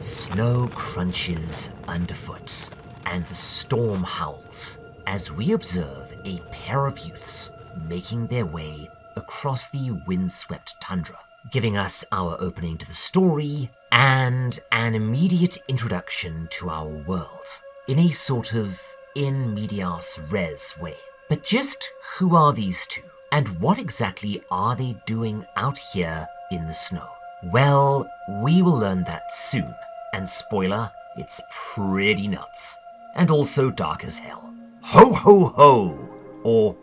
Snow crunches underfoot, and the storm howls as we observe a pair of youths making their way across the windswept tundra, giving us our opening to the story and an immediate introduction to our world in a sort of in medias res way. But just who are these two, and what exactly are they doing out here in the snow? Well, we will learn that soon, and spoiler, it's pretty nuts, and also dark as hell. Ho ho ho! Or,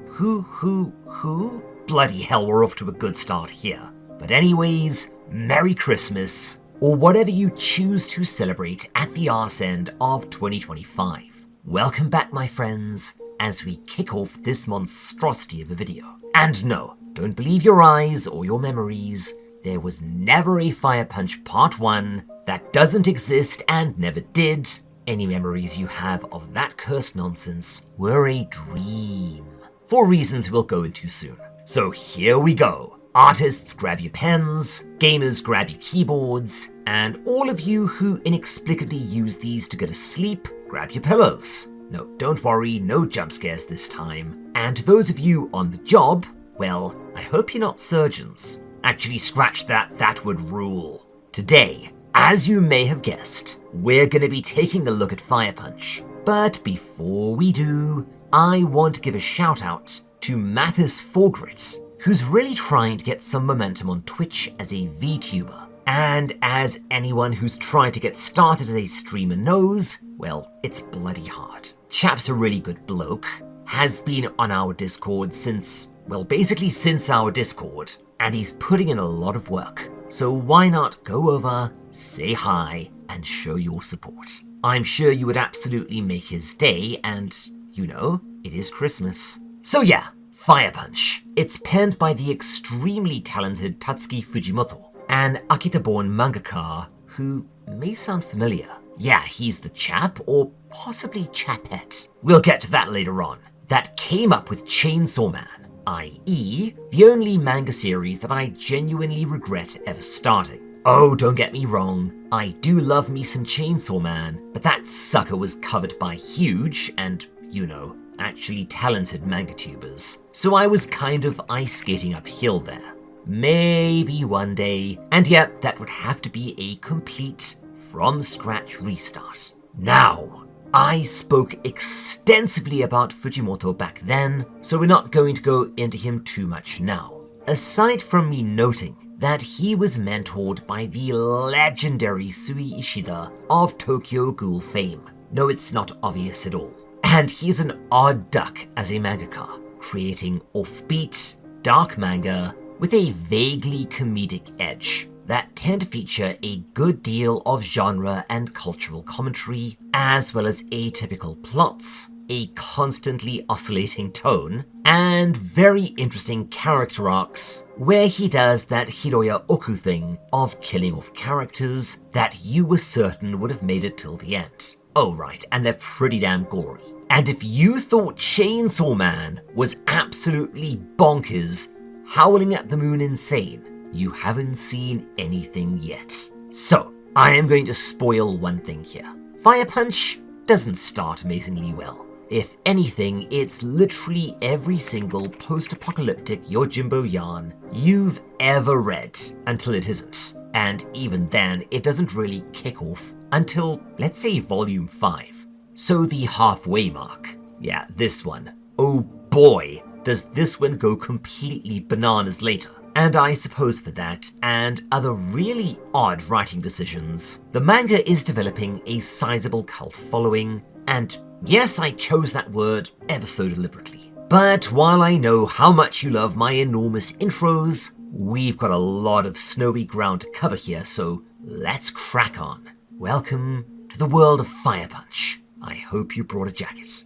who? Bloody hell, we're off to a good start here. But anyways, Merry Christmas, or whatever you choose to celebrate at the arse end of 2025. Welcome back, my friends, as we kick off this monstrosity of a video. And no, don't believe your eyes or your memories. There was never a Fire Punch Part 1. That doesn't exist and never did. Any memories you have of that cursed nonsense were a dream, for reasons we'll go into soon. So here we go. Artists, grab your pens, gamers, grab your keyboards, and all of you who inexplicably use these to go to sleep, grab your pillows. No, don't worry, no jump scares this time. And to those of you on the job, well, I hope you're not surgeons. Actually, scratch that, that would rule. Today, as you may have guessed, we're going to be taking a look at Fire Punch. But before we do, I want to give a shout out to Mathis Forgrit, who's really trying to get some momentum on Twitch as a VTuber. And as anyone who's trying to get started as a streamer knows, well, it's bloody hard. Chap's a really good bloke, has been on our Discord since, well, basically since our Discord, and he's putting in a lot of work. So why not go over, say hi, and show your support? I'm sure you would absolutely make his day, and, you know, it is Christmas. So yeah, Fire Punch. It's penned by the extremely talented Tatsuki Fujimoto, an Akita-born mangaka who may sound familiar. Yeah, he's the chap, or possibly chapette. We'll get to that later on. That came up with Chainsaw Man, i.e., the only manga series that I genuinely regret ever starting. Oh, don't get me wrong, I do love me some Chainsaw Man, but that sucker was covered by huge and, you know, actually talented manga tubers. So I was kind of ice skating uphill there. Maybe one day, and yet that would have to be a complete from scratch restart. Now, I spoke extensively about Fujimoto back then, so we're not going to go into him too much now. Aside from me noting that he was mentored by the legendary Sui Ishida of Tokyo Ghoul fame. No, it's not obvious at all. And he's an odd duck as a mangaka, creating offbeat, dark manga with a vaguely comedic edge that tend to feature a good deal of genre and cultural commentary, as well as atypical plots, a constantly oscillating tone, and very interesting character arcs, where he does that Hiroya Oku thing of killing off characters that you were certain would have made it till the end. Oh right, and they're pretty damn gory. And if you thought Chainsaw Man was absolutely bonkers, howling at the moon insane, you haven't seen anything yet. So, I am going to spoil one thing here. Fire Punch doesn't start amazingly well. If anything, it's literally every single post-apocalyptic Yojimbo yarn you've ever read until it isn't. And even then, it doesn't really kick off until, let's say, volume 5. So the halfway mark. Yeah, this one. Oh boy, does this one go completely bananas later. And I suppose for that, and other really odd writing decisions, the manga is developing a sizable cult following, and yes, I chose that word ever so deliberately. But while I know how much you love my enormous intros, we've got a lot of snowy ground to cover here, so let's crack on. Welcome to the world of Fire Punch. I hope you brought a jacket.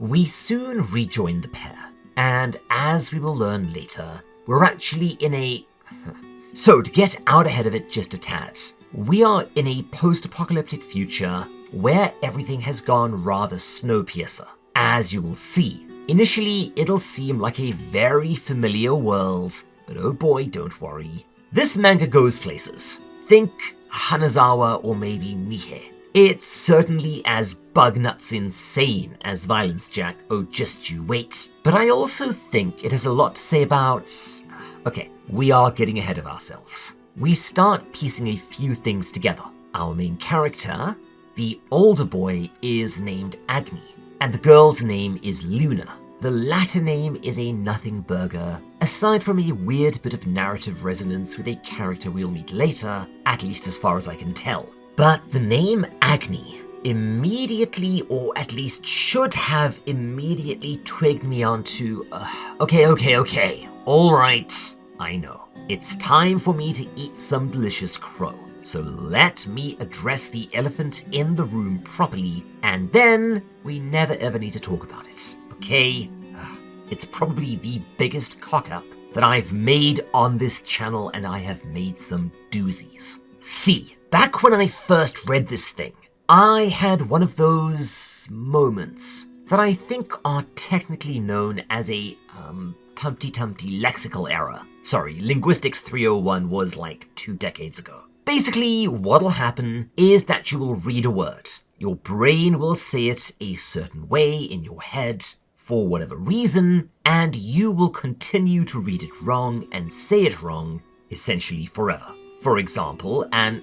we soon rejoin the pair, and as we will learn later, we're actually in a... So, to get out ahead of it just a tad, we are in a post-apocalyptic future where everything has gone rather Snowpiercer. As you will see, initially it'll seem like a very familiar world, but oh boy, don't worry. This manga goes places. Think Hanazawa or maybe Nihei. It's certainly as bug-nuts insane as Violence Jack, oh just you wait. But I also think it has a lot to say about... Okay, we are getting ahead of ourselves. We start piecing a few things together. Our main character, the older boy, is named Agni, and the girl's name is Luna. The latter name is a nothing burger, aside from a weird bit of narrative resonance with a character we'll meet later, at least as far as I can tell. But the name Agni immediately, or at least should have immediately twigged me onto, okay, alright, I know. It's time for me to eat some delicious crow. So let me address the elephant in the room properly, and then we never ever need to talk about it, okay? It's probably the biggest cock-up that I've made on this channel, and I have made some doozies. See, back when I first read this thing, I had one of those moments that I think are technically known as a, Tumpty lexical error. Sorry, Linguistics 301 was like 2 decades ago. Basically, what'll happen is that you will read a word. Your brain will say it a certain way in your head for whatever reason, and you will continue to read it wrong and say it wrong, essentially forever. For example, an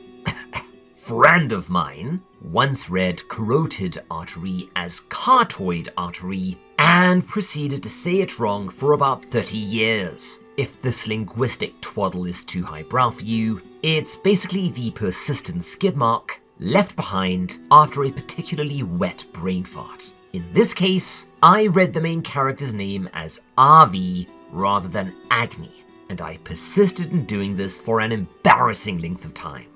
friend of mine once read carotid artery as cartoid artery and proceeded to say it wrong for about 30 years. If this linguistic twaddle is too highbrow for you, it's basically the persistent skid mark left behind after a particularly wet brain fart. In this case, I read the main character's name as Avi rather than Agni, and I persisted in doing this for an embarrassing length of time.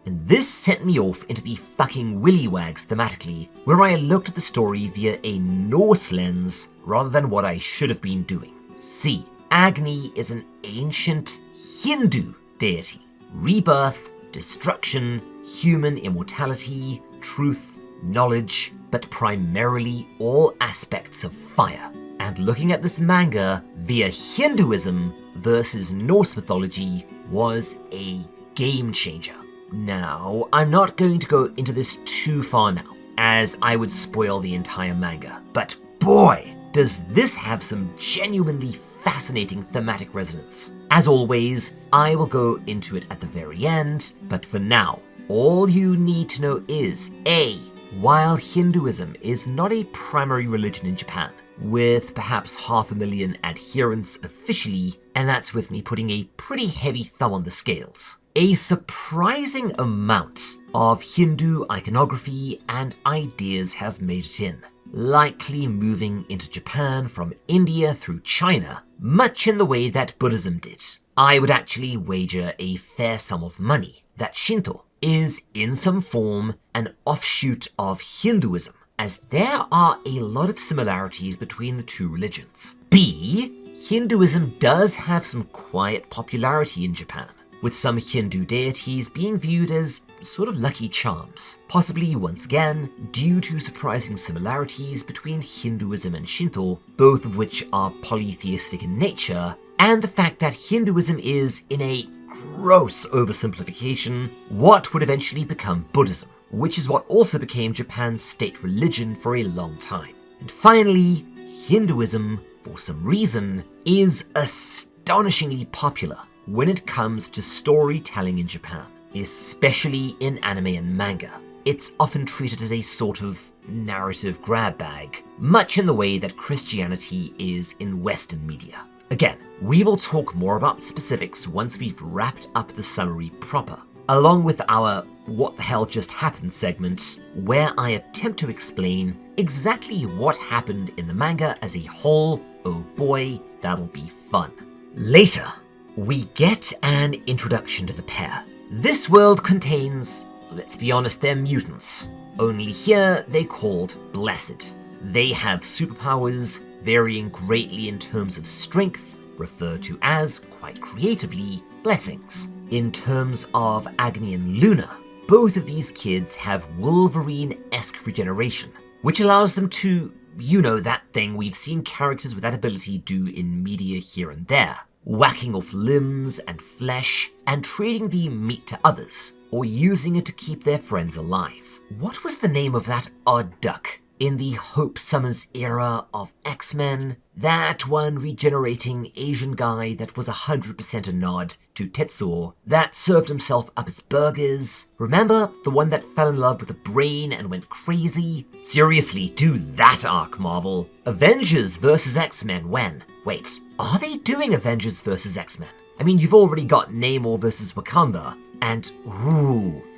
And this sent me off into the fucking willywags thematically, where I looked at the story via a Norse lens rather than what I should have been doing. See, Agni is an ancient Hindu deity. Rebirth, destruction, human immortality, truth, knowledge, but primarily all aspects of fire. And looking at this manga via Hinduism versus Norse mythology was a game changer. Now, I'm not going to go into this too far now, as I would spoil the entire manga, but boy, does this have some genuinely fascinating thematic resonance. As always, I will go into it at the very end, but for now, all you need to know is A, while Hinduism is not a primary religion in Japan, with perhaps 500,000 adherents officially, and that's with me putting a pretty heavy thumb on the scales, a surprising amount of Hindu iconography and ideas have made it in, likely moving into Japan from India through China, much in the way that Buddhism did. I would actually wager a fair sum of money that Shinto is in some form an offshoot of Hinduism, as there are a lot of similarities between the two religions. B, Hinduism does have some quiet popularity in Japan, with some Hindu deities being viewed as sort of lucky charms, possibly once again due to surprising similarities between Hinduism and Shinto, both of which are polytheistic in nature, and the fact that Hinduism is, in a gross oversimplification, what would eventually become Buddhism, which is what also became Japan's state religion for a long time. And finally, Hinduism, for some reason, is astonishingly popular when it comes to storytelling in Japan, especially in anime and manga. It's often treated as a sort of narrative grab bag, much in the way that Christianity is in Western media. Again, we will talk more about specifics once we've wrapped up the summary proper, along with our What the Hell Just Happened segment, where I attempt to explain exactly what happened in the manga as a whole. Oh boy, that'll be fun. Later, we get an introduction to the pair. This world contains, let's be honest, they're mutants. Only here they're called Blessed. They have superpowers, varying greatly in terms of strength, referred to as, quite creatively, blessings. In terms of Agni and Luna, both of these kids have Wolverine-esque regeneration, which allows them to, you know, that thing we've seen characters with that ability do in media here and there, whacking off limbs and flesh and trading the meat to others, or using it to keep their friends alive. What was the name of that odd duck in the Hope Summers era of X-Men? That one regenerating Asian guy that was 100% a nod to Tetsuo, that served himself up as burgers. Remember? The one that fell in love with a brain and went crazy? Seriously, do that arc, Marvel. Avengers vs. X-Men when? Wait, are they doing Avengers vs. X-Men? I mean, you've already got Namor vs. Wakanda, and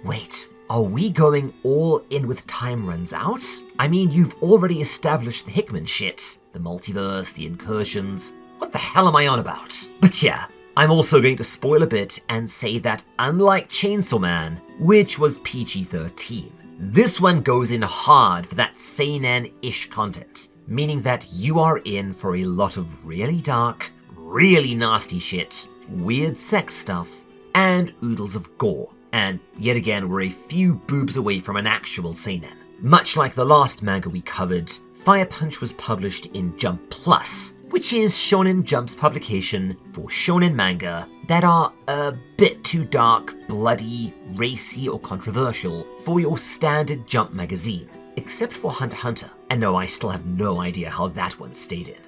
wait. Are we going all in with time runs out? I mean, you've already established the Hickman shit, the multiverse, the incursions. What the hell am I on about? But yeah, I'm also going to spoil a bit and say that unlike Chainsaw Man, which was PG-13, this one goes in hard for that seinen-ish content, meaning that you are in for a lot of really dark, really nasty shit, weird sex stuff, and oodles of gore. And yet again, we're a few boobs away from an actual seinen. Much like the last manga we covered, Fire Punch was published in Jump Plus, which is Shonen Jump's publication for shonen manga that are a bit too dark, bloody, racy, or controversial for your standard Jump magazine, except for Hunter x Hunter. And no, I still have no idea how that one stayed in.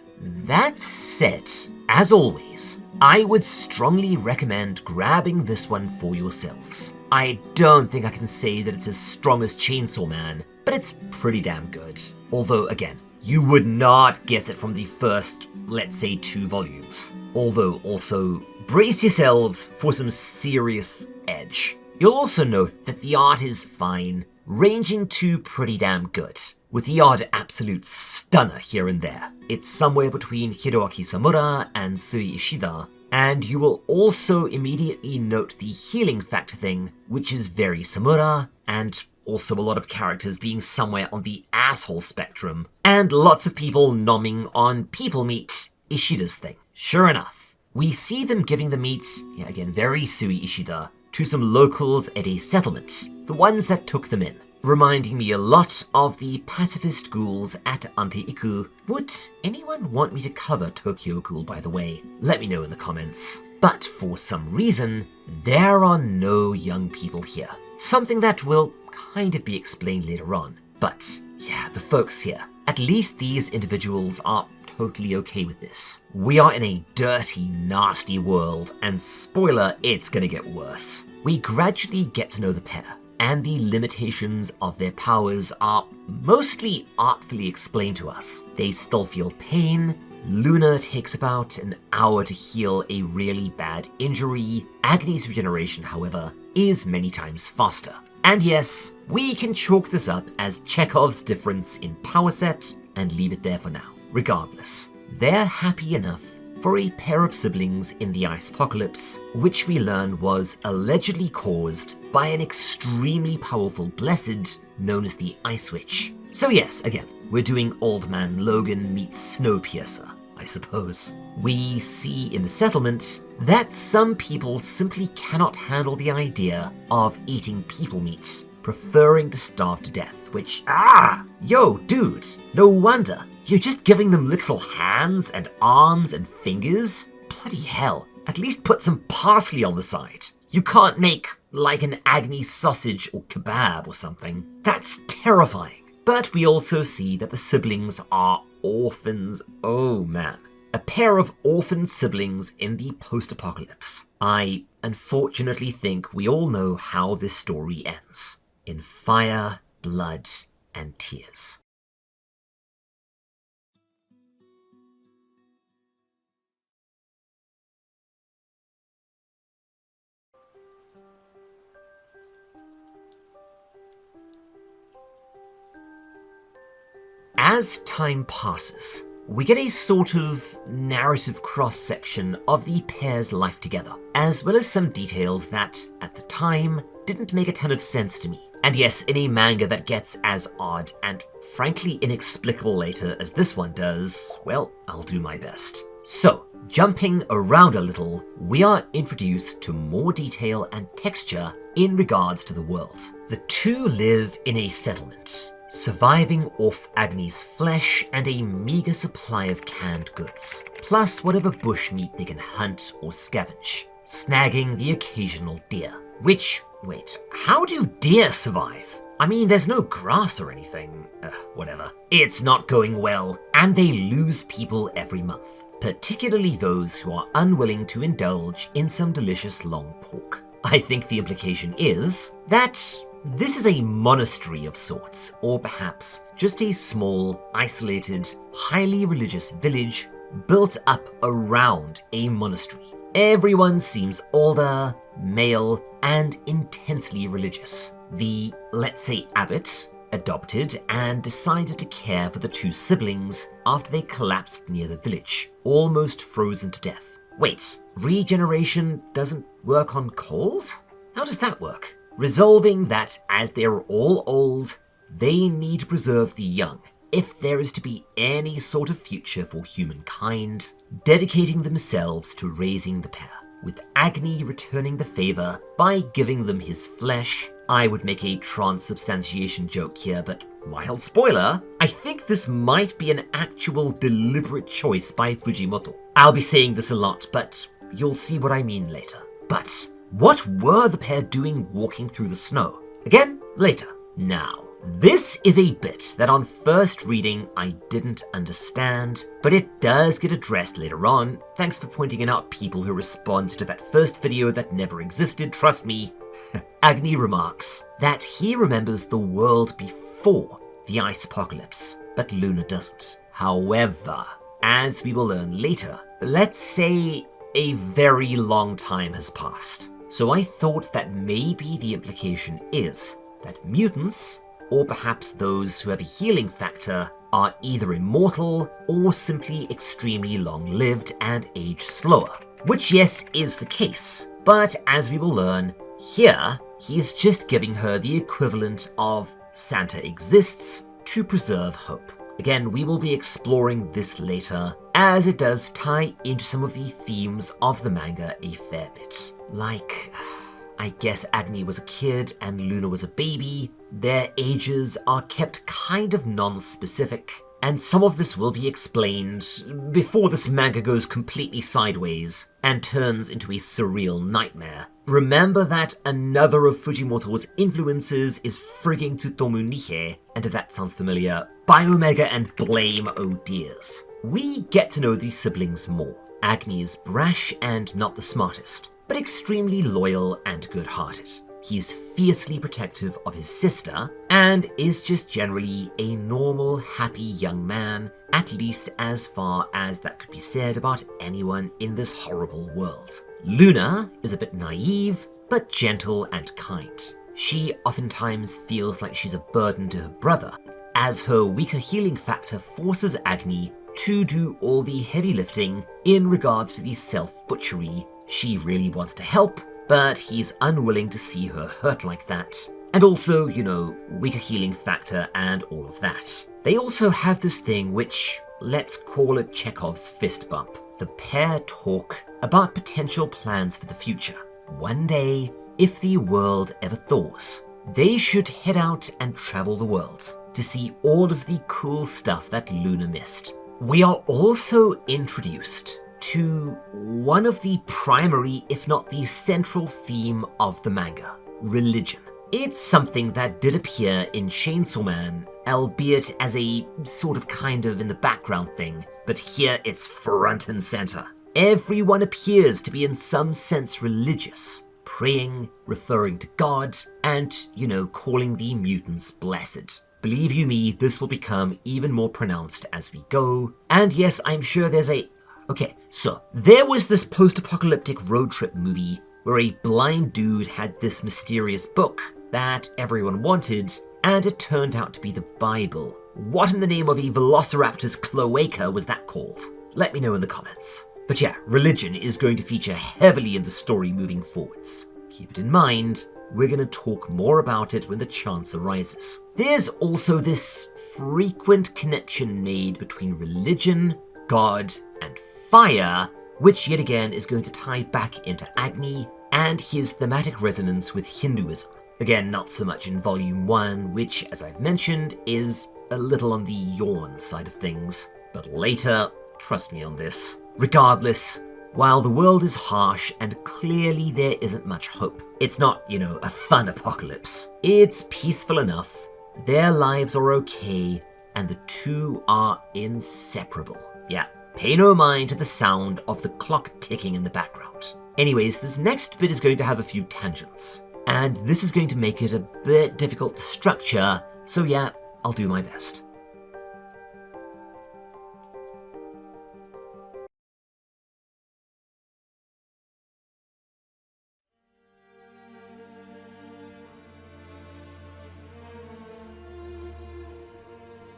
That said, as always, I would strongly recommend grabbing this one for yourselves. I don't think I can say that it's as strong as Chainsaw Man, but it's pretty damn good. Although, again, you would not guess it from the first, let's say, 2 volumes. Although, also, brace yourselves for some serious edge. You'll also note that the art is fine, ranging to pretty damn good, with the odd absolute stunner here and there. It's somewhere between Hiroaki Samura and Sui Ishida, and you will also immediately note the healing factor thing, which is very Samura, and also a lot of characters being somewhere on the asshole spectrum, and lots of people nomming on people meat, Ishida's thing. Sure enough, we see them giving the meat, again very Sui Ishida, to some locals at a settlement, the ones that took them in, reminding me a lot of the pacifist ghouls at Ante-Iku. Would anyone want me to cover Tokyo Ghoul, by the way? Let me know in the comments. But for some reason, there are no young people here. Something that will kind of be explained later on. But yeah, the folks here, at least these individuals are totally okay with this. We are in a dirty, nasty world, and spoiler, it's gonna get worse. We gradually get to know the pair, and the limitations of their powers are mostly artfully explained to us. They still feel pain. Luna takes about an hour to heal a really bad injury. Agni's regeneration, however, is many times faster. And yes, we can chalk this up as Chekhov's difference in power set and leave it there for now. Regardless, they're happy enough for a pair of siblings in the ice apocalypse, which we learn was allegedly caused by an extremely powerful blessed known as the Ice Witch. So yes, again, we're doing Old Man Logan meets Snowpiercer, I suppose. We see in the settlement that some people simply cannot handle the idea of eating people meat, preferring to starve to death, which, yo, dude, no wonder. You're just giving them literal hands and arms and fingers? Bloody hell, at least put some parsley on the side. You can't make, like, an Agni sausage or kebab or something. That's terrifying. But we also see that the siblings are orphans. Oh man. A pair of orphan siblings in the post-apocalypse. I unfortunately think we all know how this story ends. In fire, blood, and tears. As time passes, we get a sort of narrative cross-section of the pair's life together, as well as some details that, at the time, didn't make a ton of sense to me. And yes, in a manga that gets as odd and frankly inexplicable later as this one does, well, I'll do my best. So, jumping around a little, we are introduced to more detail and texture in regards to the world. The two live in a settlement, surviving off Agni's flesh and a meager supply of canned goods, plus whatever bushmeat they can hunt or scavenge, snagging the occasional deer. Which, wait, how do deer survive? I mean, there's no grass or anything. Whatever. It's not going well, and they lose people every month, particularly those who are unwilling to indulge in some delicious long pork. I think the implication is that this is a monastery of sorts, or perhaps just a small, isolated, highly religious village built up around a monastery. Everyone seems older, male, and intensely religious. The, let's say, abbot adopted and decided to care for the two siblings after they collapsed near the village, almost frozen to death. Wait, regeneration doesn't work on cold? How does that work? Resolving that as they're all old, they need to preserve the young, if there is to be any sort of future for humankind, dedicating themselves to raising the pair, with Agni returning the favor by giving them his flesh. I would make a transubstantiation joke here, but mild spoiler, I think this might be an actual deliberate choice by Fujimoto. I'll be saying this a lot, but you'll see what I mean later. But what were the pair doing walking through the snow? Again, later. Now, this is a bit that on first reading I didn't understand, but it does get addressed later on. Thanks for pointing it out, people who responded to that first video that never existed, trust me. Agni remarks that he remembers the world before the ice apocalypse, but Luna doesn't. However, as we will learn later, let's say a very long time has passed. So I thought that maybe the implication is that mutants, or perhaps those who have a healing factor, are either immortal or simply extremely long-lived and age slower. Which, yes, is the case, but as we will learn, here he's just giving her the equivalent of Santa exists to preserve hope. Again, we will be exploring this later, as it does tie into some of the themes of the manga a fair bit. Like, I guess Agni was a kid and Luna was a baby. Their ages are kept kind of non-specific, and some of this will be explained before this manga goes completely sideways and turns into a surreal nightmare. Remember that another of Fujimoto's influences is frigging Tsutomu Nihei, and if that sounds familiar, Biomega and Blame, oh dears. We get to know these siblings more. Agni is brash and not the smartest, but extremely loyal and good-hearted. He's fiercely protective of his sister, and is just generally a normal, happy young man, at least as far as that could be said about anyone in this horrible world. Luna is a bit naive, but gentle and kind. She oftentimes feels like she's a burden to her brother, as her weaker healing factor forces Agni to do all the heavy lifting in regards to the self-butchery. She really wants to help, but he's unwilling to see her hurt like that. And also, you know, weaker healing factor and all of that. They also have this thing which, let's call it Chekhov's fist bump. The pair talk about potential plans for the future. One day, if the world ever thaws, they should head out and travel the world to see all of the cool stuff that Luna missed. We are also introduced to one of the primary, if not the central theme of the manga, religion. It's something that did appear in Chainsaw Man, albeit as a sort of kind of in the background thing, but here it's front and center. Everyone appears to be in some sense religious, praying, referring to God, and, you know, calling the mutants blessed. Believe you me, this will become even more pronounced as we go, and yes, I'm sure there's a... Okay, so there was this post-apocalyptic road trip movie where a blind dude had this mysterious book that everyone wanted, and it turned out to be the Bible. What in the name of a velociraptor's cloaca was that called? Let me know in the comments. But yeah, religion is going to feature heavily in the story moving forwards. Keep it in mind, we're going to talk more about it when the chance arises. There's also this frequent connection made between religion, God, and fire, which yet again is going to tie back into Agni and his thematic resonance with Hinduism. Again, not so much in Volume 1, which, as I've mentioned, is a little on the yawn side of things. But later, trust me on this. Regardless, while the world is harsh and clearly there isn't much hope, it's not, a fun apocalypse. It's peaceful enough, their lives are okay, and the two are inseparable. Yeah, pay no mind to the sound of the clock ticking in the background. Anyways, this next bit is going to have a few tangents, and this is going to make it a bit difficult to structure, so yeah, I'll do my best.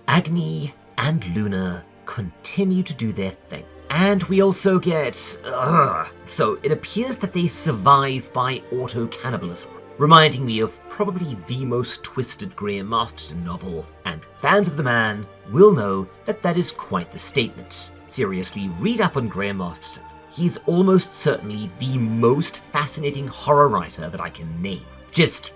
Agni and Luna continue to do their thing. And we also get... So it appears that they survive by auto-cannibalism, reminding me of probably the most twisted Graham Masterton novel, and fans of the man will know that that is quite the statement. Seriously, read up on Graham Masterton. He's almost certainly the most fascinating horror writer that I can name. Just,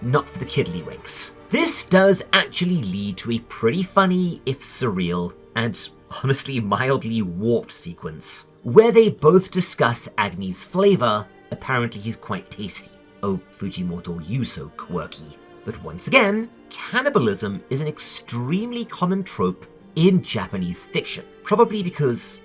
not for the kiddlywinks. This does actually lead to a pretty funny, if surreal, and honestly mildly warped sequence, where they both discuss Agni's flavor. Apparently he's quite tasty. Oh, Fujimoto, you so quirky. But once again, cannibalism is an extremely common trope in Japanese fiction. Probably because,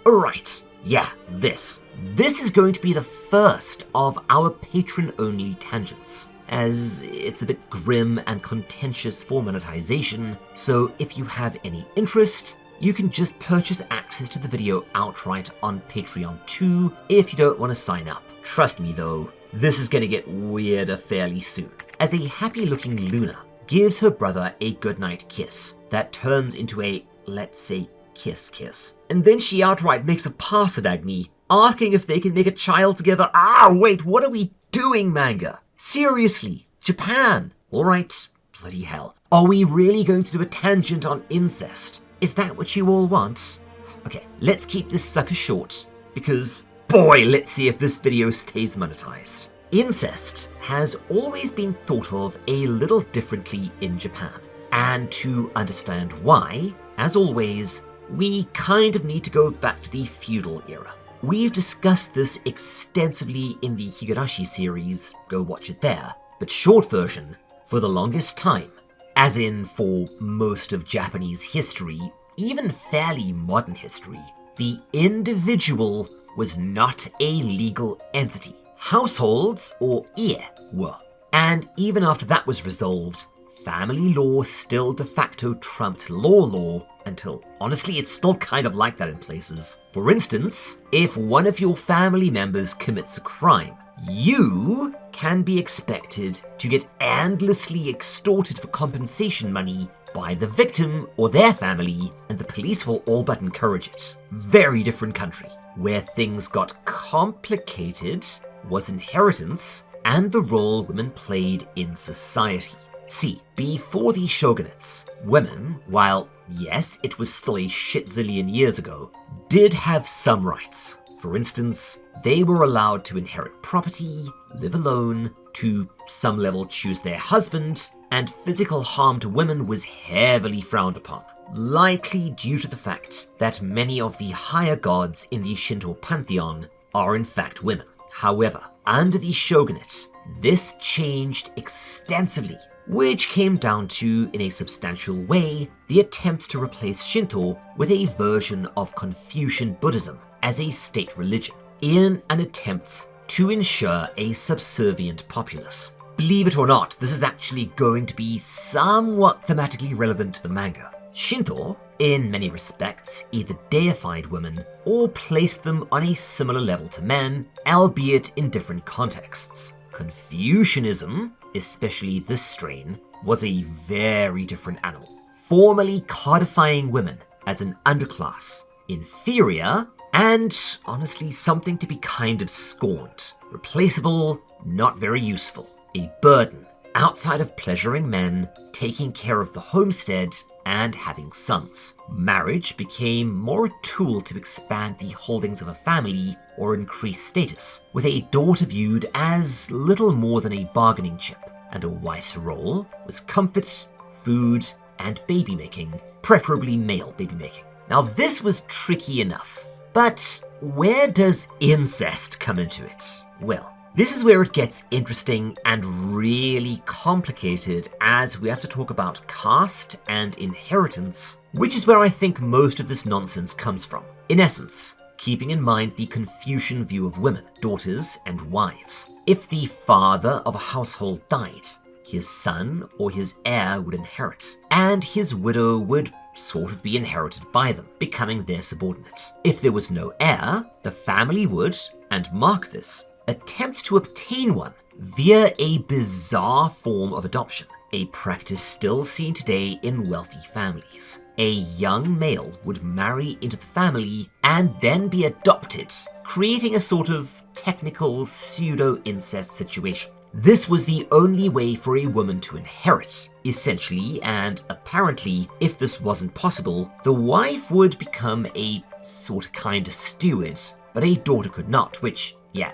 alright, yeah, this is going to be the first of our patron-only tangents, as it's a bit grim and contentious for monetization, so if you have any interest, you can just purchase access to the video outright on Patreon too if you don't want to sign up. Trust me though, this is going to get weirder fairly soon, as a happy-looking Luna gives her brother a goodnight kiss that turns into a, let's say, kiss. And then she outright makes a pass at Agni, asking if they can make a child together. Wait, what are we doing, Manga? Seriously, Japan. Alright, bloody hell. Are we really going to do a tangent on incest? Is that what you all want? Okay, let's keep this sucker short, because boy, let's see if this video stays monetized. Incest has always been thought of a little differently in Japan, and to understand why, as always, we kind of need to go back to the feudal era. We've discussed this extensively in the Higurashi series, go watch it there, but short version, for the longest time, as in for most of Japanese history, even fairly modern history, the individual was not a legal entity. Households, or ie, were. And even after that was resolved, family law still de facto trumped law until, honestly, it's still kind of like that in places. For instance, if one of your family members commits a crime, you can be expected to get endlessly extorted for compensation money by the victim or their family, and the police will all but encourage it. Very different country. Where things got complicated was inheritance and the role women played in society. See, before the shogunates, women, while yes, it was still a shitzillion years ago, did have some rights. For instance, they were allowed to inherit property, live alone, to some level choose their husband, and physical harm to women was heavily frowned upon, likely due to the fact that many of the higher gods in the Shinto pantheon are in fact women. However, under the shogunate, this changed extensively, which came down to, in a substantial way, the attempt to replace Shinto with a version of Confucian Buddhism as a state religion, in an attempt to ensure a subservient populace. Believe it or not, this is actually going to be somewhat thematically relevant to the manga. Shinto, in many respects, either deified women or placed them on a similar level to men, albeit in different contexts. Confucianism, especially this strain, was a very different animal, formally codifying women as an underclass, inferior, and honestly something to be kind of scorned, replaceable, not very useful, a burden outside of pleasuring men, taking care of the homestead, and having sons. Marriage became more a tool to expand the holdings of a family or increase status, with a daughter viewed as little more than a bargaining chip, and a wife's role was comfort, food, and baby making, preferably male baby making. Now this was tricky enough, but where does incest come into it? Well, this is where it gets interesting and really complicated, as we have to talk about caste and inheritance, which is where I think most of this nonsense comes from. In essence, keeping in mind the Confucian view of women, daughters, and wives. If the father of a household died, his son or his heir would inherit, and his widow would sort of be inherited by them, becoming their subordinate. If there was no heir, the family would, and mark this, attempt to obtain one via a bizarre form of adoption, a practice still seen today in wealthy families. A young male would marry into the family and then be adopted, creating a sort of technical pseudo-incest situation. This was the only way for a woman to inherit, essentially, and apparently, if this wasn't possible, the wife would become a sort of kinda steward, but a daughter could not, which, yeah,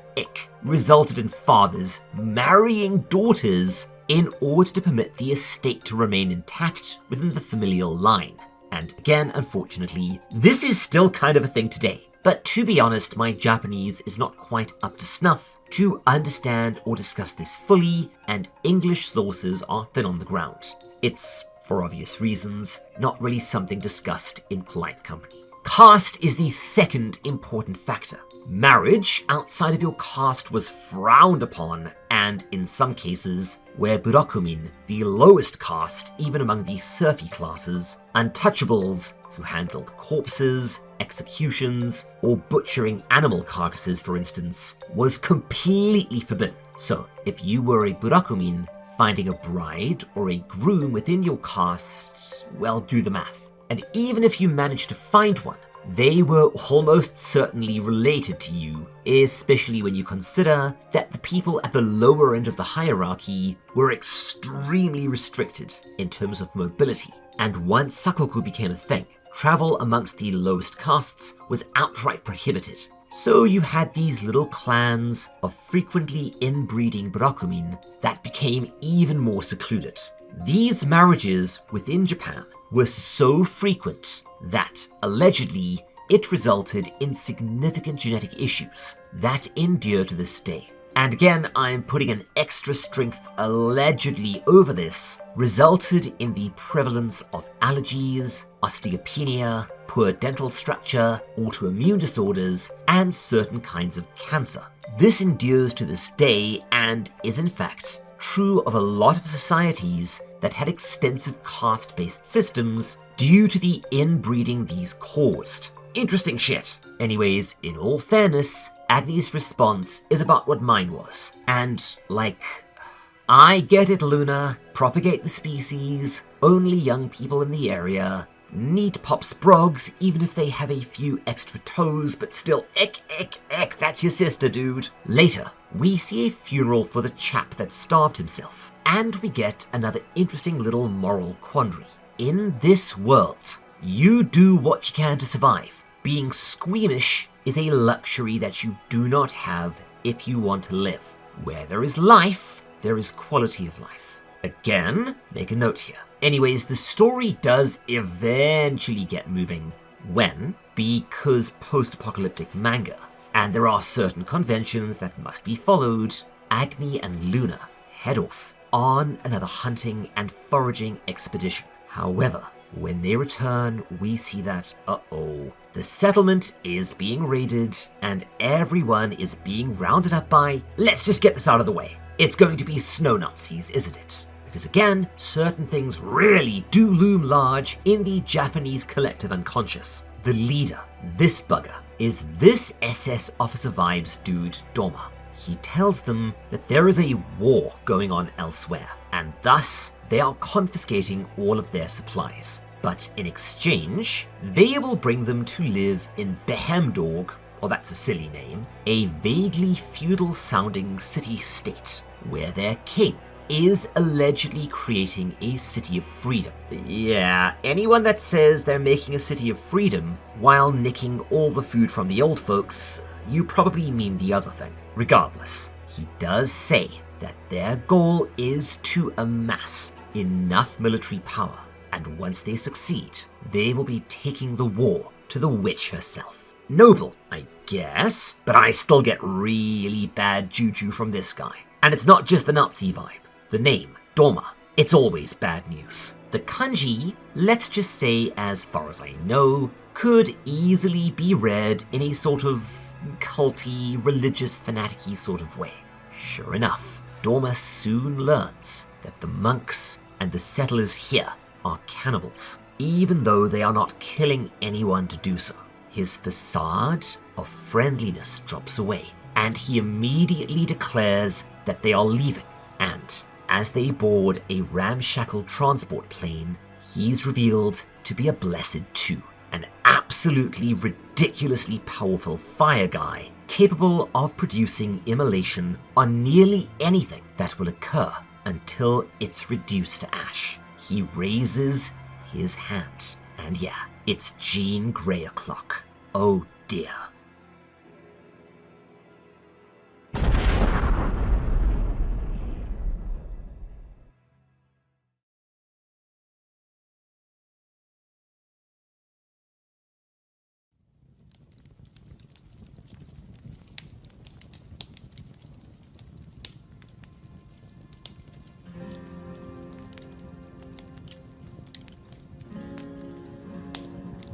resulted in fathers marrying daughters in order to permit the estate to remain intact within the familial line. And again, unfortunately, this is still kind of a thing today. But to be honest, my Japanese is not quite up to snuff to understand or discuss this fully, and English sources are thin on the ground. It's, for obvious reasons, not really something discussed in polite company. Caste is the second important factor. Marriage outside of your caste was frowned upon, and in some cases, where burakumin, the lowest caste even among the serfy classes, untouchables who handled corpses, executions, or butchering animal carcasses, for instance, was completely forbidden. So, if you were a burakumin, finding a bride or a groom within your caste, well, do the math. And even if you managed to find one, they were almost certainly related to you, especially when you consider that the people at the lower end of the hierarchy were extremely restricted in terms of mobility. And once sakoku became a thing, travel amongst the lowest castes was outright prohibited. So you had these little clans of frequently inbreeding burakumin that became even more secluded. These marriages within Japan were so frequent that, allegedly, it resulted in significant genetic issues that endure to this day. And again, I'm putting an extra strength allegedly over this, resulted in the prevalence of allergies, osteopenia, poor dental structure, autoimmune disorders, and certain kinds of cancer. This endures to this day and is in fact true of a lot of societies that had extensive caste-based systems due to the inbreeding these caused. Interesting shit. Anyways, in all fairness, Agni's response is about what mine was. And, I get it, Luna. Propagate the species, only young people in the area. Need pop sprogs, even if they have a few extra toes, but still, that's your sister, dude. Later, we see a funeral for the chap that starved himself, and we get another interesting little moral quandary. In this world, you do what you can to survive. Being squeamish is a luxury that you do not have if you want to live. Where there is life, there is quality of life. Again, make a note here. Anyways, the story does eventually get moving when, because post-apocalyptic manga, and there are certain conventions that must be followed, Agni and Luna head off on another hunting and foraging expedition. However, when they return, we see that, the settlement is being raided and everyone is being rounded up by, let's just get this out of the way. It's going to be snow Nazis, isn't it? Because again, certain things really do loom large in the Japanese collective unconscious. The leader, this bugger, is this SS Officer Vibes dude, Doma. He tells them that there is a war going on elsewhere, and thus they are confiscating all of their supplies. But in exchange, they will bring them to live in Behemdorg, or that's a silly name, a vaguely feudal-sounding city-state where their king is allegedly creating a city of freedom. Yeah, anyone that says they're making a city of freedom while nicking all the food from the old folks, you probably mean the other thing. Regardless, he does say that their goal is to amass enough military power, and once they succeed, they will be taking the war to the witch herself. Noble, I guess, but I still get really bad juju from this guy. And it's not just the Nazi vibe. The name, Doma, it's always bad news. The kanji, let's just say as far as I know, could easily be read in a sort of culty, religious, fanatic-y sort of way. Sure enough, Doma soon learns that the monks and the settlers here are cannibals, even though they are not killing anyone to do so. His facade of friendliness drops away, and he immediately declares that they are leaving, and as they board a ramshackle transport plane, he's revealed to be a blessed too, an absolutely ridiculously powerful fire guy capable of producing immolation on nearly anything that will occur until it's reduced to ash. He raises his hand, and yeah, it's Jean Grey o'clock. Oh dear.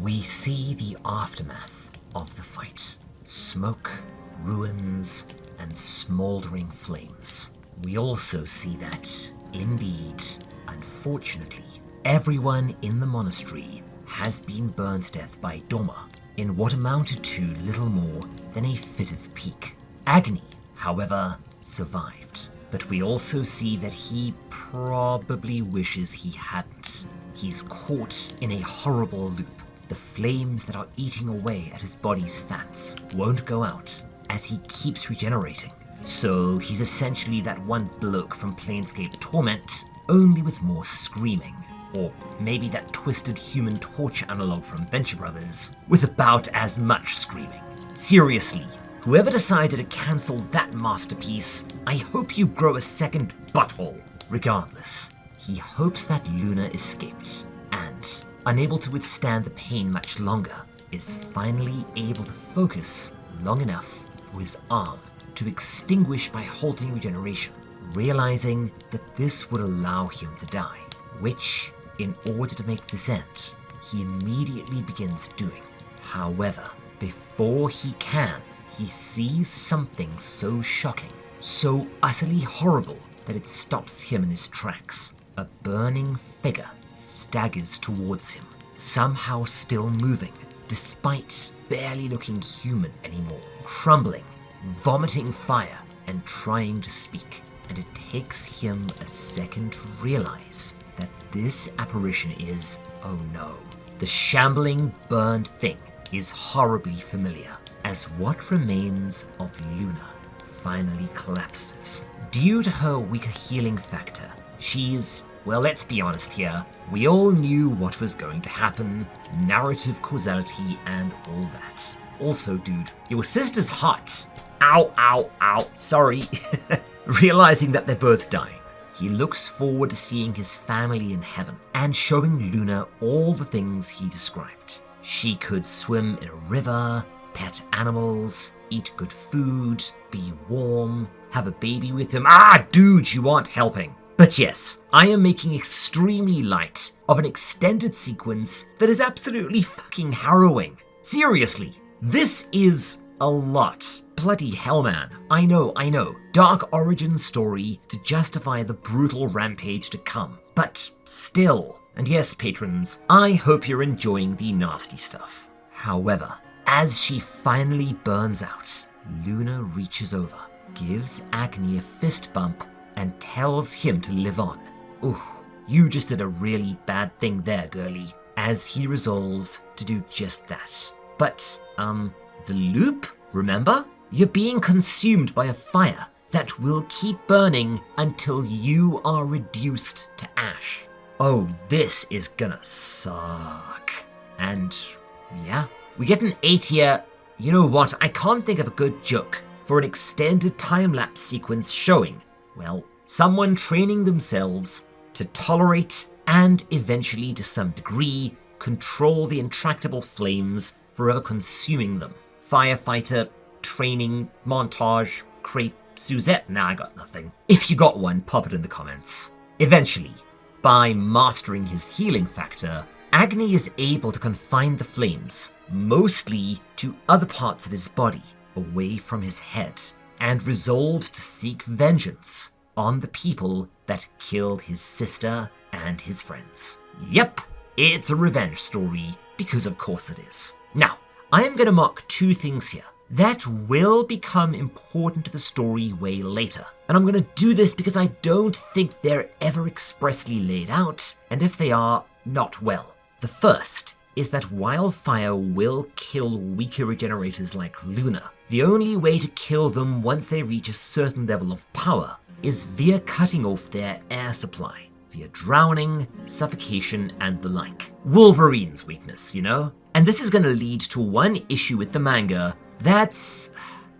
We see the aftermath of the fight. Smoke, ruins, and smouldering flames. We also see that, indeed, unfortunately, everyone in the monastery has been burned to death by Doma in what amounted to little more than a fit of pique. Agni, however, survived, but we also see that he probably wishes he hadn't. He's caught in a horrible loop. The flames that are eating away at his body's fats won't go out as he keeps regenerating. So he's essentially that one bloke from Planescape Torment, only with more screaming. Or maybe that twisted Human Torch analog from Venture Brothers, with about as much screaming. Seriously, whoever decided to cancel that masterpiece, I hope you grow a second butthole. Regardless, he hopes that Luna escaped, and unable to withstand the pain much longer, is finally able to focus long enough for his arm to extinguish by halting regeneration, realizing that this would allow him to die, which, in order to make this end, he immediately begins doing. However, before he can, he sees something so shocking, so utterly horrible that it stops him in his tracks. A burning figure staggers towards him, somehow still moving, despite barely looking human anymore, crumbling, vomiting fire, and trying to speak. And it takes him a second to realize that this apparition is, oh no, the shambling, burned thing is horribly familiar, as what remains of Luna finally collapses. Due to her weaker healing factor, she's, well, let's be honest here, we all knew what was going to happen, narrative causality and all that. Also, dude, your sister's hot. Ow, ow, ow, sorry. Realizing that they're both dying, he looks forward to seeing his family in heaven and showing Luna all the things he described. She could swim in a river, pet animals, eat good food, be warm, have a baby with him. Ah, dude, you aren't helping. But yes, I am making extremely light of an extended sequence that is absolutely fucking harrowing. Seriously, this is a lot. Bloody hell, man. I know. Dark origin story to justify the brutal rampage to come. But still. And yes, patrons, I hope you're enjoying the nasty stuff. However, as she finally burns out, Luna reaches over, gives Agni a fist bump, and tells him to live on. Ooh, you just did a really bad thing there, girlie, as he resolves to do just that. But, the loop? Remember? You're being consumed by a fire that will keep burning until you are reduced to ash. Oh, this is gonna suck. And yeah, we get an 8-year... You know what, I can't think of a good joke for an extended time-lapse sequence showing, well, someone training themselves to tolerate and eventually, to some degree, control the intractable flames forever consuming them. Firefighter, training, montage, crepe, Suzette? Nah, I got nothing. If you got one, pop it in the comments. Eventually, by mastering his healing factor, Agni is able to confine the flames, mostly to other parts of his body, away from his head, and resolves to seek vengeance on the people that killed his sister and his friends. Yep, it's a revenge story, because of course it is. Now, I am going to mark 2 things here that will become important to the story way later. And I'm going to do this because I don't think they're ever expressly laid out, and if they are, not well. The first is that while fire will kill weaker regenerators like Luna, the only way to kill them once they reach a certain level of power is via cutting off their air supply, via drowning, suffocation, and the like. Wolverine's weakness, you know? And this is going to lead to one issue with the manga that's...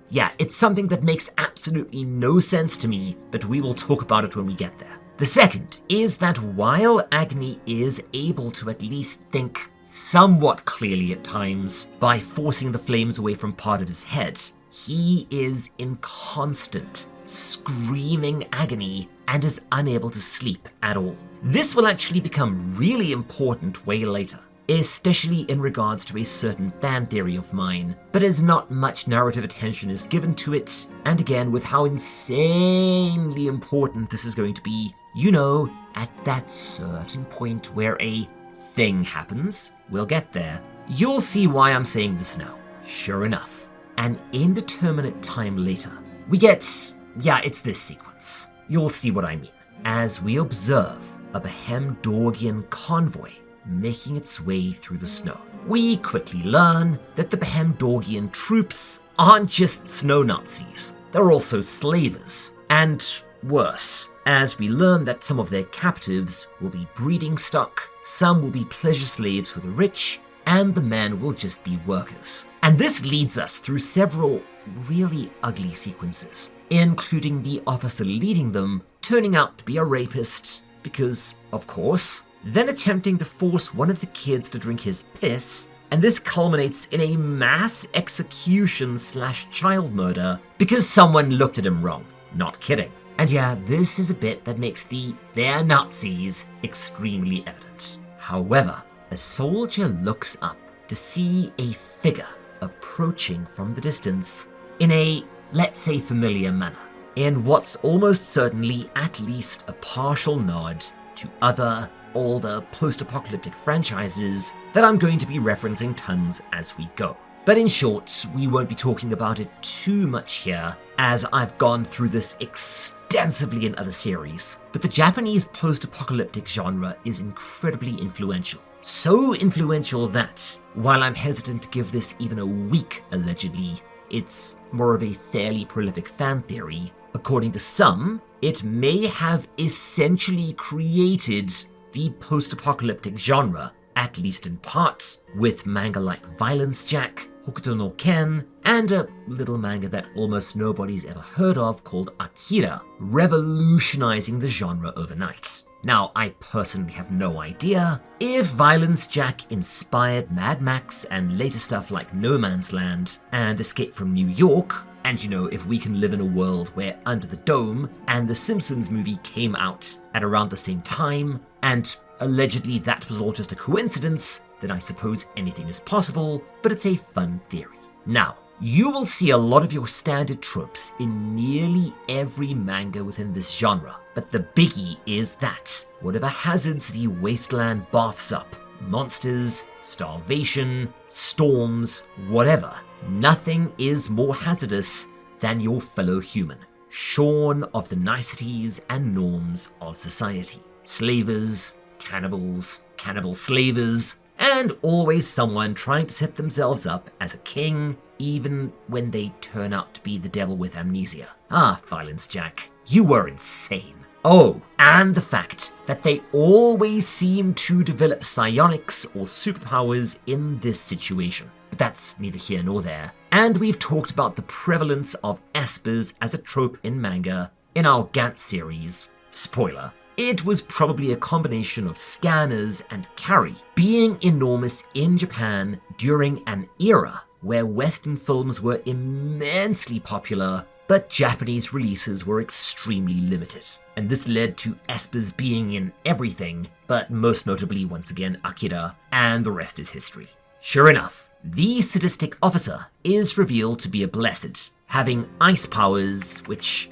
yeah, it's something that makes absolutely no sense to me, but we will talk about it when we get there. The second is that while Agni is able to at least think somewhat clearly at times by forcing the flames away from part of his head, he is in constant screaming agony and is unable to sleep at all. This will actually become really important way later, especially in regards to a certain fan theory of mine, but as not much narrative attention is given to it, and again with how insanely important this is going to be, you know, at that certain point where a thing happens, we'll get there, you'll see why I'm saying this now. Sure enough, an indeterminate time later, we get, yeah, it's this sequence. You'll see what I mean, as we observe a Behemdorgian convoy making its way through the snow. We quickly learn that the Behemdorgian troops aren't just snow Nazis, they're also slavers, and worse, as we learn that some of their captives will be breeding stock, some will be pleasure slaves for the rich, and the men will just be workers. And this leads us through several really ugly sequences, including the officer leading them turning out to be a rapist, because, of course, then attempting to force one of the kids to drink his piss, and this culminates in a mass execution / child murder because someone looked at him wrong. Not kidding. And yeah, this is a bit that makes they're Nazis extremely evident. However, a soldier looks up to see a figure approaching from the distance in a, let's say, familiar manner, in what's almost certainly at least a partial nod to other older post-apocalyptic franchises that I'm going to be referencing tons as we go. But in short, we won't be talking about it too much here, as I've gone through this extensively in other series. But the Japanese post-apocalyptic genre is incredibly influential. So influential that, while I'm hesitant to give this even a week, allegedly, it's more of a fairly prolific fan theory. According to some, it may have essentially created the post-apocalyptic genre, at least in part, with manga like Violence Jack, Hokuto no Ken, and a little manga that almost nobody's ever heard of called Akira, revolutionizing the genre overnight. Now, I personally have no idea if Violence Jack inspired Mad Max and later stuff like No Man's Land and Escape from New York, and you know, if we can live in a world where Under the Dome and the Simpsons movie came out at around the same time, and allegedly that was all just a coincidence, then I suppose anything is possible, but it's a fun theory. Now, you will see a lot of your standard tropes in nearly every manga within this genre, but the biggie is that whatever hazards the wasteland baths up, monsters, starvation, storms, whatever, nothing is more hazardous than your fellow human, shorn of the niceties and norms of society. Slavers, cannibals, cannibal slavers, and always someone trying to set themselves up as a king, even when they turn out to be the devil with amnesia. Ah, Violence Jack, you were insane. Oh, and the fact that they always seem to develop psionics or superpowers in this situation. But that's neither here nor there. And we've talked about the prevalence of espers as a trope in manga in our Gantz series. Spoiler, it was probably a combination of scanners and carry being enormous in Japan during an era where Western films were immensely popular, but Japanese releases were extremely limited. And this led to espers being in everything, but most notably once again Akira, and the rest is history. Sure enough, the sadistic officer is revealed to be a blessed, having ice powers, which,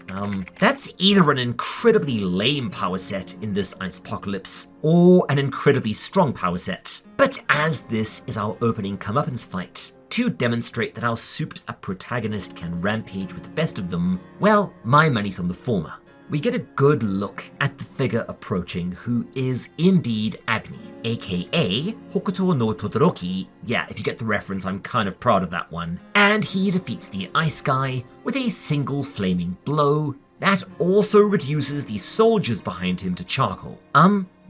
that's either an incredibly lame power set in this ice apocalypse, or an incredibly strong power set. But as this is our opening comeuppance fight, to demonstrate that our souped-up protagonist can rampage with the best of them, well, my money's on the former. We get a good look at the figure approaching, who is indeed Agni, aka Hokuto no Todoroki. Yeah, if you get the reference, I'm kind of proud of that one. And he defeats the ice guy with a single flaming blow that also reduces the soldiers behind him to charcoal.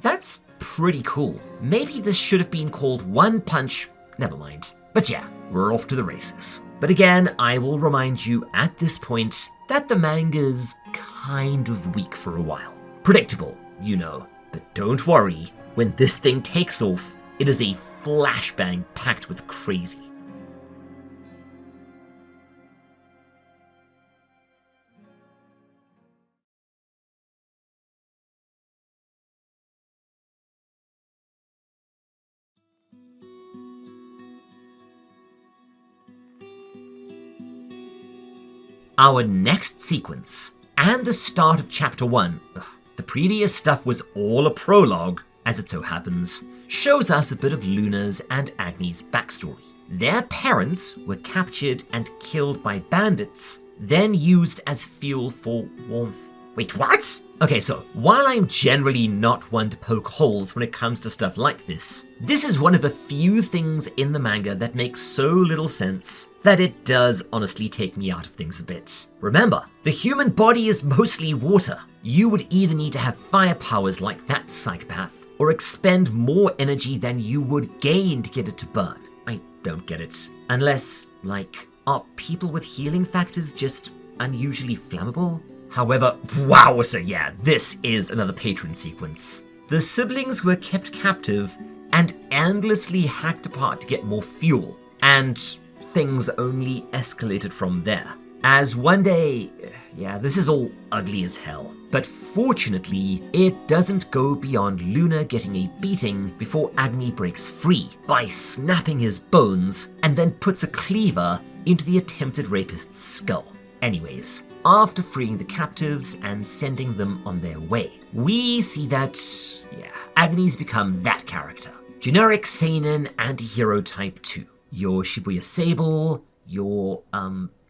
That's pretty cool. Maybe this should have been called One Punch. Never mind. But yeah, we're off to the races. But again, I will remind you at this point that the manga's kind of weak for a while. Predictable, you know, but don't worry, when this thing takes off, it is a flashbang packed with crazy. Our next sequence, and the start of chapter 1, the previous stuff was all a prologue, as it so happens, shows us a bit of Luna's and Agni's backstory. Their parents were captured and killed by bandits, then used as fuel for warmth. Wait, what? Okay, so while I'm generally not one to poke holes when it comes to stuff like this is one of a few things in the manga that makes so little sense that it does honestly take me out of things a bit. Remember, the human body is mostly water. You would either need to have fire powers like that psychopath, or expend more energy than you would gain to get it to burn. I don't get it. Unless, like, are people with healing factors just unusually flammable? However, wow, so yeah, this is another patron sequence. The siblings were kept captive and endlessly hacked apart to get more fuel, and things only escalated from there. As one day, yeah, this is all ugly as hell, but fortunately, it doesn't go beyond Luna getting a beating before Agni breaks free by snapping his bones and then puts a cleaver into the attempted rapist's skull. Anyways, after freeing the captives and sending them on their way, we see that, yeah, Agni's become that character. Generic seinen anti-hero type 2. Your Shibuya Sable, your,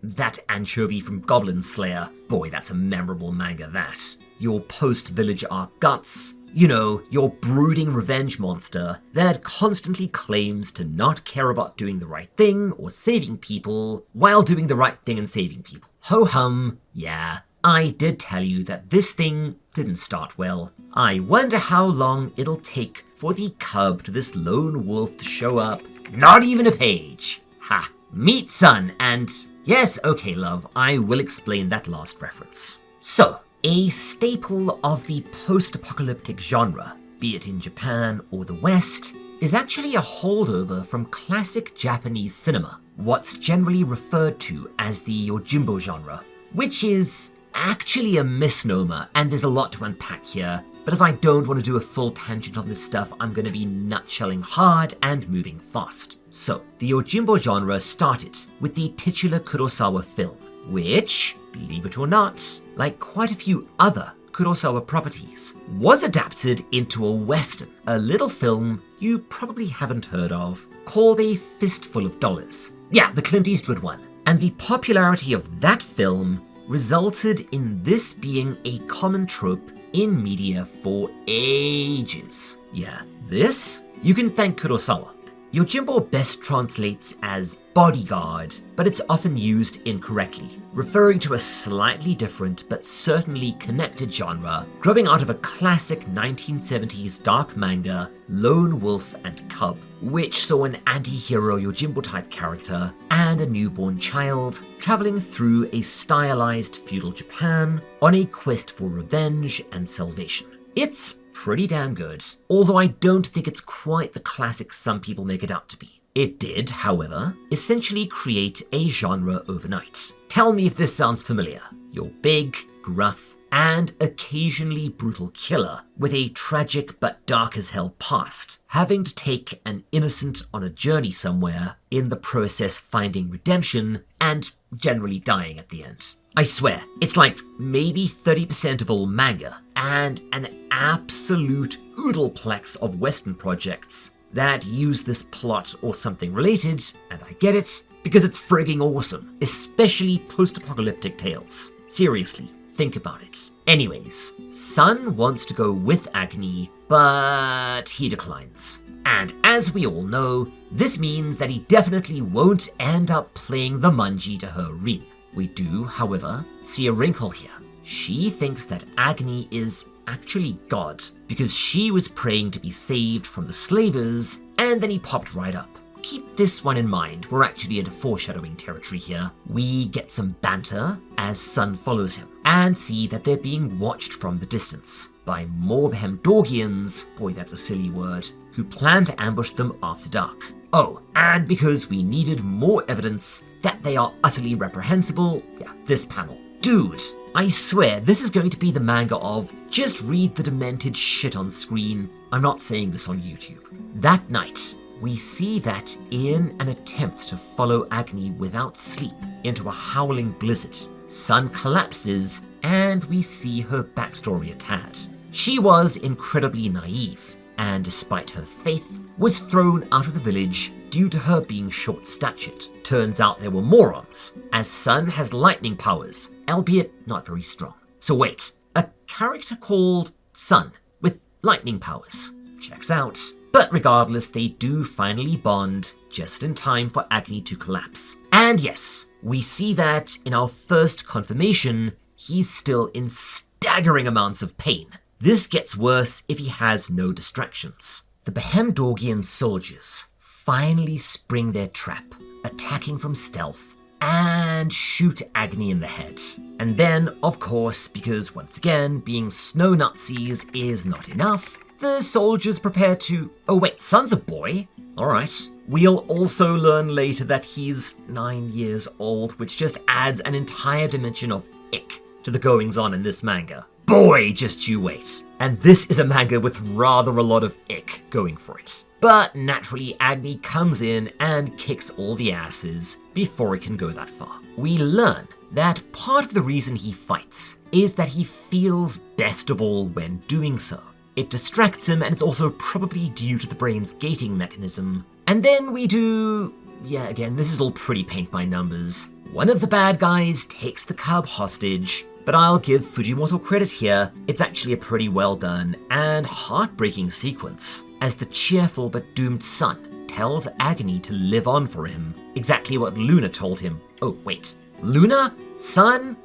that anchovy from Goblin Slayer. Boy, that's a memorable manga, that. Your post-village arc Guts. You know, your brooding revenge monster that constantly claims to not care about doing the right thing or saving people while doing the right thing and saving people. Ho-hum, yeah, I did tell you that this thing didn't start well. I wonder how long it'll take for the cub to this lone wolf to show up. Not even a page. Ha, meet son, and yes, okay love, I will explain that last reference. So, a staple of the post-apocalyptic genre, be it in Japan or the West, is actually a holdover from classic Japanese cinema, what's generally referred to as the yojimbo genre, which is actually a misnomer, and there's a lot to unpack here, but as I don't want to do a full tangent on this stuff, I'm going to be nutshelling hard and moving fast. So, the yojimbo genre started with the titular Kurosawa film, which, believe it or not, like quite a few other Kurosawa properties, was adapted into a western, a little film you probably haven't heard of, called A Fistful of Dollars. Yeah, the Clint Eastwood one. And the popularity of that film resulted in this being a common trope in media for ages. Yeah, this? You can thank Kurosawa. Yojimbo best translates as bodyguard, but it's often used incorrectly, referring to a slightly different but certainly connected genre growing out of a classic 1970s dark manga, Lone Wolf and Cub, which saw an anti-hero Yojimbo-type character and a newborn child traveling through a stylized feudal Japan on a quest for revenge and salvation. It's pretty damn good, although I don't think it's quite the classic some people make it out to be. It did, however, essentially create a genre overnight. Tell me if this sounds familiar. Your big, gruff, and occasionally brutal killer with a tragic but dark as hell past, having to take an innocent on a journey somewhere, in the process finding redemption and generally dying at the end. I swear, it's like maybe 30% of all manga, and an absolute oodleplex of Western projects that use this plot or something related, and I get it, because it's frigging awesome, especially post-apocalyptic tales. Seriously, think about it. Anyways, Sun wants to go with Agni, but he declines. And as we all know, this means that he definitely won't end up playing the manji to her ring. We do, however, see a wrinkle here. She thinks that Agni is actually God, because she was praying to be saved from the slavers, and then he popped right up. Keep this one in mind, we're actually into foreshadowing territory here. We get some banter as Sun follows him, and see that they're being watched from the distance by more Behemdorgians, boy that's a silly word, who plan to ambush them after dark. Oh, and because we needed more evidence that they are utterly reprehensible, this panel. Dude, I swear this is going to be the manga of just read the demented shit on screen. I'm not saying this on YouTube. That night, we see that in an attempt to follow Agni without sleep into a howling blizzard, Sun collapses and we see her backstory a tad. She was incredibly naive, and despite her faith, was thrown out of the village due to her being short-statured. Turns out they were morons, as Sun has lightning powers, albeit not very strong. So wait, a character called Sun with lightning powers. Checks out. But regardless, they do finally bond just in time for Agni to collapse. And yes, we see that in our first confirmation, he's still in staggering amounts of pain. This gets worse if he has no distractions. The Behemdorgian soldiers finally spring their trap, attacking from stealth, and shoot Agni in the head. And then, of course, because once again, being snow Nazis is not enough, the soldiers prepare to... Oh wait, Sun's a boy? Alright. We'll also learn later that he's 9 years old, which just adds an entire dimension of ick to the goings-on in this manga. Boy, just you wait. And this is a manga with rather a lot of ick going for it. But naturally, Agni comes in and kicks all the asses before it can go that far. We learn that part of the reason he fights is that he feels best of all when doing so. It distracts him, and it's also probably due to the brain's gating mechanism. And then we do... yeah, again, this is all pretty paint by numbers. One of the bad guys takes the cub hostage, but I'll give Fujimoto credit here, it's actually a pretty well done and heartbreaking sequence, as the cheerful but doomed Sun tells Agni to live on for him, exactly what Luna told him. Oh wait, Luna? Sun?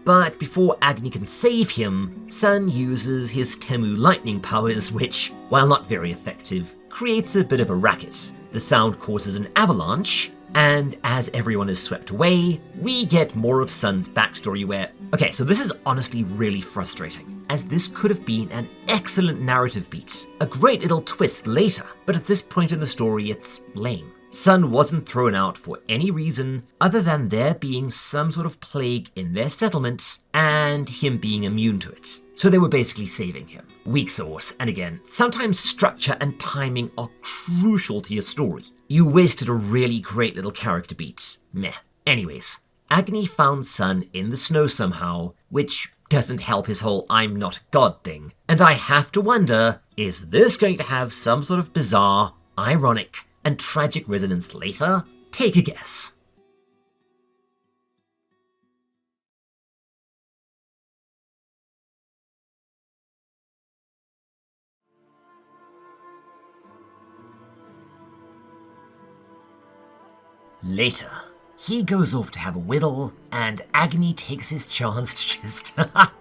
But before Agni can save him, Sun uses his Temu lightning powers, which, while not very effective, creates a bit of a racket. The sound causes an avalanche, and as everyone is swept away, we get more of Sun's backstory where... Okay, so this is honestly really frustrating, as this could have been an excellent narrative beat, a great little twist later, but at this point in the story it's lame. Sun wasn't thrown out for any reason other than there being some sort of plague in their settlement and him being immune to it. So they were basically saving him. Weak source, and again, sometimes structure and timing are crucial to your story. You wasted a really great little character beat. Meh. Anyways, Agni found Sun in the snow somehow, which doesn't help his whole I'm not a god thing. And I have to wonder, is this going to have some sort of bizarre, ironic, and tragic resonance later? Take a guess. Later, he goes off to have a whittle, and Agni takes his chance to just...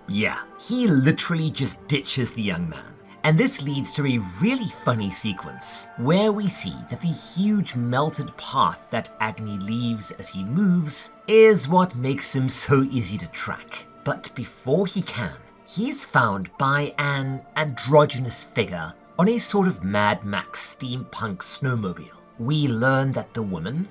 yeah, he literally just ditches the young man. And this leads to a really funny sequence, where we see that the huge melted path that Agni leaves as he moves is what makes him so easy to track. But before he can, he's found by an androgynous figure on a sort of Mad Max steampunk snowmobile. We learn that the woman,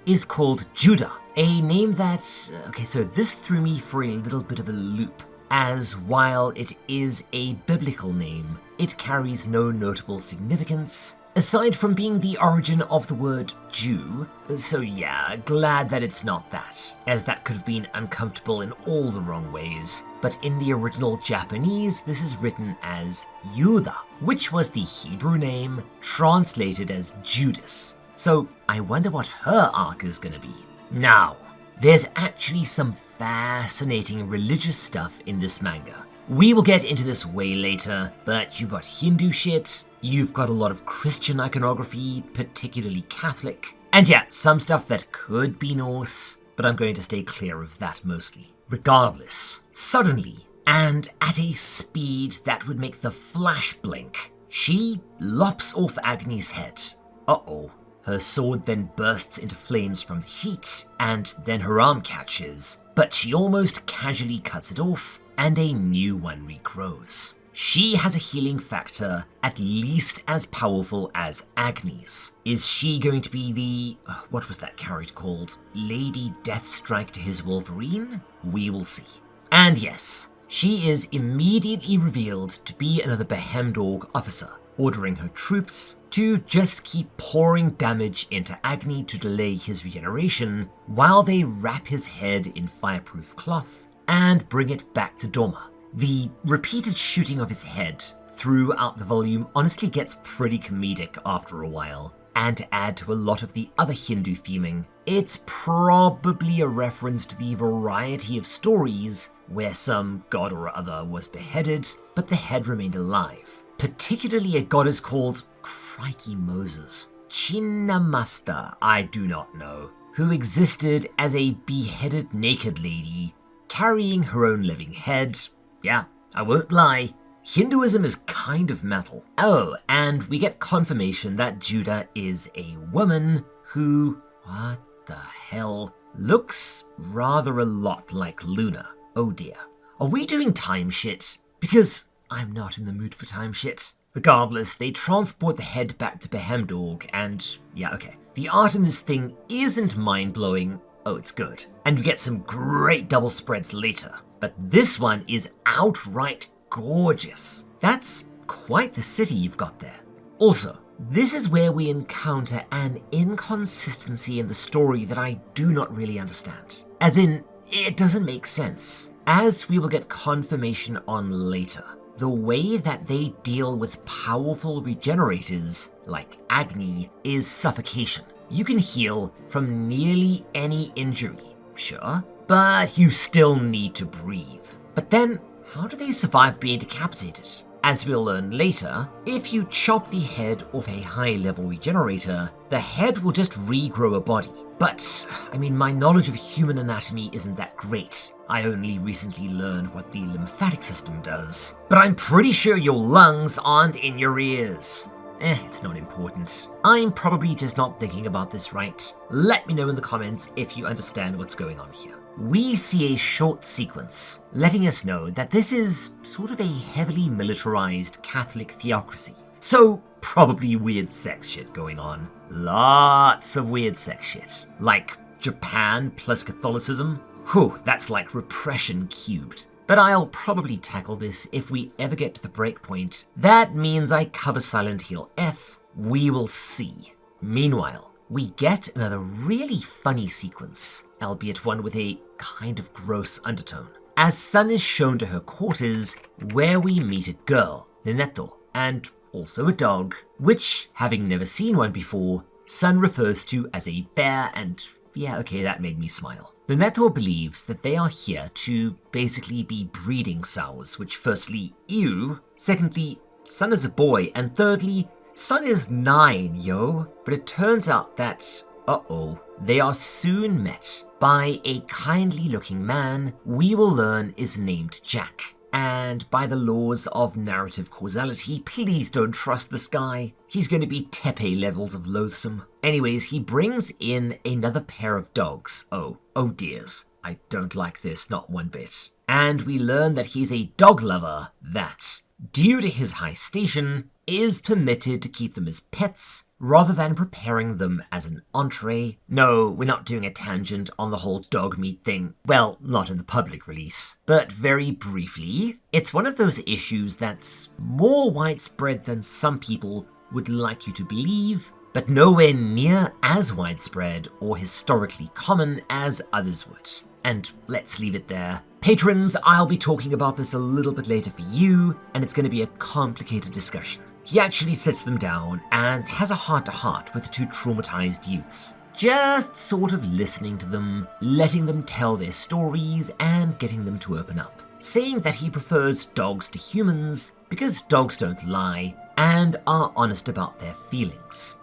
is called Judah, a name that, okay, so this threw me for a little bit of a loop, as while it is a biblical name, it carries no notable significance, aside from being the origin of the word Jew. So yeah, glad that it's not that, as that could have been uncomfortable in all the wrong ways. But in the original Japanese, this is written as Yuda, which was the Hebrew name translated as Judas. So I wonder what her arc is gonna be. Now, there's actually some fascinating religious stuff in this manga. We will get into this way later, but you've got Hindu shit, you've got a lot of Christian iconography, particularly Catholic, and yeah, some stuff that could be Norse, but I'm going to stay clear of that mostly. Regardless, suddenly, and at a speed that would make the flash blink, she lops off Agni's head. Uh-oh. Her sword then bursts into flames from the heat, and then her arm catches, but she almost casually cuts it off, and a new one regrows. She has a healing factor at least as powerful as Agni's. Is she going to be the, what was that character called? Lady Deathstrike to his Wolverine? We will see. And yes, she is immediately revealed to be another Behemdorg officer, ordering her troops to just keep pouring damage into Agni to delay his regeneration while they wrap his head in fireproof cloth and bring it back to Doma. The repeated shooting of his head throughout the volume honestly gets pretty comedic after a while, and to add to a lot of the other Hindu theming, it's probably a reference to the variety of stories where some god or other was beheaded, but the head remained alive. Particularly a goddess called, crikey Moses, Chinnamasta, I do not know, who existed as a beheaded naked lady, carrying her own living head. Yeah, I won't lie, Hinduism is kind of metal. Oh, and we get confirmation that Judah is a woman who, what the hell, looks rather a lot like Luna. Oh dear. Are we doing time shit? Because I'm not in the mood for time shit. Regardless, they transport the head back to Behemdorg, and yeah, okay. The art in this thing isn't mind-blowing. Oh, it's good. And we get some great double spreads later. But this one is outright gorgeous. That's quite the city you've got there. Also, this is where we encounter an inconsistency in the story that I do not really understand. As in, it doesn't make sense, as we will get confirmation on later. The way that they deal with powerful regenerators, like Agni, is suffocation. You can heal from nearly any injury, sure, but you still need to breathe. But then, how do they survive being decapitated? As we'll learn later, if you chop the head off a high-level regenerator, the head will just regrow a body. But, I mean, my knowledge of human anatomy isn't that great. I only recently learned what the lymphatic system does. But I'm pretty sure your lungs aren't in your ears. It's not important. I'm probably just not thinking about this right. Let me know in the comments if you understand what's going on here. We see a short sequence letting us know that this is sort of a heavily militarized Catholic theocracy. So, probably weird sex shit going on. Lots of weird sex shit. Like Japan plus Catholicism. Whew, that's like repression cubed. But I'll probably tackle this if we ever get to the breakpoint. That means I cover Silent Hill F. We will see. Meanwhile, we get another really funny sequence, albeit one with a kind of gross undertone, as Sun is shown to her quarters, where we meet a girl, Neneto, and also a dog, which, having never seen one before, Sun refers to as a bear, and yeah, okay, that made me smile. Neneto believes that they are here to basically be breeding sows, which firstly, ew, secondly, Sun is a boy, and thirdly, Sun is 9, yo. But it turns out that uh-oh, they are soon met by a kindly-looking man we will learn is named Jack. And by the laws of narrative causality, please don't trust this guy. He's going to be Tepe levels of loathsome. Anyways, he brings in another pair of dogs. Oh dears. I don't like this, not one bit. And we learn that he's a dog lover that, due to his high station, is permitted to keep them as pets rather than preparing them as an entree. No, we're not doing a tangent on the whole dog meat thing. Well, not in the public release. But very briefly, it's one of those issues that's more widespread than some people would like you to believe, but nowhere near as widespread or historically common as others would. And let's leave it there. Patrons, I'll be talking about this a little bit later for you, and it's going to be a complicated discussion. He actually sits them down and has a heart-to-heart with the two traumatized youths. Just sort of listening to them, letting them tell their stories, and getting them to open up. Saying that he prefers dogs to humans because dogs don't lie and are honest about their feelings.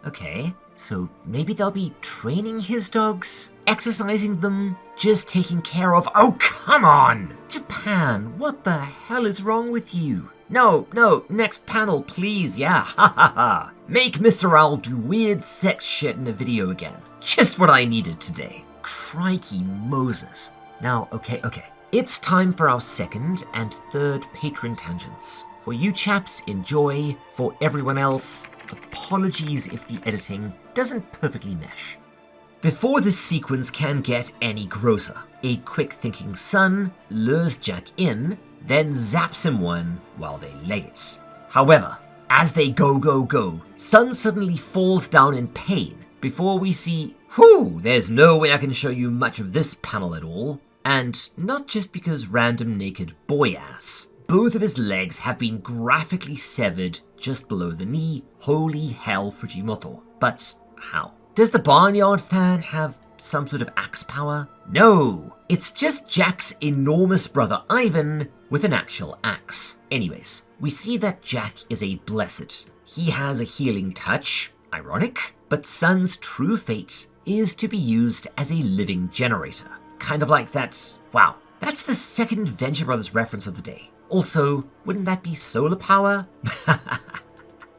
Okay. So maybe they'll be training his dogs? Exercising them? Just taking care of— oh, come on! Japan, what the hell is wrong with you? No, next panel, please, yeah, ha ha ha. Make Mr. Owl do weird sex shit in a video again. Just what I needed today. Crikey Moses. Now, okay. It's time for our second and third patron tangents. For you chaps, enjoy. For everyone else, apologies if the editing doesn't perfectly mesh. Before this sequence can get any grosser, a quick-thinking son lures Jack in, then zaps him one while they leg it. However, as they go, Son suddenly falls down in pain before we see— whew, there's no way I can show you much of this panel at all. And not just because random naked boy ass. Both of his legs have been graphically severed just below the knee. Holy hell, Fujimoto. But how? Does the Barnyard fan have some sort of axe power? No! It's just Jack's enormous brother Ivan with an actual axe. Anyways, we see that Jack is a blessed. He has a healing touch, ironic, but Son's true fate is to be used as a living generator. Kind of like that— wow, that's the second Venture Brothers reference of the day. Also, wouldn't that be solar power?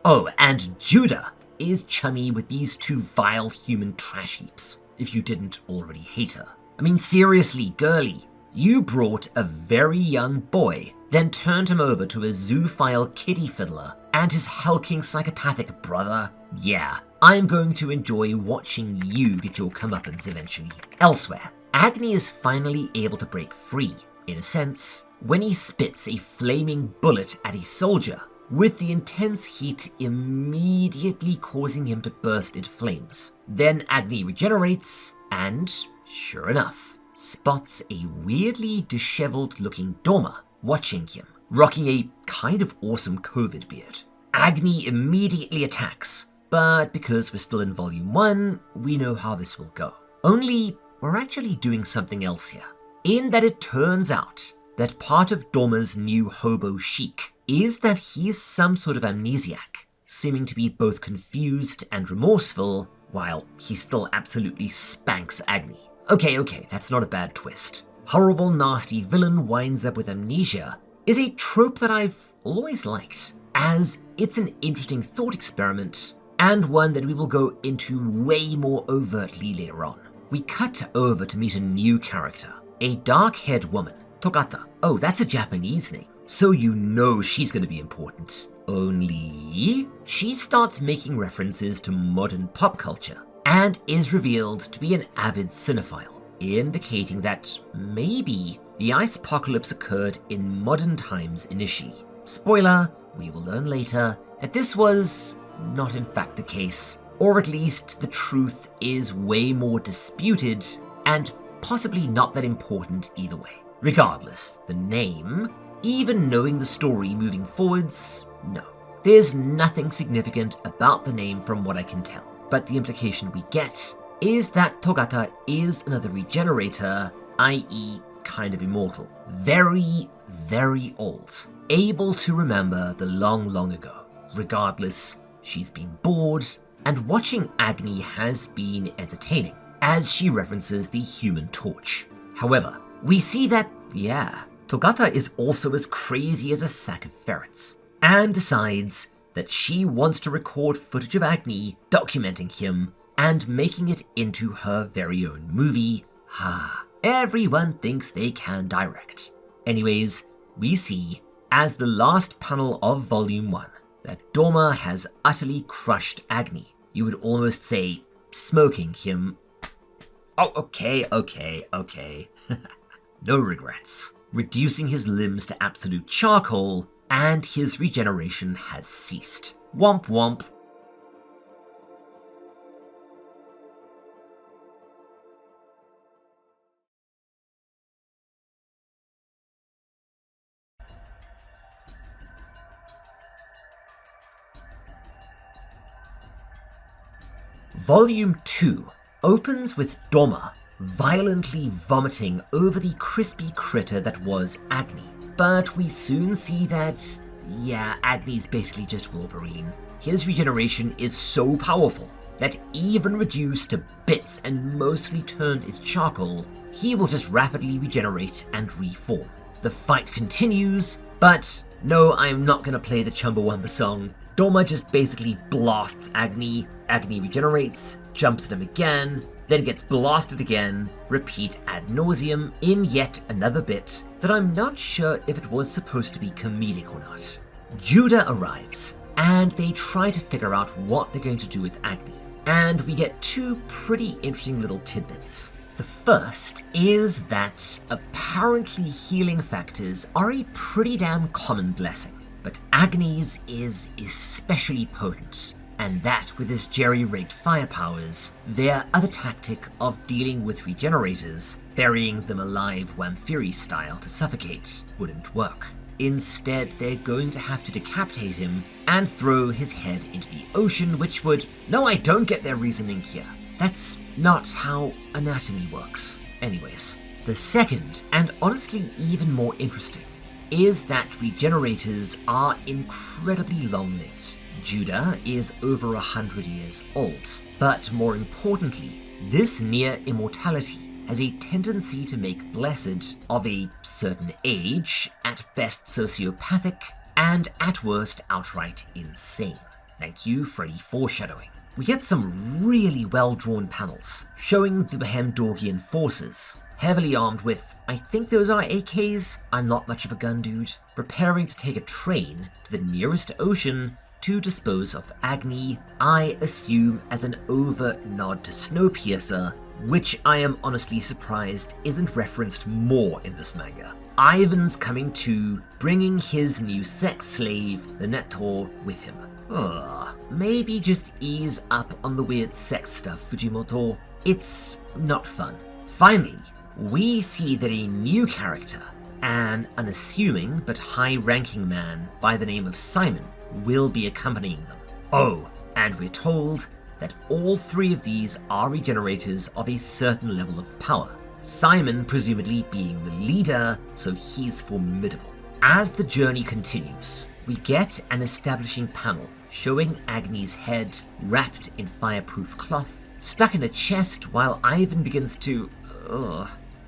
Oh, and Judah is chummy with these two vile human trash heaps, if you didn't already hate her. I mean, seriously, girly, you brought a very young boy, then turned him over to a zoophile kitty fiddler and his hulking psychopathic brother. Yeah, I'm going to enjoy watching you get your comeuppance eventually. Elsewhere, Agni is finally able to break free, in a sense, when he spits a flaming bullet at a soldier, with the intense heat immediately causing him to burst into flames. Then Agni regenerates, and, sure enough, spots a weirdly disheveled looking Doma watching him, rocking a kind of awesome COVID beard. Agni immediately attacks, but because we're still in Volume 1, we know how this will go. Only, we're actually doing something else here, in that it turns out that part of Doma's new hobo chic is that he's some sort of amnesiac, seeming to be both confused and remorseful, while he still absolutely spanks Agni. Okay, that's not a bad twist. Horrible, nasty villain winds up with amnesia is a trope that I've always liked, as it's an interesting thought experiment, and one that we will go into way more overtly later on. We cut over to meet a new character, a dark-haired woman, Togata. Oh, that's a Japanese name, so you know she's going to be important. Only she starts making references to modern pop culture and is revealed to be an avid cinephile, indicating that maybe the ice apocalypse occurred in modern times initially. Spoiler, we will learn later that this was not in fact the case, or at least the truth is way more disputed and possibly not that important either way. Regardless, the name, even knowing the story moving forwards, no. There's nothing significant about the name from what I can tell, but the implication we get is that Togata is another regenerator, i.e. kind of immortal. Very, very old, able to remember the long, long ago. Regardless, she's been bored and watching Agni has been entertaining, as she references the Human Torch. However, we see that, Togata is also as crazy as a sack of ferrets, and decides that she wants to record footage of Agni documenting him and making it into her very own movie. Everyone thinks they can direct. Anyways, we see, as the last panel of Volume 1, that Doma has utterly crushed Agni. You would almost say, smoking him. Oh, okay. No regrets. Reducing his limbs to absolute charcoal, and his regeneration has ceased. Womp womp. Volume 2 opens with Doma violently vomiting over the crispy critter that was Agni. But we soon see that, Agni's basically just Wolverine. His regeneration is so powerful that even reduced to bits and mostly turned into charcoal, he will just rapidly regenerate and reform. The fight continues, but no, I'm not gonna play the Chumbawamba song. Doma just basically blasts Agni. Agni regenerates, jumps at him again, then gets blasted again, repeat ad nauseum in yet another bit that I'm not sure if it was supposed to be comedic or not. Judah arrives, and they try to figure out what they're going to do with Agni. And we get two pretty interesting little tidbits. The first is that apparently healing factors are a pretty damn common blessing, but Agni's is especially potent, and that with his jerry-rigged fire powers, their other tactic of dealing with regenerators, burying them alive Wamphiri style to suffocate, wouldn't work. Instead, they're going to have to decapitate him and throw his head into the ocean, which would... No, I don't get their reasoning here. That's not how anatomy works. Anyways, the second, and honestly even more interesting, is that regenerators are incredibly long-lived. Judah is over 100 years old, but more importantly, this near immortality has a tendency to make Blessed of a certain age, at best sociopathic, and at worst outright insane. Thank you, Freddy foreshadowing. We get some really well-drawn panels showing the Behemdorgian forces, heavily armed with, I think those are AKs, I'm not much of a gun dude, preparing to take a train to the nearest ocean to dispose of Agni, I assume as an overt nod to Snowpiercer, which I am honestly surprised isn't referenced more in this manga. Ivan's coming to, bringing his new sex slave, the Nettor, with him. Maybe just ease up on the weird sex stuff, Fujimoto. It's not fun. Finally, we see that a new character, an unassuming but high-ranking man by the name of Simon, will be accompanying them. Oh, and we're told that all three of these are regenerators of a certain level of power. Simon presumably being the leader, so he's formidable. As the journey continues, we get an establishing panel showing Agni's head wrapped in fireproof cloth, stuck in a chest while Ivan begins to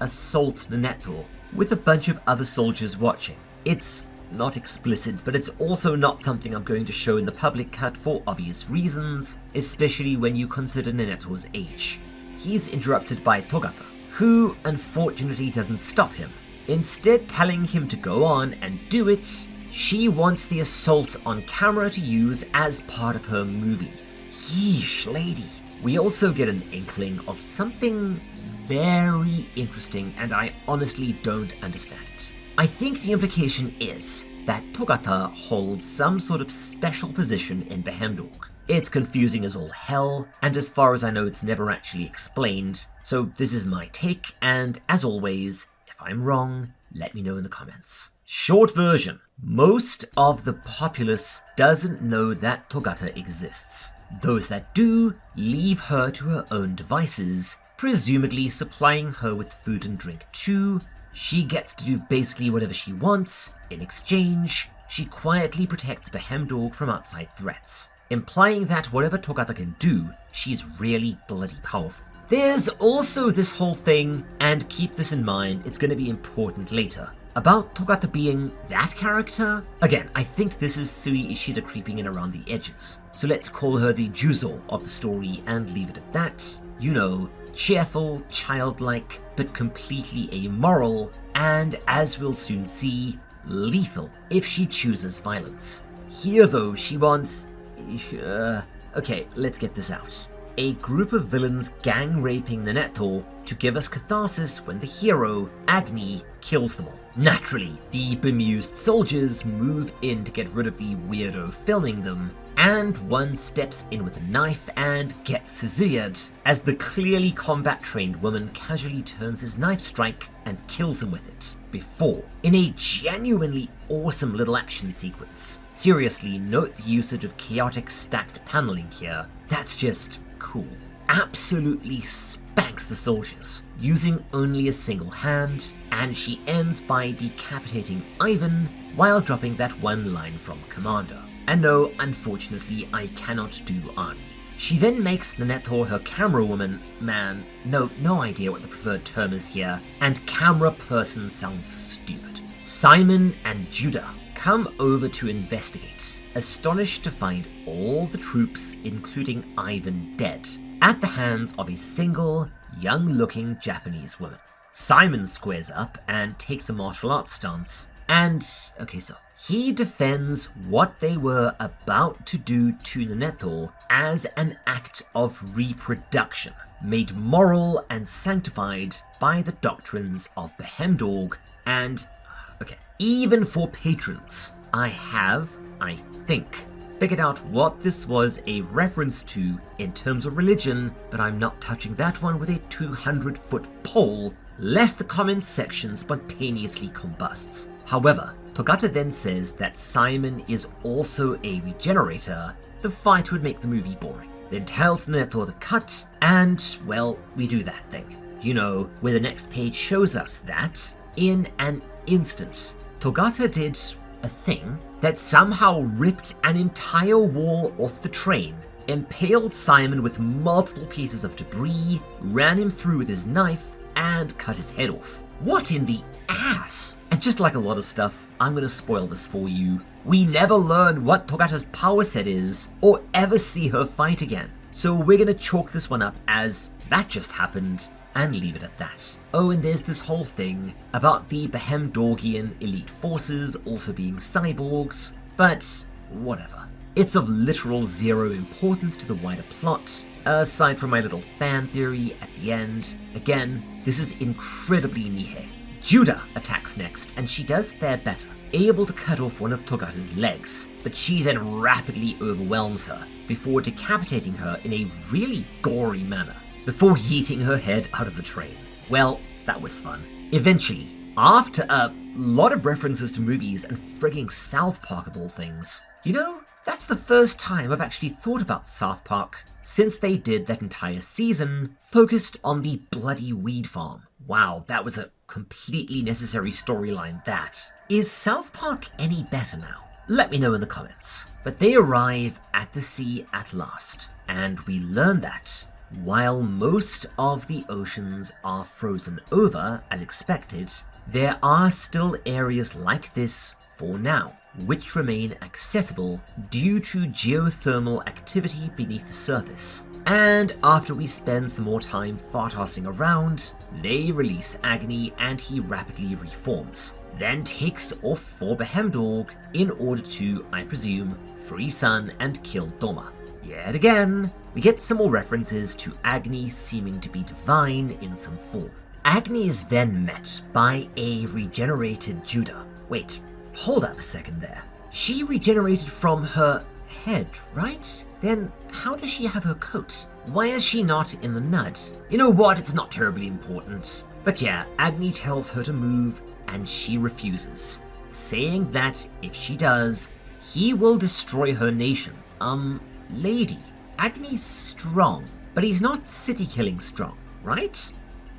assault Nanetto with a bunch of other soldiers watching. It's not explicit, but it's also not something I'm going to show in the public cut for obvious reasons, especially when you consider Nanetto's age. He's interrupted by Togata, who unfortunately doesn't stop him, instead telling him to go on and do it. She wants the assault on camera to use as part of her movie. Yeesh, lady. We also get an inkling of something very interesting, and I honestly don't understand it. I think the implication is that Togata holds some sort of special position in Behemdorg. It's confusing as all hell, and as far as I know it's never actually explained, so this is my take, and as always, if I'm wrong, let me know in the comments. Short version. Most of the populace doesn't know that Togata exists. Those that do leave her to her own devices, presumably supplying her with food and drink too. She gets to do basically whatever she wants. In exchange, she quietly protects Behemdorg from outside threats. implying that whatever Togata can do, she's really bloody powerful. There's also this whole thing, and keep this in mind, it's going to be important later, about Togata being that character. Again, I think this is Sui Ishida creeping in around the edges, so let's call her the Juzo of the story and leave it at that. You know, cheerful, childlike, but completely amoral, and as we'll soon see, lethal if she chooses violence. Here though, she wants... okay, let's get this out. A group of villains gang-raping Nanetto to give us catharsis when the hero, Agni, kills them all. Naturally, the bemused soldiers move in to get rid of the weirdo filming them, and one steps in with a knife and gets Suzu'd as the clearly combat-trained woman casually turns his knife strike and kills him with it, before, in a genuinely awesome little action sequence. Seriously, note the usage of chaotic stacked paneling here. That's just cool. Absolutely spanks the soldiers, using only a single hand, and she ends by decapitating Ivan while dropping that one line from Commander. And no, unfortunately, I cannot do Ani. She then makes Nanetto her camera woman, man, no idea what the preferred term is here, and camera person sounds stupid. Simon and Judah come over to investigate, astonished to find all the troops, including Ivan, dead, at the hands of a single, young-looking Japanese woman. Simon squares up and takes a martial arts stance, and, okay, so he defends what they were about to do to Nanetto as an act of reproduction, made moral and sanctified by the doctrines of Behemdorg, and, okay, even for patrons, I think, figured out what this was a reference to in terms of religion, but I'm not touching that one with a 200-foot pole, lest the comments section spontaneously combusts. However, Togata then says that Simon is also a regenerator. The fight would make the movie boring. Then tells Nanetto to cut, and, well, we do that thing. You know, where the next page shows us that, in an instant, Togata did a thing that somehow ripped an entire wall off the train, impaled Simon with multiple pieces of debris, ran him through with his knife, and cut his head off. What in the ass? And just like a lot of stuff, I'm gonna spoil this for you. We never learn what Togata's power set is, or ever see her fight again. So we're gonna chalk this one up as that just happened, and leave it at that. Oh, and there's this whole thing about the Behemdorgian elite forces also being cyborgs, but whatever. It's of literal zero importance to the wider plot, aside from my little fan theory at the end. Again, this is incredibly Nihei. Judah attacks next, and she does fare better, able to cut off one of Togata's legs, but she then rapidly overwhelms her, before decapitating her in a really gory manner, before yeeting her head out of the train. Well, that was fun. Eventually, after a lot of references to movies and frigging South Park of all things, you know, that's the first time I've actually thought about South Park since they did that entire season focused on the bloody weed farm. Wow, that was a completely necessary storyline, that. Is South Park any better now? Let me know in the comments. But they arrive at the sea at last, and we learn that while most of the oceans are frozen over, as expected, there are still areas like this for now, which remain accessible due to geothermal activity beneath the surface. And after we spend some more time fartassing around, they release Agni and he rapidly reforms, then takes off for Behemdorg in order to, I presume, free Sun and kill Doma. Yet again, we get some more references to Agni seeming to be divine in some form. Agni is then met by a regenerated Judah. Wait, hold up a second there. She regenerated from her head, right? Then how does she have her coat? Why is she not in the Nud? You know what, it's not terribly important. But yeah, Agni tells her to move and she refuses, saying that if she does, he will destroy her nation. Lady, Agni's strong, but he's not city-killing strong, right?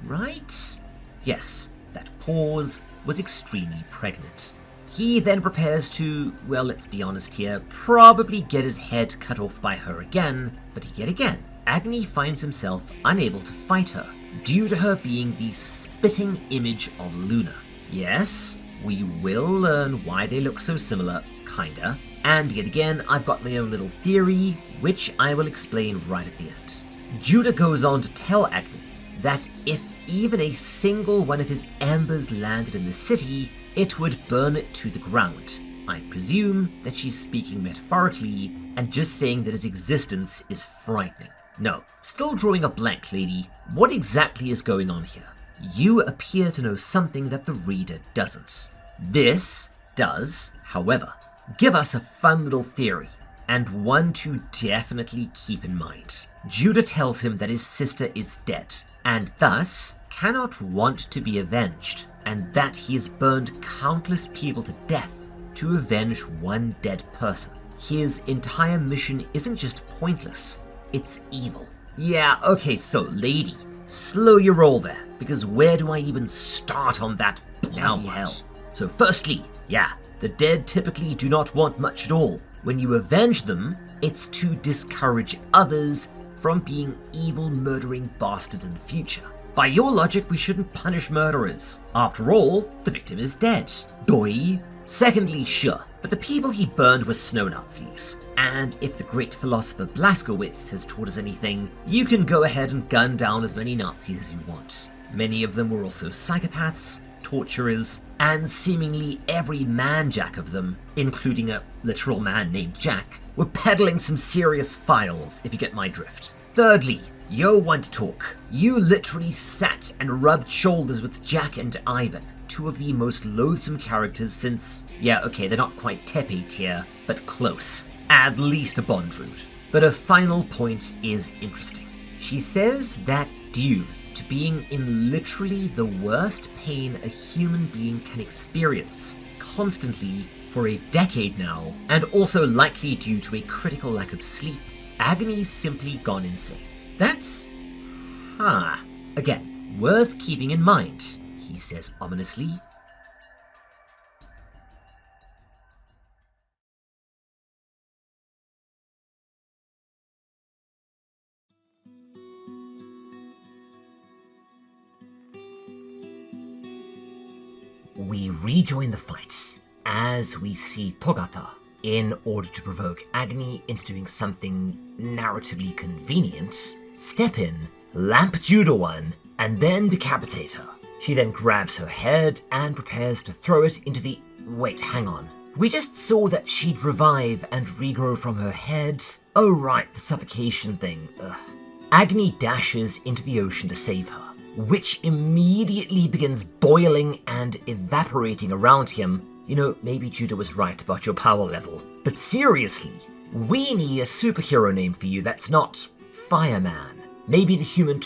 Right? Yes, that pause was extremely pregnant. He then prepares to, well, let's be honest here, probably get his head cut off by her again, but yet again, Agni finds himself unable to fight her, due to her being the spitting image of Luna. Yes, we will learn why they look so similar, kinda, and yet again, I've got my own little theory, which I will explain right at the end. Judah goes on to tell Agni that if even a single one of his embers landed in the city, it would burn it to the ground. I presume that she's speaking metaphorically and just saying that his existence is frightening. No, still drawing a blank, lady. What exactly is going on here? You appear to know something that the reader doesn't. This does, however, give us a fun little theory, and one to definitely keep in mind. Judah tells him that his sister is dead, and thus cannot want to be avenged, and that he has burned countless people to death to avenge one dead person. His entire mission isn't just pointless, it's evil. Yeah, okay, so lady, slow your roll there, because where do I even start on that bloody hell? So firstly, yeah, the dead typically do not want much at all. When you avenge them, it's to discourage others from being evil murdering bastards in the future. By your logic, we shouldn't punish murderers. After all, the victim is dead. Doi. Secondly, sure, but the people he burned were snow Nazis. And if the great philosopher Blaskowitz has taught us anything, you can go ahead and gun down as many Nazis as you want. Many of them were also psychopaths, torturers, and seemingly every man-jack of them, including a literal man named Jack, were peddling some serious files, if you get my drift. Thirdly, you're one to talk. You literally sat and rubbed shoulders with Jack and Ivan, two of the most loathsome characters since, yeah, okay, they're not quite Tepe tier, but close. At least a Bondrood. But her final point is interesting. She says that due to being in literally the worst pain a human being can experience, constantly for a decade now, and also likely due to a critical lack of sleep, Agni's simply gone insane. That's... again, worth keeping in mind, he says ominously. We rejoin the fight as we see Togata, in order to provoke Agni into doing something narratively convenient, step in, lamp Judah one, and then decapitate her. She then grabs her head and prepares to throw it into the... Wait, hang on. We just saw that she'd revive and regrow from her head. Oh right, the suffocation thing. Ugh. Agni dashes into the ocean to save her, which immediately begins boiling and evaporating around him. You know, maybe Judah was right about your power level. But seriously, we need a superhero name for you that's not Fireman. Maybe the Human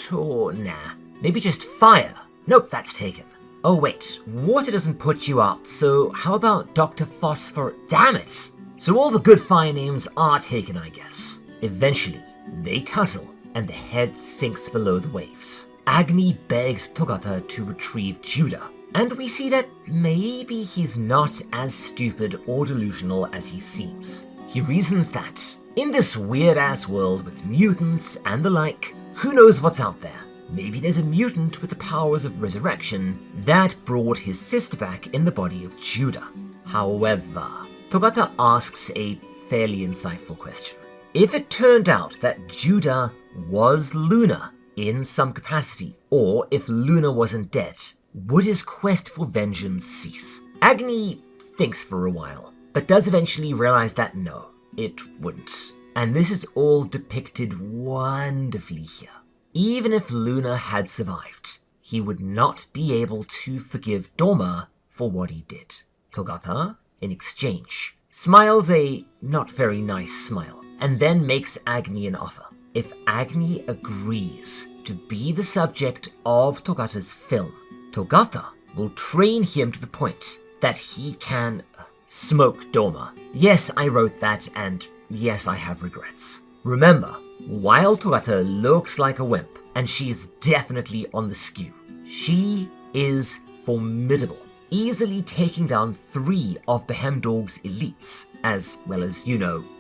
nah. Maybe just Fire. Nope, that's taken. Oh wait, water doesn't put you out, so how about Dr. Phosphor? Damn it! So all the good fire names are taken, I guess. Eventually, they tussle, and the head sinks below the waves. Agni begs Togata to retrieve Judah, and we see that maybe he's not as stupid or delusional as he seems. He reasons that, in this weird-ass world with mutants and the like, who knows what's out there? Maybe there's a mutant with the powers of resurrection that brought his sister back in the body of Judah. However, Togata asks a fairly insightful question. If it turned out that Judah was Luna in some capacity, or if Luna wasn't dead, would his quest for vengeance cease? Agni thinks for a while, but does eventually realize that no, it wouldn't. And this is all depicted wonderfully here. Even if Luna had survived, he would not be able to forgive Doma for what he did. Togata, in exchange, smiles a not very nice smile, and then makes Agni an offer. If Agni agrees to be the subject of Togata's film, Togata will train him to the point that he can smoke Doma. Yes, I wrote that, and yes, I have regrets. Remember, while Togata looks like a wimp, and she's definitely on the skew, she is formidable. easily taking down 3 of Behemdorg's elites, as well as,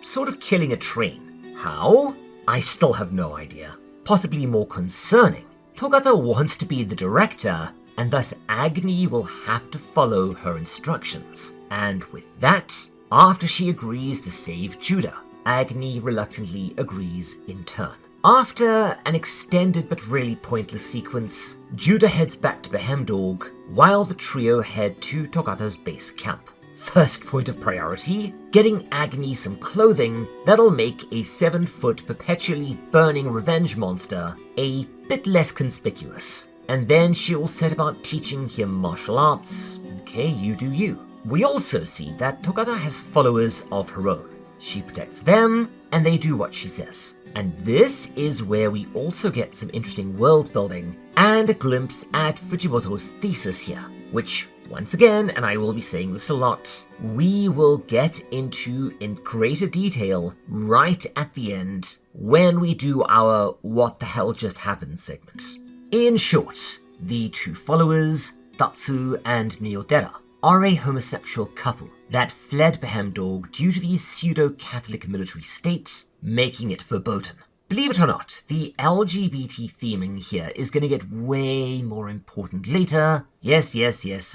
sort of killing a train. How? I still have no idea. Possibly more concerning, Toghata wants to be the director, and thus Agni will have to follow her instructions. And with that, after she agrees to save Judah, Agni reluctantly agrees in turn. After an extended but really pointless sequence, Judah heads back to Behemdorg, while the trio head to Toghata's base camp. First point of priority, getting Agni some clothing that'll make a 7-foot perpetually burning revenge monster a bit less conspicuous. And then she'll set about teaching him martial arts. Okay, you do you. We also see that Toghata has followers of her own. She protects them, and they do what she says. And this is where we also get some interesting world building and a glimpse at Fujimoto's thesis here, which, once again, and I will be saying this a lot, we will get into in greater detail right at the end when we do our What the Hell Just Happened segment. In short, the 2 followers, Tatsu and Neodera, are a homosexual couple that fled Behemdorg due to the pseudo-Catholic military state, making it verboten. Believe it or not, the LGBT theming here is going to get way more important later. Yes,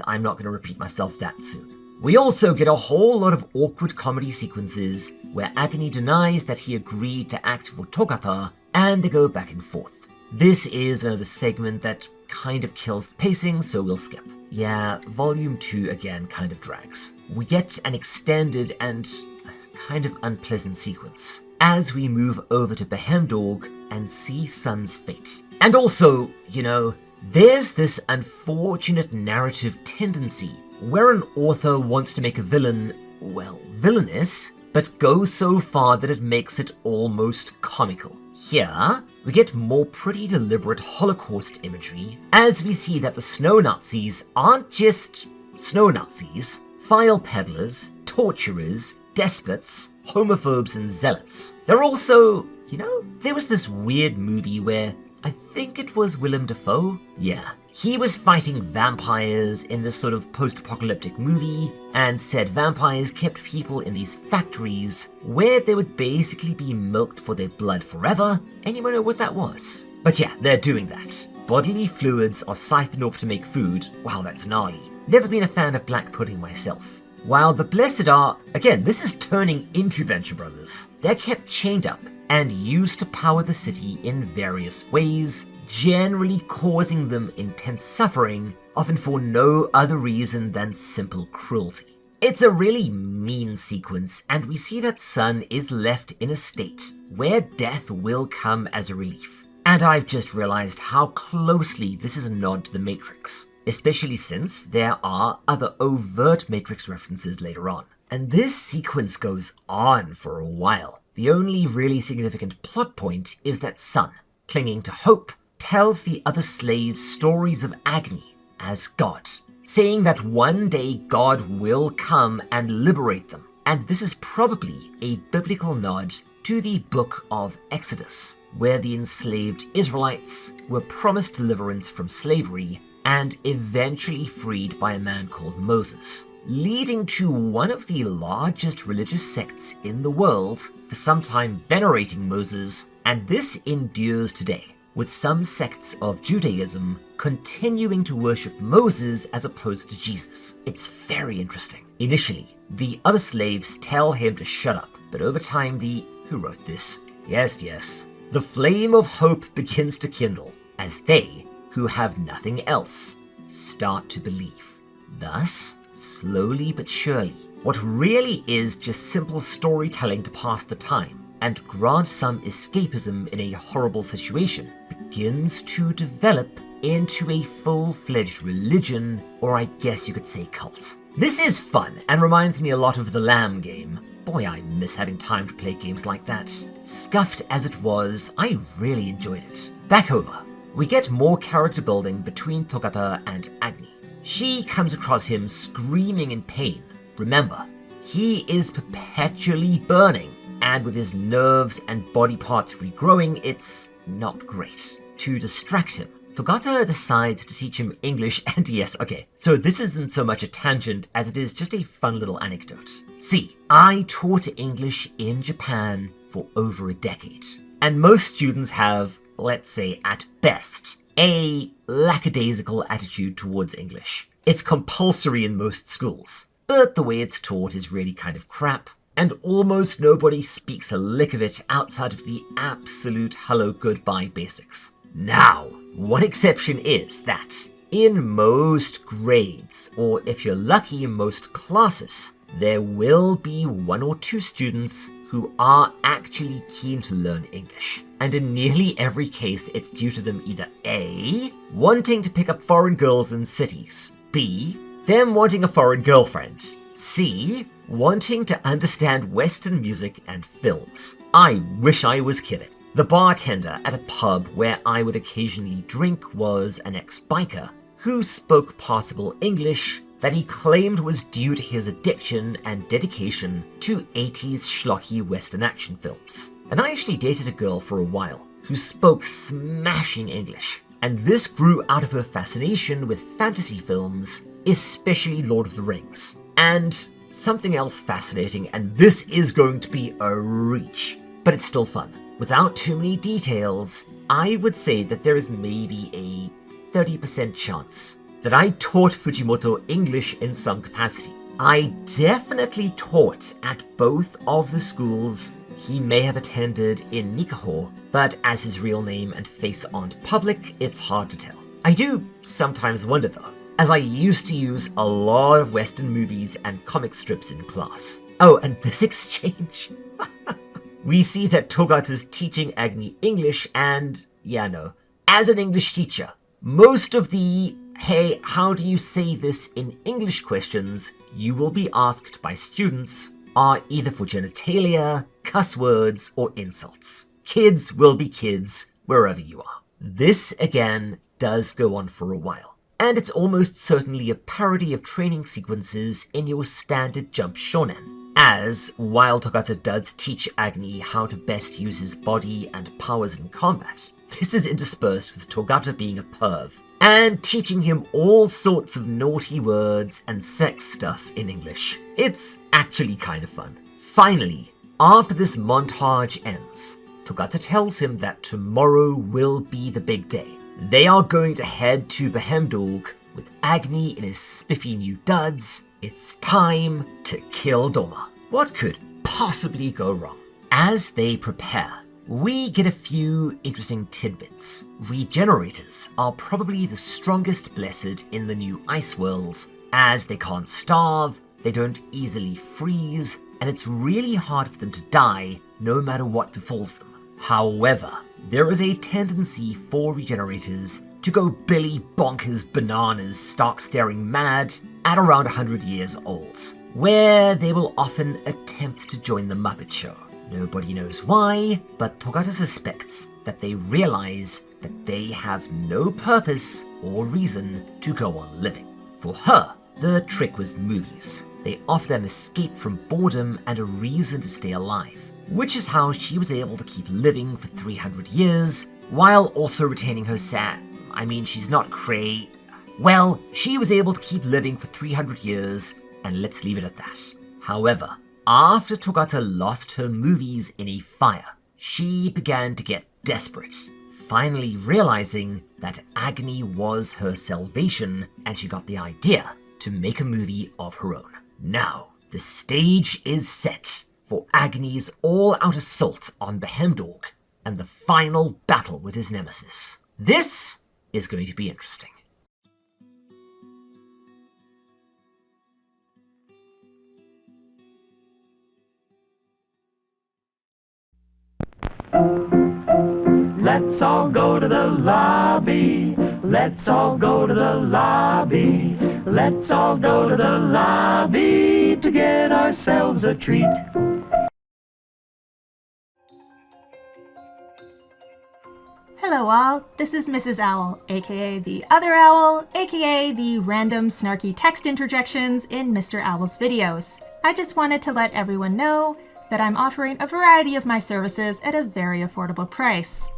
I'm not going to repeat myself that soon. We also get a whole lot of awkward comedy sequences where Agni denies that he agreed to act for Toghata, and they go back and forth. This is another segment that kind of kills the pacing, so we'll skip. Yeah, Volume 2 again kind of drags. We get an extended and kind of unpleasant sequence as we move over to Behemdorg and see Sun's fate. And also, there's this unfortunate narrative tendency where an author wants to make a villain, villainous, but go so far that it makes it almost comical. Here, we get more pretty deliberate Holocaust imagery, as we see that the snow Nazis aren't just snow Nazis, file peddlers, torturers, despots, homophobes, and zealots. They're also, there was this weird movie where I think it was Willem Dafoe? Yeah. He was fighting vampires in this sort of post-apocalyptic movie, and said vampires kept people in these factories where they would basically be milked for their blood forever. Anyone know what that was? But yeah, they're doing that. Bodily fluids are siphoned off to make food. Wow, that's gnarly. Never been a fan of black pudding myself. While the Blessed are, again, this is turning into Venture Brothers. They're kept chained up and used to power the city in various ways, generally causing them intense suffering, often for no other reason than simple cruelty. It's a really mean sequence, and we see that Sun is left in a state where death will come as a relief. And I've just realized how closely this is a nod to the Matrix, especially since there are other overt Matrix references later on. And this sequence goes on for a while. The only really significant plot point is that Sun, clinging to hope, tells the other slaves stories of Agni as God, saying that one day God will come and liberate them. And this is probably a biblical nod to the book of Exodus, where the enslaved Israelites were promised deliverance from slavery and eventually freed by a man called Moses, leading to one of the largest religious sects in the world for some time venerating Moses, and this endures today, with some sects of Judaism continuing to worship Moses as opposed to Jesus. It's very interesting. Initially, the other slaves tell him to shut up, but over time who wrote this? Yes, the flame of hope begins to kindle as they, who have nothing else, start to believe. Thus, slowly but surely, what really is just simple storytelling to pass the time and grant some escapism in a horrible situation begins to develop into a full-fledged religion, or I guess you could say cult. This is fun and reminds me a lot of the Lamb game. Boy, I miss having time to play games like that. Scuffed as it was, I really enjoyed it. Back over. We get more character building between Toghata and Agni. She comes across him screaming in pain. Remember, he is perpetually burning, and with his nerves and body parts regrowing, it's not great. To distract him, Togata decides to teach him English, and yes, okay, so this isn't so much a tangent as it is just a fun little anecdote. See, I taught English in Japan for over a decade, and most students have, let's say at best, a lackadaisical attitude towards English. It's compulsory in most schools, but the way it's taught is really kind of crap, and almost nobody speaks a lick of it outside of the absolute hello goodbye basics. Now, one exception is that in most grades, or if you're lucky, most classes, there will be one or two students who are actually keen to learn English. And in nearly every case, it's due to them either A, wanting to pick up foreign girls in cities, B, them wanting a foreign girlfriend, C, wanting to understand Western music and films. I wish I was kidding. The bartender at a pub where I would occasionally drink was an ex-biker who spoke passable English that he claimed was due to his addiction and dedication to 80s schlocky Western action films. And I actually dated a girl for a while who spoke smashing English, and this grew out of her fascination with fantasy films, especially Lord of the Rings. And something else fascinating, and this is going to be a reach, but it's still fun. Without too many details, I would say that there is maybe a 30% chance that I taught Fujimoto English in some capacity. I definitely taught at both of the schools he may have attended in Nikaho, but as his real name and face aren't public, it's hard to tell. I do sometimes wonder though, as I used to use a lot of Western movies and comic strips in class. Oh, and this exchange. We see that Togata's teaching Agni English and, yeah, no, as an English teacher, most of the, hey, how do you say this in English questions you will be asked by students are either for genitalia, cuss words, or insults. Kids will be kids wherever you are. This, again, does go on for a while, and it's almost certainly a parody of training sequences in your standard Jump Shonen. As, while Togata does teach Agni how to best use his body and powers in combat, this is interspersed with Togata being a perv, and teaching him all sorts of naughty words and sex stuff in English. It's actually kind of fun. Finally, after this montage ends, Togata tells him that tomorrow will be the big day. They are going to head to Behemdorg with Agni in his spiffy new duds. It's time to kill Doma. What could possibly go wrong? As they prepare, we get a few interesting tidbits. Regenerators are probably the strongest blessed in the new ice worlds, as they can't starve, they don't easily freeze, and it's really hard for them to die no matter what befalls them. However, there is a tendency for regenerators to go Billy bonkers bananas stark staring mad at around 100 years old, where they will often attempt to join the Muppet Show. Nobody knows why, but Togata suspects that they realize that they have no purpose or reason to go on living. For her, the trick was movies. They offered an escape from boredom and a reason to stay alive, which is how she was able to keep living for 300 years, while also retaining her she's not cray. Well, she was able to keep living for 300 years, and let's leave it at that. However, after Togata lost her movies in a fire, she began to get desperate, finally realizing that Agni was her salvation, and she got the idea to make a movie of her own. Now, the stage is set for Agni's all-out assault on Behemdorg and the final battle with his nemesis. This is going to be interesting. Let's all go to the lobby. Let's all go to the lobby. Let's all go to the lobby to get ourselves a treat. Hello all, this is Mrs. Owl, aka the other owl, aka the random snarky text interjections in Mr. Owl's videos. I just wanted to let everyone know that I'm offering a variety of my services at a very affordable price.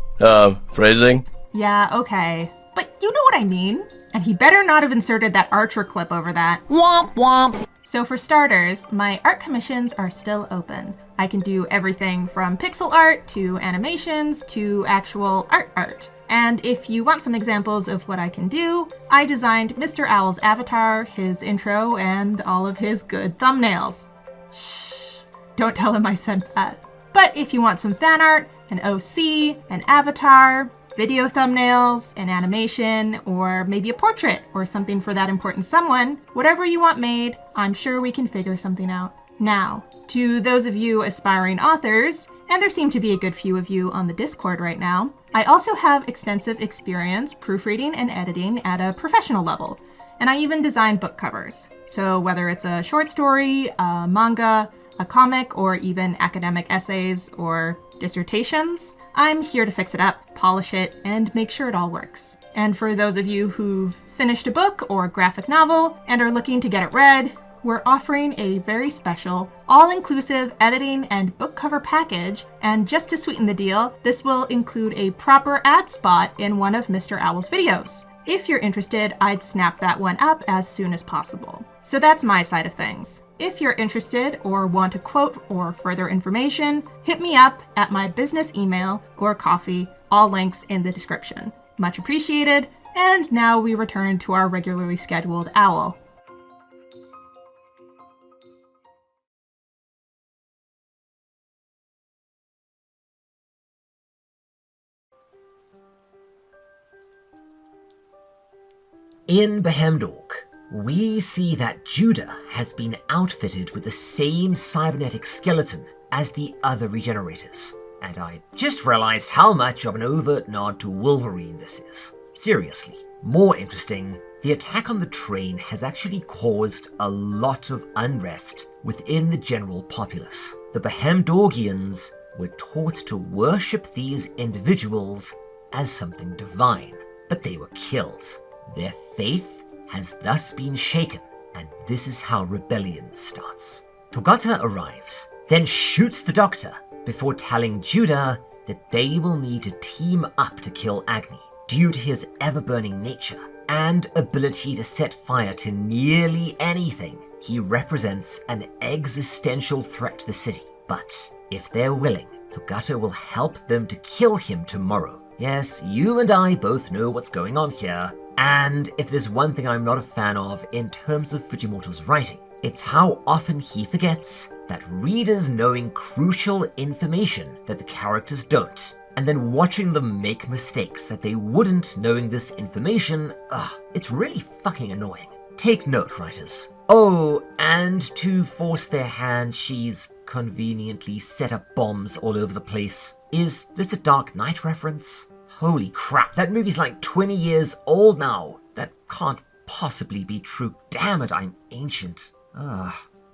Phrasing? Yeah, okay. but you know what I mean. And he better not have inserted that Archer clip over that. Womp womp. So for starters, my art commissions are still open. I can do everything from pixel art to animations to actual art. And if you want some examples of what I can do, I designed Mr. Owl's avatar, his intro, and all of his good thumbnails. Shh, don't tell him I said that. But if you want some fan art, an OC, an avatar, video thumbnails, an animation, or maybe a portrait or something for that important someone, whatever you want made, I'm sure we can figure something out. Now, to those of you aspiring authors, and there seem to be a good few of you on the Discord right now, I also have extensive experience proofreading and editing at a professional level, and I even design book covers. So whether it's a short story, a manga, a comic, or even academic essays or dissertations, I'm here to fix it up, polish it, and make sure it all works. And for those of you who've finished a book or graphic novel and are looking to get it read, we're offering a very special, all-inclusive editing and book cover package, and just to sweeten the deal, this will include a proper ad spot in one of Mr. Owl's videos. If you're interested, I'd snap that one up as soon as possible. So that's my side of things. If you're interested or want a quote or further information, hit me up at my business email or coffee, all links in the description. Much appreciated, and now we return to our regularly scheduled owl. In Behemdorg, we see that Judah has been outfitted with the same cybernetic skeleton as the other regenerators, and I just realized how much of an overt nod to Wolverine this is. Seriously. More interesting, the attack on the train has actually caused a lot of unrest within the general populace. The Behemdorgians were taught to worship these individuals as something divine, but they were killed. Their faith has thus been shaken, and this is how rebellion starts. Togata arrives, then shoots the doctor before telling Judah that they will need to team up to kill Agni. Due to his ever-burning nature and ability to set fire to nearly anything, he represents an existential threat to the city. But if they're willing, Togata will help them to kill him tomorrow. Yes, you and I both know what's going on here. And if there's one thing I'm not a fan of in terms of Fujimoto's writing, it's how often he forgets that readers knowing crucial information that the characters don't, and then watching them make mistakes that they wouldn't knowing this information, it's really fucking annoying. Take note, writers. Oh, and to force their hand, she's conveniently set up bombs all over the place. Is this a Dark Knight reference? Holy crap, that movie's like 20 years old now. That can't possibly be true. Damn it, I'm ancient.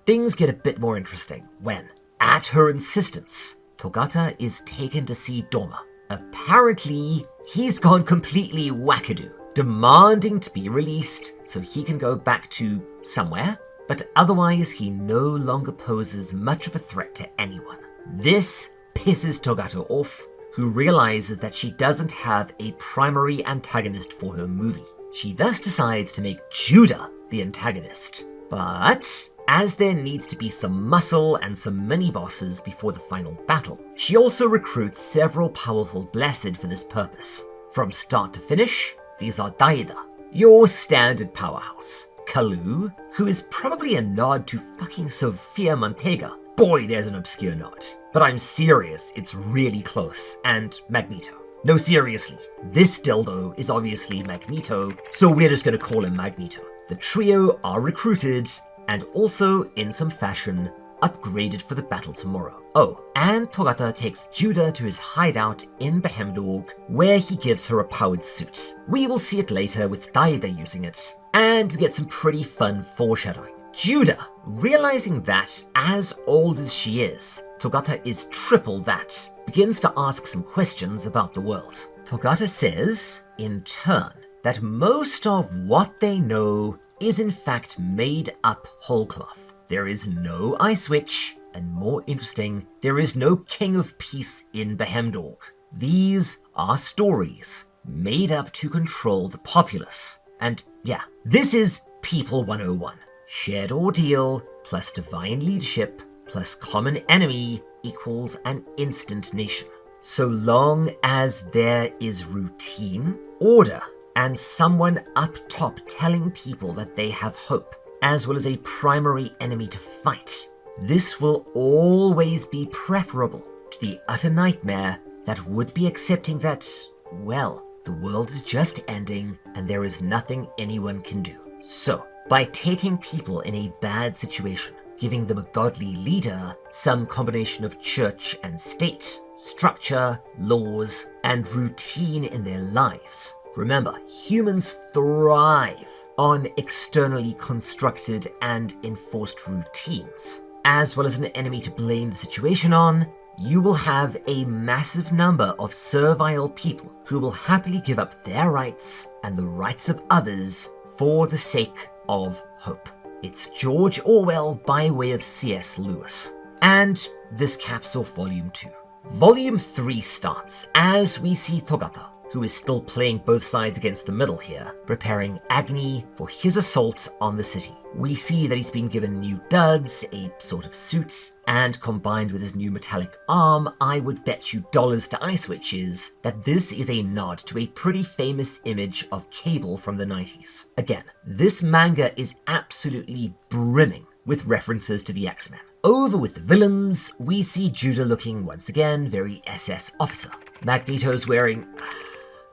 Things get a bit more interesting when, at her insistence, Togata is taken to see Doma. Apparently, he's gone completely wackadoo, demanding to be released so he can go back to somewhere, but otherwise he no longer poses much of a threat to anyone. This pisses Togata off, who realizes that she doesn't have a primary antagonist for her movie. She thus decides to make Judah the antagonist. But as there needs to be some muscle and some mini-bosses before the final battle, she also recruits several powerful blessed for this purpose. From start to finish, these are Daida, your standard powerhouse, Kalu, who is probably a nod to fucking Sofia Montega. Boy, there's an obscure nod. But I'm serious, it's really close, and Magneto. No, seriously, this dildo is obviously Magneto, so we're just gonna call him Magneto. The trio are recruited, and also, in some fashion, upgraded for the battle tomorrow. Oh, and Togata takes Judah to his hideout in Behemdorg, where he gives her a powered suit. We will see it later with Daida using it, and we get some pretty fun foreshadowing. Judah, realizing that, as old as she is, Togata is triple that, begins to ask some questions about the world. Togata says, in turn, that most of what they know is in fact made up whole cloth. There is no ice witch, and more interesting, there is no king of peace in Behemdorg. These are stories, made up to control the populace. And yeah, this is People 101. Shared ordeal plus divine leadership plus common enemy equals an instant nation. So long as there is routine, order, and someone up top telling people that they have hope, as well as a primary enemy to fight, this will always be preferable to the utter nightmare that would be accepting that, well, the world is just ending and there is nothing anyone can do. So, by taking people in a bad situation, giving them a godly leader, some combination of church and state, structure, laws, and routine in their lives. Remember, humans thrive on externally constructed and enforced routines. As well as an enemy to blame the situation on, you will have a massive number of servile people who will happily give up their rights and the rights of others for the sake of hope. It's George Orwell by way of C.S. Lewis. And this caps off Volume 2. Volume 3 starts as we see Togata, who is still playing both sides against the middle here, preparing Agni for his assault on the city. We see that he's been given new duds, a sort of suit, and combined with his new metallic arm, I would bet you dollars to ice witches that this is a nod to a pretty famous image of Cable from the 90s. Again, this manga is absolutely brimming with references to the X-Men. Over with the villains, we see Judah looking once again very SS officer. Magneto's wearing...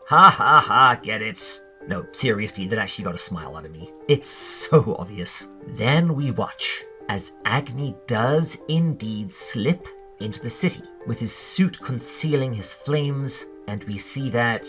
Ha ha ha, get it? No, seriously, that actually got a smile out of me. It's so obvious. Then we watch as Agni does indeed slip into the city, with his suit concealing his flames, and we see that,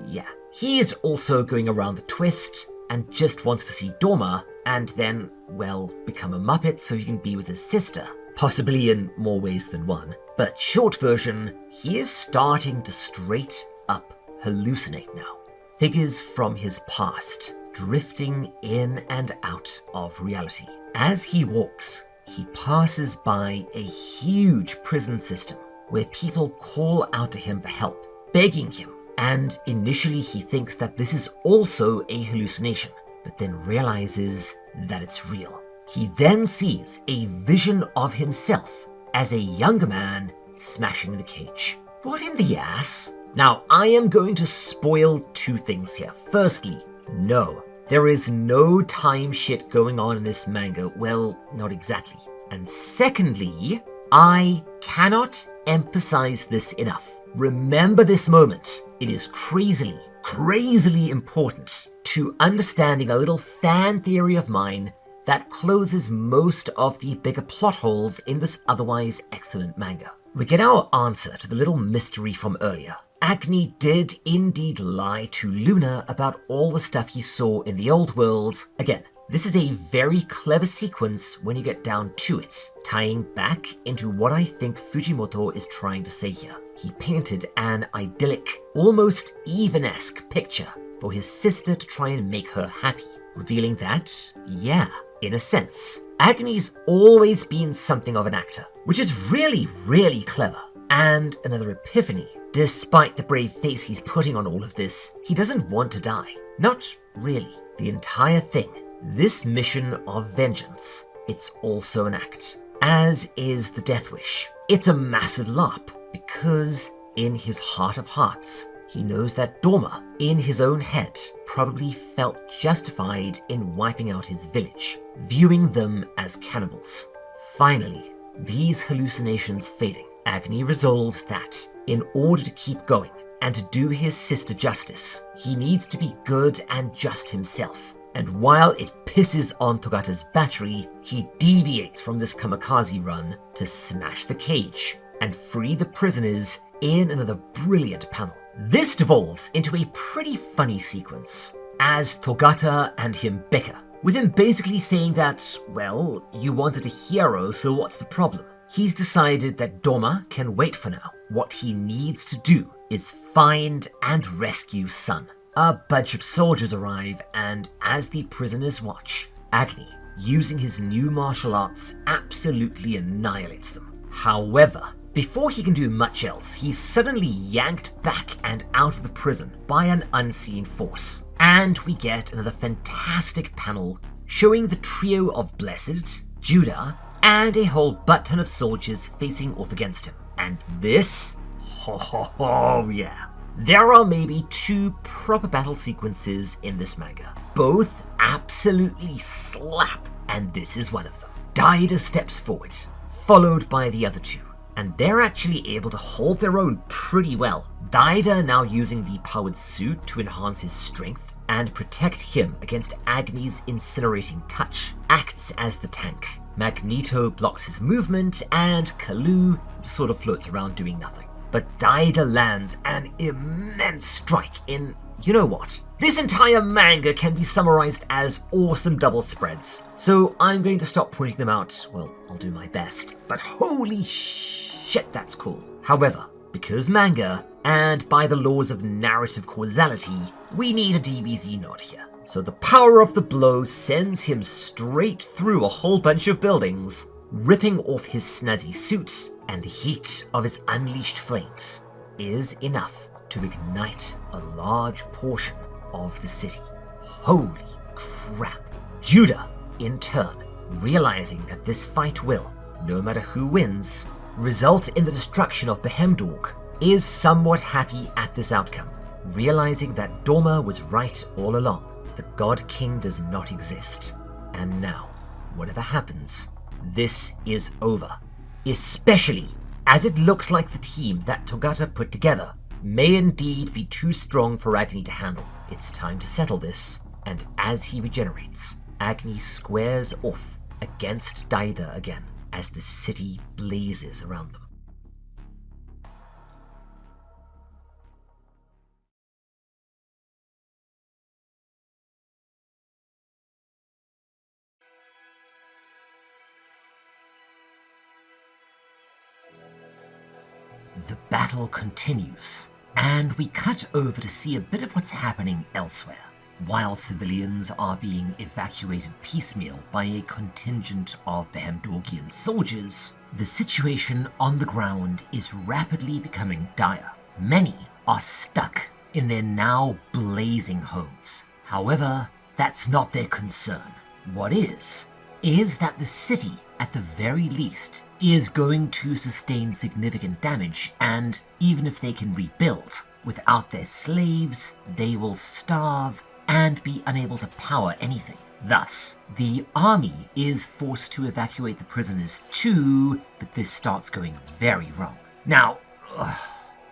yeah, he is also going around the twist and just wants to see Dorma, and then, well, become a Muppet so he can be with his sister, possibly in more ways than one. But short version, he is starting to straight up hallucinate now. Figures from his past drifting in and out of reality. As he walks, he passes by a huge prison system where people call out to him for help, begging him, and initially he thinks that this is also a hallucination, but then realizes that it's real. He then sees a vision of himself as a younger man smashing the cage. What in the ass? Now, I am going to spoil two things here. Firstly, no, there is no time shit going on in this manga. Well, not exactly. And secondly, I cannot emphasize this enough. Remember this moment. It is crazily important to understanding a little fan theory of mine that closes most of the bigger plot holes in this otherwise excellent manga. We get our answer to the little mystery from earlier. Agni did indeed lie to Luna about all the stuff he saw in the old world. Again, this is a very clever sequence when you get down to it, tying back into what I think Fujimoto is trying to say here. He painted an idyllic, almost Even-esque picture for his sister to try and make her happy, revealing that, yeah, in a sense, Agni's always been something of an actor, which is really clever. And another epiphany. Despite the brave face he's putting on all of this, he doesn't want to die. Not really. The entire thing. This mission of vengeance. It's also an act. As is the death wish. It's a massive LARP, because in his heart of hearts, he knows that Dorma, in his own head, probably felt justified in wiping out his village, viewing them as cannibals. Finally, these hallucinations fading, Agni resolves that, in order to keep going and to do his sister justice, he needs to be good and just himself. And while it pisses on Togata's battery, he deviates from this kamikaze run to smash the cage and free the prisoners in another brilliant panel. This devolves into a pretty funny sequence, as Togata and him bicker, with him basically saying that, well, you wanted a hero, so what's the problem? He's decided that Dorma can wait for now. What he needs to do is find and rescue Sun. A bunch of soldiers arrive, and as the prisoners watch, Agni, using his new martial arts, absolutely annihilates them. However, Before he can do much else, he's suddenly yanked back and out of the prison by an unseen force. And we get another fantastic panel showing the trio of Blessed, Judah, and a whole butt-ton of soldiers facing off against him. And this? Oh yeah. There are maybe 2 proper battle sequences in this manga. Both absolutely slap, and this is one of them. Daida steps forward, followed by the other 2, and they're actually able to hold their own pretty well. Daida, now using the powered suit to enhance his strength and protect him against Agni's incinerating touch, acts as the tank. Magneto blocks his movement, and Kalu sort of floats around doing nothing. But Daida lands an immense strike in, you know what? This entire manga can be summarized as awesome double spreads. So I'm going to stop pointing them out. Well, I'll do my best. But holy shit, that's cool. However, because manga, and by the laws of narrative causality, we need a DBZ nod here. So the power of the blow sends him straight through a whole bunch of buildings, ripping off his snazzy suit, and the heat of his unleashed flames is enough to ignite a large portion of the city. Holy crap. Judah, in turn, realizing that this fight will, no matter who wins, result in the destruction of Behemdorg, is somewhat happy at this outcome, realizing that Dorma was right all along. The God King does not exist. And now, whatever happens, this is over. Especially as it looks like the team that Togata put together may indeed be too strong for Agni to handle. It's time to settle this, and as he regenerates, Agni squares off against Daida again as the city blazes around them. The battle continues, and we cut over to see a bit of what's happening elsewhere. While civilians are being evacuated piecemeal by a contingent of Behemdorgian soldiers, the situation on the ground is rapidly becoming dire. Many are stuck in their now blazing homes. However, that's not their concern. What is that the city, at the very least, is going to sustain significant damage, and even if they can rebuild, without their slaves, they will starve and be unable to power anything. Thus, the army is forced to evacuate the prisoners too, but this starts going very wrong. Now,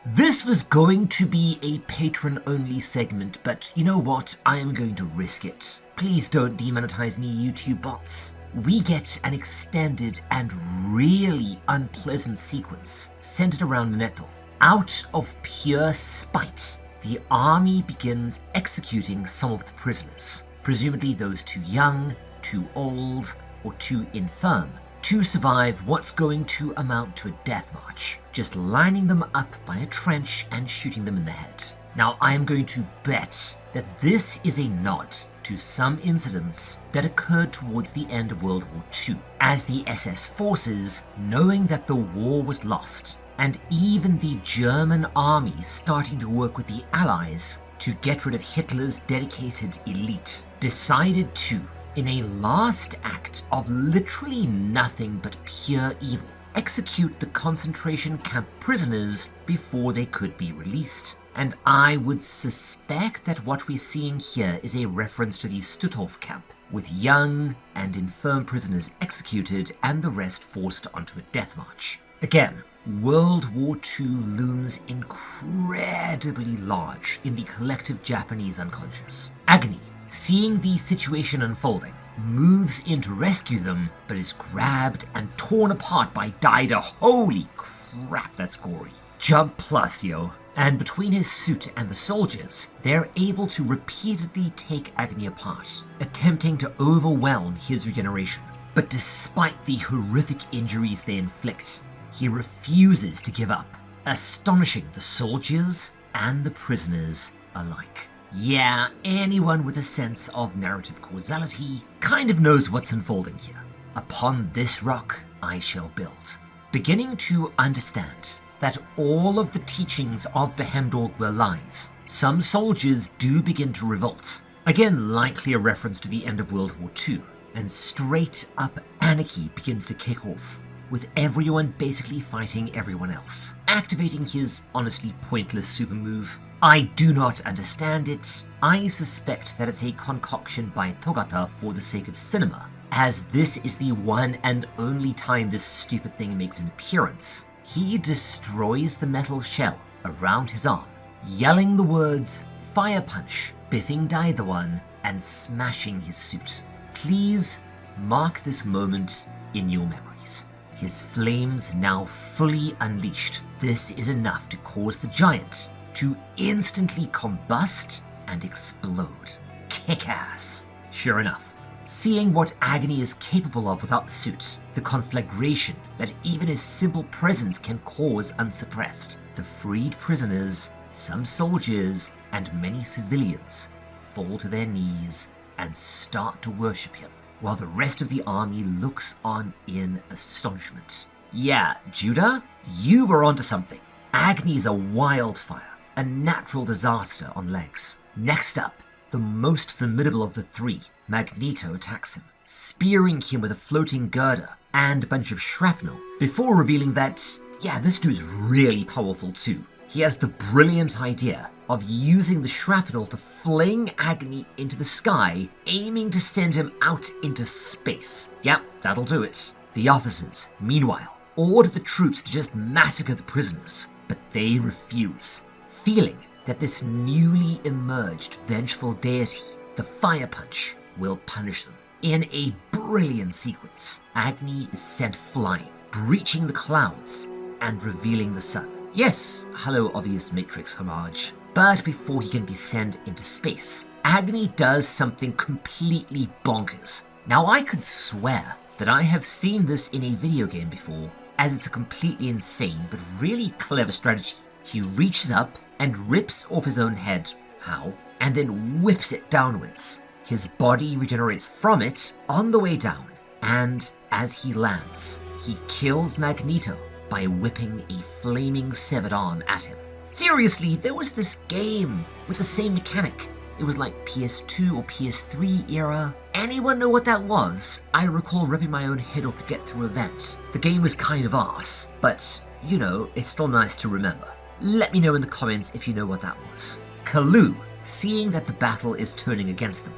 this was going to be a patron-only segment, but you know what? I am going to risk it. Please don't demonetize me, YouTube bots. We get an extended and really unpleasant sequence centered around Neto. Out of pure spite, the army begins executing some of the prisoners, presumably those too young, too old, or too infirm to survive what's going to amount to a death march, just lining them up by a trench and shooting them in the head. Now, I am going to bet that this is a nod to some incidents that occurred towards the end of World War II, as the SS forces, knowing that the war was lost, and even the German army starting to work with the Allies to get rid of Hitler's dedicated elite, decided to, in a last act of literally nothing but pure evil, execute the concentration camp prisoners before they could be released. And I would suspect that what we're seeing here is a reference to the Stutthof camp, with young and infirm prisoners executed and the rest forced onto a death march. Again, World War II looms incredibly large in the collective Japanese unconscious. Agni, seeing the situation unfolding, moves in to rescue them, but is grabbed and torn apart by Daida. Holy crap, that's gory. Jump plus, yo. And between his suit and the soldiers, they're able to repeatedly take Agni apart, attempting to overwhelm his regeneration. But despite the horrific injuries they inflict, he refuses to give up, astonishing the soldiers and the prisoners alike. Yeah, anyone with a sense of narrative causality kind of knows what's unfolding here. Upon this rock I shall build. beginning to understand that all of the teachings of Behemdorg were lies, some soldiers do begin to revolt. Again, likely a reference to the end of World War II, and straight up anarchy begins to kick off, with everyone basically fighting everyone else, activating his honestly pointless super move. I do not understand it. I suspect that it's a concoction by Togata for the sake of cinema, as this is the one and only time this stupid thing makes an appearance. He destroys the metal shell around his arm, yelling the words "Fire Punch," biffing Daidawan, and smashing his suit. Please mark this moment in your memories. His flames now fully unleashed. This is enough to cause the giant to instantly combust and explode. Kick-ass. Sure enough, seeing what Agony is capable of without the suit, the conflagration that even his simple presence can cause unsuppressed, the freed prisoners, some soldiers, and many civilians fall to their knees and start to worship him, while the rest of the army looks on in astonishment. Yeah, Judah, you were onto something. Agony is a wildfire, a natural disaster on legs. Next up, the most formidable of the three, Magneto, attacks him, spearing him with a floating girder and a bunch of shrapnel, before revealing that, yeah, this dude's really powerful too. He has the brilliant idea of using the shrapnel to fling Agony into the sky, aiming to send him out into space. Yep, that'll do it. The officers, meanwhile, order the troops to just massacre the prisoners, but they refuse, feeling that this newly emerged vengeful deity, the Fire Punch, will punish them. In a brilliant sequence, Agony is sent flying, breaching the clouds and revealing the sun. Yes, hello obvious Matrix homage. But before he can be sent into space, Agony does something completely bonkers. Now I could swear that I have seen this in a video game before, as it's a completely insane but really clever strategy. He reaches up and rips off his own head, how? And then whips it downwards. His body regenerates from it on the way down, and as he lands, he kills Magneto by whipping a flaming severed arm at him. Seriously, there was this game with the same mechanic. It was like PS2 or PS3 era. Anyone know what that was? I recall ripping my own head off to get through a vent. The game was kind of arse, but, you know, it's still nice to remember. Let me know in the comments if you know what that was. Kalu, seeing that the battle is turning against them,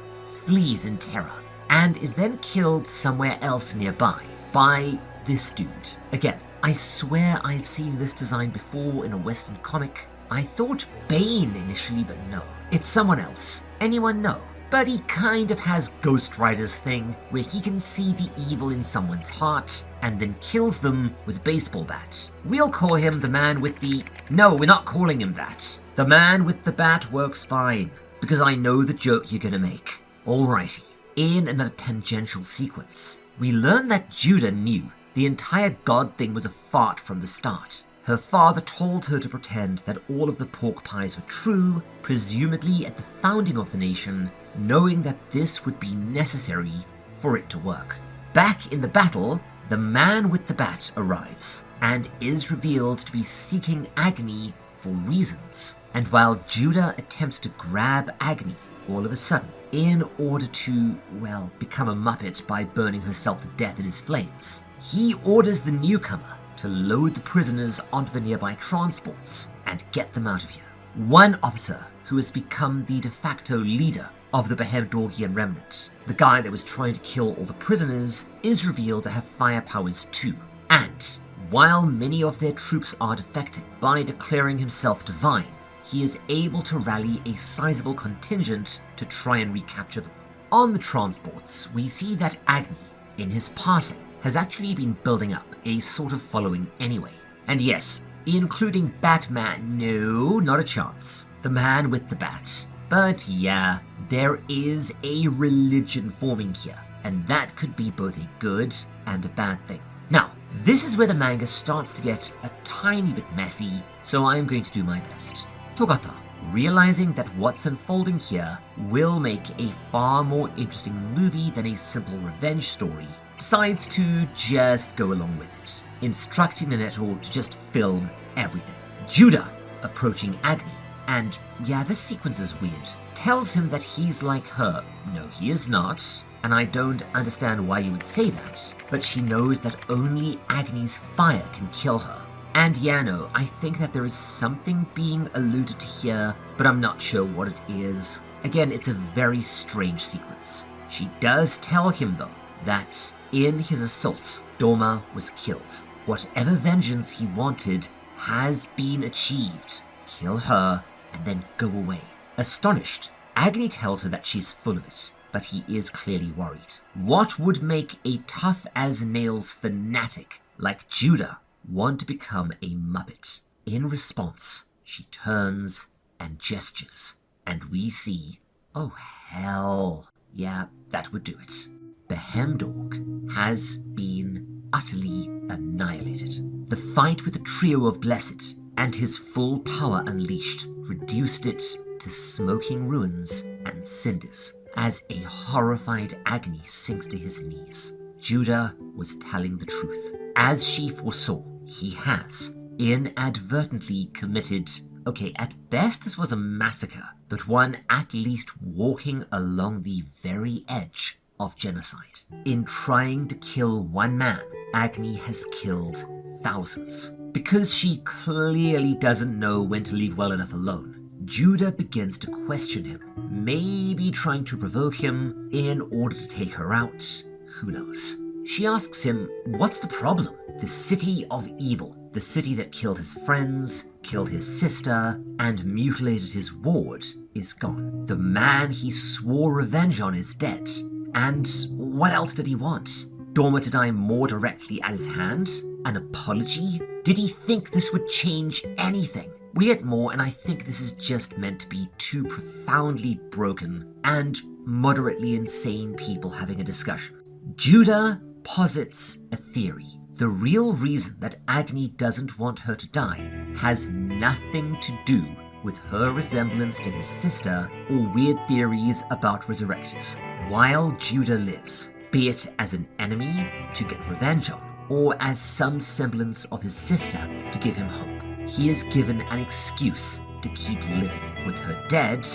flees in terror, and is then killed somewhere else nearby by this dude. Again, I swear I've seen this design before in a Western comic. I thought Bane initially, but no. It's someone else. Anyone know? But he kind of has Ghost Rider's thing, where he can see the evil in someone's heart, and then kills them with a baseball bat. We'll call him the man with the... No, we're not calling him that. The man with the bat works fine, because I know the joke you're gonna make. Alrighty. In another tangential sequence, we learn that Judah knew the entire god thing was a fart from the start. Her father told her to pretend that all of the pork pies were true, presumably at the founding of the nation, knowing that this would be necessary for it to work. Back in the battle, the man with the bat arrives, and is revealed to be seeking Agony for reasons. And while Judah attempts to grab Agony, all of a sudden, in order to, well, become a Muppet by burning herself to death in his flames, he orders the newcomer to load the prisoners onto the nearby transports and get them out of here. One officer, who has become the de facto leader of the Behemdorgian remnant, the guy that was trying to kill all the prisoners, is revealed to have fire powers too. And while many of their troops are defecting, by declaring himself divine, he is able to rally a sizable contingent to try and recapture them. On the transports, we see that Agony, in his passing, has actually been building up a sort of following anyway. And yes, including Batman, no, not a chance. The man with the bat. But yeah, there is a religion forming here, and that could be both a good and a bad thing. Now, this is where the manga starts to get a tiny bit messy, so I'm going to do my best. Togata, realizing that what's unfolding here will make a far more interesting movie than a simple revenge story, decides to just go along with it. instructing Nanetto to just film everything. Judah, approaching Agni, and yeah, this sequence is weird, tells him that he's like her. No, he is not, and I don't understand why you would say that, but she knows that only Agni's fire can kill her. And yeah, no, I think that there is something being alluded to here, but I'm not sure what it is. Again, it's a very strange sequence. She does tell him, though, that in his assaults, Doma was killed. Whatever vengeance he wanted has been achieved. Kill her, and then go away. Astonished, Agni tells her that she's full of it, but he is clearly worried. What would make a tough-as-nails fanatic like Judah want to become a Muppet? In response, she turns and gestures, and we see, oh hell, yeah, that would do it. Behemdorg has been utterly annihilated. The fight with the trio of Blessed and his full power unleashed reduced it to smoking ruins and cinders as a horrified Agni sinks to his knees. Judah was telling the truth. As she foresaw, he has inadvertently committed, okay, at best this was a massacre, but one at least walking along the very edge of genocide. In trying to kill one man, Agni has killed thousands. Because she clearly doesn't know when to leave well enough alone, Judah begins to question him, maybe trying to provoke him in order to take her out. Who knows? She asks him, what's the problem? The city of evil, the city that killed his friends, killed his sister, and mutilated his ward, is gone. The man he swore revenge on is dead. And what else did he want? Doma to die more directly at his hand? An apology? Did he think this would change anything? We get more, and I think this is just meant to be two profoundly broken and moderately insane people having a discussion. Judah posits a theory. The real reason that Agni doesn't want her to die has nothing to do with her resemblance to his sister or weird theories about resurrectors. While Judah lives, be it as an enemy to get revenge on, or as some semblance of his sister to give him hope, he is given an excuse to keep living. With her dead,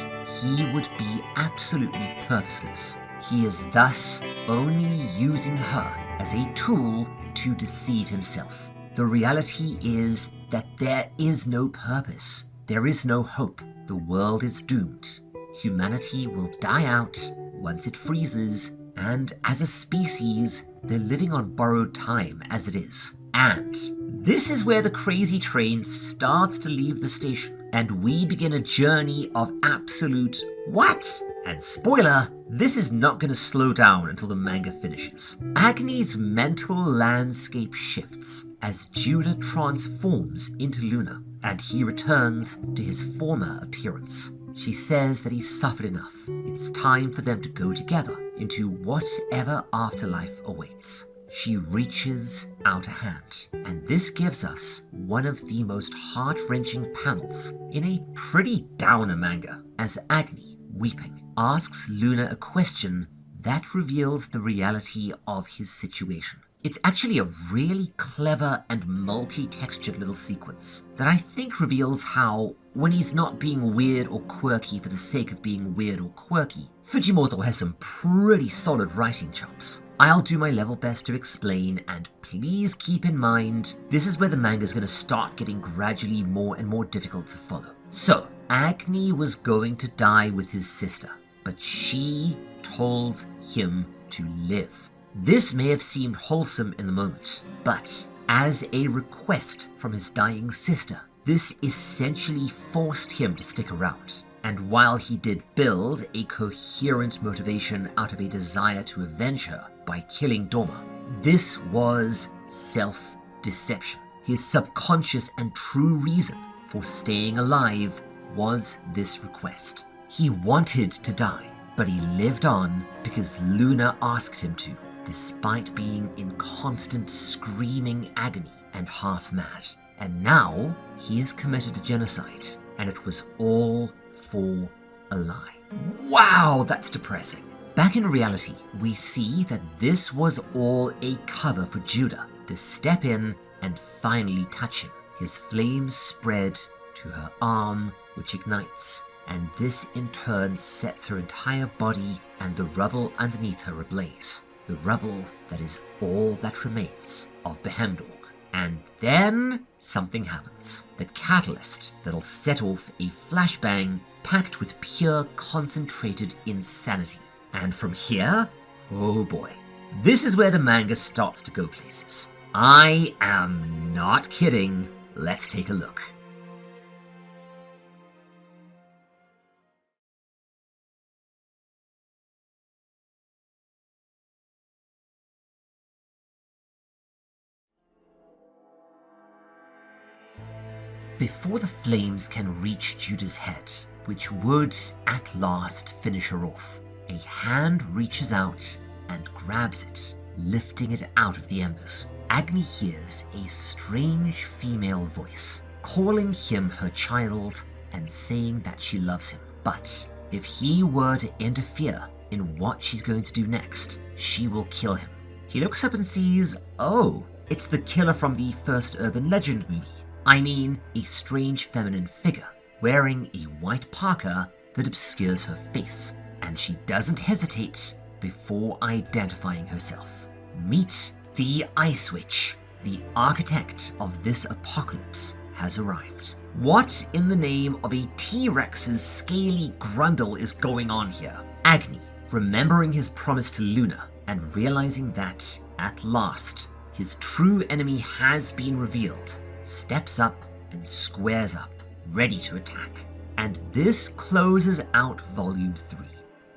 he would be absolutely purposeless. He is thus only using her as a tool to deceive himself. The reality is that there is no purpose. There is no hope. The world is doomed. Humanity will die out once it freezes, and as a species, they're living on borrowed time as it is. And this is where the crazy train starts to leave the station, and we begin a journey of absolute what? And spoiler, this is not going to slow down until the manga finishes. Agni's mental landscape shifts as Judah transforms into Luna, and he returns to his former appearance. She says that he's suffered enough. It's time for them to go together into whatever afterlife awaits. She reaches out a hand, and this gives us one of the most heart-wrenching panels in a pretty downer manga, as Agni, weeping, asks Luna a question that reveals the reality of his situation. It's actually a really clever and multi-textured little sequence that I think reveals how, when he's not being weird or quirky for the sake of being weird or quirky, Fujimoto has some pretty solid writing chops. I'll do my level best to explain, and please keep in mind, this is where the manga's going to start getting gradually more and more difficult to follow. So, Agni was going to die with his sister, but she told him to live. This may have seemed wholesome in the moment, but as a request from his dying sister, this essentially forced him to stick around. And while he did build a coherent motivation out of a desire to avenge her by killing Doma, this was self-deception. His subconscious and true reason for staying alive was this request. He wanted to die, but he lived on because Luna asked him to, despite being in constant screaming agony and half mad. And now he has committed a genocide, and it was all for a lie. Wow, that's depressing. Back in reality, we see that this was all a cover for Judah to step in and finally touch him. His flames spread to her arm, which ignites, and this in turn sets her entire body and the rubble underneath her ablaze. The rubble that is all that remains of Behemdorg. And then something happens. The catalyst that'll set off a flashbang packed with pure concentrated insanity. And from here, oh boy, this is where the manga starts to go places. I am not kidding. Let's take a look. Before the flames can reach Judah's head, which would at last finish her off, a hand reaches out and grabs it, lifting it out of the embers. Agni hears a strange female voice, calling him her child and saying that she loves him. But if he were to interfere in what she's going to do next, she will kill him. He looks up and sees, oh, it's the killer from the first Urban Legend movie. I mean, a strange feminine figure wearing a white parka that obscures her face, and she doesn't hesitate before identifying herself. Meet the Ice Witch. The architect of this apocalypse has arrived. What in the name of a T-Rex's scaly grundle is going on here? Agni, remembering his promise to Luna and realizing that, at last, his true enemy has been revealed, steps up and squares up, ready to attack. And this closes out Volume 3.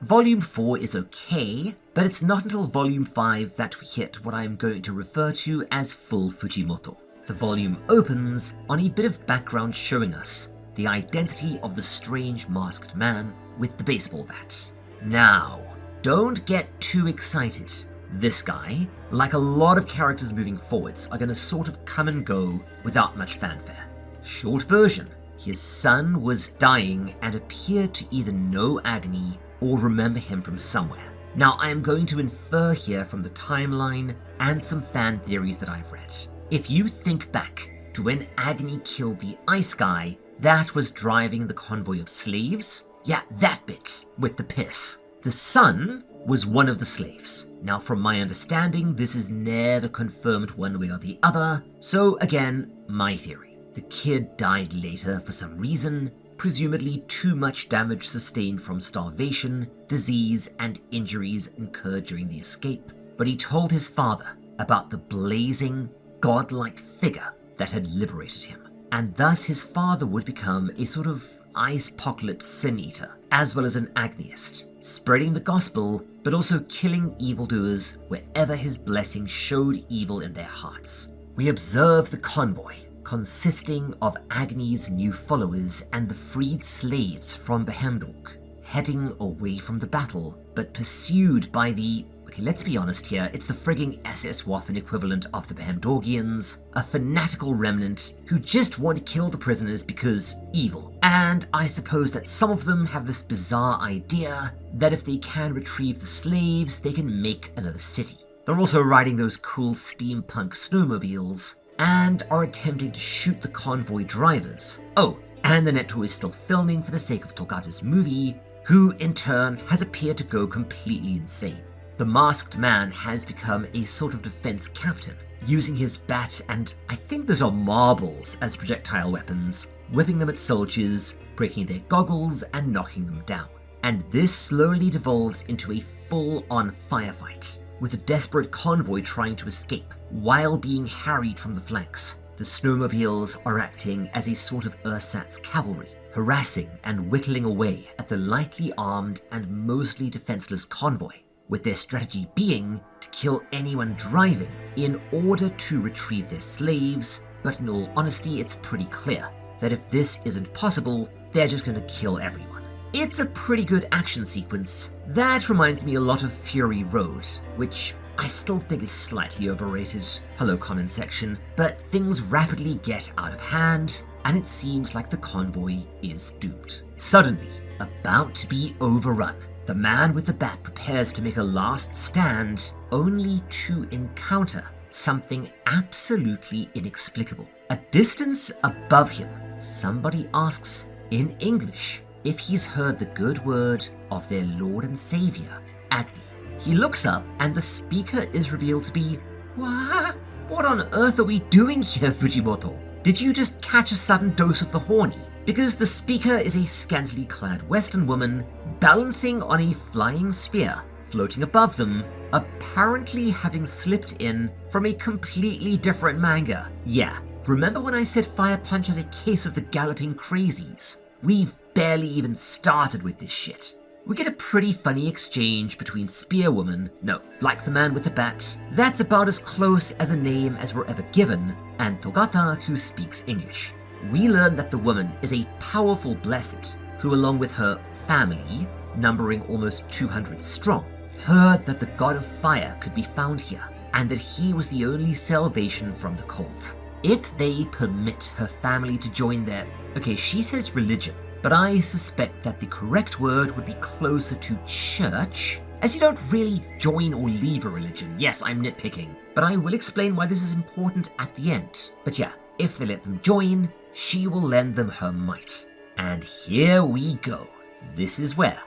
Volume 4 is okay, but it's not until Volume 5 that we hit what I am going to refer to as full Fujimoto. The volume opens on a bit of background showing us the identity of the strange masked man with the baseball bat. Now, don't get too excited. This guy, like a lot of characters moving forwards, are going to sort of come and go without much fanfare. Short version, his son was dying and appeared to either know Agni or remember him from somewhere. Now, I am going to infer here from the timeline and some fan theories that I've read. If you think back to when Agni killed the ice guy that was driving the convoy of slaves, yeah, that bit with the piss. The son was one of the slaves. Now, from my understanding, this is never confirmed one way or the other, so again, my theory. The kid died later for some reason, presumably too much damage sustained from starvation, disease, and injuries incurred during the escape, but he told his father about the blazing, godlike figure that had liberated him, and thus his father would become a sort of ice-pocalypse sin-eater, as well as an Agniist, spreading the gospel, but also killing evildoers wherever his blessing showed evil in their hearts. We observe the convoy, consisting of Agni's new followers and the freed slaves from Behemdorg, heading away from the battle, but pursued by the, okay, let's be honest here, it's the frigging SS Waffen equivalent of the Behemdorgians, a fanatical remnant who just want to kill the prisoners because evil. And I suppose that some of them have this bizarre idea that if they can retrieve the slaves, they can make another city. They're also riding those cool steampunk snowmobiles, and are attempting to shoot the convoy drivers. Oh, and the Netto is still filming for the sake of Togata's movie, who in turn has appeared to go completely insane. The masked man has become a sort of defense captain, using his bat and I think those are marbles as projectile weapons, whipping them at soldiers, breaking their goggles and knocking them down. And this slowly devolves into a full-on firefight, with a desperate convoy trying to escape, while being harried from the flanks. The snowmobiles are acting as a sort of ersatz cavalry, harassing and whittling away at the lightly armed and mostly defenseless convoy, with their strategy being to kill anyone driving in order to retrieve their slaves, but in all honesty, it's pretty clear that if this isn't possible, they're just gonna kill everyone. It's a pretty good action sequence. That reminds me a lot of Fury Road, which I still think is slightly overrated. Hello, comment section. But things rapidly get out of hand, and it seems like the convoy is doomed. Suddenly, about to be overrun, the man with the bat prepares to make a last stand, only to encounter something absolutely inexplicable. A distance above him, somebody asks in English if he's heard the good word of their Lord and Savior, Agni. He looks up and the speaker is revealed to be, What on earth are we doing here, Fujimoto? Did you just catch a sudden dose of the horny? Because the speaker is a scantily clad Western woman balancing on a flying spear, floating above them, apparently having slipped in from a completely different manga. Yeah, remember when I said Fire Punch is a case of the galloping crazies? We've barely even started with this shit. We get a pretty funny exchange between Spearwoman, no, like the man with the bat, that's about as close as a name as we're ever given, and Togata, who speaks English. We learn that the woman is a powerful blessed, who along with her family, numbering almost 200 strong, heard that the god of fire could be found here, and that he was the only salvation from the cold. If they permit her family to join their, okay, she says religion, but I suspect that the correct word would be closer to church, as you don't really join or leave a religion. Yes, I'm nitpicking, but I will explain why this is important at the end. But yeah, if they let them join, she will lend them her might. And here we go. This is where,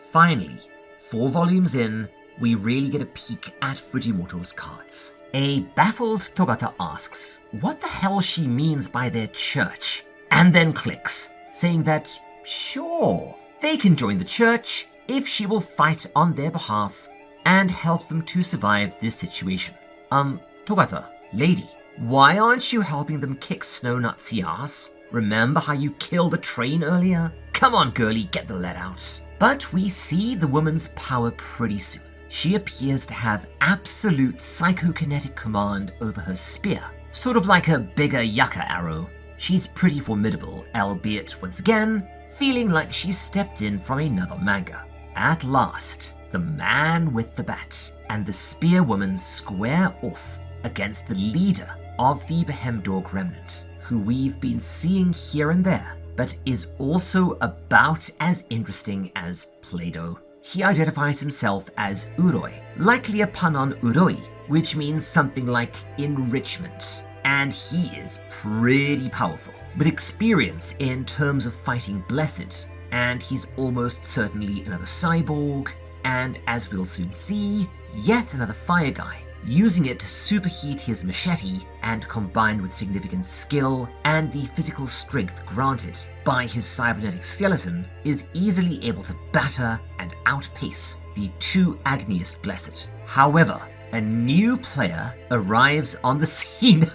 finally, 4 volumes in, we really get a peek at Fujimoto's cards. A baffled Togata asks what the hell she means by their church, and then clicks, saying that, sure, they can join the church if she will fight on their behalf and help them to survive this situation. Togata, lady, why aren't you helping them kick Snownut's ass? Remember how you killed a train earlier? Come on, girlie, get the lead out. But we see the woman's power pretty soon. She appears to have absolute psychokinetic command over her spear, sort of like a bigger yucca arrow. She's pretty formidable, albeit, once again, feeling like she's stepped in from another manga. At last, the man with the bat and the spear woman square off against the leader of the Behemdorg remnant, who we've been seeing here and there, but is also about as interesting as Play-Doh. He identifies himself as Uroi, likely a pun on Uroi, which means something like enrichment. And he is pretty powerful, with experience in terms of fighting Blessed, and he's almost certainly another cyborg, and as we'll soon see, yet another fire guy, using it to superheat his machete, and combined with significant skill and the physical strength granted by his cybernetic skeleton, is easily able to batter and outpace the 2 Agniest Blessed. However, a new player arrives on the scene.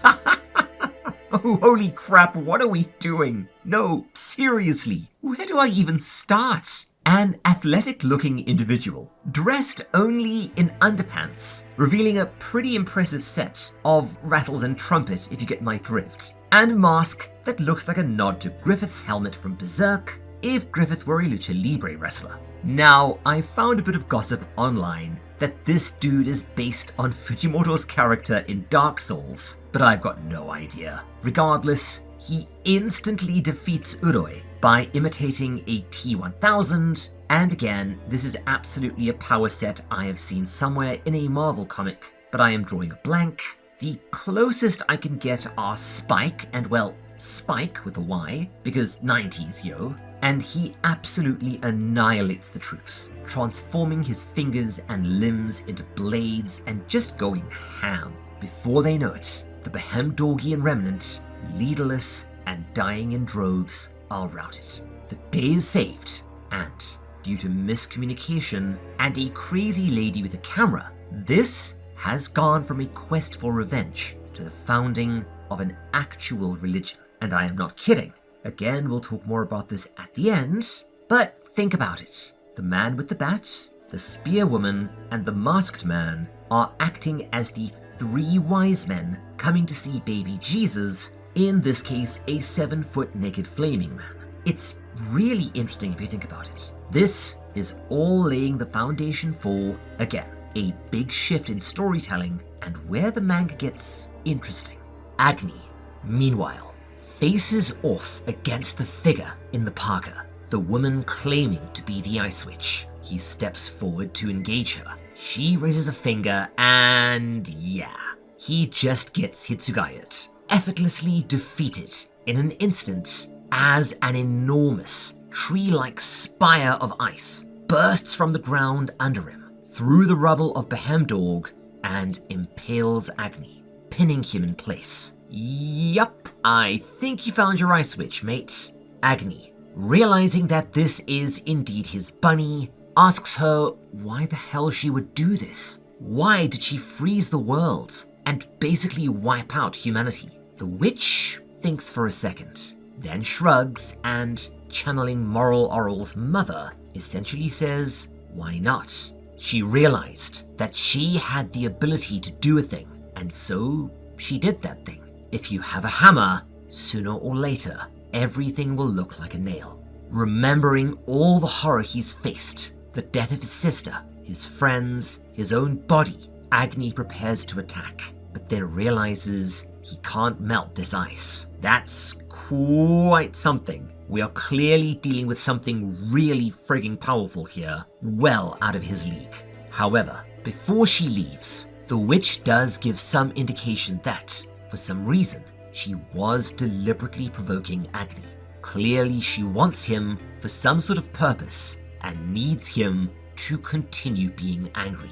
Oh, holy crap, what are we doing? No, seriously, where do I even start? An athletic-looking individual, dressed only in underpants, revealing a pretty impressive set of rattles and trumpet, if you get my drift, and a mask that looks like a nod to Griffith's helmet from Berserk, if Griffith were a lucha libre wrestler. Now, I found a bit of gossip online that this dude is based on Fujimoto's character in Dark Souls, but I've got no idea. Regardless, he instantly defeats Uroi by imitating a T-1000, and again, this is absolutely a power set I have seen somewhere in a Marvel comic, but I am drawing a blank. The closest I can get are Spike, and well, Spike with a Y, because 90s, yo, and he absolutely annihilates the troops, transforming his fingers and limbs into blades and just going ham. Before they know it, the Behemdorgian remnant, leaderless and dying in droves, are routed. The day is saved, and due to miscommunication and a crazy lady with a camera, this has gone from a quest for revenge to the founding of an actual religion. And I am not kidding. Again, we'll talk more about this at the end, but think about it. The man with the bat, the spear woman, and the masked man are acting as the 3 wise men coming to see baby Jesus, in this case a 7-foot naked flaming man. It's really interesting if you think about it. This is all laying the foundation for, again, a big shift in storytelling and where the manga gets interesting. Agni, meanwhile, faces off against the figure in the parka, the woman claiming to be the Ice Witch. He steps forward to engage her. She raises a finger and yeah, he just gets Hitsugayat, effortlessly defeated in an instant as an enormous tree-like spire of ice bursts from the ground under him, through the rubble of Behemdorg, and impales Agni, pinning him in place. Yup, I think you found your ice switch, mate. Agni, realizing that this is indeed his bunny, asks her why the hell she would do this. Why did she freeze the world and basically wipe out humanity? The witch thinks for a second, then shrugs and, channeling Moral Oral's mother, essentially says, why not? She realized that she had the ability to do a thing, and so she did that thing. If you have a hammer, sooner or later, everything will look like a nail. Remembering all the horror he's faced, the death of his sister, his friends, his own body, Agni prepares to attack, but then realizes he can't melt this ice. That's quite something. We are clearly dealing with something really frigging powerful here, well out of his league. However, before she leaves, the witch does give some indication that, for some reason, she was deliberately provoking Agni. Clearly she wants him for some sort of purpose and needs him to continue being angry.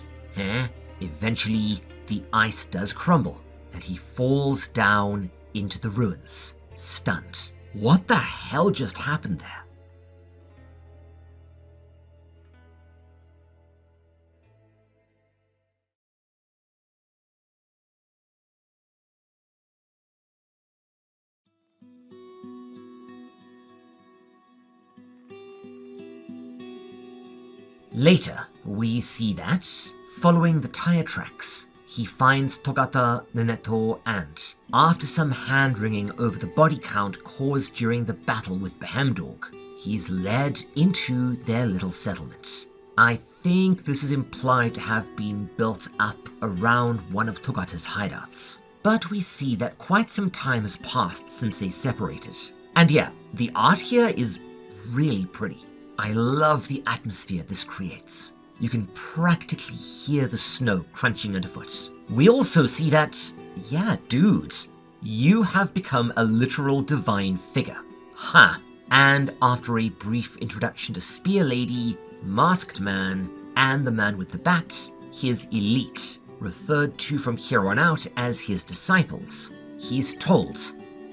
Eventually, the ice does crumble and he falls down into the ruins, stunned. What the hell just happened there? Later, we see that, following the tire tracks, he finds Togata, Neneto, and, after some hand-wringing over the body count caused during the battle with Behemdorg, he's led into their little settlement. I think this is implied to have been built up around one of Togata's hideouts, but we see that quite some time has passed since they separated. And yeah, the art here is really pretty. I love the atmosphere this creates. You can practically hear the snow crunching underfoot. We also see that, yeah, dude, you have become a literal divine figure. And after a brief introduction to Spear Lady, Masked Man, and the man with the bat, his elite, referred to from here on out as his disciples, he's told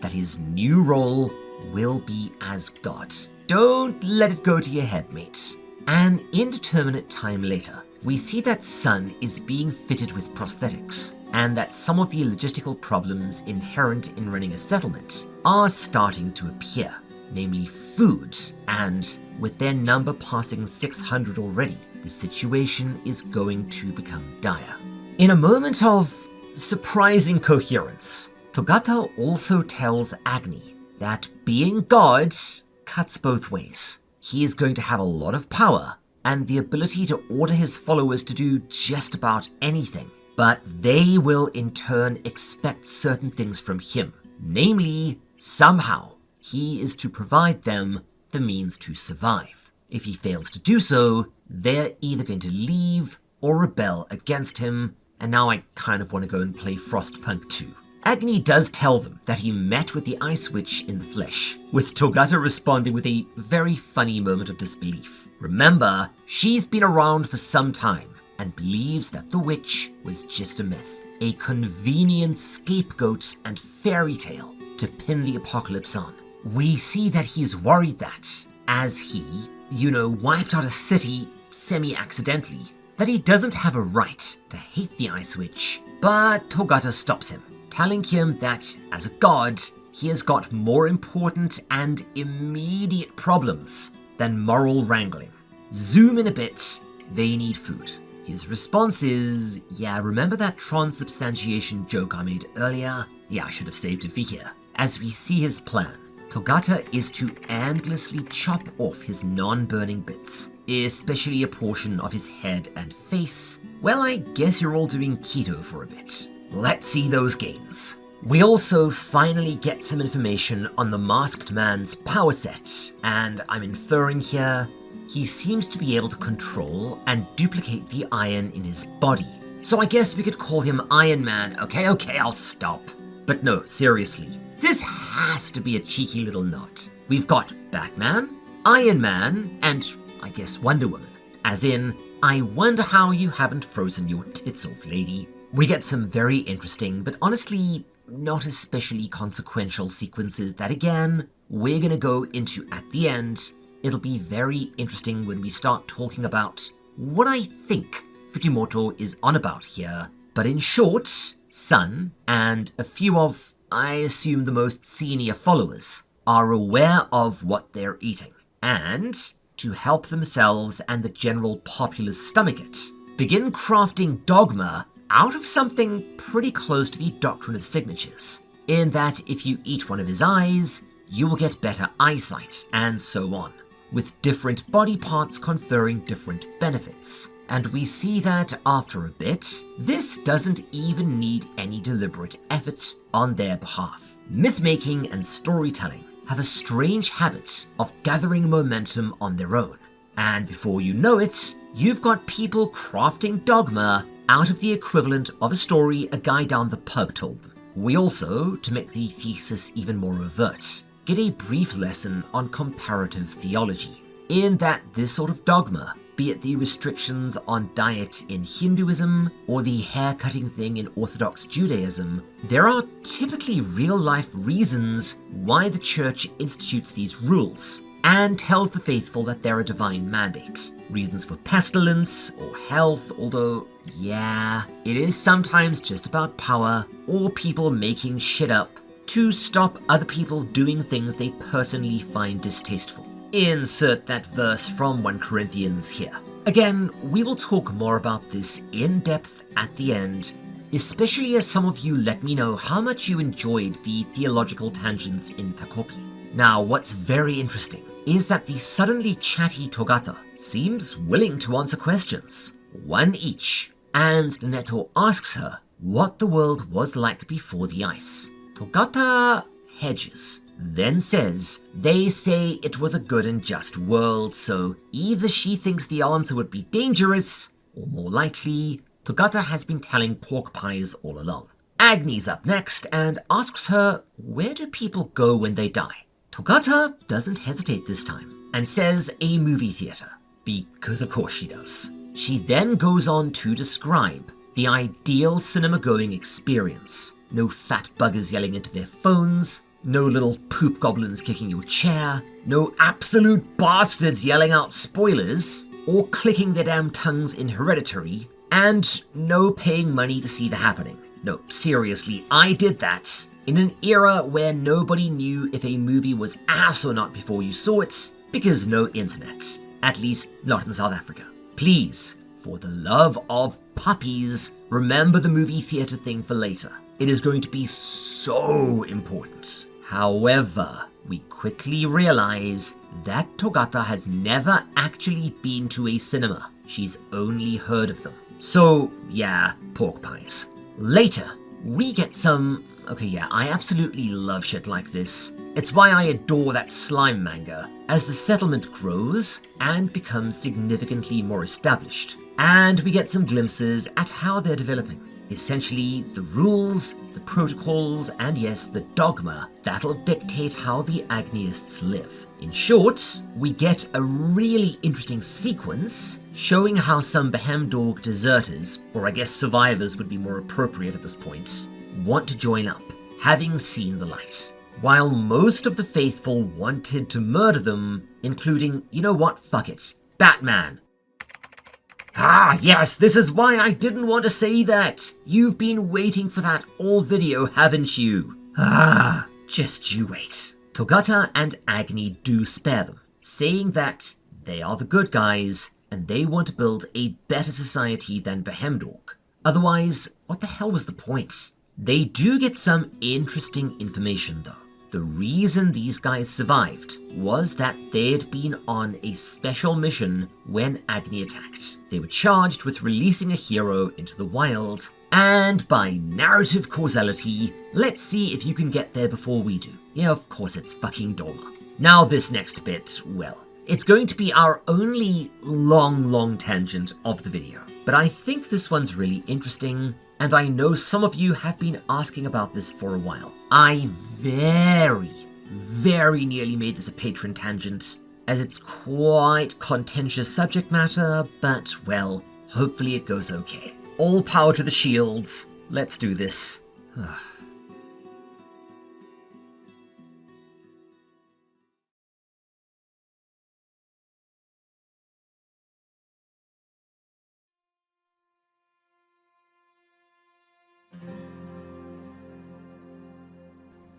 that his new role will be as God. Don't let it go to your head, mate. An indeterminate time later, we see that Sun is being fitted with prosthetics, and that some of the logistical problems inherent in running a settlement are starting to appear, namely food, and with their number passing 600 already, the situation is going to become dire. In a moment of surprising coherence, Togata also tells Agni that being God cuts both ways. He is going to have a lot of power and the ability to order his followers to do just about anything, but they will in turn expect certain things from him. Namely, somehow, he is to provide them the means to survive. If he fails to do so, they're either going to leave or rebel against him, and now I kind of want to go and play Frostpunk 2. Agni does tell them that he met with the Ice Witch in the flesh, with Togata responding with a very funny moment of disbelief. Remember, she's been around for some time and believes that the witch was just a myth, a convenient scapegoat and fairy tale to pin the apocalypse on. We see that he's worried that, as he, wiped out a city semi-accidentally, that he doesn't have a right to hate the Ice Witch, but Togata stops him, telling him that, as a god, he has got more important and immediate problems than moral wrangling. Zoom in a bit, they need food. His response is, yeah, remember that transubstantiation joke I made earlier? Yeah, I should have saved it for here. As we see his plan, Togata is to endlessly chop off his non-burning bits, especially a portion of his head and face. Well, I guess you're all doing keto for a bit. Let's see those gains. We also finally get some information on the Masked Man's power set, and I'm inferring here he seems to be able to control and duplicate the iron in his body, So I guess we could call him Iron Man. Okay, I'll stop. But no, seriously, this has to be a cheeky little nod. We've got Batman, Iron Man, and I guess Wonder Woman. As in, I wonder how you haven't frozen your tits off, lady. We get some very interesting, but honestly, not especially consequential sequences that, again, we're gonna go into at the end. It'll be very interesting when we start talking about what I think Fujimoto is on about here. But in short, Sun and a few of, I assume, the most senior followers are aware of what they're eating, and to help themselves and the general populace stomach it, begin crafting dogma out of something pretty close to the doctrine of signatures, in that if you eat one of his eyes, you will get better eyesight, and so on, with different body parts conferring different benefits. And we see that after a bit, this doesn't even need any deliberate effort on their behalf. Myth-making and storytelling have a strange habit of gathering momentum on their own. And before you know it, you've got people crafting dogma out of the equivalent of a story a guy down the pub told them. We also, to make the thesis even more overt, get a brief lesson on comparative theology, in that this sort of dogma, be it the restrictions on diet in Hinduism or the hair-cutting thing in Orthodox Judaism, there are typically real-life reasons why the church institutes these rules and tells the faithful that they're a divine mandate. Reasons for pestilence or health, although, yeah, it is sometimes just about power or people making shit up to stop other people doing things they personally find distasteful. Insert that verse from 1 Corinthians here. Again, we will talk more about this in depth at the end, especially as some of you let me know how much you enjoyed the theological tangents in Takopi. Now, what's very interesting is that the suddenly chatty Togata seems willing to answer questions, one each, and Neto asks her what the world was like before the ice. Togata hedges, then says, they say it was a good and just world, so either she thinks the answer would be dangerous, or more likely, Togata has been telling pork pies all along. Agni's up next and asks her, where do people go when they die? Togata doesn't hesitate this time, and says a movie theater, because of course she does. She then goes on to describe the ideal cinema-going experience. No fat buggers yelling into their phones, no little poop goblins kicking your chair, no absolute bastards yelling out spoilers, or clicking their damn tongues in Hereditary, and no paying money to see the happening. No, seriously, I did that in an era where nobody knew if a movie was ass or not before you saw it, because no internet. At least not in South Africa. Please, for the love of puppies, remember the movie theater thing for later. It is going to be so important. However, we quickly realize that Togata has never actually been to a cinema. She's only heard of them. So, yeah, pork pies. Later, we get some... Okay, yeah, I absolutely love shit like this. It's why I adore that slime manga, as the settlement grows and becomes significantly more established. And we get some glimpses at how they're developing. Essentially, the rules, the protocols, and yes, the dogma that'll dictate how the Agneists live. In short, we get a really interesting sequence showing how some Behemdorg deserters, or I guess survivors would be more appropriate at this point, want to join up, having seen the light. While most of the faithful wanted to murder them, including, you know what, fuck it, Batman. Ah, yes, this is why I didn't want to say that. You've been waiting for that all video, haven't you? Ah, just you wait. Togata and Agni do spare them, saying that they are the good guys and they want to build a better society than Behemdorg. Otherwise, what the hell was the point? They do get some interesting information though. The reason these guys survived was that they'd been on a special mission when Agni attacked. They were charged with releasing a hero into the wild, and by narrative causality, let's see if you can get there before we do. Yeah, of course it's fucking Dolma. Now this next bit, well, it's going to be our only long tangent of the video. but I think this one's really interesting, and I know some of you have been asking about this for a while. I very nearly made this a Patreon tangent, as it's quite contentious subject matter, but, well, hopefully it goes okay. All power to the shields. Let's do this.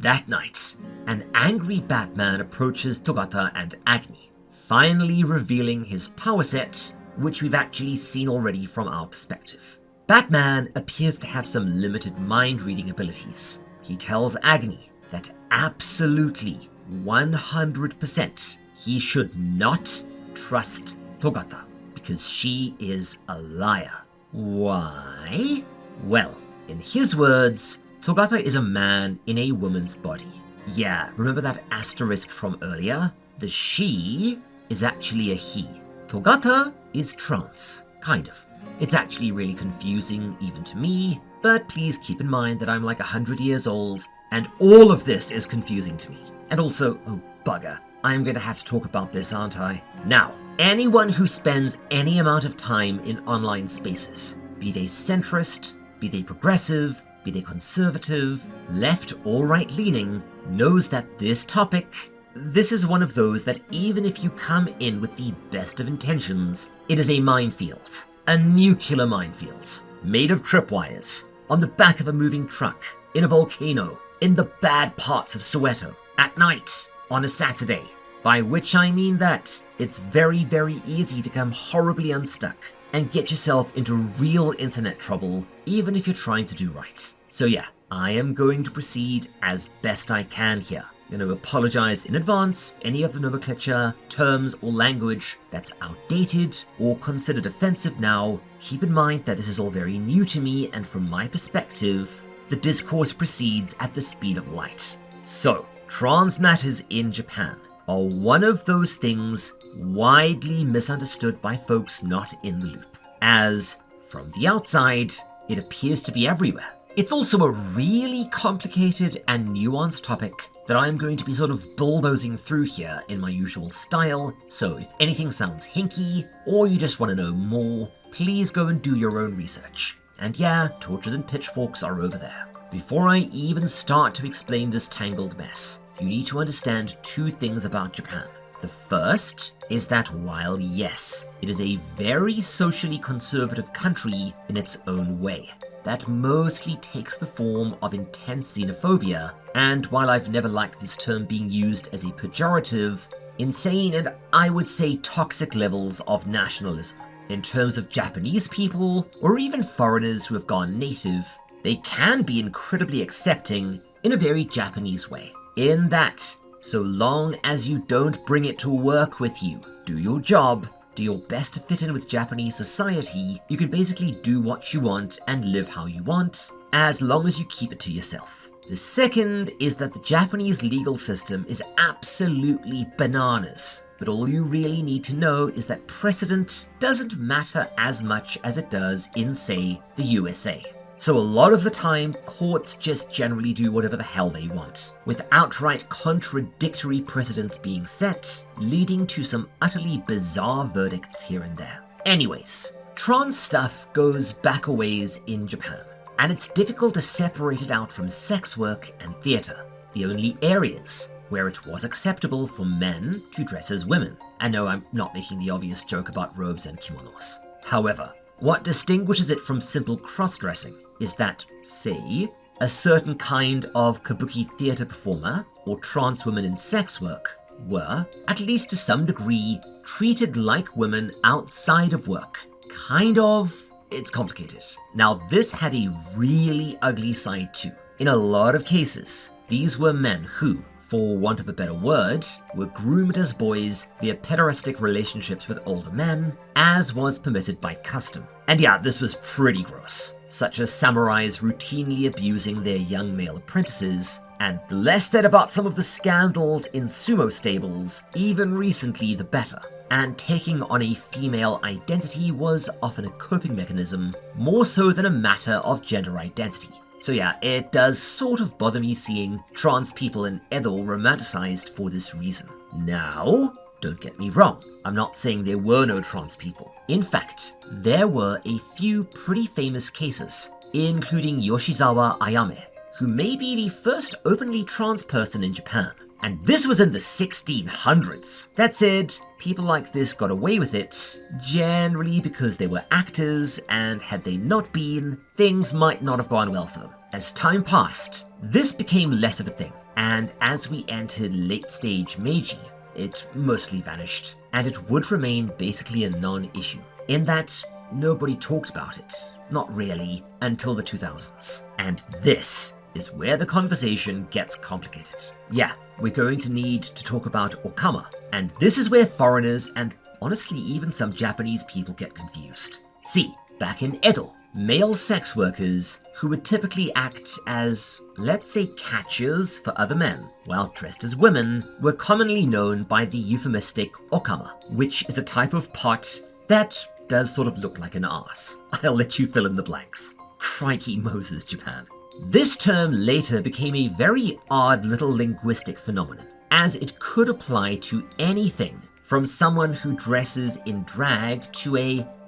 That night, an angry Batman approaches Togata and Agni, finally revealing his power set, which we've actually seen already from our perspective. Batman appears to have some limited mind-reading abilities. He tells Agni that absolutely 100% he should not trust Togata, because she is a liar. Why? Well, in his words, Togata is a man in a woman's body. Yeah, remember that asterisk from earlier? The she is actually a he. Togata is trans, kind of. It's actually really confusing even to me, but please keep in mind that I'm like 100 years old, and all of this is confusing to me. And also, oh bugger, I'm going to have to talk about this, aren't I? Now, anyone who spends any amount of time in online spaces, be they centrist, be they progressive, be they conservative, left or right-leaning, knows that this topic, this is one of those that even if you come in with the best of intentions, it is a minefield. A nuclear minefield, made of tripwires, on the back of a moving truck, in a volcano, in the bad parts of Soweto, at night, on a Saturday. By which I mean that it's very easy to come horribly unstuck and get yourself into real internet trouble, even if you're trying to do right. So yeah, I am going to proceed as best I can here. I'm going to apologize in advance any of the nomenclature, terms, or language that's outdated or considered offensive now. Keep in mind that this is all very new to me, and from my perspective, the discourse proceeds at the speed of light. So, trans matters in Japan are one of those things widely misunderstood by folks not in the loop, as, from the outside, it appears to be everywhere. It's also a really complicated and nuanced topic that I'm going to be sort of bulldozing through here in my usual style, so if anything sounds hinky, or you just want to know more, please go and do your own research. And yeah, torches and pitchforks are over there. Before I even start to explain this tangled mess, you need to understand two things about Japan. The first is that while yes, it is a very socially conservative country in its own way, that mostly takes the form of intense xenophobia, and while I've never liked this term being used as a pejorative, insane and I would say toxic levels of nationalism. In terms of Japanese people, or even foreigners who have gone native, they can be incredibly accepting in a very Japanese way. In that, so long as you don't bring it to work with you, do your job, do your best to fit in with Japanese society, you can basically do what you want and live how you want, as long as you keep it to yourself. The second is that the Japanese legal system is absolutely bananas, but all you really need to know is that precedent doesn't matter as much as it does in, say, the USA. So a lot of the time, courts just generally do whatever the hell they want, with outright contradictory precedents being set, leading to some utterly bizarre verdicts here and there. Anyways, trans stuff goes back a ways in Japan, and it's difficult to separate it out from sex work and theatre, the only areas where it was acceptable for men to dress as women. And no, I'm not making the obvious joke about robes and kimonos. However, what distinguishes it from simple cross-dressing is that, say, a certain kind of kabuki theatre performer or trans women in sex work were, at least to some degree, treated like women outside of work. Kind of. It's complicated. Now, this had a really ugly side too. In a lot of cases, these were men who, for want of a better word, were groomed as boys via pederastic relationships with older men, as was permitted by custom. And yeah, this was pretty gross, such as samurais routinely abusing their young male apprentices, and the less said about some of the scandals in sumo stables, even recently the better. and taking on a female identity was often a coping mechanism, more so than a matter of gender identity. So yeah, it does sort of bother me seeing trans people in Edo romanticized for this reason. Now, don't get me wrong, I'm not saying there were no trans people. In fact, there were a few pretty famous cases, including Yoshizawa Ayame, who may be the first openly trans person in Japan. And this was in the 1600s. That said, people like this got away with it, generally because they were actors, and had they not been, things might not have gone well for them. As time passed, this became less of a thing, and as we entered late stage Meiji, it mostly vanished, and it would remain basically a non-issue, in that nobody talked about it, not really, until the 2000s. And this is where the conversation gets complicated. Yeah, we're going to need to talk about Okama, and this is where foreigners and honestly even some Japanese people get confused. See, back in Edo, male sex workers who would typically act as, let's say, catchers for other men, while dressed as women, were commonly known by the euphemistic Okama, which is a type of pot that does sort of look like an arse. I'll let you fill in the blanks. Crikey Moses, Japan. This term later became a very odd little linguistic phenomenon, as it could apply to anything from someone who dresses in drag to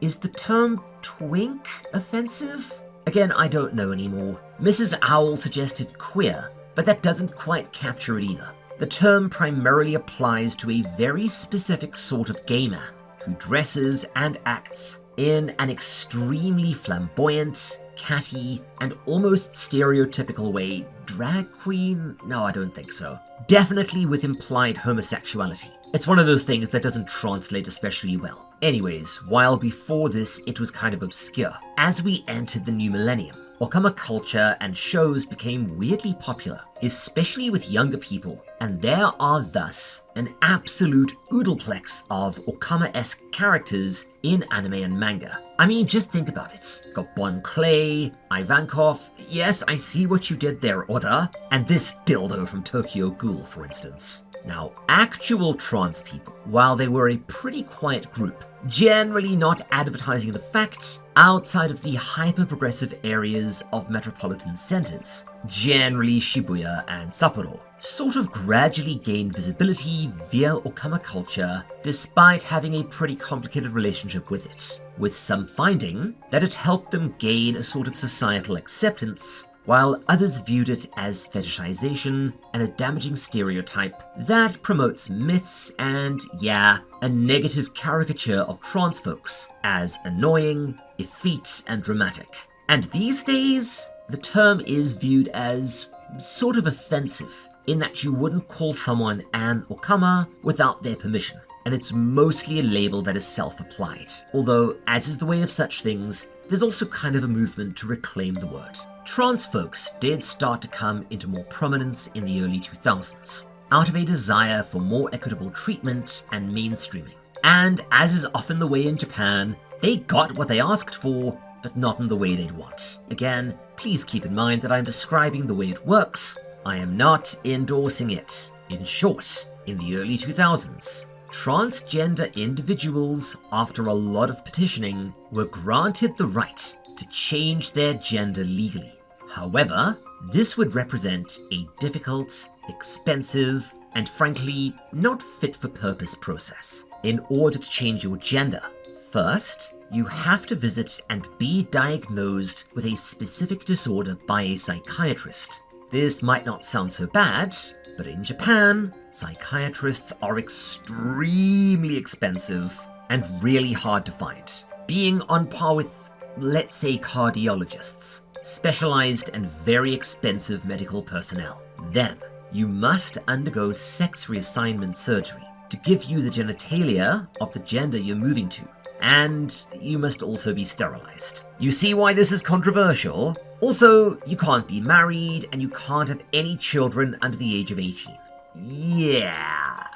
is the term twink offensive? Again, I don't know anymore. Mrs. Owl suggested queer, but that doesn't quite capture it either. The term primarily applies to a very specific sort of gay man who dresses and acts in an extremely flamboyant, catty, and almost stereotypical way. Drag queen? No, I don't think so. Definitely with implied homosexuality. It's one of those things that doesn't translate especially well. Anyways, while before this it was kind of obscure, as we entered the new millennium, Okama culture and shows became weirdly popular, especially with younger people, and there are thus an absolute oodleplex of Okama-esque characters in anime and manga. I mean, just think about it. Got Bon Clay, Ivankov, yes, I see what you did there, Oda, and this dildo from Tokyo Ghoul, for instance. Now, actual trans people, while they were a pretty quiet group, generally not advertising the fact outside of the hyper-progressive areas of metropolitan centers, generally Shibuya and Sapporo, sort of gradually gained visibility via Okama culture despite having a pretty complicated relationship with it, with some finding that it helped them gain a sort of societal acceptance, while others viewed it as fetishization and a damaging stereotype that promotes myths and, yeah, a negative caricature of trans folks as annoying, effete, and dramatic. And these days, the term is viewed as sort of offensive, in that you wouldn't call someone an Okama without their permission, and it's mostly a label that is self-applied. Although, as is the way of such things, there's also kind of a movement to reclaim the word. Trans folks did start to come into more prominence in the early 2000s, out of a desire for more equitable treatment and mainstreaming. And as is often the way in Japan, they got what they asked for, but not in the way they'd want. Again, please keep in mind that I'm describing the way it works. I am not endorsing it. In short, in the early 2000s, transgender individuals, after a lot of petitioning, were granted the right to change their gender legally. However, this would represent a difficult, expensive, and frankly, not fit for purpose process. In order to change your gender, first, you have to visit and be diagnosed with a specific disorder by a psychiatrist. This might not sound so bad, but in Japan, psychiatrists are extremely expensive and really hard to find, being on par with, let's say, cardiologists, specialized and very expensive medical personnel. Then, you must undergo sex reassignment surgery to give you the genitalia of the gender you're moving to, and you must also be sterilized. You see why this is controversial? Also, you can't be married, and you can't have any children under the age of 18. Yeah.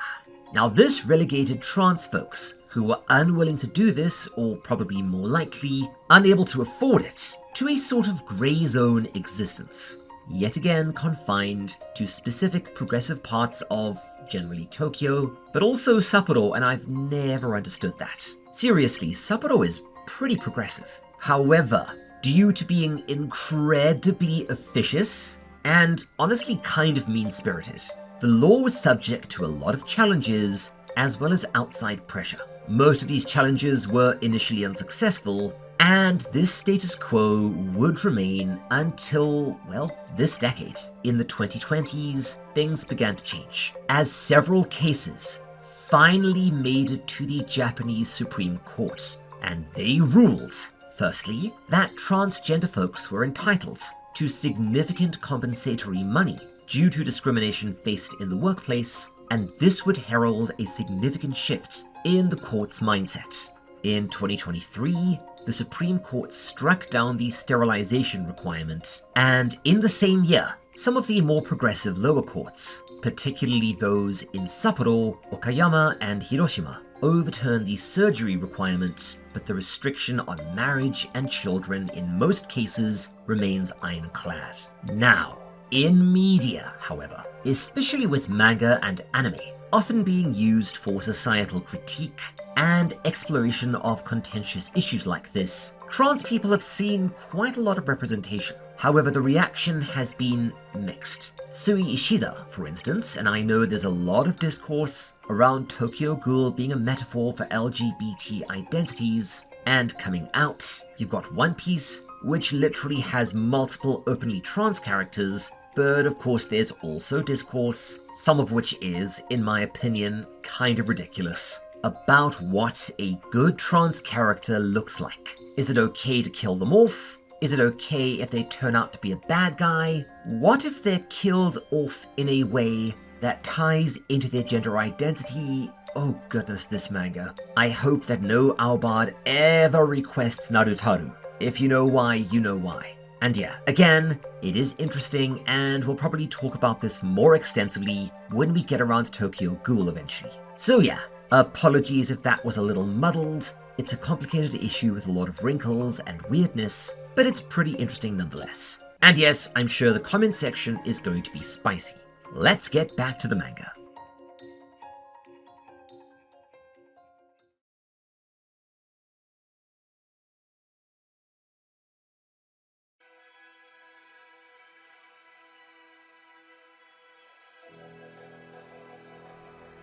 Now this relegated trans folks who were unwilling to do this, or probably more likely, unable to afford it, to a sort of grey zone existence, yet again confined to specific progressive parts of generally Tokyo, but also Sapporo, and I've never understood that. Seriously, Sapporo is pretty progressive. However, due to being incredibly officious and honestly kind of mean-spirited, the law was subject to a lot of challenges as well as outside pressure. Most of these challenges were initially unsuccessful, and this status quo would remain until, well, this decade. In the 2020s, things began to change, as several cases finally made it to the Japanese Supreme Court, and they ruled, firstly, that transgender folks were entitled to significant compensatory money due to discrimination faced in the workplace, and this would herald a significant shift in the court's mindset. In 2023, the Supreme Court struck down the sterilization requirement, and in the same year, some of the more progressive lower courts, particularly those in Sapporo, Okayama, and Hiroshima, overturned the surgery requirement, but the restriction on marriage and children in most cases remains ironclad. Now, in media, however, especially with manga and anime, often being used for societal critique and exploration of contentious issues like this, trans people have seen quite a lot of representation. However, the reaction has been mixed. Sui Ishida, for instance, and I know there's a lot of discourse around Tokyo Ghoul being a metaphor for LGBT identities and coming out. You've got One Piece, which literally has multiple openly trans characters, but of course there's also discourse, some of which is, in my opinion, kind of ridiculous, about what a good trans character looks like. Is it okay to kill them off? Is it okay if they turn out to be a bad guy? What if they're killed off in a way that ties into their gender identity? Oh goodness, this manga. I hope that no Aobard ever requests Narutaru. If you know why, you know why. And yeah, again, it is interesting, and we'll probably talk about this more extensively when we get around to Tokyo Ghoul eventually. So yeah, apologies if that was a little muddled. It's a complicated issue with a lot of wrinkles and weirdness, but it's pretty interesting nonetheless. And yes, I'm sure the comment section is going to be spicy. Let's get back to the manga.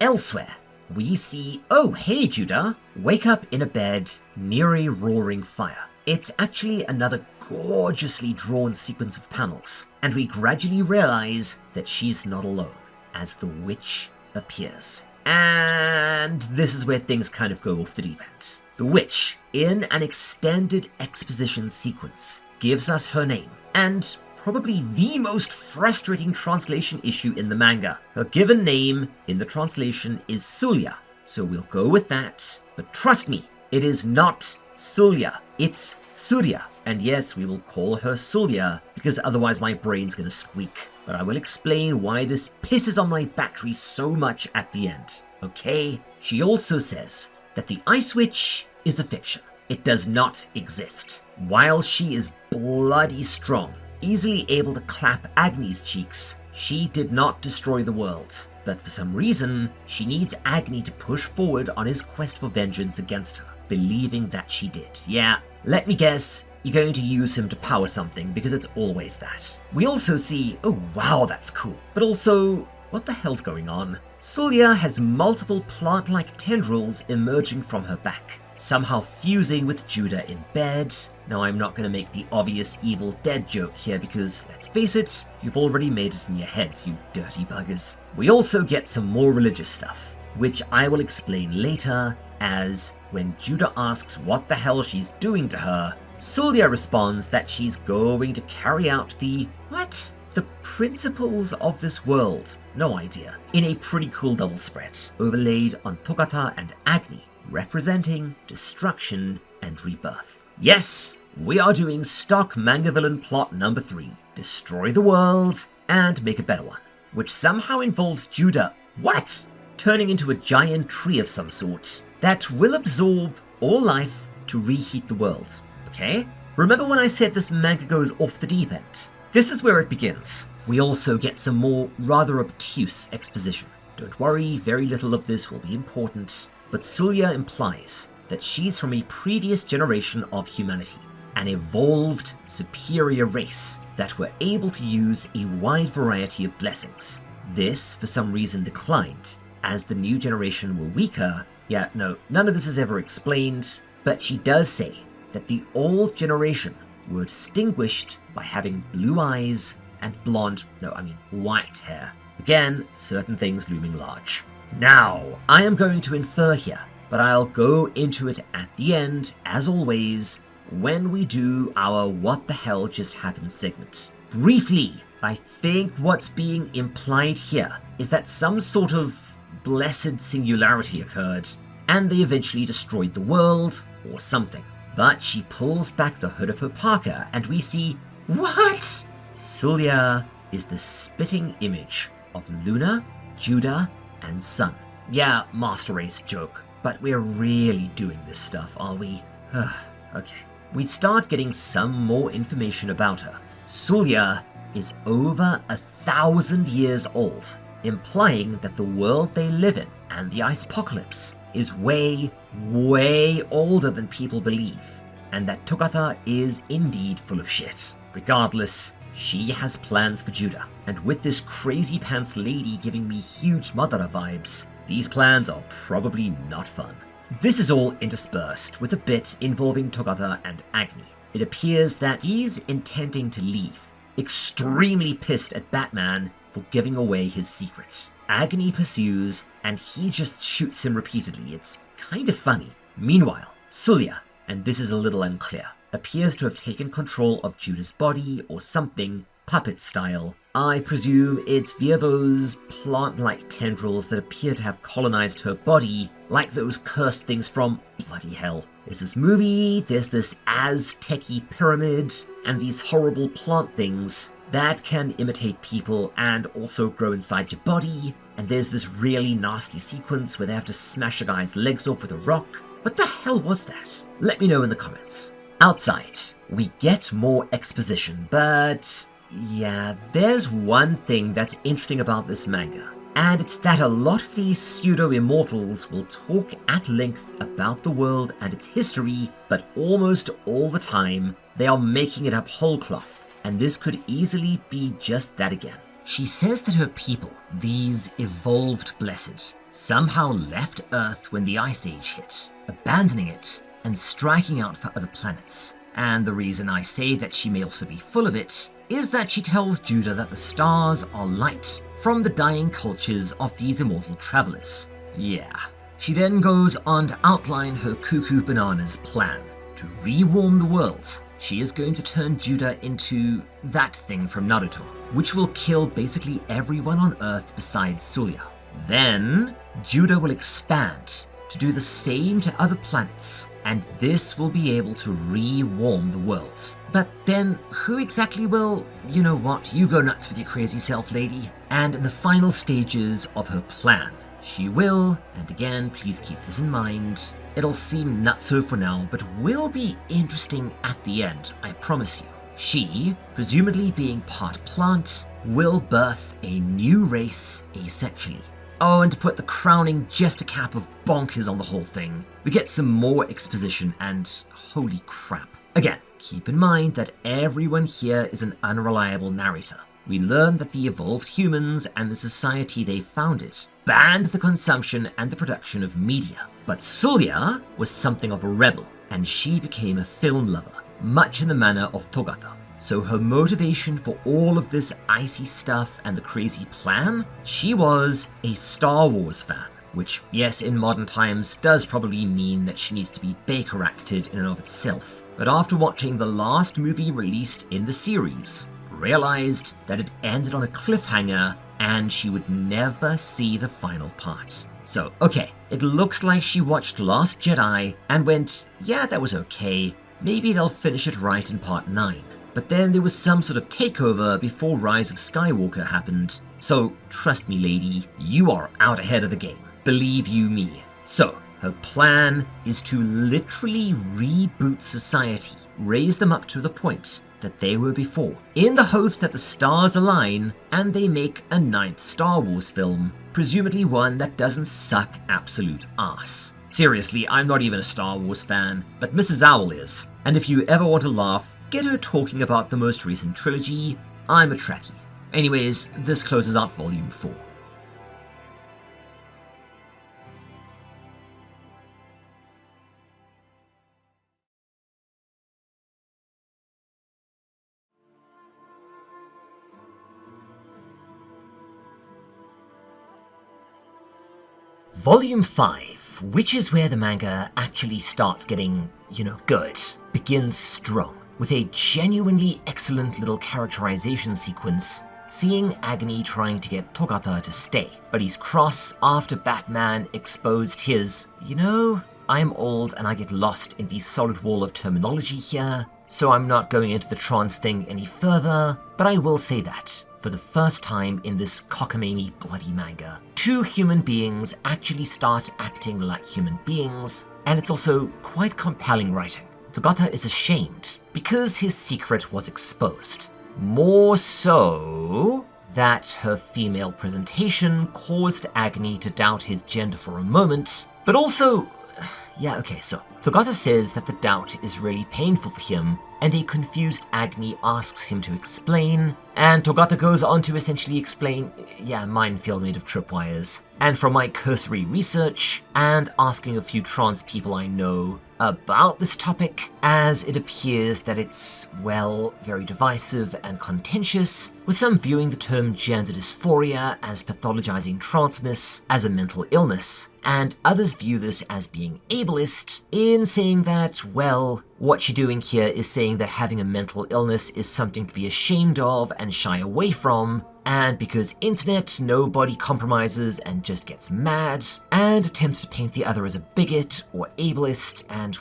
Elsewhere, we see, oh hey Judah, wake up in a bed near a roaring fire. It's actually another gorgeously drawn sequence of panels, and we gradually realize that she's not alone, as the witch appears. And this is where things kind of go off the deep end. The witch, in an extended exposition sequence, gives us her name, and probably the most frustrating translation issue in the manga. Her given name in the translation is Sulya, so we'll go with that. But trust me, it is not Sulya, it's Surya. And yes, we will call her Sulya, because otherwise my brain's gonna squeak. But I will explain why this pisses on my battery so much at the end, okay? She also says that the Ice Witch is a fiction. It does not exist. While she is bloody strong, easily able to clap Agni's cheeks, she did not destroy the world. But for some reason, she needs Agni to push forward on his quest for vengeance against her, believing that she did. Yeah, let me guess, you're going to use him to power something, because it's always that. We also see, oh wow, that's cool. But also, what the hell's going on? Sulya has multiple plant-like tendrils emerging from her back, somehow fusing with Judah in bed. Now, I'm not going to make the obvious Evil Dead joke here because, let's face it, you've already made it in your heads, you dirty buggers. We also get some more religious stuff, which I will explain later, as when Judah asks what the hell she's doing to her, Sulya responds that she's going to carry out the, what? The principles of this world, no idea, in a pretty cool double spread, overlaid on Tokata and Agni, representing destruction and rebirth. Yes, we are doing stock manga villain plot number 3, destroy the world and make a better one, which somehow involves Judah, what? Turning into a giant tree of some sort that will absorb all life to reheat the world, okay? Remember when I said this manga goes off the deep end? This is where it begins. We also get some more rather obtuse exposition. Don't worry, very little of this will be important, but Sulya implies that she's from a previous generation of humanity, an evolved, superior race that were able to use a wide variety of blessings. This, for some reason, declined, as the new generation were weaker. Yeah, no, none of this is ever explained, but she does say that the old generation were distinguished by having blue eyes and white hair. Again, certain things looming large. Now, I am going to infer here, but I'll go into it at the end, as always, when we do our What the Hell Just Happened segment. Briefly, I think what's being implied here is that some sort of blessed singularity occurred, and they eventually destroyed the world, or something. But she pulls back the hood of her parka, and we see, what? Sulya is the spitting image of Luna, Judah, and Sun. Yeah, Master Race joke, but we're really doing this stuff, are we? Okay. We start getting some more information about her. Sulya is over 1,000 years old, implying that the world they live in and the icepocalypse is way, way older than people believe, and that Togatha is indeed full of shit. Regardless, she has plans for Judah, and with this crazy pants lady giving me huge Madara vibes, these plans are probably not fun. This is all interspersed with a bit involving Togatha and Agni. It appears that he's intending to leave, extremely pissed at Batman for giving away his secret. Agni pursues, and he just shoots him repeatedly. It's kind of funny. Meanwhile, Sulya, and this is a little unclear, appears to have taken control of Judah's body or something, puppet style. I presume it's via those plant-like tendrils that appear to have colonized her body, like those cursed things from bloody hell. There's this movie, there's this Aztec-y pyramid, and these horrible plant things that can imitate people and also grow inside your body, and there's this really nasty sequence where they have to smash a guy's legs off with a rock. What the hell was that? Let me know in the comments. Outside, we get more exposition, but yeah, there's one thing that's interesting about this manga, and it's that a lot of these pseudo-immortals will talk at length about the world and its history, but almost all the time, they are making it up whole cloth, and this could easily be just that again. She says that her people, these evolved blessed, somehow left Earth when the Ice Age hit, abandoning it and striking out for other planets. And the reason I say that she may also be full of it is that she tells Judah that the stars are light from the dying cultures of these immortal travelers. Yeah. She then goes on to outline her cuckoo bananas plan. To rewarm the world, she is going to turn Judah into that thing from Naruto, which will kill basically everyone on Earth besides Sulya. Then, Judah will expand to do the same to other planets, and this will be able to re-warm the world. But then, who exactly will? You know what, you go nuts with your crazy self, lady. And in the final stages of her plan, she will, and again, please keep this in mind, it'll seem nutso for now, but will be interesting at the end, I promise you. She, presumably being part plant, will birth a new race asexually. Oh, and to put the crowning jester cap of bonkers on the whole thing, we get some more exposition and holy crap. Again, keep in mind that everyone here is an unreliable narrator. We learn that the evolved humans and the society they founded banned the consumption and the production of media. But Sulya was something of a rebel, and she became a film lover, much in the manner of Togatha. So her motivation for all of this icy stuff and the crazy plan, she was a Star Wars fan, which, yes, in modern times does probably mean that she needs to be Baker-acted in and of itself. But after watching the last movie released in the series, realized that it ended on a cliffhanger and she would never see the final part. So, okay, it looks like she watched Last Jedi and went, yeah, that was okay, maybe they'll finish it right in part 9. But then there was some sort of takeover before Rise of Skywalker happened. So, trust me lady, you are out ahead of the game. Believe you me. So, her plan is to literally reboot society, raise them up to the point that they were before, in the hope that the stars align and they make a 9th Star Wars film, presumably one that doesn't suck absolute ass. Seriously, I'm not even a Star Wars fan, but Mrs. Owl is, and if you ever want to laugh, get her talking about the most recent trilogy, I'm a Trekkie. Anyways, this closes out Volume 4. Volume 5, which is where the manga actually starts getting, good, begins strong, with a genuinely excellent little characterization sequence, seeing Agony trying to get Togata to stay, but he's cross after Batman exposed his, I'm old and I get lost in the solid wall of terminology here, so I'm not going into the trans thing any further, but I will say that, for the first time in this cockamamie bloody manga, 2 human beings actually start acting like human beings, and it's also quite compelling writing. Togata is ashamed because his secret was exposed. More so that her female presentation caused Agony to doubt his gender for a moment, but also, so Togata says that the doubt is really painful for him, and a confused Agony asks him to explain, and Togata goes on to essentially explain, minefield made of tripwires. And from my cursory research, and asking a few trans people I know about this topic, as it appears that it's, very divisive and contentious, with some viewing the term gender dysphoria as pathologizing transness as a mental illness, and others view this as being ableist in saying that, what you're doing here is saying that having a mental illness is something to be ashamed of and shy away from, and because internet, nobody compromises and just gets mad, and attempts to paint the other as a bigot or ableist, and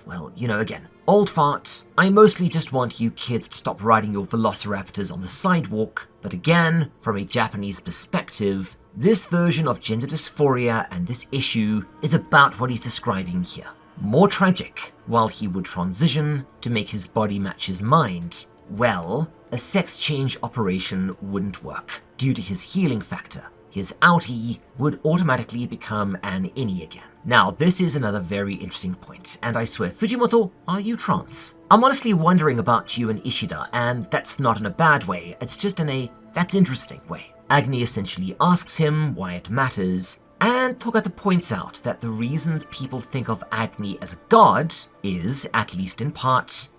again, old farts. I mostly just want you kids to stop riding your velociraptors on the sidewalk, but again, from a Japanese perspective, this version of gender dysphoria and this issue is about what he's describing here. More tragic, while he would transition to make his body match his mind, a sex change operation wouldn't work due to his healing factor. His outie would automatically become an innie again. Now, this is another very interesting point, and I swear, Fujimoto, are you trans? I'm honestly wondering about you and Ishida, and that's not in a bad way, it's just in a that's interesting way. Agony essentially asks him why it matters, and Togata points out that the reasons people think of Agony as a god is, at least in part,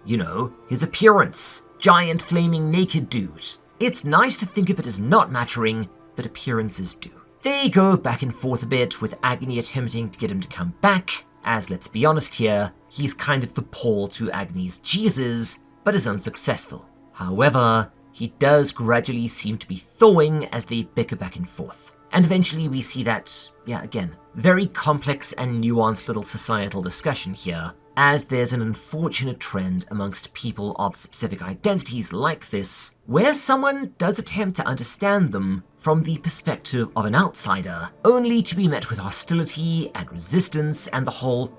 his appearance. Giant flaming naked dude. It's nice to think of it as not mattering, but appearances do. They go back and forth a bit, with Agony attempting to get him to come back, as let's be honest here, he's kind of the Paul to Agony's Jesus, but is unsuccessful. However, he does gradually seem to be thawing as they bicker back and forth. And eventually we see that, again, very complex and nuanced little societal discussion here, as there's an unfortunate trend amongst people of specific identities like this, where someone does attempt to understand them from the perspective of an outsider, only to be met with hostility and resistance and the whole,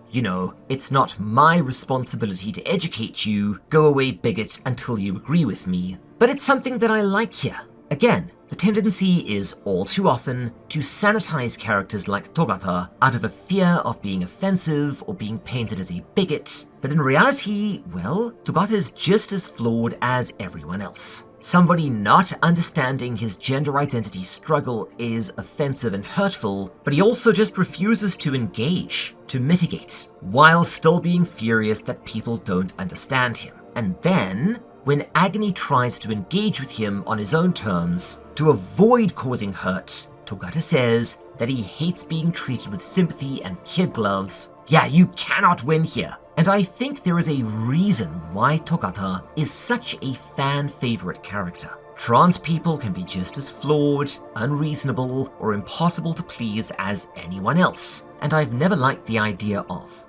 it's not my responsibility to educate you, go away bigot until you agree with me. But it's something that I like here. Again, the tendency is all too often to sanitize characters like Togata out of a fear of being offensive or being painted as a bigot, but in reality, Togata is just as flawed as everyone else. Somebody not understanding his gender identity struggle is offensive and hurtful, but he also just refuses to engage, to mitigate, while still being furious that people don't understand him. And then, when Agony tries to engage with him on his own terms, to avoid causing hurt, Togata says that he hates being treated with sympathy and kid gloves. You cannot win here. And I think there is a reason why Togata is such a fan-favorite character. Trans people can be just as flawed, unreasonable, or impossible to please as anyone else. And I've never liked the idea of,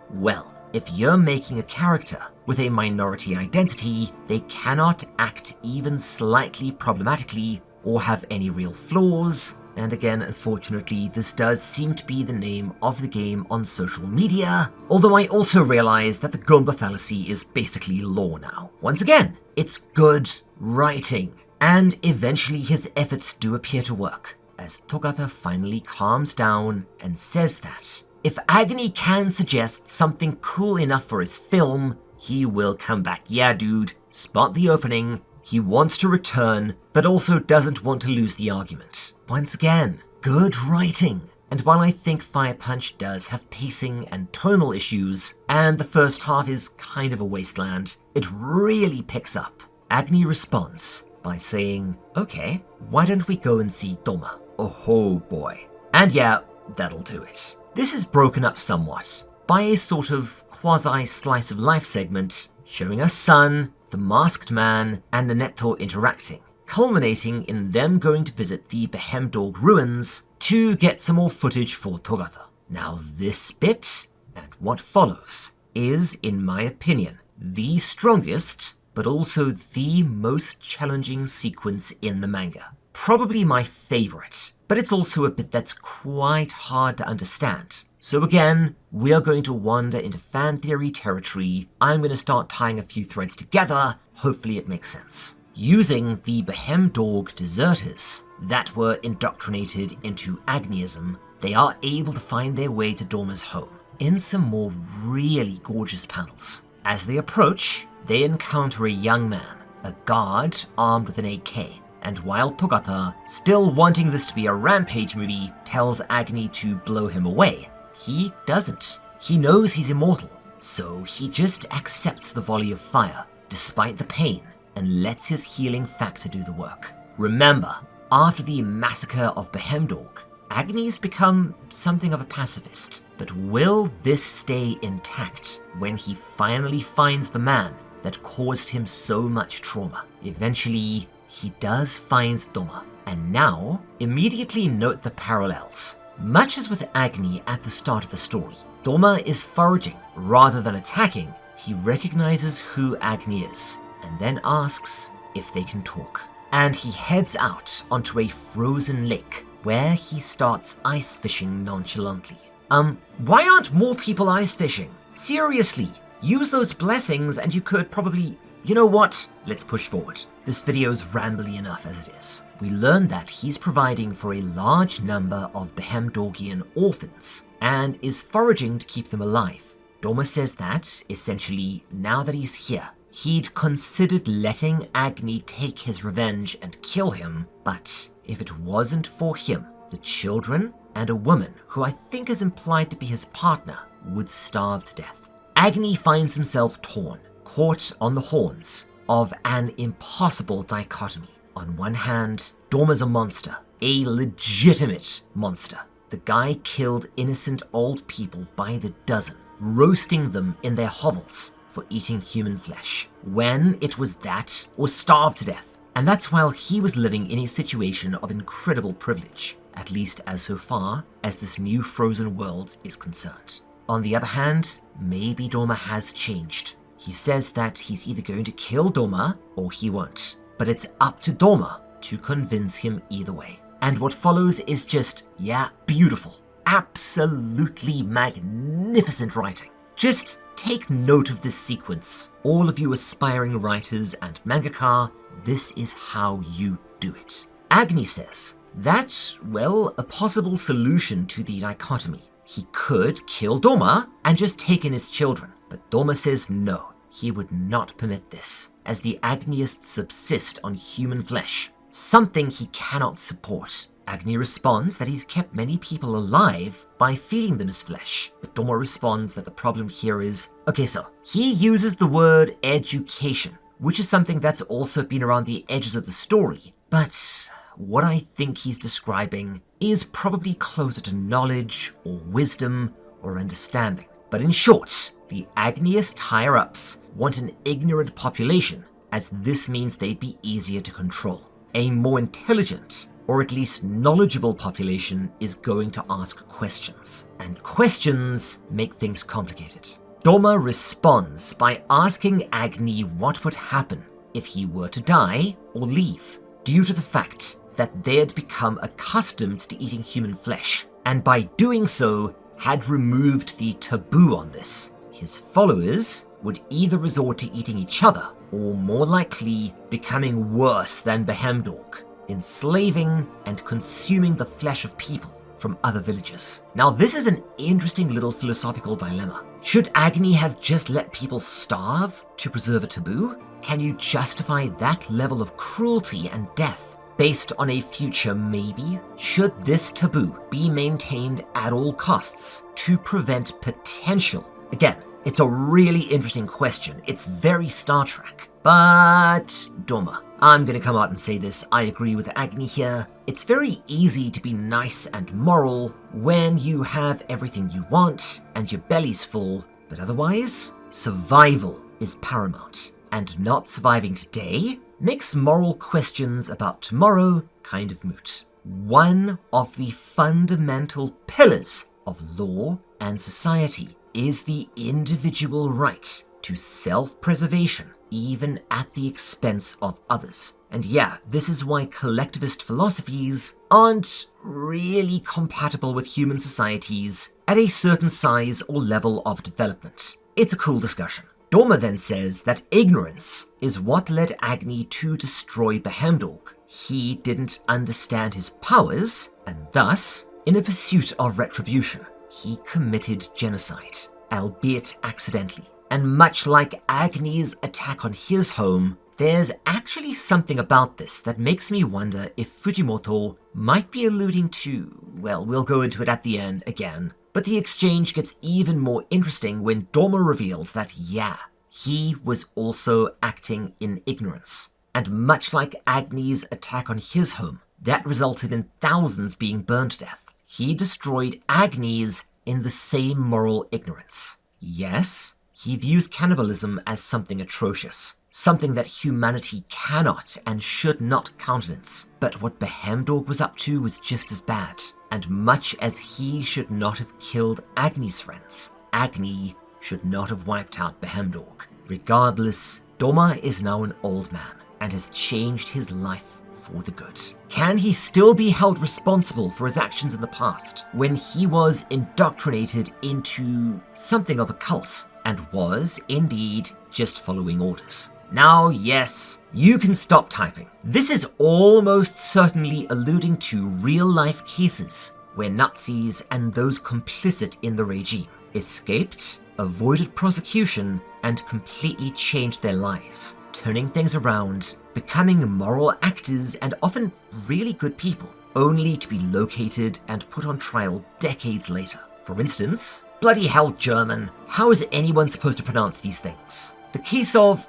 if you're making a character with a minority identity, they cannot act even slightly problematically or have any real flaws. And again, unfortunately, this does seem to be the name of the game on social media, although I also realize that the Gomba fallacy is basically law now. Once again, it's good writing, and eventually his efforts do appear to work. as Togatha finally calms down and says that if Agni can suggest something cool enough for his film, he will come back. Yeah, dude, spot the opening. He wants to return, but also doesn't want to lose the argument. Once again, good writing. And while I think Fire Punch does have pacing and tonal issues, and the first half is kind of a wasteland, it really picks up. Agni responds by saying, okay, why don't we go and see Doma? Oh boy. And yeah, that'll do it. This is broken up somewhat by a sort of quasi-slice of life segment showing us Sun, the masked man, and Nanetto interacting, culminating in them going to visit the Behemdorg ruins to get some more footage for Togatha. Now this bit, and what follows, is, in my opinion, the strongest, but also the most challenging sequence in the manga. Probably my favorite, but it's also a bit that's quite hard to understand. So again, we are going to wander into fan theory territory. I'm going to start tying a few threads together. Hopefully it makes sense. Using the Behemdorg deserters that were indoctrinated into Agniism, they are able to find their way to Doma's home in some more really gorgeous panels. As they approach, they encounter a young man, a guard armed with an AK, and while Togatha, still wanting this to be a rampage movie, tells Agni to blow him away, he doesn't. He knows he's immortal, so he just accepts the volley of fire, despite the pain, and lets his healing factor do the work. Remember, after the massacre of Behemdorg, Agni's become something of a pacifist, but will this stay intact when he finally finds the man that caused him so much trauma? Eventually, he does find Doma, and now, immediately note the parallels. Much as with Agni at the start of the story, Doma is foraging rather than attacking. He recognizes who Agni is, and then asks if they can talk. And he heads out onto a frozen lake where he starts ice fishing nonchalantly. Why aren't more people ice fishing? Seriously, use those blessings and you could probably... You know what? Let's push forward. This video's rambly enough as it is. We learn that he's providing for a large number of Behemdorgian orphans and is foraging to keep them alive. Doma says that, essentially, now that he's here, he'd considered letting Agni take his revenge and kill him, but if it wasn't for him, the children and a woman, who I think is implied to be his partner, would starve to death. Agni finds himself torn, caught on the horns of an impossible dichotomy. On one hand, Doma's a monster, a legitimate monster. The guy killed innocent old people by the dozen, roasting them in their hovels for eating human flesh, when it was that or starved to death. And that's while he was living in a situation of incredible privilege, at least as so far as this new frozen world is concerned. On the other hand, maybe Doma has changed. He says that he's either going to kill Doma or he won't. But it's up to Doma to convince him either way. And what follows is just, yeah, beautiful. Absolutely magnificent writing. Just take note of this sequence. All of you aspiring writers and mangaka, this is how you do it. Agni says that, well, a possible solution to the dichotomy. He could kill Doma and just take in his children. But Doma says no. He would not permit this, as the Agniists subsist on human flesh, something he cannot support. Agni responds that he's kept many people alive by feeding them his flesh, but Doma responds that the problem here is, okay, so he uses the word education, which is something that's also been around the edges of the story, but what I think he's describing is probably closer to knowledge or wisdom or understanding. But in short, the Agniist higher-ups want an ignorant population, as this means they'd be easier to control. A more intelligent, or at least knowledgeable population is going to ask questions, and questions make things complicated. Doma responds by asking Agni what would happen if he were to die or leave, due to the fact that they had become accustomed to eating human flesh, and by doing so, had removed the taboo on this. His followers would either resort to eating each other, or more likely, becoming worse than Behemdorg. enslaving and consuming the flesh of people from other villages. Now, this is an interesting little philosophical dilemma. Should Agni have just let people starve to preserve a taboo? Can you justify that level of cruelty and death based on a future maybe? Should this taboo be maintained at all costs to prevent potential? Again, it's a really interesting question. It's very Star Trek. But, Doma, I'm gonna come out and say this, I agree with Agni here. It's very easy to be nice and moral when you have everything you want and your belly's full, but otherwise, survival is paramount. And not surviving today makes moral questions about tomorrow kind of moot. One of the fundamental pillars of law and society is the individual right to self-preservation, even at the expense of others. And yeah, this is why collectivist philosophies aren't really compatible with human societies at a certain size or level of development. It's a cool discussion. Doma then says that ignorance is what led Agni to destroy Behemdorg. He didn't understand his powers, and thus, in a pursuit of retribution, he committed genocide, albeit accidentally. And much like Agni's attack on his home, there's actually something about this that makes me wonder if Fujimoto might be alluding to, well, we'll go into it at the end again. But the exchange gets even more interesting when Doma reveals that, yeah, he was also acting in ignorance. And much like Agni's attack on his home, that resulted in thousands being burned to death. He destroyed Agni's in the same moral ignorance. Yes, he views cannibalism as something atrocious, something that humanity cannot and should not countenance. But what Behemdorg was up to was just as bad. And much as he should not have killed Agni's friends, Agni should not have wiped out Behemdorg. Regardless, Doma is now an old man and has changed his life for the good. Can he still be held responsible for his actions in the past when he was indoctrinated into something of a cult and was, indeed, just following orders? Now, yes, you can stop typing. This is almost certainly alluding to real-life cases where Nazis and those complicit in the regime escaped, avoided prosecution, and completely changed their lives, turning things around, becoming moral actors and often really good people, only to be located and put on trial decades later. For instance, bloody hell German, how is anyone supposed to pronounce these things? The case of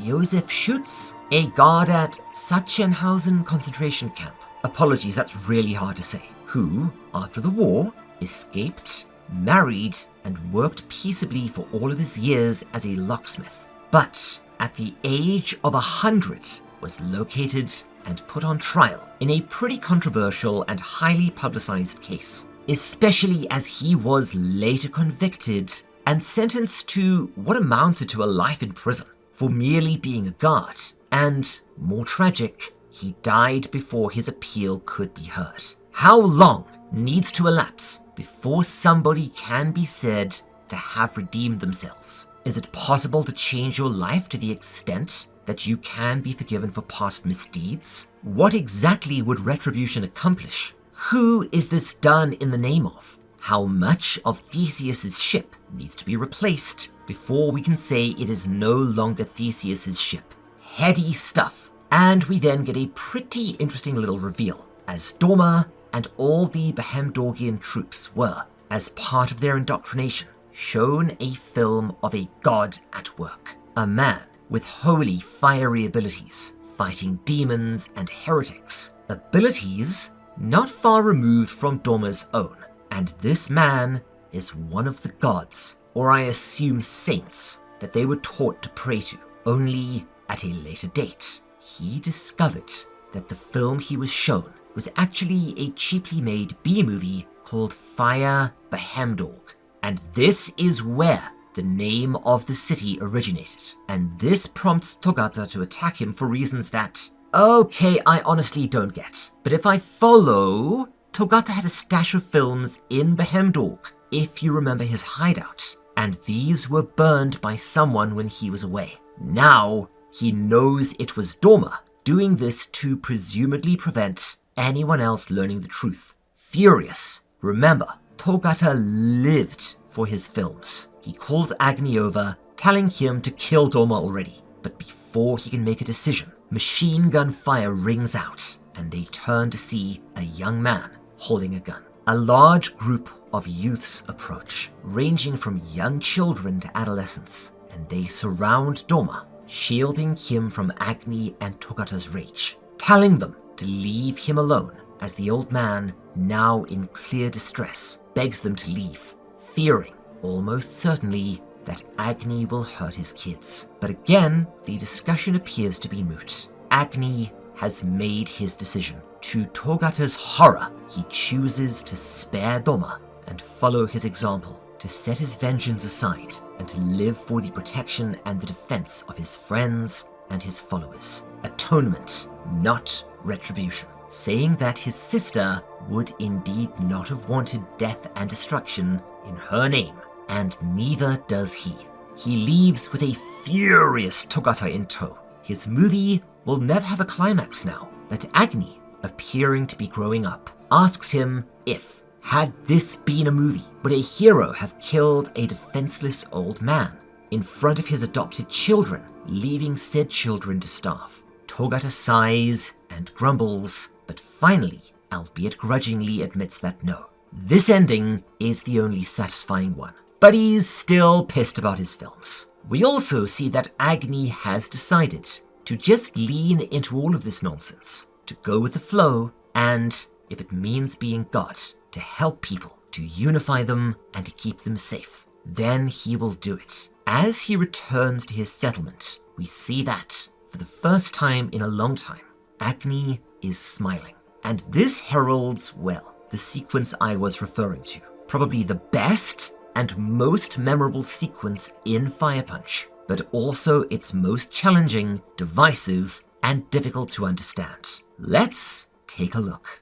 Josef Schutz, a guard at Sachsenhausen concentration camp. Apologies, that's really hard to say. Who, after the war, escaped, married, and worked peaceably for all of his years as a locksmith. But at the age of 100, was located and put on trial in a pretty controversial and highly publicized case, especially as he was later convicted and sentenced to what amounted to a life in prison for merely being a guard. And, more tragic, he died before his appeal could be heard. How long needs to elapse before somebody can be said to have redeemed themselves? Is it possible to change your life to the extent that you can be forgiven for past misdeeds? What exactly would retribution accomplish? Who is this done in the name of? How much of Theseus's ship needs to be replaced before we can say it is no longer Theseus's ship? Heady stuff. And we then get a pretty interesting little reveal, as Doma and all the Behemdorgian troops were, as part of their indoctrination, shown a film of a god at work. A man with holy, fiery abilities, fighting demons and heretics. Abilities not far removed from Doma's own. And this man is one of the gods, or I assume saints, that they were taught to pray to. Only at a later date, he discovered that the film he was shown was actually a cheaply made B-movie called Fire Behemdorg. And this is where the name of the city originated. And this prompts Togata to attack him for reasons that, okay, I honestly don't get. But if I follow, Togata had a stash of films in Behemdorg, if you remember his hideout, and these were burned by someone when he was away. Now, he knows it was Doma, doing this to presumably prevent anyone else learning the truth. Furious, remember, Togata lived for his films. He calls Agni over, telling him to kill Doma already. But before he can make a decision, machine gun fire rings out, and they turn to see a young man holding a gun. A large group of youths approach, ranging from young children to adolescents, and they surround Doma, shielding him from Agni and Togata's rage, telling them to leave him alone as the old man, now in clear distress, begs them to leave, fearing, almost certainly, that Agni will hurt his kids. But again, the discussion appears to be moot. Agni has made his decision. To Togata's horror, he chooses to spare Doma and follow his example, to set his vengeance aside and to live for the protection and the defense of his friends and his followers. Atonement, not retribution. Saying that his sister would indeed not have wanted death and destruction in her name, and neither does he. He leaves with a furious Togata in tow. His movie will never have a climax now, but Agni, appearing to be growing up, asks him if, had this been a movie, would a hero have killed a defenseless old man in front of his adopted children, leaving said children to starve? Togata sighs and grumbles, but finally, albeit grudgingly, admits that no. This ending is the only satisfying one. But he's still pissed about his films. We also see that Agni has decided to just lean into all of this nonsense, to go with the flow, and, if it means being God, to help people, to unify them, and to keep them safe, then he will do it. As he returns to his settlement, we see that, for the first time in a long time, Agni is smiling. And this heralds, well, the sequence I was referring to. Probably the best and most memorable sequence in Fire Punch, but also its most challenging, divisive, and difficult to understand. Let's take a look.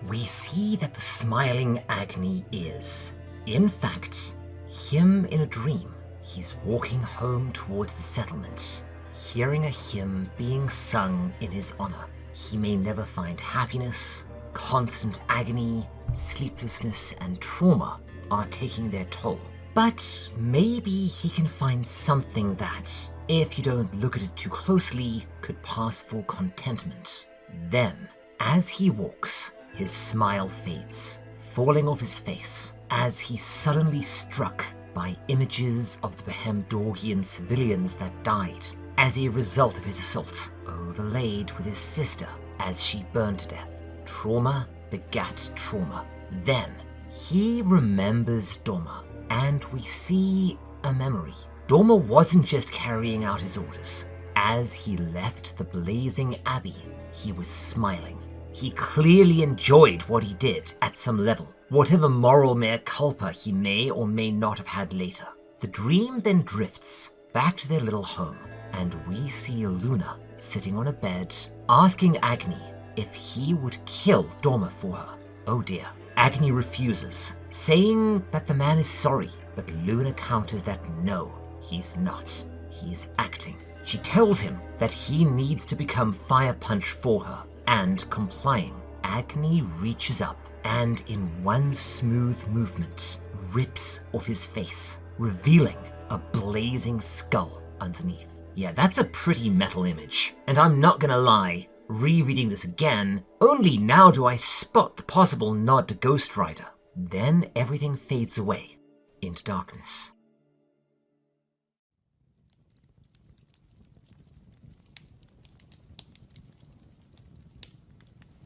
We see that the smiling Agni is, in fact, him in a dream. He's walking home towards the settlement, hearing a hymn being sung in his honor. He may never find happiness, constant agony, sleeplessness, and trauma are taking their toll. But maybe he can find something that, if you don't look at it too closely, could pass for contentment. Then, as he walks, his smile fades, falling off his face, as he's suddenly struck by images of the Behemdorgian civilians that died as a result of his assault, overlaid with his sister as she burned to death. Trauma begat trauma. Then, he remembers Doma, and we see a memory. Doma wasn't just carrying out his orders. As he left the blazing Abbey, he was smiling. He clearly enjoyed what he did at some level, whatever moral mea culpa he may or may not have had later. The dream then drifts back to their little home, and we see Luna sitting on a bed, asking Agni if he would kill Doma for her. Oh dear. Agni refuses, saying that the man is sorry, but Luna counters that no, he's not. He is acting. She tells him that he needs to become Fire Punch for her, and complying, Agni reaches up and in one smooth movement rips off his face, revealing a blazing skull underneath. Yeah, that's a pretty metal image, and I'm not gonna lie, rereading this again, only now do I spot the possible nod to Ghost Rider. Then everything fades away into darkness.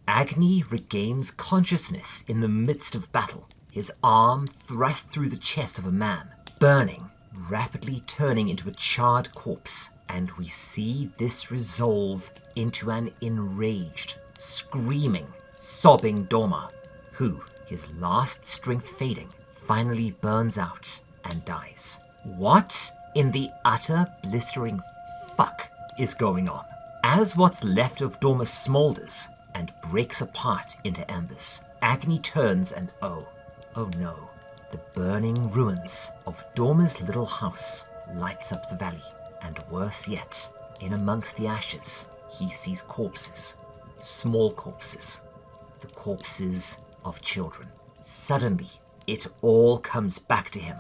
Agni regains consciousness in the midst of battle, his arm thrust through the chest of a man, burning, rapidly turning into a charred corpse, and we see this resolve into an enraged, screaming, sobbing Doma, who, his last strength fading, finally burns out and dies. What in the utter blistering fuck is going on? As what's left of Dorma smolders and breaks apart into embers, Agni turns and oh no, the burning ruins of Dorma's little house lights up the valley. And worse yet, in amongst the ashes, he sees corpses, small corpses, the corpses of children. Suddenly, it all comes back to him.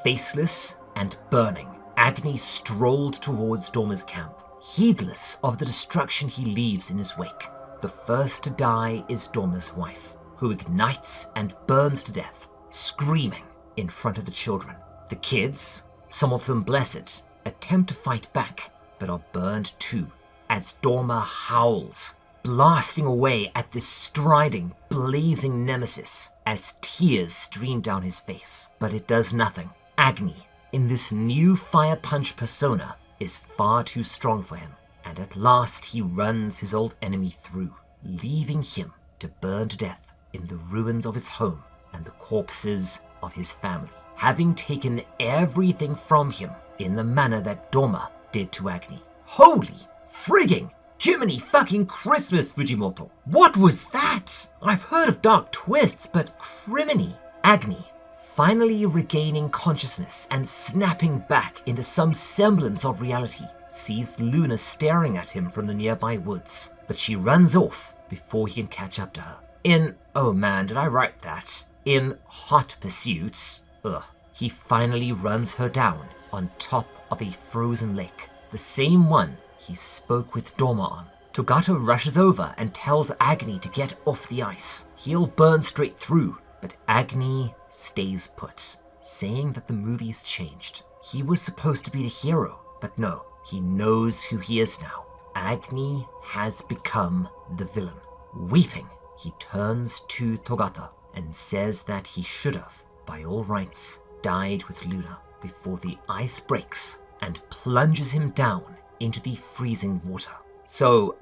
Faceless and burning, Agni strolled towards Dorma's camp, heedless of the destruction he leaves in his wake. The first to die is Dorma's wife, who ignites and burns to death, screaming in front of the children. The kids, some of them blessed, attempt to fight back, but are burned too, as Dorma howls, blasting away at this striding, blazing nemesis as tears stream down his face. But it does nothing. Agni, in this new Fire Punch persona, is far too strong for him, and at last he runs his old enemy through, leaving him to burn to death in the ruins of his home and the corpses of his family, having taken everything from him in the manner that Dorma did to Agni. Holy frigging Jiminy fucking Christmas, Fujimoto! What was that? I've heard of dark twists, but criminy. Agni, finally regaining consciousness and snapping back into some semblance of reality, sees Luna staring at him from the nearby woods, but she runs off before he can catch up to her. Oh man, did I write that? In hot pursuit, he finally runs her down on top of a frozen lake, the same one he spoke with Dorma on. Togato rushes over and tells Agni to get off the ice. He'll burn straight through, but Agni stays put, saying that the movie's changed. He was supposed to be the hero, but no, he knows who he is now. Agni has become the villain. Weeping, he turns to Togata and says that he should have, by all rights, died with Luna before the ice breaks and plunges him down into the freezing water. So,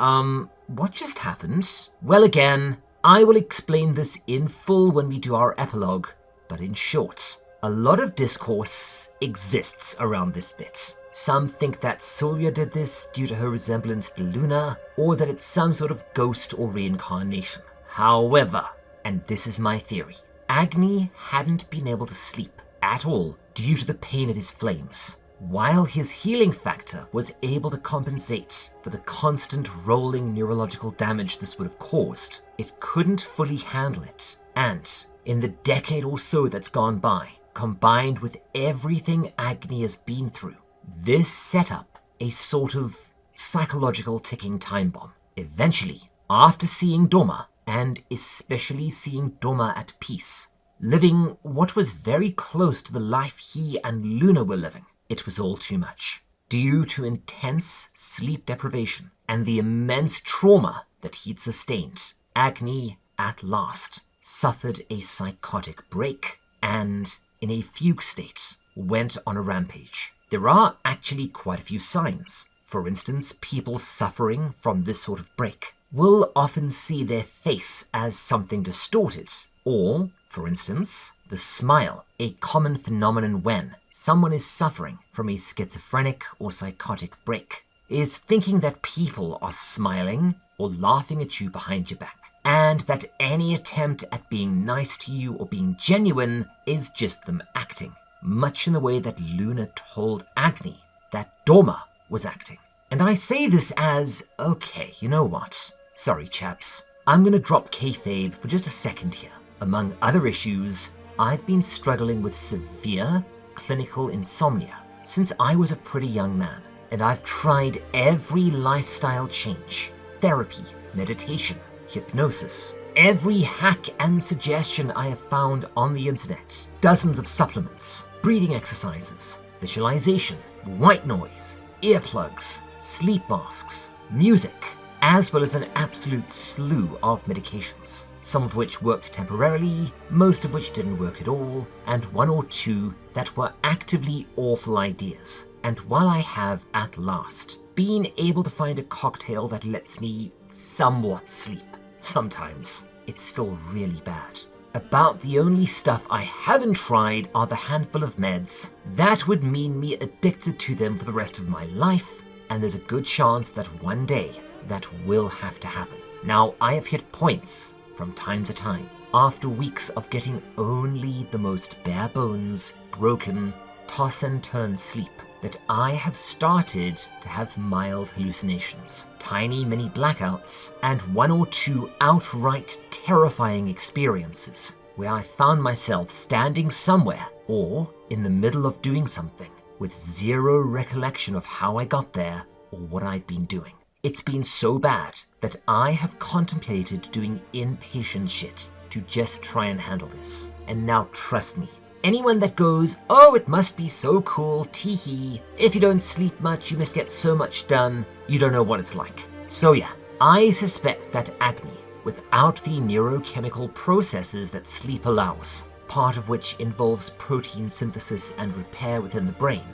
what just happened? Well, again, I will explain this in full when we do our epilogue, but in short, a lot of discourse exists around this bit. Some think that Sulya did this due to her resemblance to Luna, or that it's some sort of ghost or reincarnation. However, and this is my theory, Agni hadn't been able to sleep at all due to the pain of his flames, while his healing factor was able to compensate for the constant rolling neurological damage this would have caused. It couldn't fully handle it, and in the decade or so that's gone by, combined with everything Agni has been through, this set up a sort of psychological ticking time bomb. Eventually, after seeing Dorma, and especially seeing Dorma at peace, living what was very close to the life he and Luna were living, it was all too much. Due to intense sleep deprivation and the immense trauma that he'd sustained, Agni, at last, suffered a psychotic break and, in a fugue state, went on a rampage. There are actually quite a few signs. For instance, people suffering from this sort of break will often see their face as something distorted, or, for instance, the smile, a common phenomenon when someone is suffering from a schizophrenic or psychotic break, is thinking that people are smiling or laughing at you behind your back, and that any attempt at being nice to you or being genuine is just them acting, much in the way that Luna told Agni that Dorma was acting. And I say this as, okay, you know what? Sorry chaps, I'm gonna drop kayfabe for just a second here. Among other issues, I've been struggling with severe clinical insomnia since I was a pretty young man, and I've tried every lifestyle change, therapy, meditation, hypnosis, every hack and suggestion I have found on the internet, dozens of supplements, breathing exercises, visualization, white noise, earplugs, sleep masks, music, as well as an absolute slew of medications, some of which worked temporarily, most of which didn't work at all, and one or two that were actively awful ideas. And while I have, at last, been able to find a cocktail that lets me somewhat sleep, sometimes it's still really bad. About the only stuff I haven't tried are the handful of meds. That would mean me addicted to them for the rest of my life, and there's a good chance that one day that will have to happen. Now, I have hit points from time to time, after weeks of getting only the most bare bones, broken, toss and turn sleep, that I have started to have mild hallucinations, tiny mini blackouts, and one or two outright terrifying experiences where I found myself standing somewhere or in the middle of doing something with zero recollection of how I got there or what I'd been doing. It's been so bad that I have contemplated doing inpatient shit to just try and handle this. And now trust me, anyone that goes, oh, it must be so cool, tee-hee, if you don't sleep much, you must get so much done, you don't know what it's like. So yeah, I suspect that Agni, without the neurochemical processes that sleep allows, part of which involves protein synthesis and repair within the brain,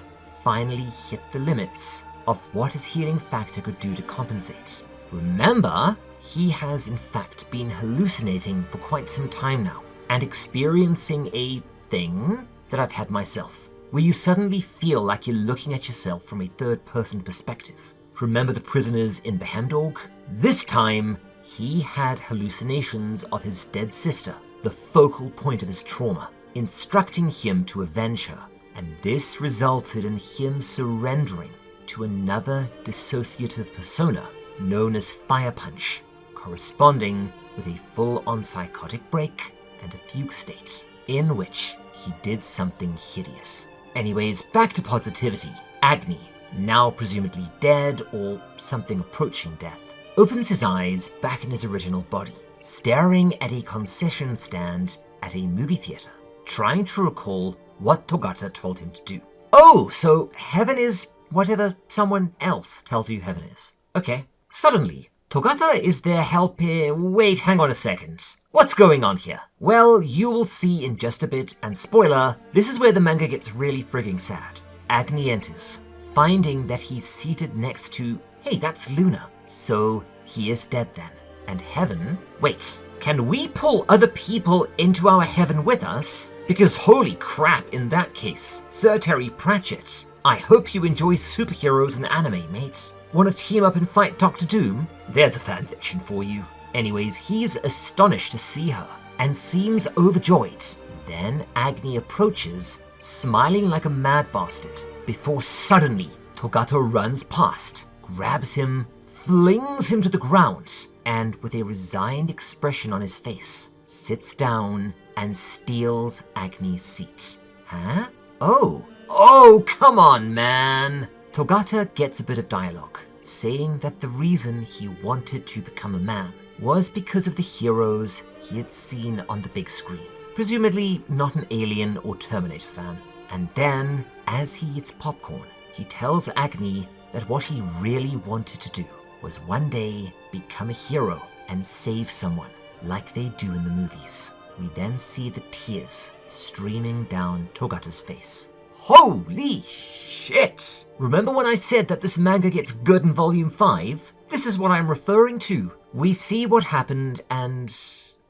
finally hit the limits of what his healing factor could do to compensate. Remember, he has in fact been hallucinating for quite some time now, and experiencing a thing that I've had myself, where you suddenly feel like you're looking at yourself from a third-person perspective. Remember the prisoners in Behemdorg? This time, he had hallucinations of his dead sister, the focal point of his trauma, instructing him to avenge her, and this resulted in him surrendering to another dissociative persona known as Fire Punch, corresponding with a full-on psychotic break and a fugue state, in which he did something hideous. Anyways, back to positivity. Agni, now presumably dead or something approaching death, opens his eyes back in his original body, staring at a concession stand at a movie theater, trying to recall what Togata told him to do. Oh, so heaven is whatever someone else tells you heaven is. Okay. Suddenly, Togata is there helping... Wait, hang on a second. What's going on here? Well, you will see in just a bit, and spoiler, this is where the manga gets really frigging sad. Agni enters, finding that he's seated next to... Hey, that's Luna. So, he is dead then. And heaven... Wait, can we pull other people into our heaven with us? Because holy crap, in that case, Sir Terry Pratchett, I hope you enjoy superheroes and anime, mate. Want to team up and fight Dr. Doom? There's a fanfiction for you. Anyways, he's astonished to see her and seems overjoyed. Then Agni approaches, smiling like a mad bastard, before suddenly Togata runs past, grabs him, flings him to the ground, and with a resigned expression on his face, sits down and steals Agni's seat. Huh? Oh, come on, man! Togata gets a bit of dialogue, saying that the reason he wanted to become a man was because of the heroes he had seen on the big screen. Presumably not an Alien or Terminator fan. And then, as he eats popcorn, he tells Agni that what he really wanted to do was one day become a hero and save someone, like they do in the movies. We then see the tears streaming down Togata's face. Holy shit! Remember when I said that this manga gets good in volume 5? This is what I'm referring to. We see what happened, and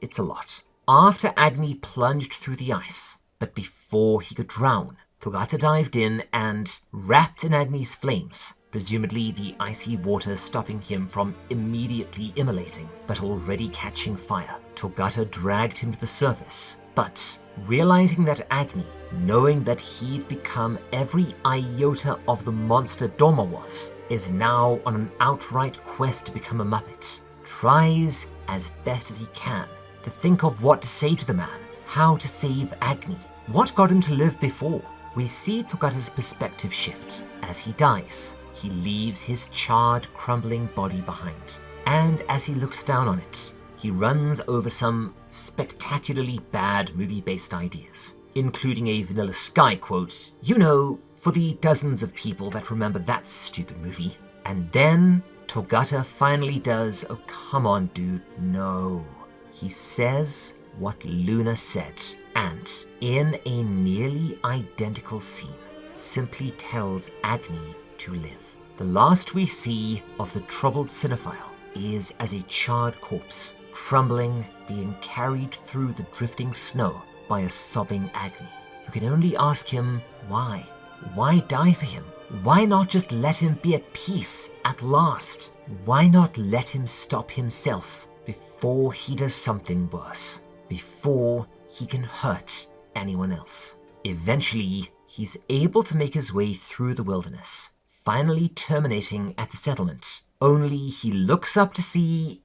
it's a lot. After Agni plunged through the ice, but before he could drown, Togata dived in and, wrapped in Agni's flames, presumably the icy water stopping him from immediately immolating, but already catching fire, Togata dragged him to the surface. But, realizing that Agni, knowing that he'd become every iota of the monster Doma was, is now on an outright quest to become a Muppet, tries, as best as he can, to think of what to say to the man, how to save Agni, what got him to live before. We see Togata's perspective shift. As he dies, he leaves his charred, crumbling body behind, and as he looks down on it, he runs over some spectacularly bad movie-based ideas, including a Vanilla Sky quote, you know, for the dozens of people that remember that stupid movie. And then Togata finally does, oh come on dude, no. He says what Luna said, and in a nearly identical scene, simply tells Agni to live. The last we see of the troubled cinephile is as a charred corpse, crumbling, being carried through the drifting snow by a sobbing Agni, who can only ask him why. Why die for him? Why not just let him be at peace at last? Why not let him stop himself before he does something worse, before he can hurt anyone else? Eventually, he's able to make his way through the wilderness, finally terminating at the settlement. Only he looks up to see,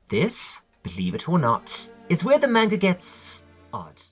this, believe it or not, is where the manga gets odd.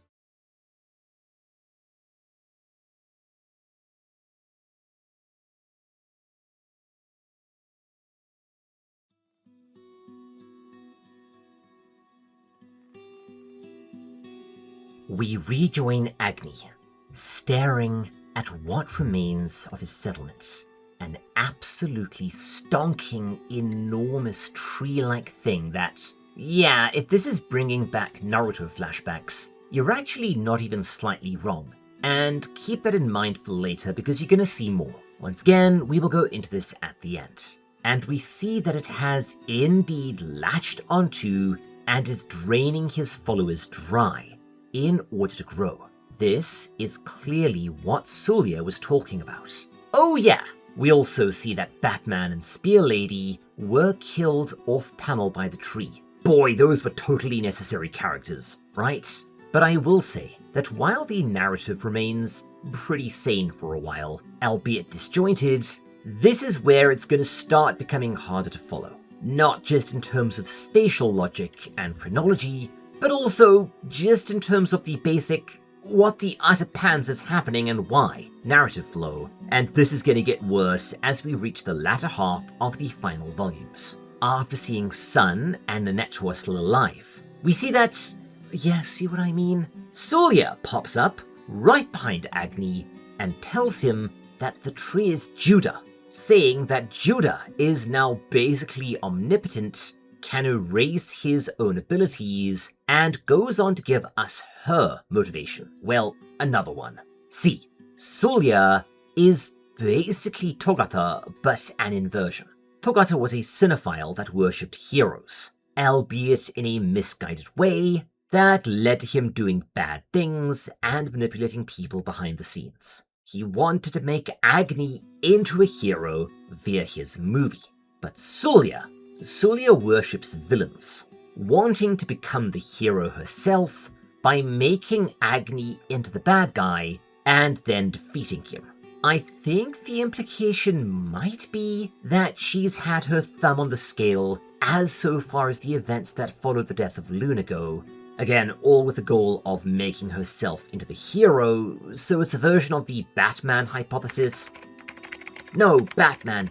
We rejoin Agni, staring at what remains of his settlement. An absolutely stonking, enormous tree-like thing that, if this is bringing back Naruto flashbacks, you're actually not even slightly wrong. And keep that in mind for later because you're gonna see more. Once again, we will go into this at the end. And we see that it has indeed latched onto and is draining his followers dry in order to grow. This is clearly what Sulia was talking about. Oh yeah, we also see that Batman and Spear Lady were killed off-panel by the tree. Boy, those were totally necessary characters, right? But I will say that while the narrative remains pretty sane for a while, albeit disjointed, this is where it's going to start becoming harder to follow. Not just in terms of spatial logic and chronology, but also just in terms of the basic what the utter pants is happening and why narrative flow, and this is going to get worse as we reach the latter half of the final volumes. After seeing Sun and Nanette who are still alive, we see that, see what I mean? Sulia pops up right behind Agni and tells him that the tree is Judah, saying that Judah is now basically omnipotent, can erase his own abilities, and goes on to give us her motivation. Well, another one. See, Sulia is basically Togata, but an inversion. Togata was a cinephile that worshipped heroes, albeit in a misguided way that led to him doing bad things and manipulating people behind the scenes. He wanted to make Agni into a hero via his movie, but Sulia worships villains, wanting to become the hero herself by making Agni into the bad guy and then defeating him. I think the implication might be that she's had her thumb on the scale as so far as the events that followed the death of Luna go. Again, all with the goal of making herself into the hero, so it's a version of the Batman hypothesis. No, Batman.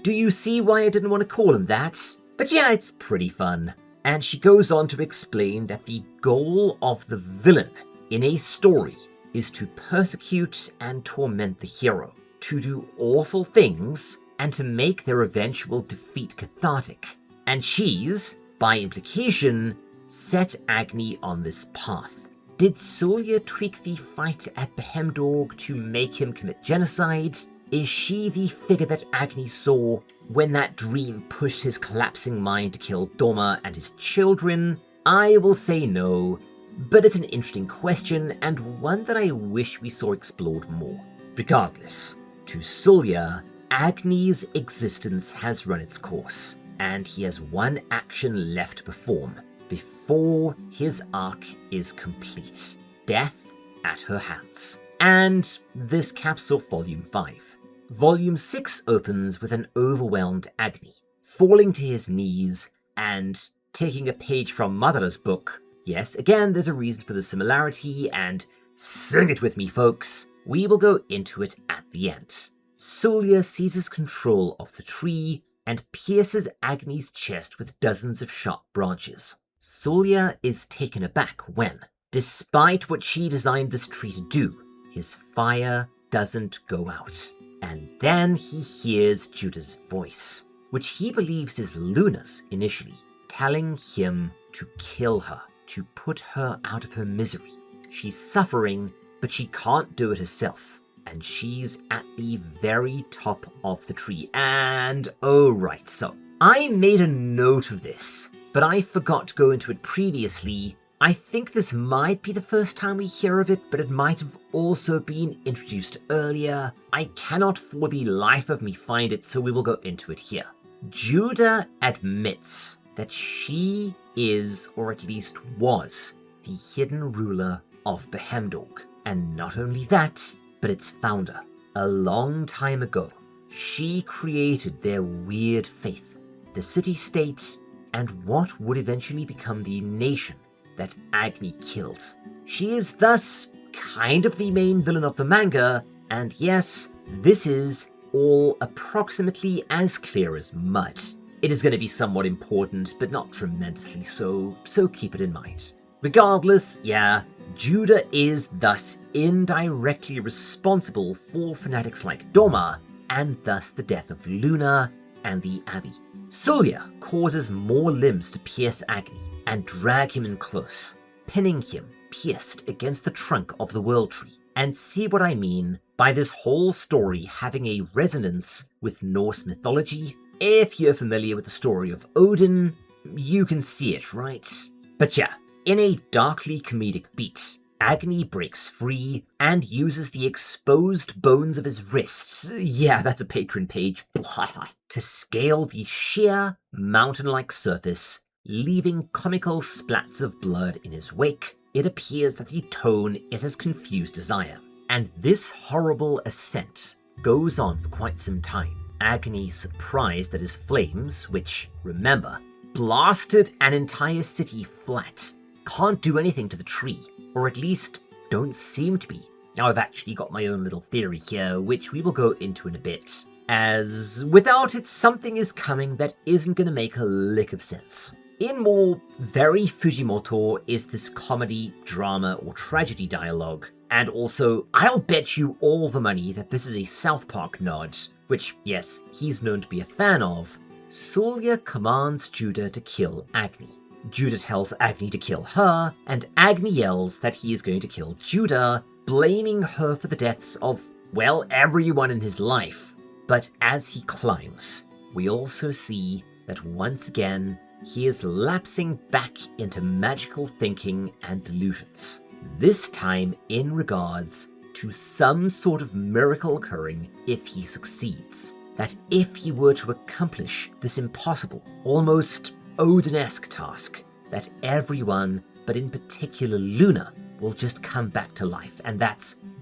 Do you see why I didn't want to call him that? But yeah, it's pretty fun. And she goes on to explain that the goal of the villain in a story is to persecute and torment the hero, to do awful things, and to make their eventual defeat cathartic. And she's, by implication, set Agni on this path. Did Sulia tweak the fight at Behemdorg to make him commit genocide? Is she the figure that Agni saw when that dream pushed his collapsing mind to kill Doma and his children? I will say no, but it's an interesting question and one that I wish we saw explored more. Regardless, to Sulia, Agni's existence has run its course, and he has one action left to perform before his arc is complete: death at her hands. And this caps off Volume 5. Volume 6 opens with an overwhelmed Agni, falling to his knees and taking a page from Madara's book. Yes, again, there's a reason for the similarity, and sing it with me, folks. We will go into it at the end. Sulia seizes control of the tree and pierces Agni's chest with dozens of sharp branches. Sulia is taken aback when, despite what she designed this tree to do, his fire doesn't go out. And then he hears Judah's voice, which he believes is Luna's initially, telling him to kill her, to put her out of her misery. She's suffering, but she can't do it herself, and she's at the very top of the tree. And oh right, so I made a note of this, but I forgot to go into it previously. I think this might be the first time we hear of it, but it might have also been introduced earlier. I cannot for the life of me find it, so we will go into it here. Judah admits that she is, or at least was, the hidden ruler of Behemdorg. And not only that, but its founder. A long time ago, she created their weird faith, the city-state, and what would eventually become the nation that Agni killed. She is thus kind of the main villain of the manga, and yes, this is all approximately as clear as mud. It is going to be somewhat important, but not tremendously so keep it in mind. Regardless, yeah, Judah is thus indirectly responsible for fanatics like Doma, and thus the death of Luna and the Abbey. Sulya causes more limbs to pierce Agni and drag him in close, pinning him pierced against the trunk of the World Tree. And see what I mean by this whole story having a resonance with Norse mythology? If you're familiar with the story of Odin, you can see it, right? But yeah, in a darkly comedic beat, Agni breaks free and uses the exposed bones of his wrists, yeah, that's a Patreon page, to scale the sheer mountain-like surface, leaving comical splats of blood in his wake. It appears that the tone is as confused as I am. And this horrible ascent goes on for quite some time. Agni, surprised that his flames, which, remember, blasted an entire city flat, can't do anything to the tree, or at least don't seem to be. Now I've actually got my own little theory here, which we will go into in a bit, as without it something is coming that isn't going to make a lick of sense. In more very Fujimoto is this comedy, drama, or tragedy dialogue, and also I'll bet you all the money that this is a South Park nod, which, yes, he's known to be a fan of. Sulya commands Judah to kill Agni. Judah tells Agni to kill her, and Agni yells that he is going to kill Judah, blaming her for the deaths of, well, everyone in his life. But as he climbs, we also see that once again, he is lapsing back into magical thinking and delusions. This time in regards to some sort of miracle occurring if he succeeds. That if he were to accomplish this impossible, almost Odin-esque task, that everyone, but in particular Luna, will just come back to life. And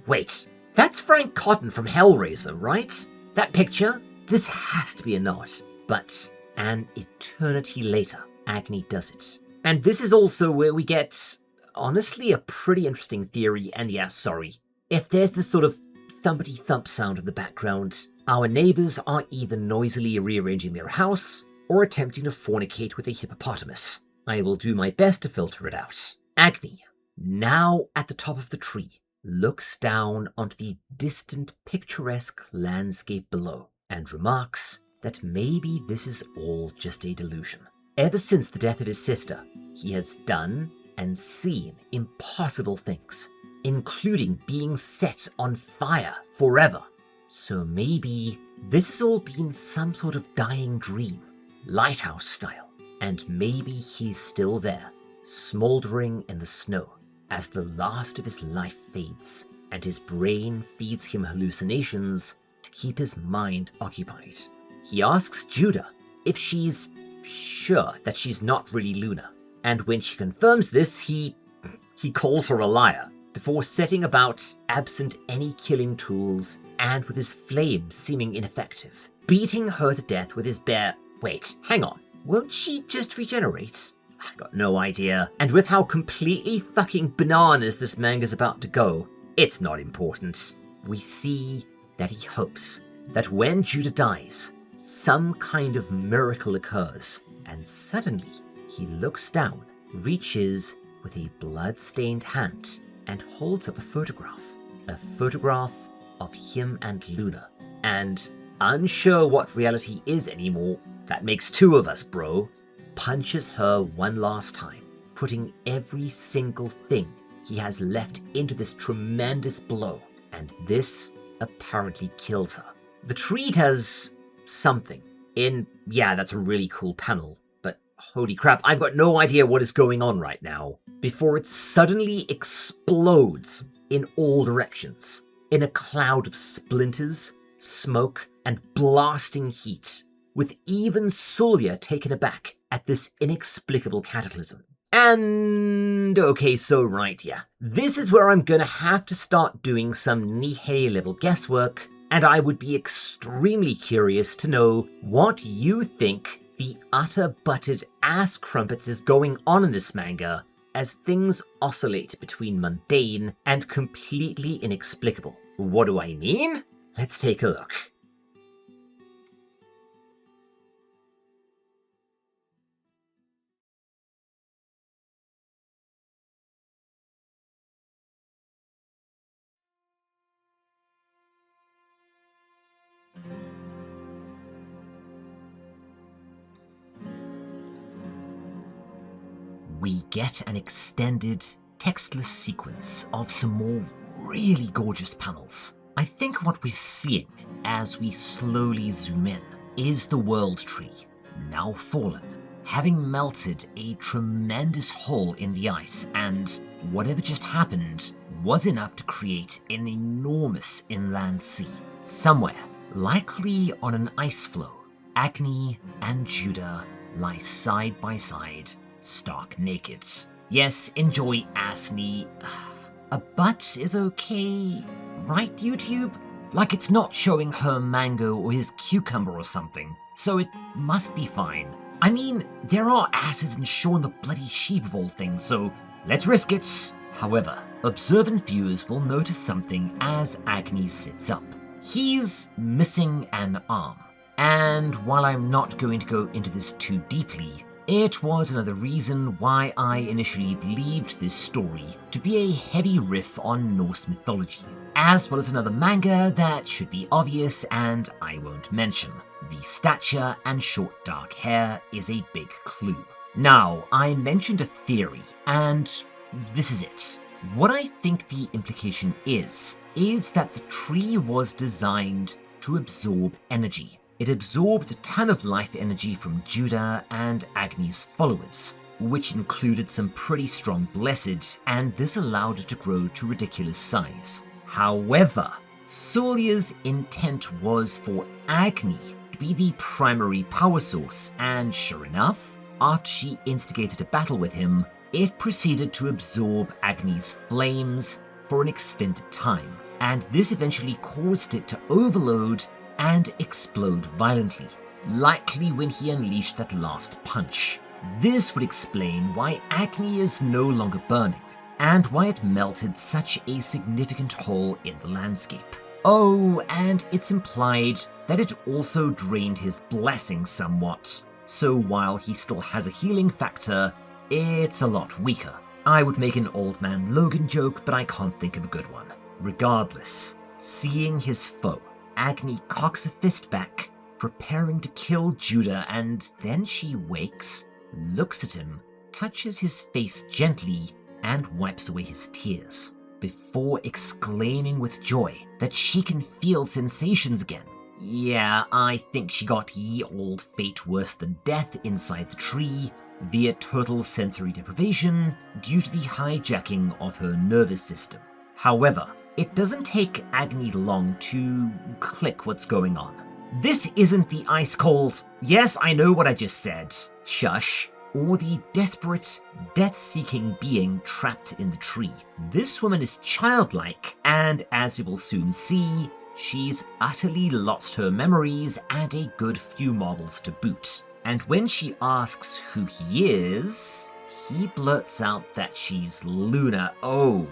wait, that's Frank Cotton from Hellraiser, right? That picture? This has to be a nod. But an eternity later, Agni does it. And this is also where we get, honestly, a pretty interesting theory, and yeah, sorry. If there's this sort of thumpity thump sound in the background, our neighbors are either noisily rearranging their house, or attempting to fornicate with a hippopotamus. I will do my best to filter it out. Agni, now at the top of the tree, looks down onto the distant picturesque landscape below, and remarks that maybe this is all just a delusion. Ever since the death of his sister, he has done and seen impossible things, including being set on fire forever. So maybe this has all been some sort of dying dream, lighthouse style, and maybe he's still there, smoldering in the snow as the last of his life fades, and his brain feeds him hallucinations to keep his mind occupied. He asks Judah if she's sure that she's not really Luna, and when she confirms this, he calls her a liar, before setting about, absent any killing tools, and with his flames seeming ineffective, beating her to death with his bare... Wait, hang on, won't she just regenerate? I got no idea, and with how completely fucking bananas this manga's about to go, it's not important. We see that he hopes that when Judah dies, some kind of miracle occurs, and suddenly he looks down, reaches with a blood-stained hand, and holds up a photograph of him and Luna. And unsure what reality is anymore, that makes two of us, bro, punches her one last time, putting every single thing he has left into this tremendous blow, and this apparently kills her. The tree does something yeah, that's a really cool panel, but holy crap, I've got no idea what is going on right now, before it suddenly explodes in all directions, in a cloud of splinters, smoke, and blasting heat. with even Solia taken aback at this inexplicable cataclysm. And okay, so right, yeah. This is where I'm gonna have to start doing some Nihei level guesswork, and I would be extremely curious to know what you think the utter butted ass crumpets is going on in this manga, as things oscillate between mundane and completely inexplicable. What do I mean? Let's take a look. We get an extended, textless sequence of some more really gorgeous panels. I think what we're seeing as we slowly zoom in is the World Tree, now fallen, having melted a tremendous hole in the ice, and whatever just happened was enough to create an enormous inland sea. Somewhere, likely on an ice floe, Agni and Judah lie side by side, stark naked. Yes, enjoy Asni. A butt is okay, right, YouTube? Like it's not showing her mango or his cucumber or something, so it must be fine. I mean, there are asses in Shaun the Bloody Sheep of all things, so let's risk it. However, observant viewers will notice something as Agni sits up. He's missing an arm. And while I'm not going to go into this too deeply, it was another reason why I initially believed this story to be a heavy riff on Norse mythology, as well as another manga that should be obvious and I won't mention. The stature and short dark hair is a big clue. Now, I mentioned a theory, and this is it. What I think the implication is that the tree was designed to absorb energy. It absorbed a ton of life energy from Judah and Agni's followers, which included some pretty strong blessed, and this allowed it to grow to ridiculous size. However, Solia's intent was for Agni to be the primary power source, and sure enough, after she instigated a battle with him, it proceeded to absorb Agni's flames for an extended time, and this eventually caused it to overload and explode violently, likely when he unleashed that last punch. This would explain why Agni is no longer burning, and why it melted such a significant hole in the landscape. Oh, and it's implied that it also drained his blessing somewhat, so while he still has a healing factor, it's a lot weaker. I would make an Old Man Logan joke, but I can't think of a good one. Regardless, seeing his foe, Agni cocks a fist back, preparing to kill Judah, and then she wakes, looks at him, touches his face gently, and wipes away his tears, before exclaiming with joy that she can feel sensations again. Yeah, I think she got ye old fate worse than death inside the tree, via total sensory deprivation due to the hijacking of her nervous system. However, it doesn't take Agni long to click what's going on. This isn't the ice-cold, yes, I know what I just said, shush, or the desperate, death-seeking being trapped in the tree. This woman is childlike, and as we will soon see, she's utterly lost her memories and a good few marbles to boot. And when she asks who he is, he blurts out that she's Luna. Oh,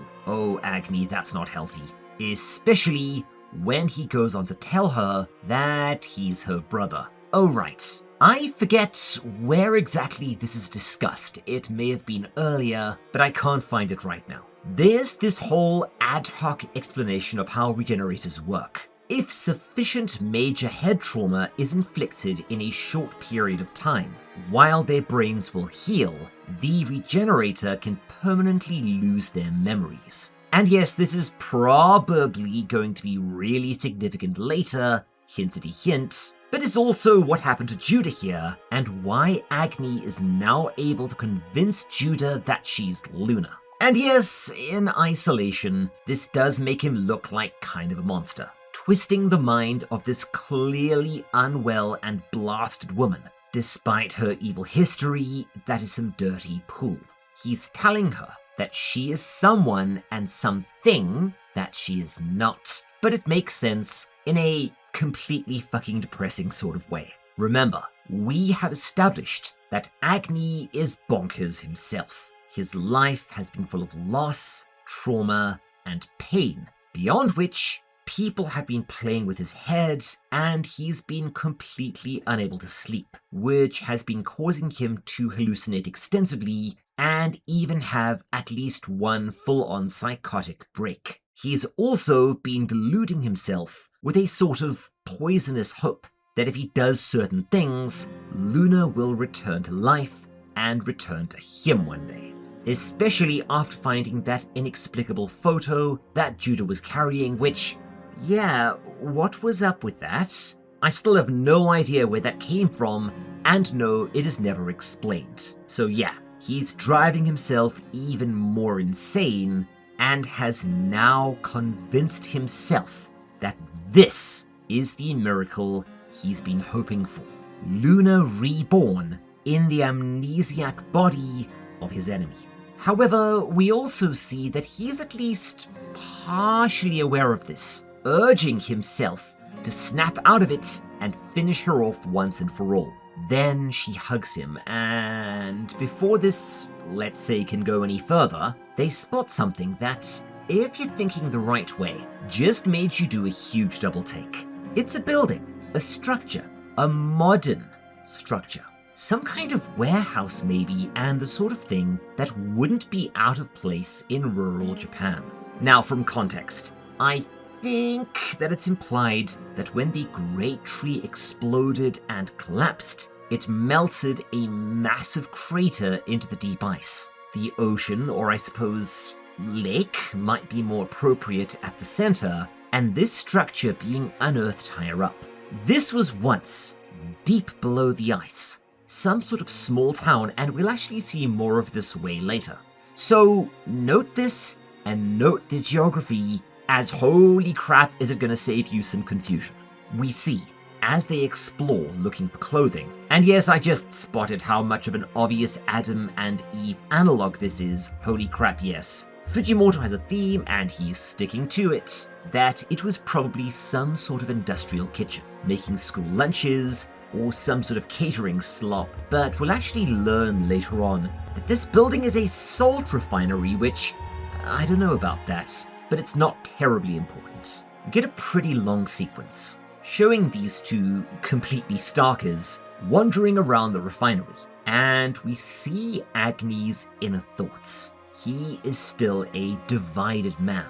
Agni, that's not healthy. Especially when he goes on to tell her that he's her brother. Oh, right. I forget where exactly this is discussed. It may have been earlier, but I can't find it right now. There's this whole ad hoc explanation of how regenerators work. If sufficient major head trauma is inflicted in a short period of time, while their brains will heal, the regenerator can permanently lose their memories. And yes, this is probably going to be really significant later, hintity hint, but it's also what happened to Judah here, and why Agni is now able to convince Judah that she's Luna. And yes, in isolation, this does make him look like kind of a monster. twisting the mind of this clearly unwell and blasted woman. Despite her evil history, that is some dirty pool. He's telling her that she is someone and something that she is not. But it makes sense in a completely fucking depressing sort of way. Remember, we have established that Agni is bonkers himself. His life has been full of loss, trauma, and pain, beyond which people have been playing with his head, and he's been completely unable to sleep, which has been causing him to hallucinate extensively and even have at least one full-on psychotic break. He's also been deluding himself with a sort of poisonous hope that if he does certain things, Luna will return to life and return to him one day. Especially after finding that inexplicable photo that Judah was carrying, which, yeah, what was up with that? I still have no idea where that came from, and no, it is never explained. So yeah, he's driving himself even more insane, and has now convinced himself that this is the miracle he's been hoping for. Luna reborn in the amnesiac body of his enemy. However, we also see that he's at least partially aware of this, urging himself to snap out of it and finish her off once and for all. Then she hugs him, and before this, let's say, can go any further, they spot something that, if you're thinking the right way, just made you do a huge double take. It's a building, a structure, a modern structure. Some kind of warehouse maybe, and the sort of thing that wouldn't be out of place in rural Japan. Now, from context, I think that it's implied that when the great tree exploded and collapsed, it melted a massive crater into the deep ice. The ocean, or I suppose lake, might be more appropriate at the center, and this structure being unearthed higher up. This was once deep below the ice, some sort of small town, and we'll actually see more of this way later. So note this and note the geography, as holy crap is it going to save you some confusion. We see, as they explore looking for clothing, and yes, I just spotted how much of an obvious Adam and Eve analog this is, holy crap yes. Fujimoto has a theme, and he's sticking to it, that it was probably some sort of industrial kitchen, making school lunches, or some sort of catering slop, but we'll actually learn later on that this building is a salt refinery, which, I don't know about that, but it's not terribly important. We get a pretty long sequence, showing these two completely starkers wandering around the refinery, and we see Agni's inner thoughts. He is still a divided man,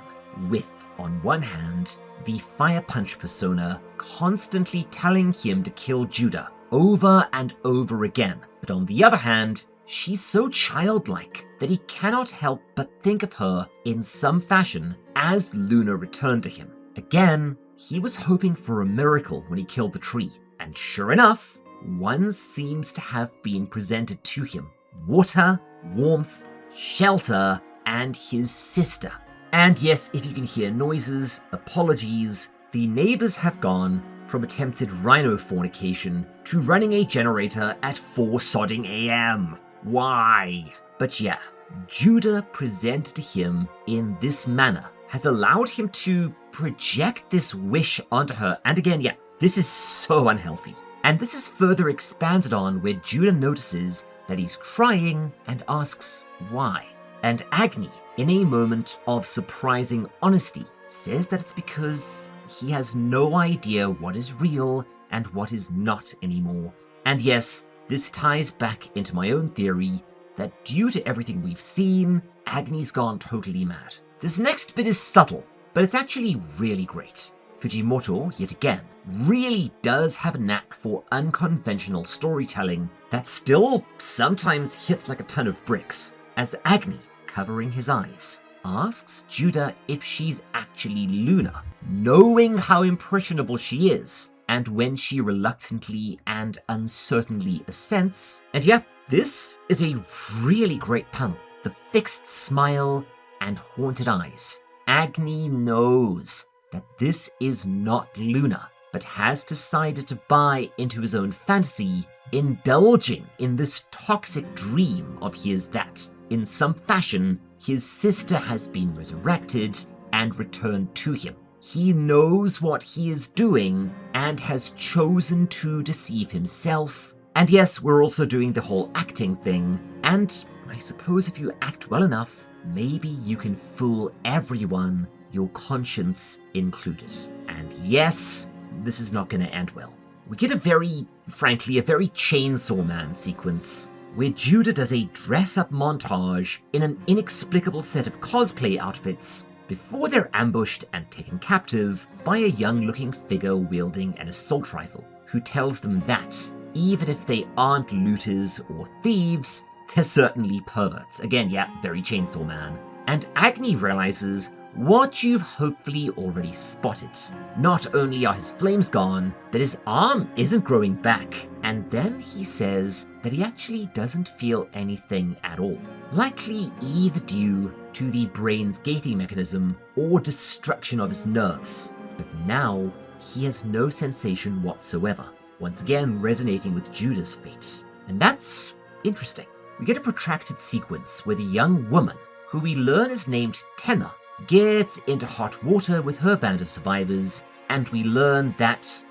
with, on one hand, the Fire Punch persona constantly telling him to kill Judah over and over again, but on the other hand, she's so childlike that he cannot help but think of her in some fashion as Luna returned to him. Again, he was hoping for a miracle when he killed the tree, and sure enough, one seems to have been presented to him. Water, warmth, shelter, and his sister. And yes, if you can hear noises, apologies, the neighbors have gone from attempted rhino fornication to running a generator at 4 sodding AM. Why? But yeah, Judah presented to him in this manner has allowed him to project this wish onto her, and again, yeah, this is so unhealthy. And this is further expanded on where Judah notices that he's crying and asks why. And Agni, in a moment of surprising honesty, says that it's because he has no idea what is real and what is not anymore. And yes, this ties back into my own theory that due to everything we've seen, Agni's gone totally mad. This next bit is subtle, but it's actually really great. Fujimoto, yet again, really does have a knack for unconventional storytelling that still sometimes hits like a ton of bricks, as Agni, covering his eyes, asks Judah if she's actually Luna, knowing how impressionable she is, and when she reluctantly and uncertainly assents. And yeah, this is a really great panel. The fixed smile and haunted eyes. Agni knows that this is not Luna, but has decided to buy into his own fantasy, indulging in this toxic dream of his that, in some fashion, his sister has been resurrected and returned to him. He knows what he is doing and has chosen to deceive himself. And yes, we're also doing the whole acting thing, and I suppose if you act well enough, maybe you can fool everyone, your conscience included. And yes, this is not going to end well. We get a very Chainsaw Man sequence, where Judah does a dress-up montage in an inexplicable set of cosplay outfits before they're ambushed and taken captive by a young-looking figure wielding an assault rifle, who tells them that, even if they aren't looters or thieves, they're certainly perverts. Again, yeah, very Chainsaw Man. And Agni realizes what you've hopefully already spotted. Not only are his flames gone, but his arm isn't growing back. And then he says that he actually doesn't feel anything at all. Likely either due to the brain's gating mechanism or destruction of his nerves. But now he has no sensation whatsoever, once again resonating with Judah's fate. And that's interesting. We get a protracted sequence where the young woman, who we learn is named Tenna, gets into hot water with her band of survivors, and we learn that,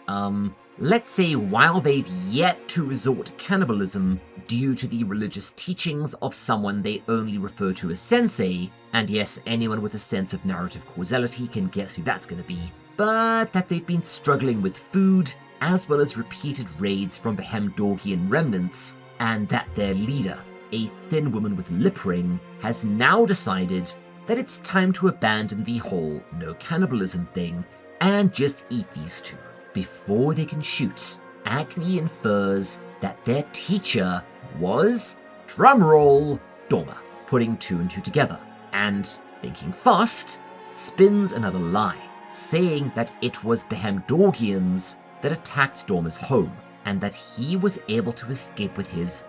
let's say while they've yet to resort to cannibalism due to the religious teachings of someone they only refer to as sensei, and yes, anyone with a sense of narrative causality can guess who that's going to be, but that they've been struggling with food, as well as repeated raids from Behemdorgian remnants, and that their leader, a thin woman with a lip ring, has now decided that it's time to abandon the whole no cannibalism thing and just eat these two. Before they can shoot, Agni infers that their teacher was, drumroll, Dorma, putting two and two together, and, thinking fast, spins another lie, saying that it was Behemdorgians that attacked Dorma's home, and that he was able to escape with his ...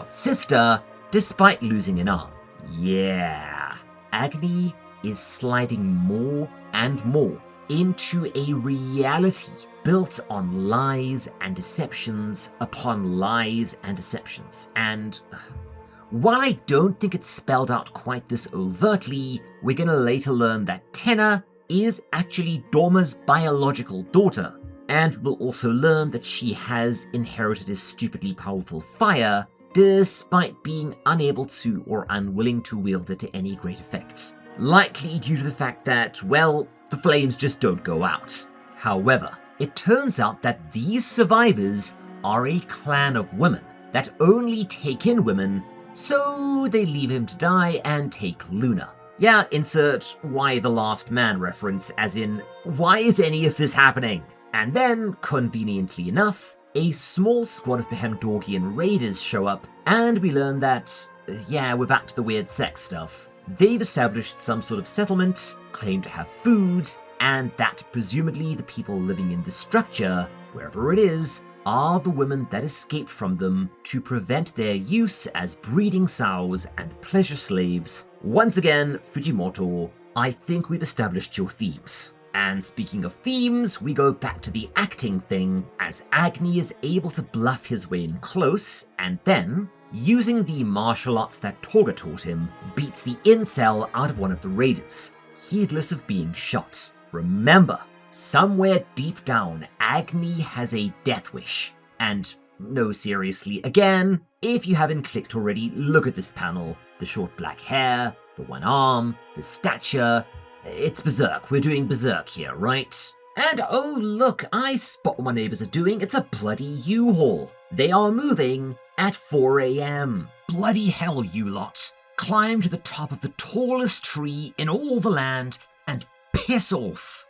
sister, despite losing an arm. Yeah, Agni is sliding more and more into a reality built on lies and deceptions upon lies and deceptions. And while I don't think it's spelled out quite this overtly, we're gonna later learn that Tenna is actually Dorma's biological daughter. And we'll also learn that she has inherited his stupidly powerful fire, despite being unable to or unwilling to wield it to any great effect. Likely due to the fact that, well, the flames just don't go out. However, it turns out that these survivors are a clan of women that only take in women, so they leave him to die and take Luna. Yeah, insert Why the Last Man reference, as in, why is any of this happening? And then, conveniently enough, a small squad of Behemdorgian raiders show up, and we learn that, yeah, we're back to the weird sex stuff. They've established some sort of settlement, claim to have food, and that presumably the people living in the structure, wherever it is, are the women that escaped from them to prevent their use as breeding sows and pleasure slaves. Once again, Fujimoto, I think we've established your themes. And speaking of themes, we go back to the acting thing, as Agni is able to bluff his way in close, and then, using the martial arts that Toga taught him, beats the incel out of one of the raiders, heedless of being shot. Remember, somewhere deep down, Agni has a death wish. And, no, seriously, again, if you haven't clicked already, look at this panel. The short black hair, the one arm, the stature. It's Berserk. We're doing Berserk here, right? And oh look, I spot what my neighbors are doing. It's a bloody U-Haul. They are moving at 4 a.m. Bloody hell, you lot. Climb to the top of the tallest tree in all the land and piss off.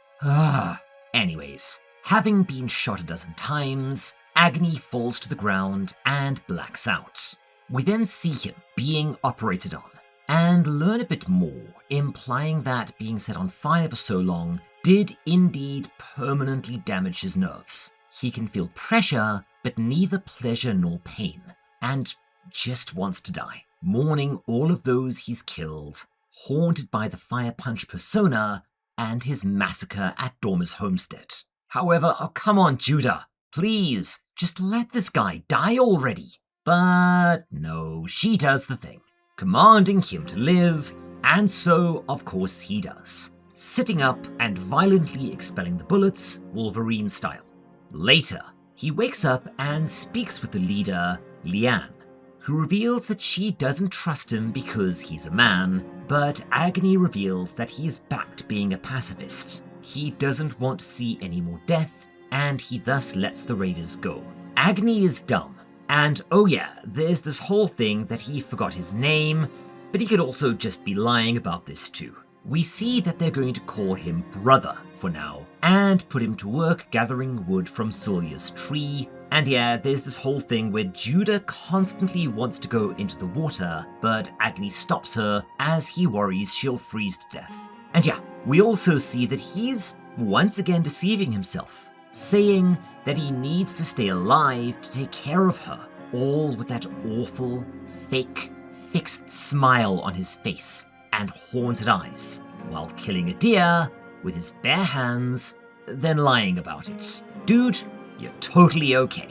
Anyways, having been shot a dozen times, Agni falls to the ground and blacks out. We then see him being operated on, and learn a bit more, implying that being set on fire for so long did indeed permanently damage his nerves. He can feel pressure, but neither pleasure nor pain, and just wants to die, mourning all of those he's killed, haunted by the fire punch persona, and his massacre at Dormer's homestead. However, oh come on, Judah, please, just let this guy die already. But no, she does the thing, commanding him to live, and so, of course, he does, sitting up and violently expelling the bullets, Wolverine style. Later, he wakes up and speaks with the leader, Liane, who reveals that she doesn't trust him because he's a man, but Agony reveals that he is back to being a pacifist. He doesn't want to see any more death, and he thus lets the raiders go. Agony is dumb, and oh yeah, there's this whole thing that he forgot his name, but he could also just be lying about this too. We see that they're going to call him Brother for now, and put him to work gathering wood from Solia's tree. And yeah, there's this whole thing where Judah constantly wants to go into the water, but Agony stops her as he worries she'll freeze to death. And yeah, we also see that he's once again deceiving himself, saying that he needs to stay alive to take care of her, all with that awful, fake, fixed smile on his face and haunted eyes, while killing a deer with his bare hands, then lying about it. Dude, you're totally okay.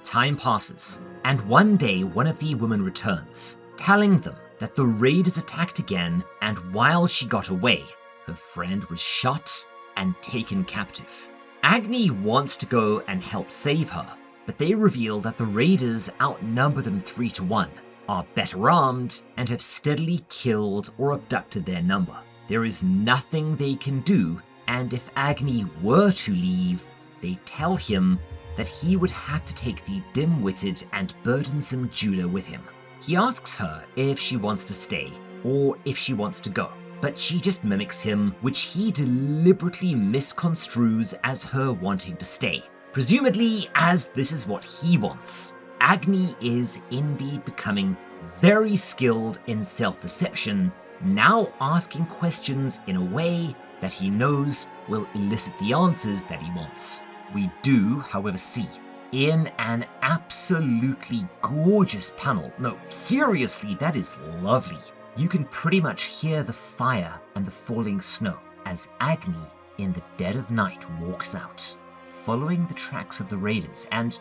Time passes, and one day one of the women returns, telling them that the raiders attacked again, and while she got away, her friend was shot and taken captive. Agony wants to go and help save her, but they reveal that the raiders outnumber them 3-1, are better armed, and have steadily killed or abducted their number. There is nothing they can do, and if Agony were to leave, they tell him that he would have to take the dim-witted and burdensome Judah with him. He asks her if she wants to stay, or if she wants to go, but she just mimics him, which he deliberately misconstrues as her wanting to stay, presumably as this is what he wants. Agony is indeed becoming very skilled in self-deception, now asking questions in a way that he knows will elicit the answers that he wants. We do, however, see, in an absolutely gorgeous panel, no, seriously, that is lovely, you can pretty much hear the fire and the falling snow as Agony, in the dead of night, walks out, following the tracks of the raiders, and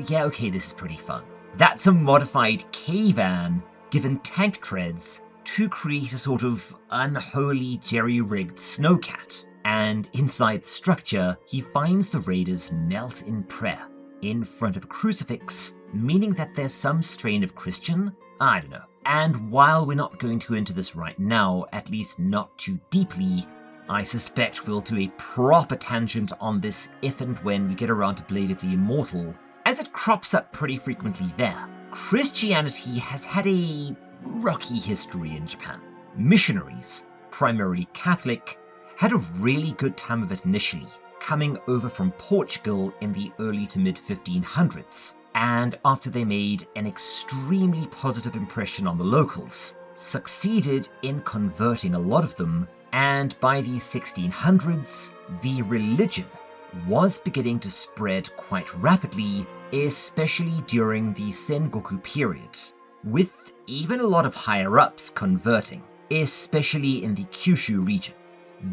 yeah, okay, this is pretty fun. That's a modified K-van given tank treads to create a sort of unholy jerry-rigged snowcat. And inside the structure, he finds the raiders knelt in prayer in front of a crucifix, meaning that there's some strain of Christian? I don't know. And while we're not going to go into this right now, at least not too deeply, I suspect we'll do a proper tangent on this if and when we get around to Blade of the Immortal, as it crops up pretty frequently there. Christianity has had a rocky history in Japan. Missionaries, primarily Catholic, had a really good time of it initially, coming over from Portugal in the early to mid-1500s, and after they made an extremely positive impression on the locals, succeeded in converting a lot of them, and by the 1600s, the religion was beginning to spread quite rapidly, especially during the Sengoku period, with even a lot of higher-ups converting, especially in the Kyushu region.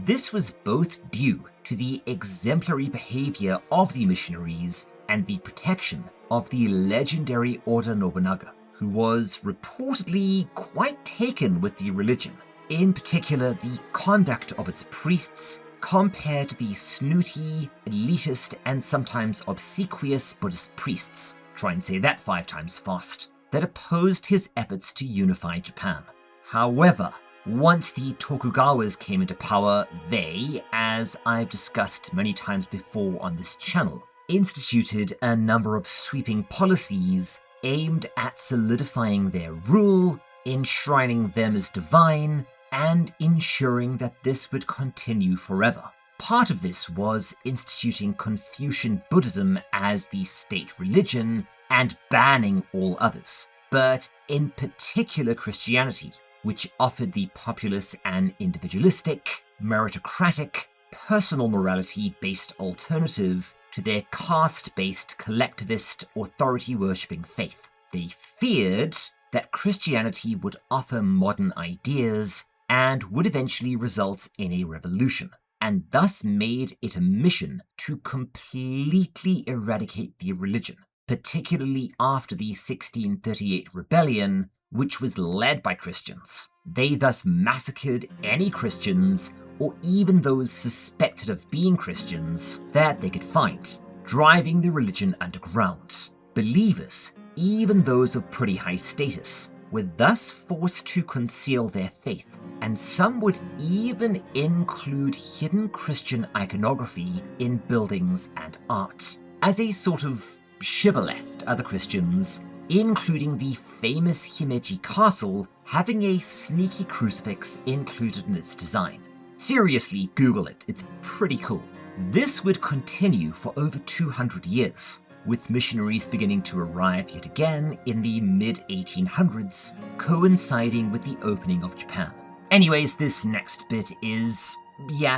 This was both due to the exemplary behavior of the missionaries and the protection of the legendary Oda Nobunaga, who was reportedly quite taken with the religion, in particular the conduct of its priests compared to the snooty, elitist, and sometimes obsequious Buddhist priests, try and say that 5 times fast, that opposed his efforts to unify Japan. However, once the Tokugawas came into power, they, as I've discussed many times before on this channel, instituted a number of sweeping policies aimed at solidifying their rule, enshrining them as divine, and ensuring that this would continue forever. Part of this was instituting Confucian Buddhism as the state religion and banning all others, but in particular Christianity, which offered the populace an individualistic, meritocratic, personal morality-based alternative to their caste-based collectivist, authority-worshipping faith. They feared that Christianity would offer modern ideas and would eventually result in a revolution, and thus made it a mission to completely eradicate the religion, particularly after the 1638 rebellion, which was led by Christians. They thus massacred any Christians, or even those suspected of being Christians, that they could find, driving the religion underground. Believers, even those of pretty high status, were thus forced to conceal their faith, and some would even include hidden Christian iconography in buildings and art, as a sort of shibboleth to other Christians, including the famous Himeji castle having a sneaky crucifix included in its design. Seriously, Google it, it's pretty cool. This would continue for over 200 years, with missionaries beginning to arrive yet again in the mid-1800s, coinciding with the opening of Japan. Anyways, this next bit is,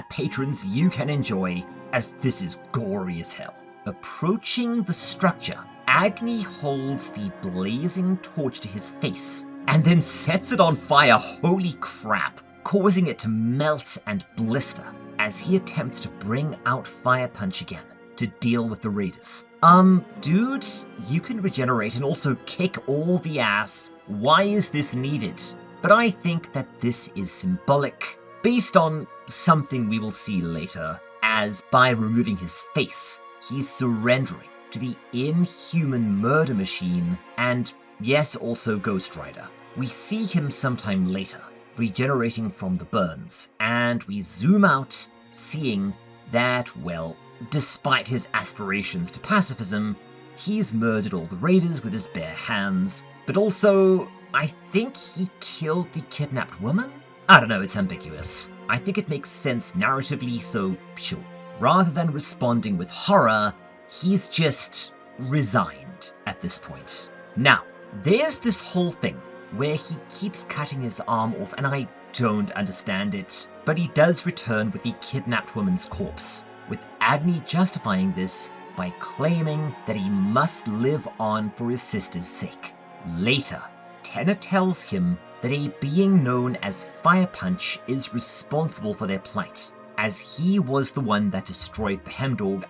patrons, you can enjoy, as this is gory as hell. Approaching the structure, Agni holds the blazing torch to his face, and then sets it on fire, holy crap, causing it to melt and blister, as he attempts to bring out Fire Punch again, to deal with the raiders. Dude, you can regenerate and also kick all the ass. Why is this needed? But I think that this is symbolic, based on something we will see later, as by removing his face, he's surrendering to the inhuman murder machine and, yes, also Ghost Rider. We see him sometime later, regenerating from the burns, and we zoom out, seeing that, well, despite his aspirations to pacifism, he's murdered all the raiders with his bare hands, but also, I think he killed the kidnapped woman? I don't know, it's ambiguous. I think it makes sense narratively, so sure. Rather than responding with horror, he's just resigned at this point. Now, there's this whole thing where he keeps cutting his arm off, and I don't understand it, but he does return with the kidnapped woman's corpse, with Agni justifying this by claiming that he must live on for his sister's sake. Later, Tenna tells him that a being known as Fire Punch is responsible for their plight, as he was the one that destroyed Behemdorg.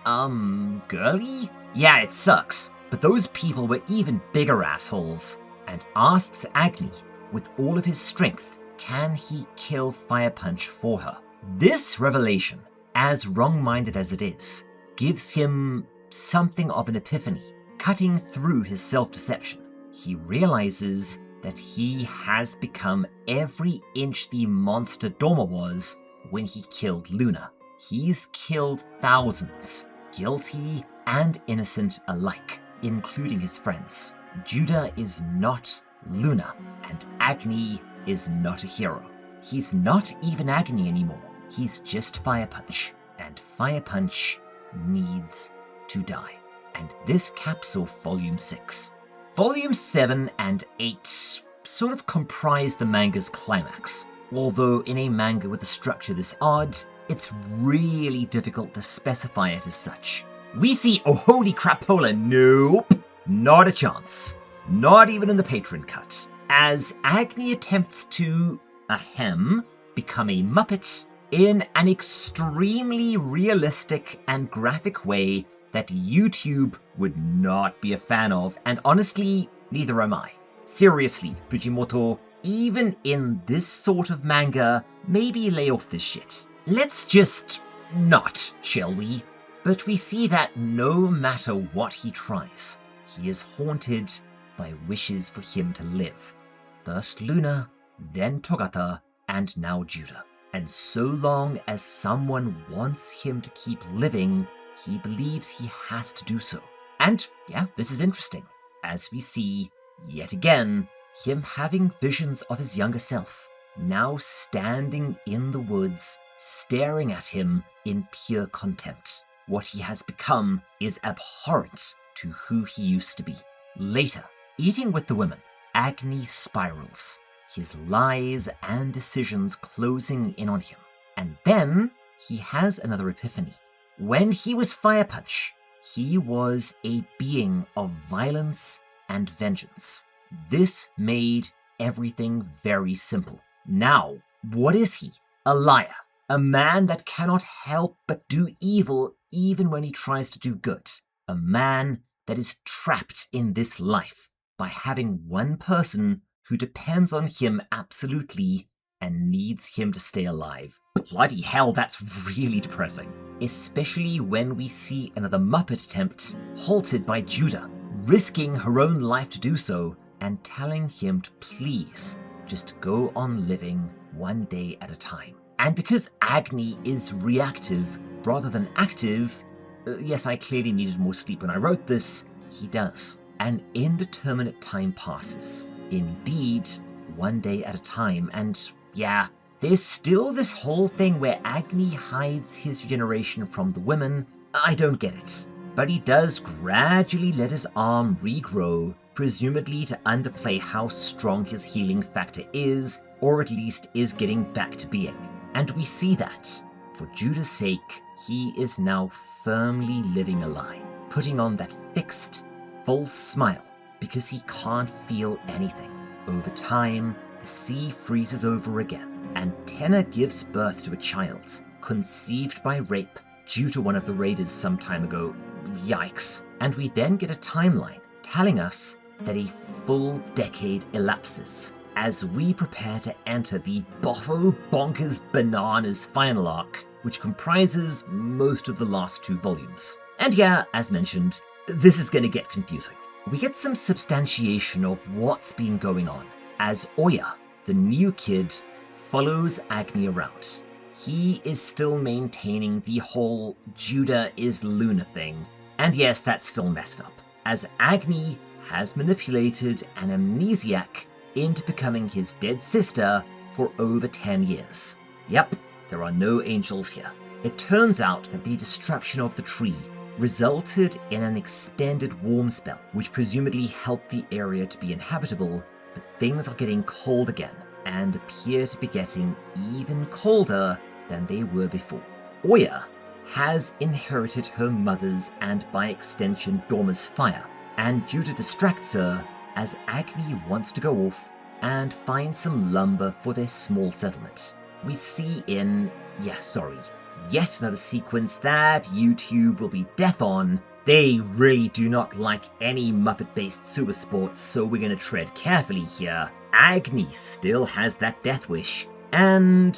Girly? Yeah, it sucks, but those people were even bigger assholes, and asks Agni, with all of his strength, can he kill Fire Punch for her? This revelation, as wrong-minded as it is, gives him something of an epiphany, cutting through his self-deception. He realizes that he has become every inch the monster Doma was when he killed Luna. He's killed thousands, guilty and innocent alike, including his friends. Judah is not Luna, and Agni is not a hero. He's not even Agni anymore. He's just Fire Punch, and Fire Punch needs to die. And this caps off Volume 6. Volume 7 and 8 sort of comprise the manga's climax, although in a manga with a structure this odd, it's really difficult to specify it as such. We see, oh holy crapola, nope, not a chance. Not even in the Patreon cut, as Agni attempts to, become a Muppet in an extremely realistic and graphic way that YouTube would not be a fan of, and honestly, neither am I. Seriously, Fujimoto, even in this sort of manga, maybe lay off this shit. Let's just not, shall we? But we see that no matter what he tries, he is haunted by wishes for him to live. First Luna, then Togata, and now Judah. And so long as someone wants him to keep living, he believes he has to do so. And yeah, this is interesting, as we see, yet again, him having visions of his younger self, now standing in the woods, staring at him in pure contempt. What he has become is abhorrent to who he used to be. Later, eating with the women, Agni spirals, his lies and decisions closing in on him. And then he has another epiphany. When he was Fire Punch, he was a being of violence and vengeance. This made everything very simple. Now, What is he? A liar. A man that cannot help but do evil even when he tries to do good. A man that is trapped in this life by having one person who depends on him absolutely and needs him to stay alive. Bloody hell, that's really depressing. Especially when we see another Muppet attempt halted by Judah, risking her own life to do so and telling him to please just go on living one day at a time. And because Agni is reactive rather than active, yes, I clearly needed more sleep when I wrote this, he does. An indeterminate time passes. Indeed, one day at a time, and yeah, there's still this whole thing where Agni hides his regeneration from the women. I don't get it. But he does gradually let his arm regrow, presumably to underplay how strong his healing factor is, or at least is getting back to being. And we see that, for Judah's sake, he is now firmly living a lie, putting on that fixed, false smile, because he can't feel anything. Over time, the sea freezes over again, and Tenna gives birth to a child, conceived by rape due to one of the raiders some time ago. Yikes. And we then get a timeline telling us that a full decade elapses as we prepare to enter the Boffo Bonkers Bananas final arc, which comprises most of the last 2 volumes. And yeah, as mentioned, this is going to get confusing. We get some substantiation of what's been going on as Oya, the new kid, follows Agni around. He is still maintaining the whole Judah is Luna thing, and yes, that's still messed up, as Agni has manipulated an amnesiac into becoming his dead sister for over 10 years. Yep, there are no angels here. It turns out that the destruction of the tree resulted in an extended warm spell, which presumably helped the area to be inhabitable, but things are getting cold again, and appear to be getting even colder than they were before. Oya has inherited her mother's and by extension Dorma's fire, and Judah distracts her as Agni wants to go off and find some lumber for their small settlement. We see yet another sequence that YouTube will be death on. They really do not like any Muppet-based sewer sports, so we're gonna tread carefully here. Agni still has that death wish, and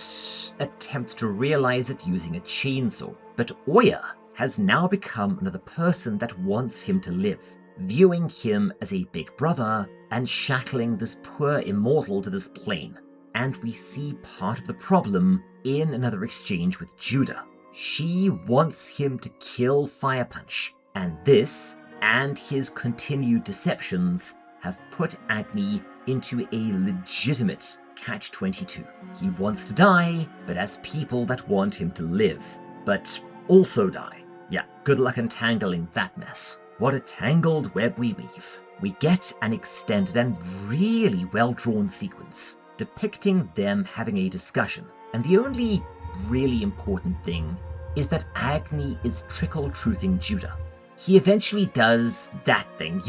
attempts to realize it using a chainsaw. But Oya has now become another person that wants him to live, viewing him as a big brother and shackling this poor immortal to this plane. And we see part of the problem in another exchange with Judah. She wants him to kill Fire Punch, and this and his continued deceptions have put Agni into a legitimate catch-22. He wants to die, but as people that want him to live, but also die. Yeah, good luck untangling that mess. What a tangled web we weave. We get an extended and really well-drawn sequence depicting them having a discussion, and the only really important thing is that Agni is trickle-truthing Judah. He eventually does that thing,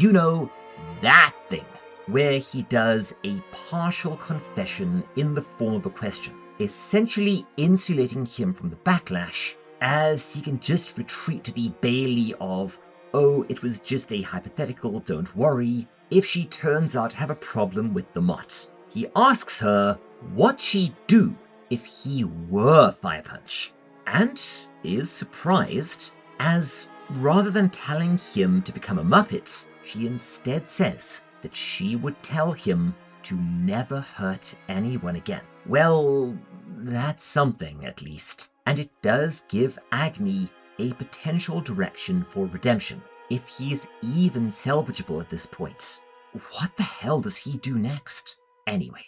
that thing, where he does a partial confession in the form of a question, essentially insulating him from the backlash, as he can just retreat to the Bailey of, oh, it was just a hypothetical, don't worry, if she turns out to have a problem with the Mott. He asks her what she'd do if he were Fire Punch, and is surprised, as rather than telling him to become a Muppet, she instead says that she would tell him to never hurt anyone again. Well, that's something, at least. And it does give Agni a potential direction for redemption, if he's even salvageable at this point. What the hell does he do next? Anyway.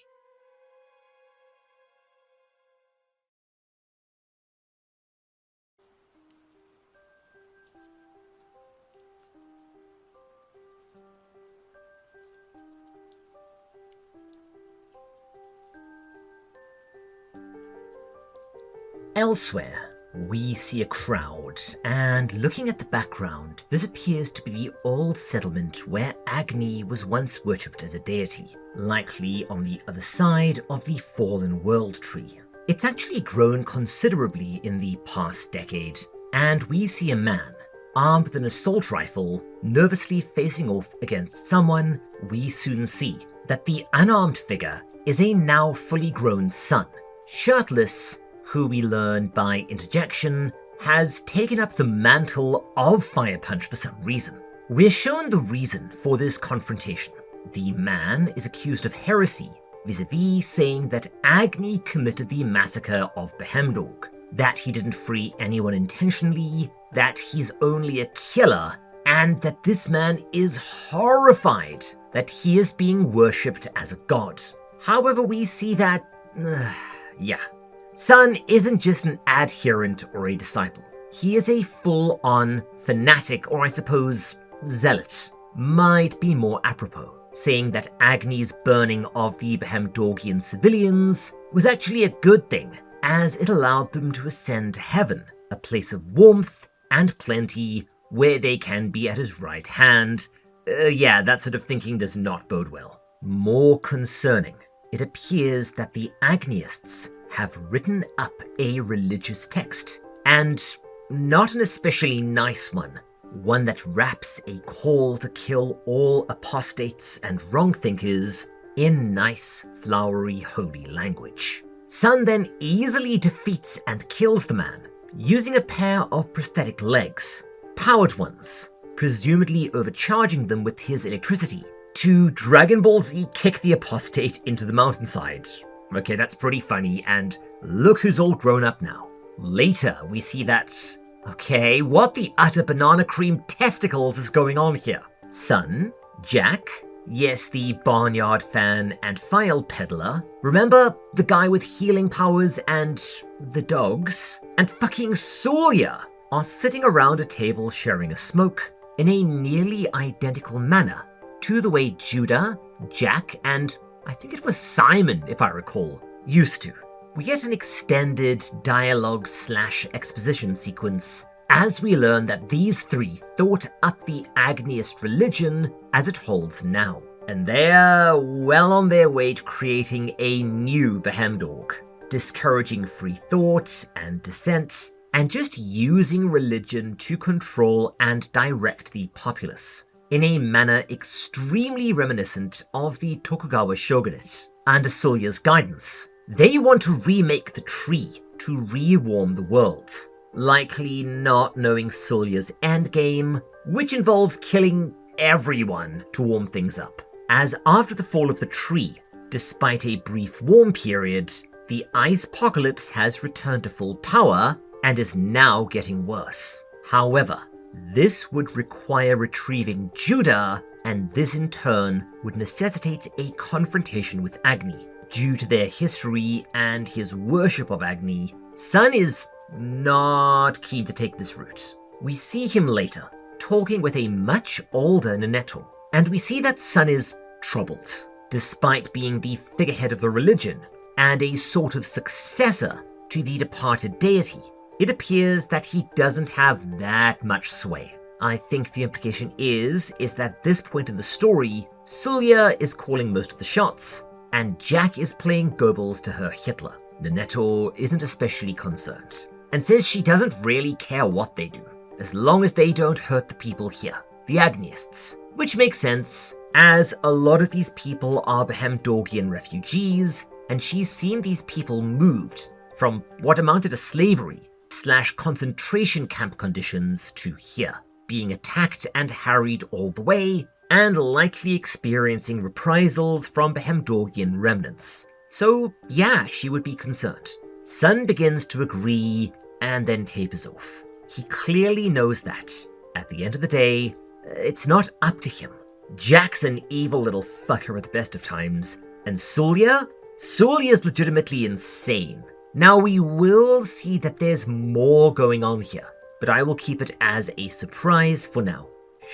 Elsewhere, We see a crowd, and looking at the background, this appears to be the old settlement where Agni was once worshipped as a deity, likely on the other side of the fallen world tree. It's actually grown considerably in the past decade, and we see a man, armed with an assault rifle, nervously facing off against someone. We soon see that the unarmed figure is a now fully grown son, shirtless, who we learn by interjection has taken up the mantle of Fire Punch for some reason. We're shown the reason for this confrontation. The man is accused of heresy, vis-a-vis saying that Agni committed the massacre of Behemdorg, that he didn't free anyone intentionally, that he's only a killer, and that this man is horrified that he is being worshipped as a god. However, we see that, Sun isn't just an adherent or a disciple. He is a full-on fanatic, or I suppose zealot, might be more apropos, saying that Agni's burning of the Behemdorgian civilians was actually a good thing, as it allowed them to ascend to heaven, a place of warmth and plenty where they can be at his right hand. That sort of thinking does not bode well. More concerning, it appears that the Agneists have written up a religious text, and not an especially nice one that wraps a call to kill all apostates and wrong-thinkers in nice, flowery, holy language. Sun then easily defeats and kills the man, using a pair of prosthetic legs, powered ones, presumably overcharging them with his electricity, to Dragon Ball Z kick the apostate into the mountainside. Okay, that's pretty funny, and look who's all grown up now. Later, we see that... Okay, what the utter banana cream testicles is going on here? Sun, Jack, yes, the barnyard fan and file peddler, remember the guy with healing powers and the dogs, and fucking Surya are sitting around a table sharing a smoke in a nearly identical manner to the way Judah, Jack, and I think it was Simon, if I recall, used to. We get an extended dialogue/exposition sequence as we learn that these three thought up the Agneist religion as it holds now. And they're well on their way to creating a new Behemdorg, discouraging free thought and dissent, and just using religion to control and direct the populace, in a manner extremely reminiscent of the Tokugawa shogunate. Under Surya's guidance, they want to remake the tree to rewarm the world, likely not knowing Surya's endgame, which involves killing everyone to warm things up. As after the fall of the tree, despite a brief warm period, the ice apocalypse has returned to full power and is now getting worse. However, this would require retrieving Judah, and this in turn would necessitate a confrontation with Agni. Due to their history and his worship of Agni, Sun is not keen to take this route. We see him later, talking with a much older Nanetto, and we see that Sun is troubled. Despite being the figurehead of the religion and a sort of successor to the departed deity, it appears that he doesn't have that much sway. I think the implication is that at this point in the story, Surya is calling most of the shots, and Jack is playing Goebbels to her Hitler. Nanetto isn't especially concerned, and says she doesn't really care what they do, as long as they don't hurt the people here, the Agneists. Which makes sense, as a lot of these people are Behemdorgian refugees, and she's seen these people moved from what amounted to slavery/concentration camp conditions to here, being attacked and harried all the way, and likely experiencing reprisals from Behemdorgian remnants. So yeah, she would be concerned. Sun begins to agree and then tapers off. He clearly knows that, at the end of the day, it's not up to him. Jack's an evil little fucker at the best of times, and Surya's legitimately insane. Now we will see that there's more going on here, but I will keep it as a surprise for now.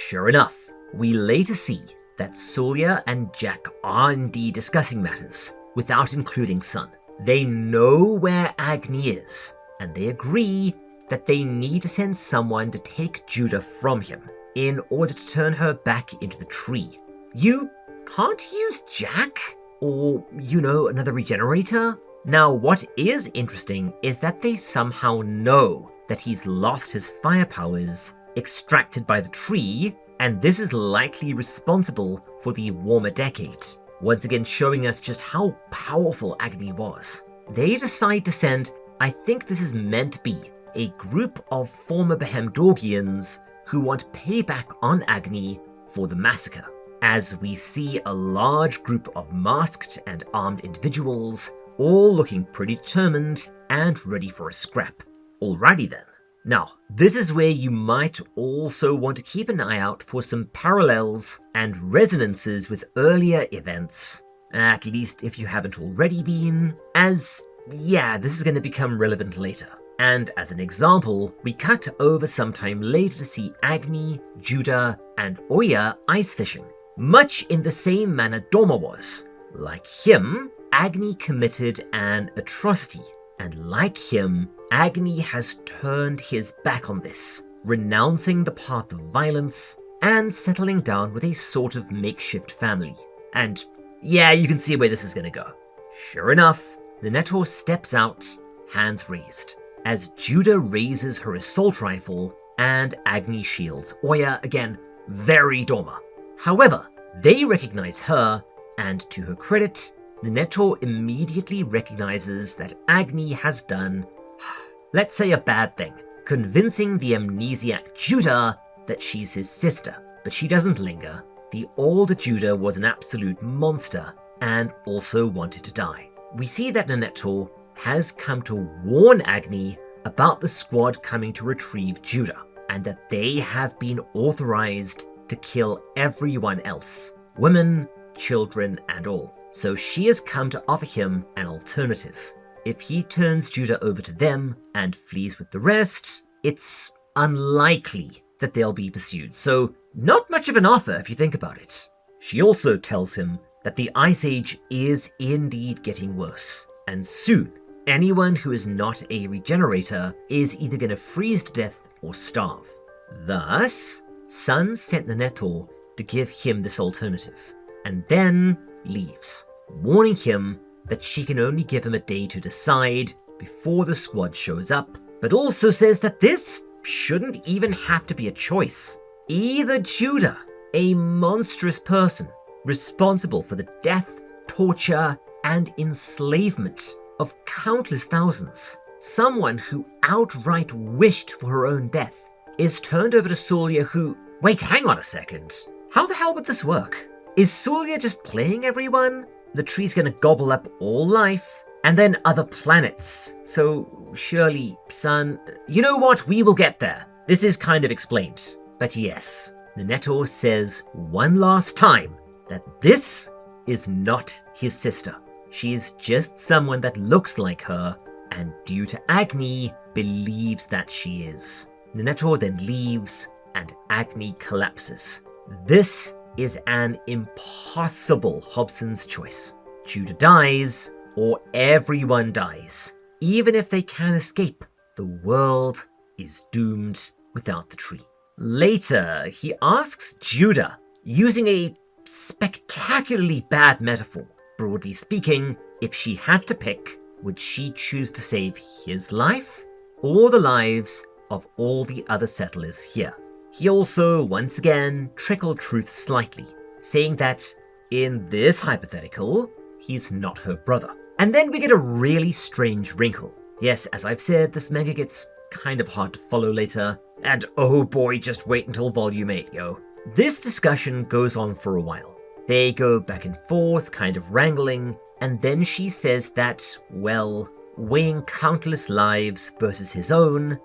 Sure enough, we later see that Surya and Jack are indeed discussing matters, without including Sun. They know where Agni is, and they agree that they need to send someone to take Judah from him in order to turn her back into the tree. You can't use Jack? Or, another regenerator? Now, what is interesting is that they somehow know that he's lost his fire powers extracted by the tree, and this is likely responsible for the warmer decade, once again showing us just how powerful Agni was. They decide to send, I think this is meant to be, a group of former Behemdorgians who want payback on Agni for the massacre, as we see a large group of masked and armed individuals, all looking pretty determined and ready for a scrap. Alrighty then. Now, this is where you might also want to keep an eye out for some parallels and resonances with earlier events, at least if you haven't already been, this is going to become relevant later. And as an example, we cut over sometime later to see Agni, Judah, and Oya ice fishing, much in the same manner Doma was. Like him, Agni committed an atrocity, and like him, Agni has turned his back on this, renouncing the path of violence and settling down with a sort of makeshift family. And you can see where this is going to go. Sure enough, the Nettor steps out, hands raised, as Judah raises her assault rifle and Agni shields Oya, again, very Doma. However, they recognize her, and to her credit, the Nettor immediately recognizes that Agni has done, let's say, a bad thing, convincing the amnesiac Judah that she's his sister. But she doesn't linger. The older Judah was an absolute monster and also wanted to die. We see that the Nettor has come to warn Agni about the squad coming to retrieve Judah, and that they have been authorized to kill everyone else, women, children, and all. So she has come to offer him an alternative. If he turns Judah over to them and flees with the rest, it's unlikely that they'll be pursued. So not much of an offer if you think about it. She also tells him that the Ice Age is indeed getting worse, and soon anyone who is not a regenerator is either going to freeze to death or starve. Thus, Sun sent the Nettor to give him this alternative, and then leaves, warning him that she can only give him a day to decide before the squad shows up, but also says that this shouldn't even have to be a choice. Either Judah, a monstrous person responsible for the death, torture, and enslavement of countless thousands, someone who outright wished for her own death, is turned over to Sulia who... Wait, hang on a second. How the hell would this work? Is Sulia just playing everyone? The tree's gonna gobble up all life, and then other planets. So surely, Sun... You know what? We will get there. This is kind of explained. But yes, the Nettor says one last time that this is not his sister. She is just someone that looks like her, and due to Agni, believes that she is. The Nettor then leaves, and Agni collapses. This is an impossible Hobson's choice. Judah dies, or everyone dies. Even if they can escape, the world is doomed without the tree. Later, he asks Judah, using a spectacularly bad metaphor, broadly speaking, if she had to pick, would she choose to save his life or the lives of all the other settlers here? He also, once again, trickled truth slightly, saying that, in this hypothetical, he's not her brother. And then we get a really strange wrinkle. Yes, as I've said, this manga gets kind of hard to follow later, and oh boy, just wait until volume 8, yo. This discussion goes on for a while. They go back and forth, kind of wrangling, and then she says that, well, weighing countless lives versus his own,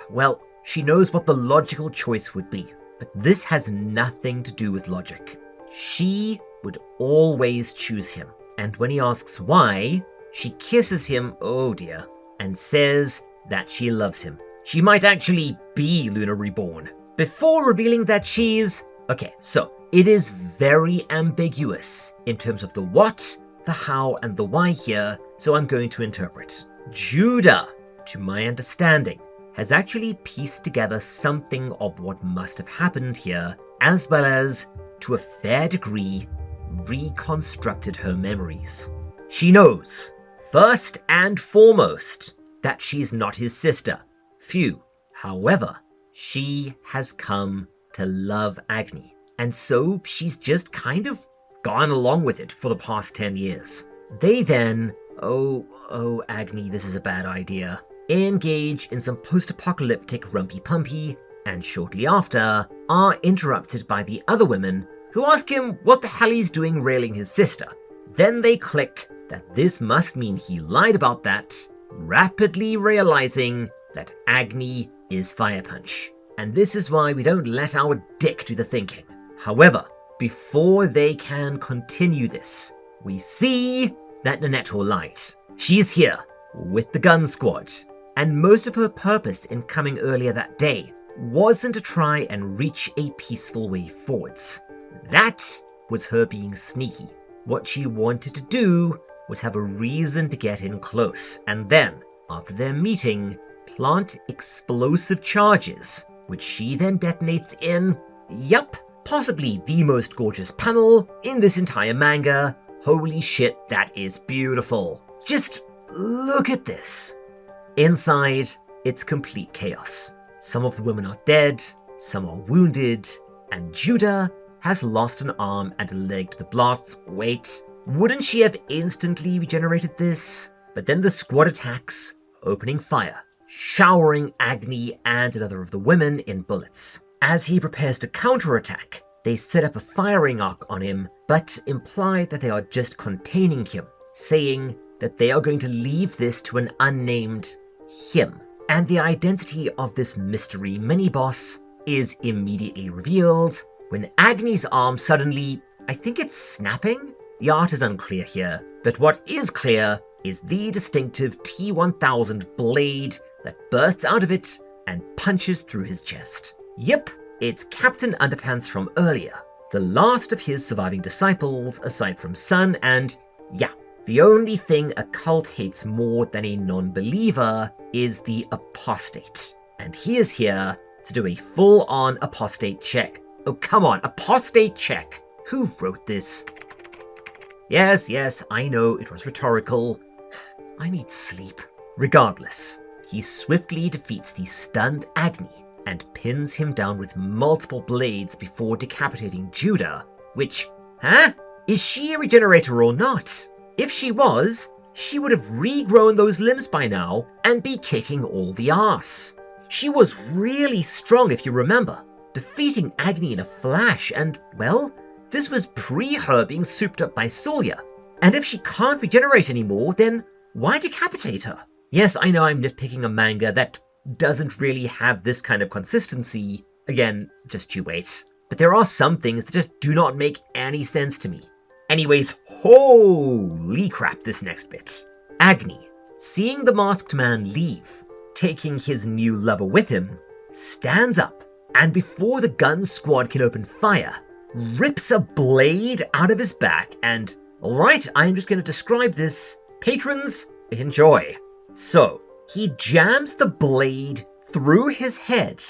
well, she knows what the logical choice would be, but this has nothing to do with logic. She would always choose him, and when he asks why, she kisses him, oh dear, and says that she loves him. She might actually be Luna Reborn, before revealing that she's... Okay, so it is very ambiguous in terms of the what, the how, and the why here, so I'm going to interpret. Judah, to my understanding, has actually pieced together something of what must have happened here, as well as, to a fair degree, reconstructed her memories. She knows, first and foremost, that she's not his sister. Phew. However, she has come to love Agni, and so she's just kind of gone along with it for the past 10 years. They then, oh Agni, this is a bad idea, engage in some post-apocalyptic rumpy-pumpy, and shortly after, are interrupted by the other women who ask him what the hell he's doing railing his sister. Then they click that this must mean he lied about that, rapidly realizing that Agni is Fire Punch. And this is why we don't let our dick do the thinking. However, before they can continue this, we see that Nanette lied. She's here with the gun squad, and most of her purpose in coming earlier that day wasn't to try and reach a peaceful way forwards. That was her being sneaky. What she wanted to do was have a reason to get in close, and then, after their meeting, plant explosive charges, which she then detonates in, possibly the most gorgeous panel in this entire manga. Holy shit, that is beautiful. Just look at this. Inside, it's complete chaos. Some of the women are dead, some are wounded, and Judah has lost an arm and a leg to the blasts. Wait, wouldn't she have instantly regenerated this? But then the squad attacks, opening fire, showering Agni and another of the women in bullets. As he prepares to counterattack, they set up a firing arc on him, but imply that they are just containing him, saying that they are going to leave this to an unnamed him. And the identity of this mystery mini-boss is immediately revealed when Agni's arm suddenly, I think it's snapping? The art is unclear here, but what is clear is the distinctive T-1000 blade that bursts out of it and punches through his chest. Yep, it's Captain Underpants from earlier, the last of his surviving disciples aside from Sun, and yeah, the only thing a cult hates more than a non-believer is the apostate. And he is here to do a full-on apostate check. Oh, come on, apostate check. Who wrote this? Yes, I know it was rhetorical. I need sleep. Regardless, he swiftly defeats the stunned Agni and pins him down with multiple blades before decapitating Judah, which, is she a regenerator or not? If she was, she would have regrown those limbs by now and be kicking all the ass. She was really strong if you remember, defeating Agni in a flash, and, well, this was pre her being souped up by Solya. And if she can't regenerate anymore, then why decapitate her? Yes, I know I'm nitpicking a manga that doesn't really have this kind of consistency. Again, just you wait. But there are some things that just do not make any sense to me. Anyways, holy crap, this next bit. Agni, seeing the masked man leave, taking his new lover with him, stands up, and before the gun squad can open fire, rips a blade out of his back and, alright, I'm just going to describe this. Patrons, enjoy. So, he jams the blade through his head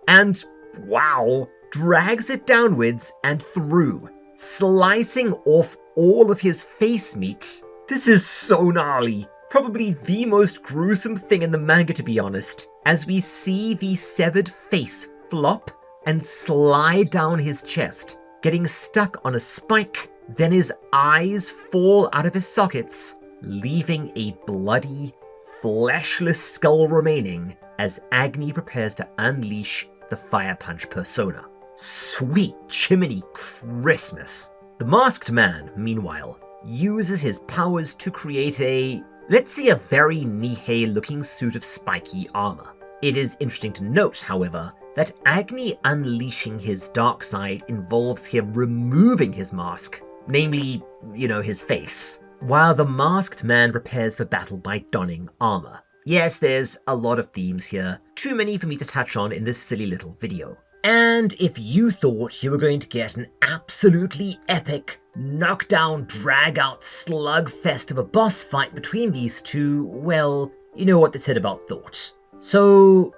and, wow, drags it downwards and through, slicing off all of his face meat. This is so gnarly. Probably the most gruesome thing in the manga, to be honest, as we see the severed face flop and slide down his chest, getting stuck on a spike. Then his eyes fall out of his sockets, leaving a bloody, fleshless skull remaining as Agni prepares to unleash the Fire Punch persona. Sweet Jiminy Christmas. The masked man, meanwhile, uses his powers to create a, let's say, a very Nihei-looking suit of spiky armor. It is interesting to note, however, that Agni unleashing his dark side involves him removing his mask, namely, his face, while the masked man prepares for battle by donning armor. Yes, there's a lot of themes here, too many for me to touch on in this silly little video. And if you thought you were going to get an absolutely epic, knockdown, drag-out slugfest of a boss fight between these two, well, you know what they said about thought. So,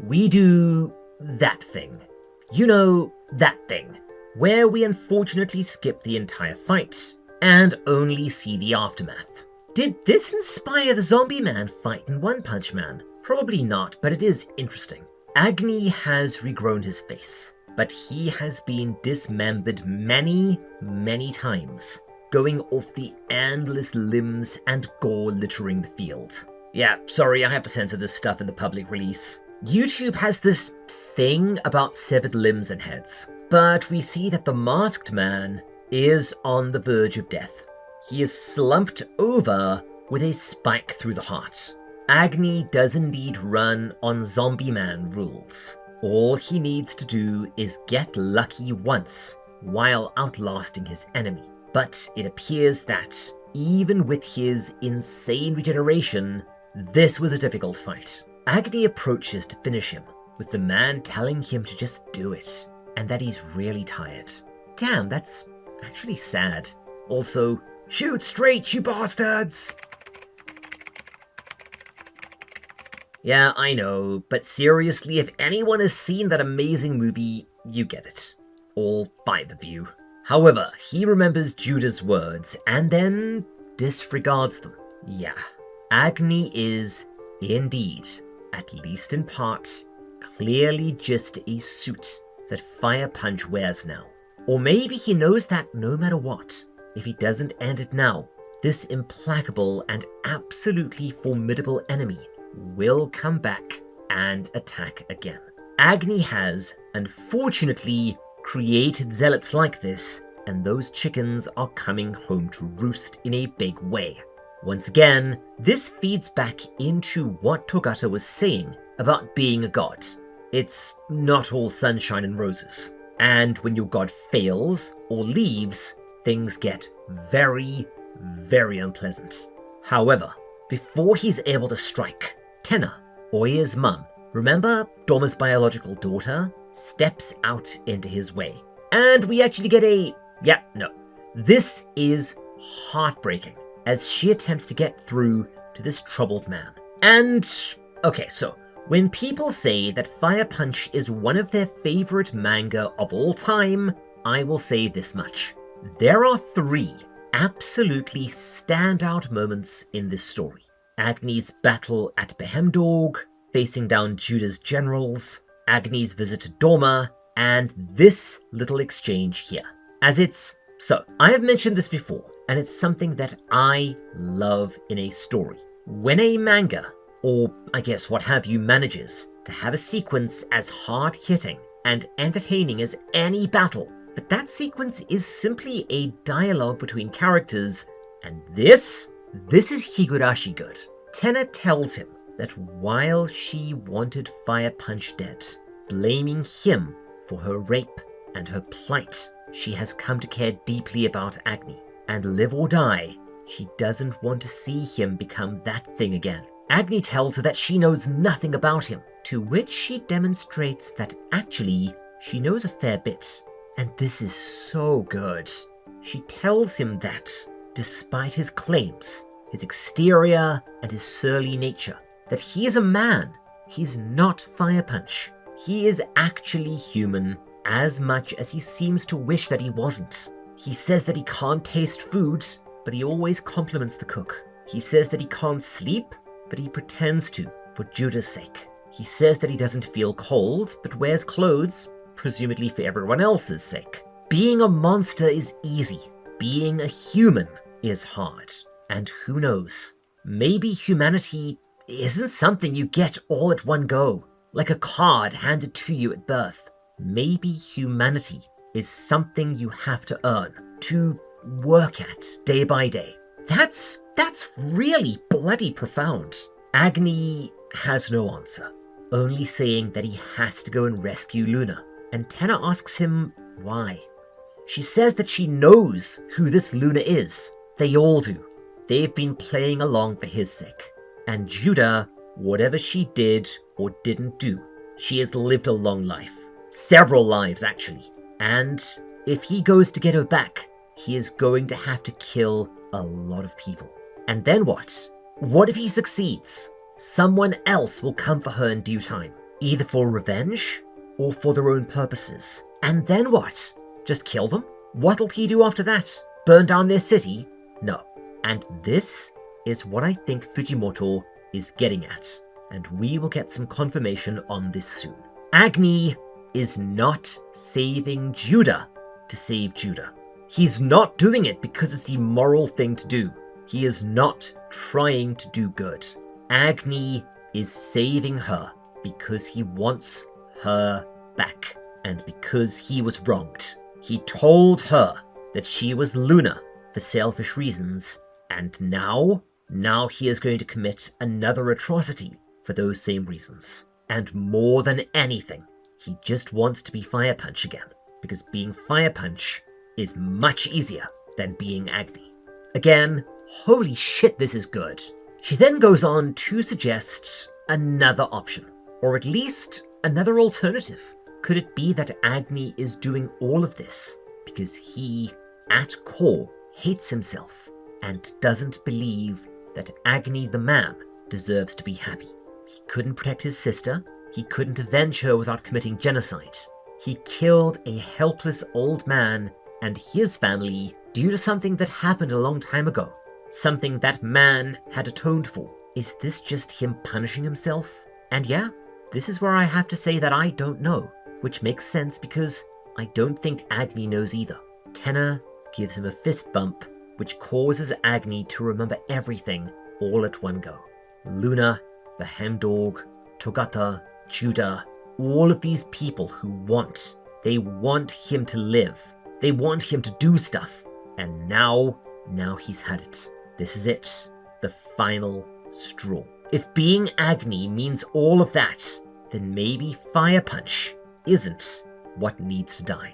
we do that thing. You know, that thing. Where we unfortunately skip the entire fight, and only see the aftermath. Did this inspire the zombie man fight in One Punch Man? Probably not, but it is interesting. Agni has regrown his face, but he has been dismembered many, many times, going off the endless limbs and gore littering the field. Yeah, sorry, I have to censor this stuff in the public release. YouTube has this thing about severed limbs and heads, but we see that the masked man is on the verge of death. He is slumped over with a spike through the heart. Agni does indeed run on Zombie Man rules. All he needs to do is get lucky once while outlasting his enemy. But it appears that, even with his insane regeneration, this was a difficult fight. Agni approaches to finish him, with the man telling him to just do it, and that he's really tired. Damn, that's actually sad. Also, shoot straight, you bastards! Yeah, I know, but seriously, if anyone has seen that amazing movie, you get it. All 5 of you. However, he remembers Judah's words and then disregards them. Yeah, Agni is, indeed, at least in part, clearly just a suit that Fire Punch wears now. Or maybe he knows that no matter what, if he doesn't end it now, this implacable and absolutely formidable enemy will come back and attack again. Agni has, unfortunately, created zealots like this, and those chickens are coming home to roost in a big way. Once again, this feeds back into what Togata was saying about being a god. It's not all sunshine and roses. And when your god fails or leaves, things get very, very unpleasant. However, before he's able to strike, Tenna, Oya's mum, remember Doma's biological daughter, steps out into his way. And we actually get this is heartbreaking as she attempts to get through to this troubled man. And, okay, so when people say that Fire Punch is one of their favorite manga of all time, I will say this much. There are 3 absolutely standout moments in this story. Agni's battle at Behemdorg, facing down Judah's generals, Agni's visit to Doma, and this little exchange here. So, I have mentioned this before, and it's something that I love in a story. When a manga, or I guess what have you, manages to have a sequence as hard-hitting and entertaining as any battle, but that sequence is simply a dialogue between characters, and this is Higurashi good. Tenna tells him that while she wanted Fire Punch dead, blaming him for her rape and her plight, she has come to care deeply about Agni, and live or die, she doesn't want to see him become that thing again. Agni tells her that she knows nothing about him, to which she demonstrates that actually she knows a fair bit. And this is so good. She tells him that, despite his claims, his exterior and his surly nature, that he is a man. He's not Fire Punch. He is actually human, as much as he seems to wish that he wasn't. He says that he can't taste food, but he always compliments the cook. He says that he can't sleep, but he pretends to, for Judah's sake. He says that he doesn't feel cold, but wears clothes, presumably for everyone else's sake. Being a monster is easy. Being a human is hard. And who knows, maybe humanity isn't something you get all at one go, like a card handed to you at birth. Maybe humanity is something you have to earn, to work at day by day. That's really bloody profound. Agni has no answer, only saying that he has to go and rescue Luna. And Tenna asks him why. She says that she knows who this Luna is. They all do. They've been playing along for his sake. And Judah, whatever she did or didn't do, she has lived a long life. Several lives, actually. And if he goes to get her back, he is going to have to kill a lot of people. And then what? What if he succeeds? Someone else will come for her in due time, either for revenge or for their own purposes. And then what? Just kill them? What'll he do after that? Burn down their city? No. And this is what I think Fujimoto is getting at, and we will get some confirmation on this soon. Agni is not saving Judah to save Judah. He's not doing it because it's the moral thing to do. He is not trying to do good. Agni is saving her because he wants her back, and because he was wronged. He told her that she was Luna for selfish reasons, and now he is going to commit another atrocity for those same reasons. And more than anything, he just wants to be Fire Punch again, because being Fire Punch is much easier than being Agni. Again, holy shit, this is good. She then goes on to suggest another option, or at least another alternative. Could it be that Agni is doing all of this because he, at core, hates himself and doesn't believe that Agni the man deserves to be happy? He couldn't protect his sister. He couldn't avenge her without committing genocide. He killed a helpless old man and his family due to something that happened a long time ago. Something that man had atoned for. Is this just him punishing himself? And yeah, this is where I have to say that I don't know, which makes sense because I don't think Agni knows either. Tenna gives him a fist bump, which causes Agni to remember everything all at one go. Luna, Behemdorg, Togata, Judah, all of these people who they want him to live. They want him to do stuff. And now he's had it. This is it. The final straw. If being Agni means all of that, then maybe Fire Punch isn't what needs to die.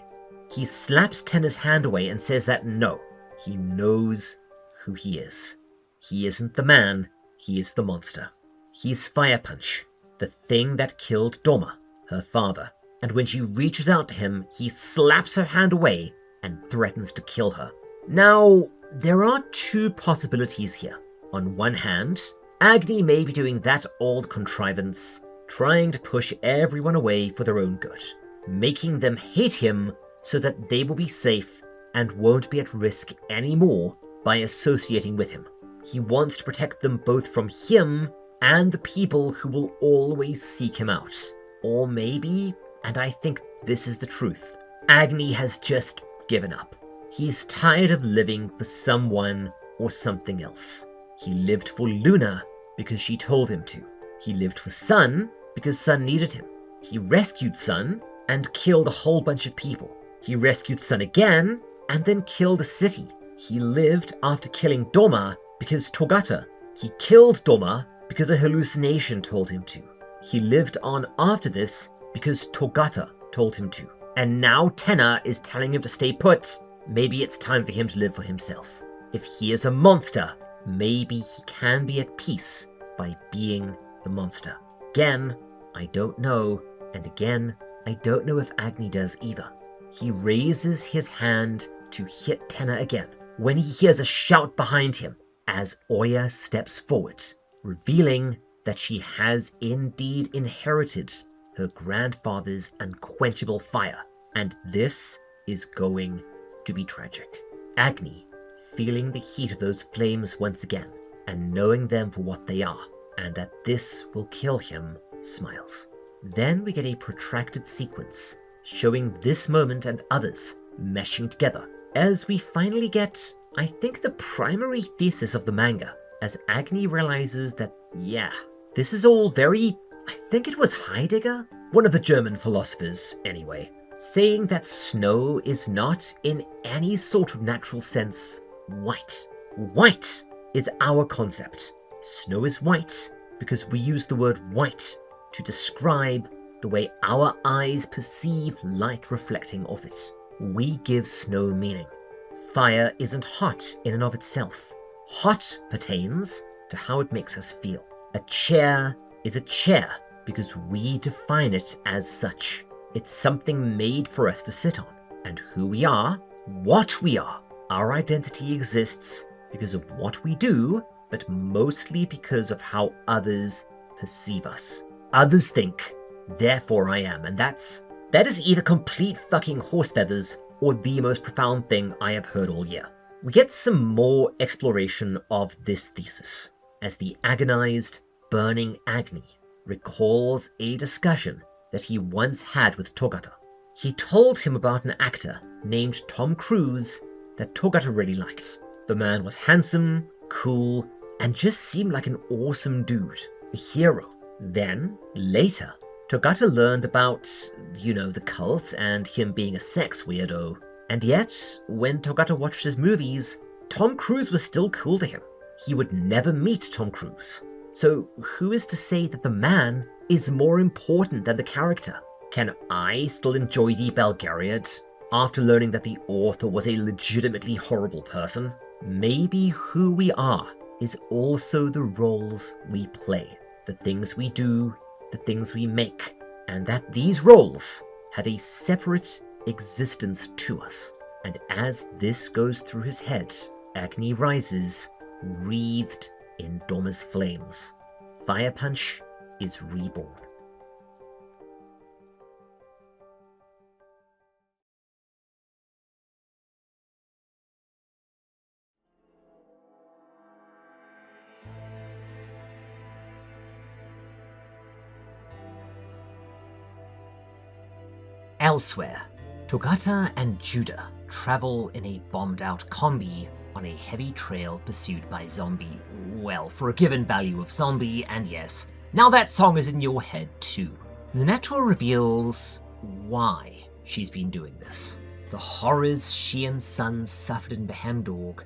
He slaps Tenna's hand away and says that no, he knows who he is. He isn't the man, he is the monster. He's Fire Punch, the thing that killed Doma, her father. And when she reaches out to him, he slaps her hand away and threatens to kill her. Now, there are two possibilities here. On one hand, Agni may be doing that old contrivance, trying to push everyone away for their own good, making them hate him so that they will be safe and won't be at risk anymore by associating with him. He wants to protect them both from him and the people who will always seek him out. Or maybe, and I think this is the truth, Agni has just given up. He's tired of living for someone or something else. He lived for Luna because she told him to. He lived for Sun because Sun needed him. He rescued Sun and killed a whole bunch of people. He rescued Sun again and then killed a city. He lived after killing Doma because Togata. He killed Doma because a hallucination told him to. He lived on after this because Togata told him to. And now Tenna is telling him to stay put. Maybe it's time for him to live for himself. If he is a monster, maybe he can be at peace by being the monster. Again, I don't know, and again, I don't know if Agni does either. He raises his hand to hit Tenna again when he hears a shout behind him as Oya steps forward, revealing that she has indeed inherited her grandfather's unquenchable fire, and this is going to be tragic. Agni, feeling the heat of those flames once again, and knowing them for what they are, and that this will kill him, smiles. Then we get a protracted sequence showing this moment and others meshing together, as we finally get, I think, the primary thesis of the manga, as Agni realizes that, yeah, this is all very, I think it was Heidegger, one of the German philosophers anyway, saying that snow is not, in any sort of natural sense, white. White is our concept. Snow is white because we use the word white to describe the way our eyes perceive light reflecting off it. We give snow meaning. Fire isn't hot in and of itself. Hot pertains to how it makes us feel. A chair is a chair because we define it as such. It's something made for us to sit on. And who we are, what we are, our identity exists because of what we do, but mostly because of how others perceive us. Others think, therefore I am, and that is either complete fucking horse feathers or the most profound thing I have heard all year. We get some more exploration of this thesis as the agonized, burning Agni recalls a discussion that he once had with Togata. He told him about an actor named Tom Cruise that Togata really liked. The man was handsome, cool, and just seemed like an awesome dude, a hero. Then, later, Togata learned about, the cult and him being a sex weirdo. And yet, when Togata watched his movies, Tom Cruise was still cool to him. He would never meet Tom Cruise. So who is to say that the man is more important than the character? Can I still enjoy the Belgariad after learning that the author was a legitimately horrible person? Maybe who we are is also the roles we play, the things we do, the things we make, and that these roles have a separate existence to us. And as this goes through his head, Agni rises, wreathed in Doma's flames. Fire Punch is reborn. Elsewhere, Togata and Judah travel in a bombed-out combi on a heavy trail pursued by zombie, well, for a given value of zombie, and yes, now that song is in your head too. Minato reveals why she's been doing this, the horrors she and Son suffered in Behemdorg,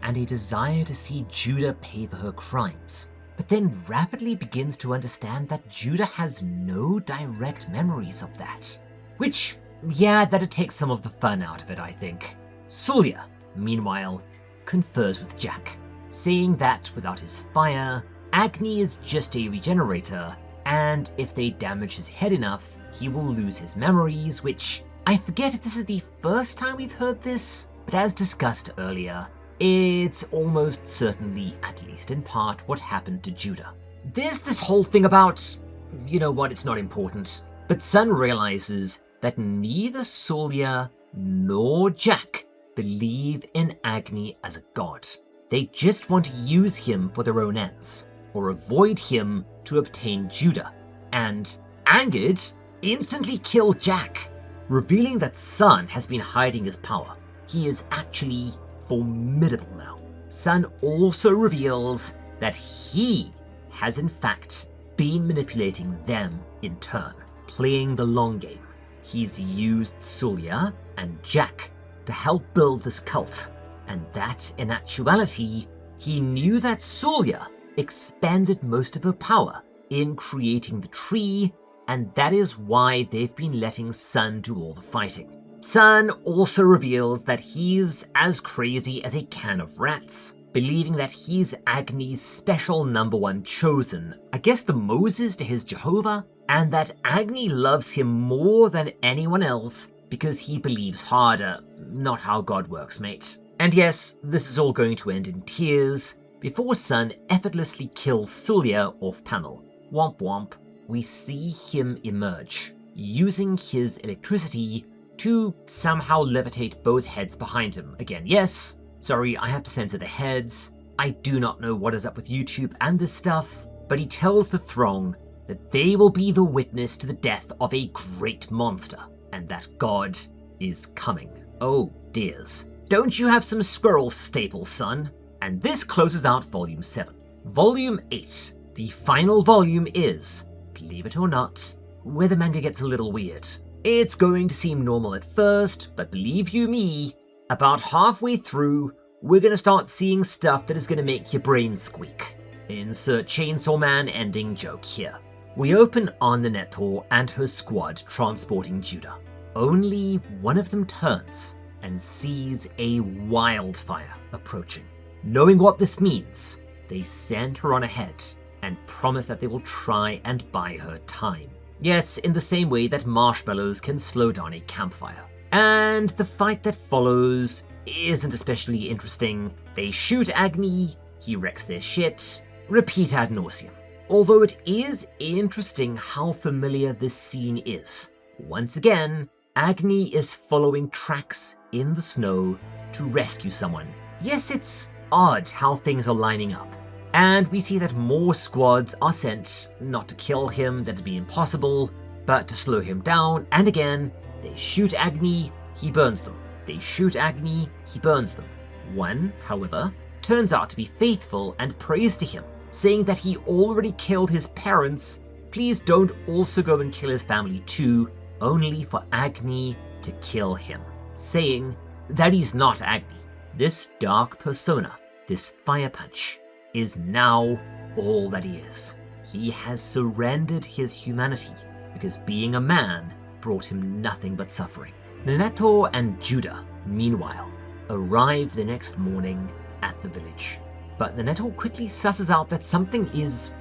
and a desire to see Judah pay for her crimes, but then rapidly begins to understand that Judah has no direct memories of that. Which, yeah, that'd take some of the fun out of it, I think. Sulya, meanwhile, confers with Jack, saying that without his fire, Agni is just a regenerator, and if they damage his head enough, he will lose his memories, which, I forget if this is the first time we've heard this, but as discussed earlier, it's almost certainly, at least in part, what happened to Judah. There's this whole thing about, you know what, it's not important, but Son realizes that neither Sulya nor Jack believe in Agni as a god. They just want to use him for their own ends, or avoid him to obtain Judah, and, angered, instantly kill Jack, revealing that Son has been hiding his power. He is actually formidable now. Son also reveals that he has in fact been manipulating them in turn, playing the long game. He's used Sulya and Jack to help build this cult, and that in actuality, he knew that Sulya expended most of her power in creating the tree, and that is why they've been letting Son do all the fighting. Son also reveals that he's as crazy as a can of rats, believing that he's Agni's special number one chosen, I guess the Moses to his Jehovah, and that Agni loves him more than anyone else because he believes harder, not how God works, mate. And yes, this is all going to end in tears before Son effortlessly kills Sulya off panel. Womp womp. We see him emerge, using his electricity to somehow levitate both heads behind him. Again, yes, sorry, I have to censor the heads. I do not know what is up with YouTube and this stuff, but he tells the throng that they will be the witness to the death of a great monster, and that God is coming. Oh dears. Don't you have some squirrel staples, Son? And this closes out Volume 7. Volume 8, the final volume, is, believe it or not, where the manga gets a little weird. It's going to seem normal at first, but believe you me, about halfway through, we're going to start seeing stuff that is going to make your brain squeak. Insert Chainsaw Man ending joke here. We open on Nenetor and her squad transporting Judah. Only one of them turns and sees a wildfire approaching. Knowing what this means, they send her on ahead and promise that they will try and buy her time. Yes, in the same way that marshmallows can slow down a campfire. And the fight that follows isn't especially interesting. They shoot Agni, he wrecks their shit, repeat ad nauseum. Although it is interesting how familiar this scene is. Once again, Agni is following tracks in the snow to rescue someone. Yes, it's odd how things are lining up. And we see that more squads are sent, not to kill him, that'd be impossible, but to slow him down, and again, they shoot Agni, he burns them. They shoot Agni, he burns them. One, however, turns out to be faithful and prays to him, saying that he already killed his parents, please don't also go and kill his family too, only for Agni to kill him, saying that he's not Agni. This dark persona, this fire punch, is now all that he is. He has surrendered his humanity, because being a man brought him nothing but suffering. Neneto and Judah, meanwhile, arrive the next morning at the village. But Neneto quickly susses out that something is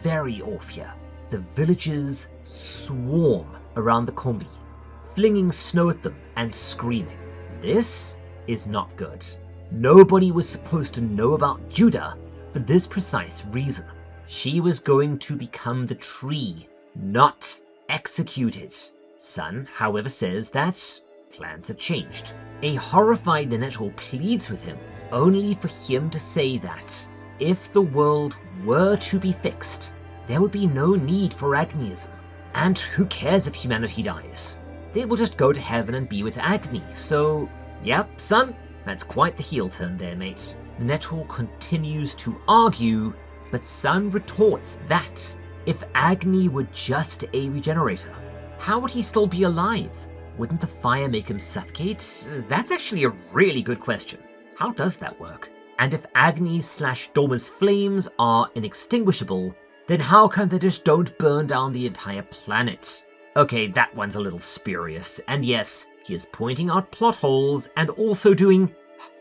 very off here. The villagers swarm around the combi, flinging snow at them and screaming. This is not good. Nobody was supposed to know about Judah for this precise reason. She was going to become the tree, not executed. Sun, however, says that plans have changed. A horrified Neneto pleads with him, only for him to say that if the world were to be fixed, there would be no need for Agniism. And who cares if humanity dies? They will just go to heaven and be with Agni, so yep, Sun, that's quite the heel turn there, mate. Neneto continues to argue, but Sun retorts that if Agni were just a regenerator, how would he still be alive? Wouldn't the fire make him suffocate? That's actually a really good question. How does that work? And if Agni's/Dorma's flames are inextinguishable, then how come they just don't burn down the entire planet? Okay, that one's a little spurious, and yes, he is pointing out plot holes and also doing...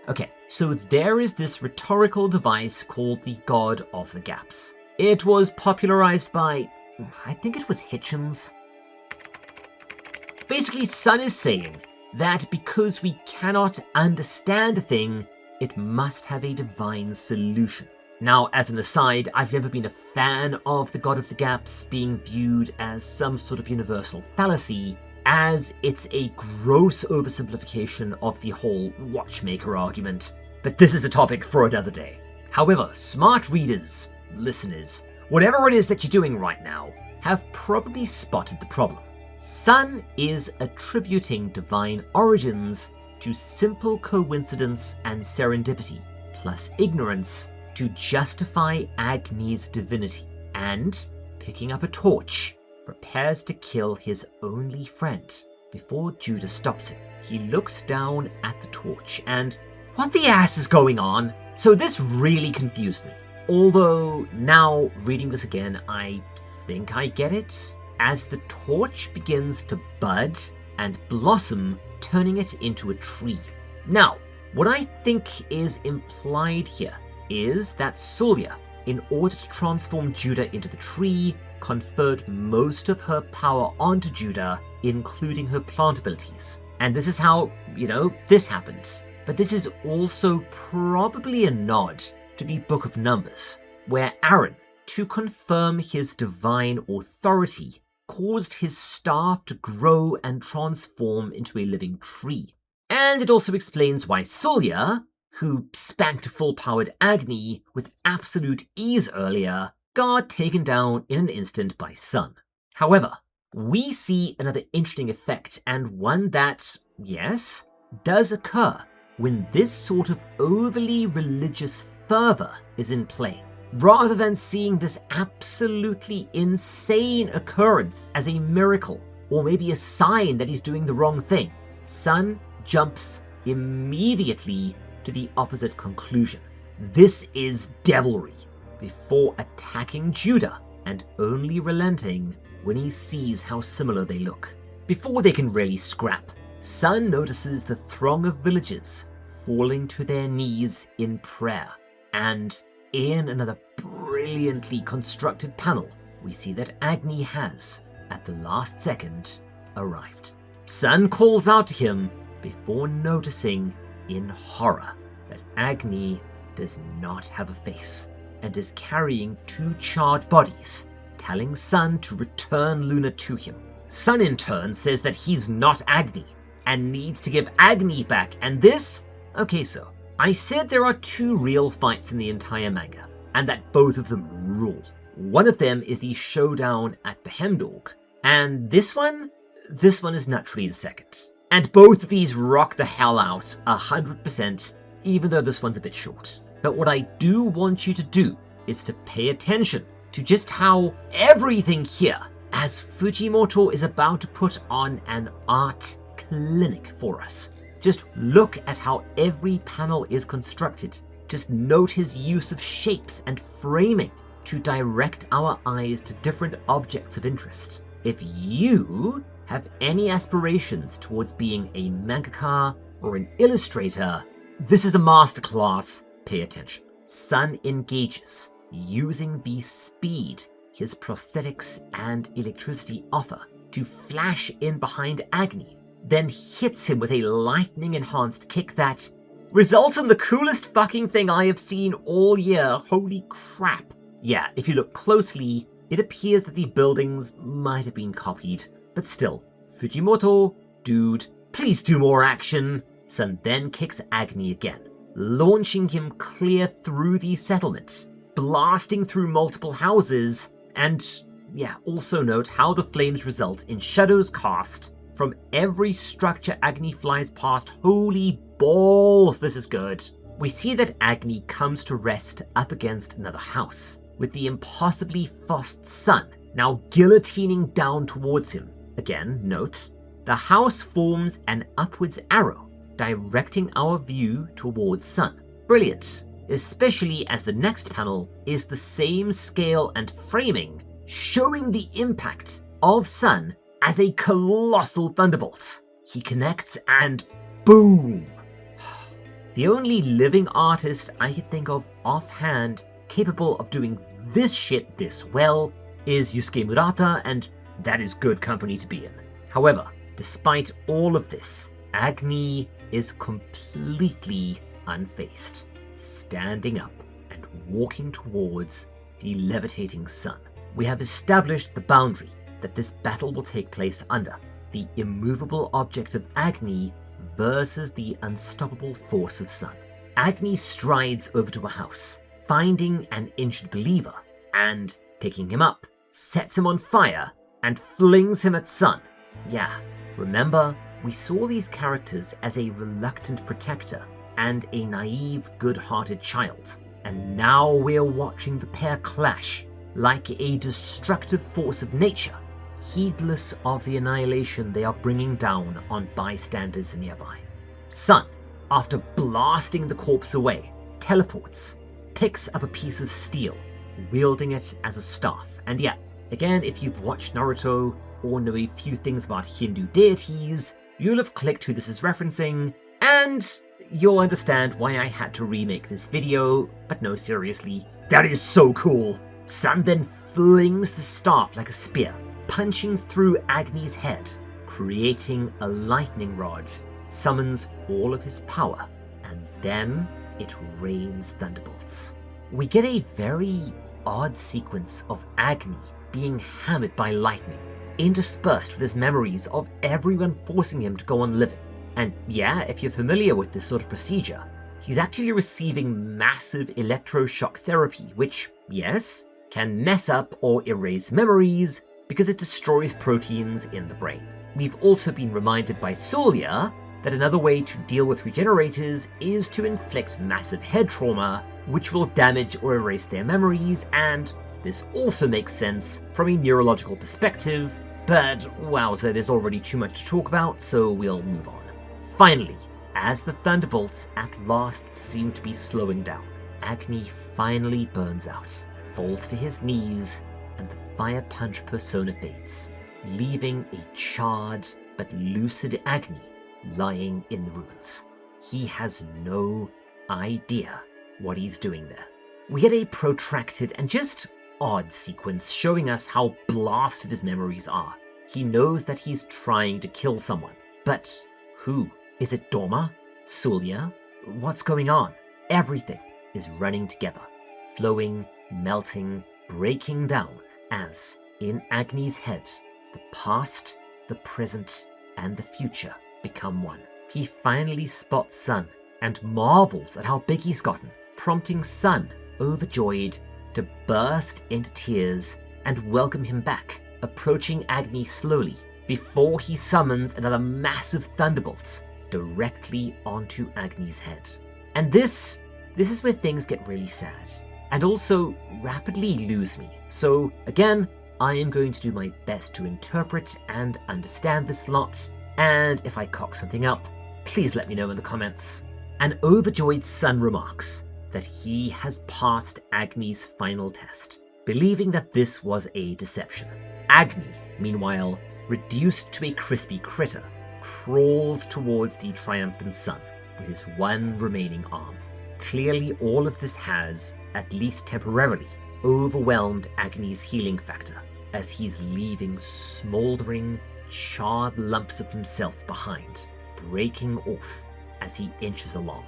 Okay, so there is this rhetorical device called the God of the Gaps. It was popularized by... I think it was Hitchens. Basically, Sun is saying that because we cannot understand a thing, it must have a divine solution. Now, as an aside, I've never been a fan of the God of the Gaps being viewed as some sort of universal fallacy, as it's a gross oversimplification of the whole watchmaker argument, but this is a topic for another day. However, smart readers, listeners, whatever it is that you're doing right now, have probably spotted the problem. Sun is attributing divine origins to simple coincidence and serendipity, plus ignorance, to justify Agni's divinity, and, picking up a torch, prepares to kill his only friend before Judah stops him. He looks down at the torch and, what the ass is going on? So this really confused me. Although, now reading this again, I think I get it. As the torch begins to bud and blossom, turning it into a tree. Now, what I think is implied here is that Sulya, in order to transform Judah into the tree, conferred most of her power onto Judah, including her plant abilities. And this is how, this happened. But this is also probably a nod to the Book of Numbers, where Aaron, to confirm his divine authority, caused his staff to grow and transform into a living tree. And it also explains why Sulya, who spanked full-powered Agni with absolute ease earlier, got taken down in an instant by Sun. However, we see another interesting effect, and one that, yes, does occur when this sort of overly religious fervor is in play. Rather than seeing this absolutely insane occurrence as a miracle, or maybe a sign that he's doing the wrong thing, Sun jumps immediately to the opposite conclusion. This is devilry, before attacking Judah and only relenting when he sees how similar they look. Before they can really scrap, Sun notices the throng of villagers falling to their knees in prayer, and in another brilliantly constructed panel, we see that Agni has, at the last second, arrived. Sun calls out to him before noticing, in horror, that Agni does not have a face, and is carrying 2 charred bodies, telling Sun to return Luna to him. Sun in turn says that he's not Agni, and needs to give Agni back, and this? Okay, so I said there are 2 real fights in the entire manga, and that both of them rule. One of them is the showdown at Behemdorg, and this one is naturally the second. And both of these rock the hell out 100%, even though this one's a bit short. But what I do want you to do is to pay attention to just how everything here, as Fujimoto is about to put on an art clinic for us. Just look at how every panel is constructed. Just note his use of shapes and framing to direct our eyes to different objects of interest. If you have any aspirations towards being a mangaka or an illustrator, this is a masterclass. Pay attention. Sun engages, using the speed his prosthetics and electricity offer to flash in behind Agni, then hits him with a lightning-enhanced kick that results in the coolest fucking thing I have seen all year. Holy crap. Yeah, if you look closely, it appears that the buildings might have been copied, but still, Fujimoto, dude, please do more action. Sun then kicks Agni again, launching him clear through the settlement, blasting through multiple houses, and yeah, also note how the flames result in shadows cast from every structure Agni flies past. Holy balls, this is good. We see that Agni comes to rest up against another house, with the impossibly fast Sun now guillotining down towards him. Again, note, the house forms an upwards arrow, directing our view towards Sun. Brilliant, especially as the next panel is the same scale and framing, showing the impact of Sun as a colossal thunderbolt. He connects and boom! The only living artist I could think of offhand capable of doing this shit this well is Yusuke Murata, and that is good company to be in. However, despite all of this, Agni is completely unfazed, standing up and walking towards the levitating Sun. We have established the boundary that this battle will take place under, the immovable object of Agni versus the unstoppable force of Sun. Agni strides over to a house, finding an injured believer, and picking him up, sets him on fire, and flings him at Sun. Yeah, remember, we saw these characters as a reluctant protector and a naive, good-hearted child, and now we're watching the pair clash like a destructive force of nature, heedless of the annihilation they are bringing down on bystanders nearby. Sun, after blasting the corpse away, teleports, picks up a piece of steel, wielding it as a staff. And yeah, again, if you've watched Naruto or know a few things about Hindu deities, you'll have clicked who this is referencing, and you'll understand why I had to remake this video. But no, seriously, that is so cool. Sun then flings the staff like a spear, punching through Agni's head, creating a lightning rod, summons all of his power, and then it rains thunderbolts. We get a very odd sequence of Agni being hammered by lightning, interspersed with his memories of everyone forcing him to go on living. And yeah, if you're familiar with this sort of procedure, he's actually receiving massive electroshock therapy, which, yes, can mess up or erase memories because it destroys proteins in the brain. We've also been reminded by Solia that another way to deal with regenerators is to inflict massive head trauma, which will damage or erase their memories, and this also makes sense from a neurological perspective, but wowza, there's already too much to talk about, so we'll move on. Finally, as the thunderbolts at last seem to be slowing down, Agni finally burns out, falls to his knees, and the fire punch persona fades, leaving a charred but lucid Agni lying in the ruins. He has no idea what he's doing there. We get a protracted and just odd sequence showing us how blasted his memories are. He knows that he's trying to kill someone, but who? Is it Doma? Sulia? What's going on? Everything is running together, flowing melting, breaking down as, in Agni's head, the past, the present, and the future become one. He finally spots Sun and marvels at how big he's gotten, prompting Sun, overjoyed, to burst into tears and welcome him back, approaching Agni slowly before he summons another massive thunderbolt directly onto Agni's head. And this is where things get really sad and also rapidly lose me. So again, I am going to do my best to interpret and understand this lot, and if I cock something up, please let me know in the comments. An overjoyed Sun remarks that he has passed Agni's final test, believing that this was a deception. Agni, meanwhile, reduced to a crispy critter, crawls towards the triumphant Sun with his one remaining arm. Clearly all of this has, at least temporarily, overwhelmed Agni's healing factor, as he's leaving smouldering, charred lumps of himself behind, breaking off as he inches along.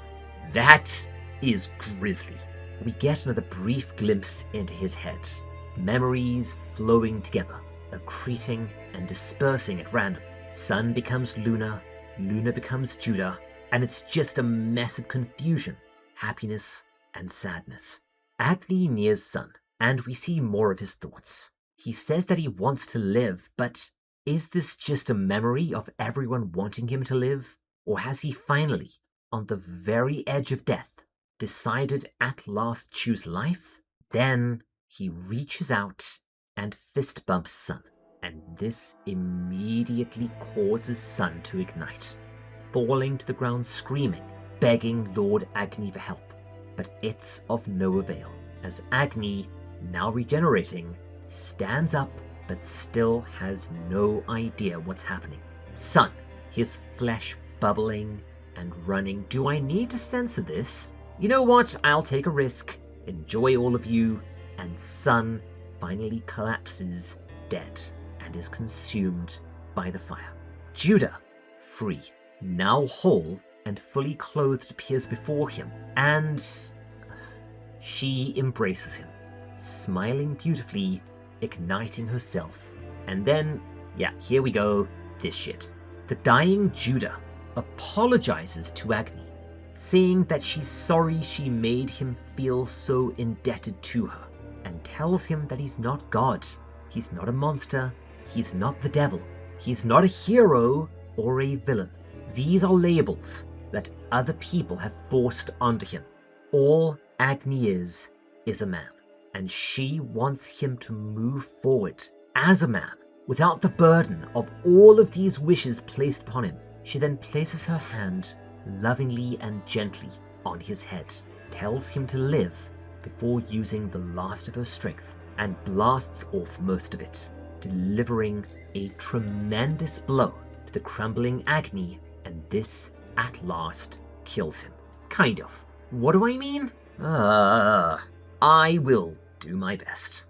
That is grisly. We get another brief glimpse into his head, memories flowing together, accreting and dispersing at random. Sun becomes Luna, Luna becomes Judah, and it's just a mess of confusion, happiness, and sadness. Agni nears Sun, and we see more of his thoughts. He says that he wants to live, but is this just a memory of everyone wanting him to live? Or has he finally, on the very edge of death, decided at last to choose life? Then he reaches out and fist bumps Sun, and this immediately causes Sun to ignite, falling to the ground screaming, begging Lord Agni for help. But it's of no avail, as Agni, now regenerating, stands up but still has no idea what's happening. Sun, his flesh bubbling and running. Do I need to censor this? You know what? I'll take a risk. Enjoy all of you. And Sun finally collapses dead and is consumed by the fire. Judah, free, now whole and fully clothed, appears before him, and she embraces him, smiling beautifully, igniting herself. And then, yeah, here we go, this shit. The dying Judah apologizes to Agni, saying that she's sorry she made him feel so indebted to her, and tells him that he's not God, he's not a monster, he's not the devil, he's not a hero or a villain. These are labels that other people have forced onto him. All Agni is a man, and she wants him to move forward as a man without the burden of all of these wishes placed upon him. She then places her hand lovingly and gently on his head, tells him to live before using the last of her strength, and blasts off most of it, delivering a tremendous blow to the crumbling Agni, and this at last kills him. Kind of. What do I mean? I will do my best.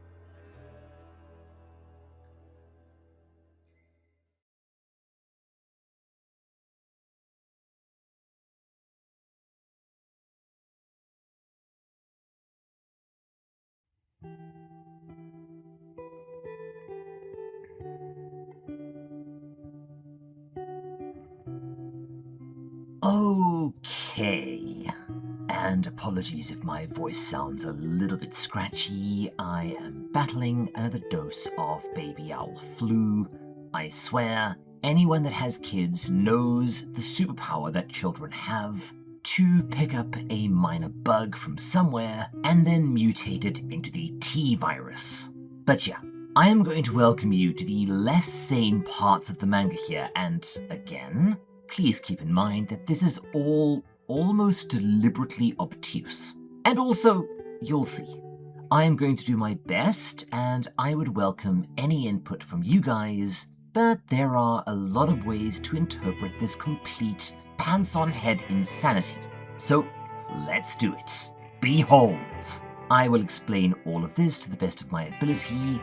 Okay, and apologies if my voice sounds a little bit scratchy. I am battling another dose of baby owl flu. I swear, anyone that has kids knows the superpower that children have to pick up a minor bug from somewhere and then mutate it into the T virus. But yeah, I am going to welcome you to the less sane parts of the manga here, and again, please keep in mind that this is all almost deliberately obtuse. And also, you'll see, I am going to do my best, and I would welcome any input from you guys, but there are a lot of ways to interpret this complete pants-on-head insanity. So, let's do it. Behold! I will explain all of this to the best of my ability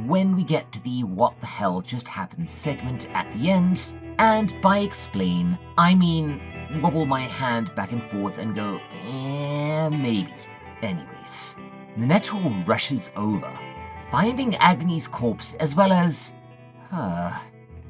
when we get to the what the hell just happened segment at the end. And by explain, I mean wobble my hand back and forth and go, maybe. Anyways, Nenettle rushes over, finding Agni's corpse as well as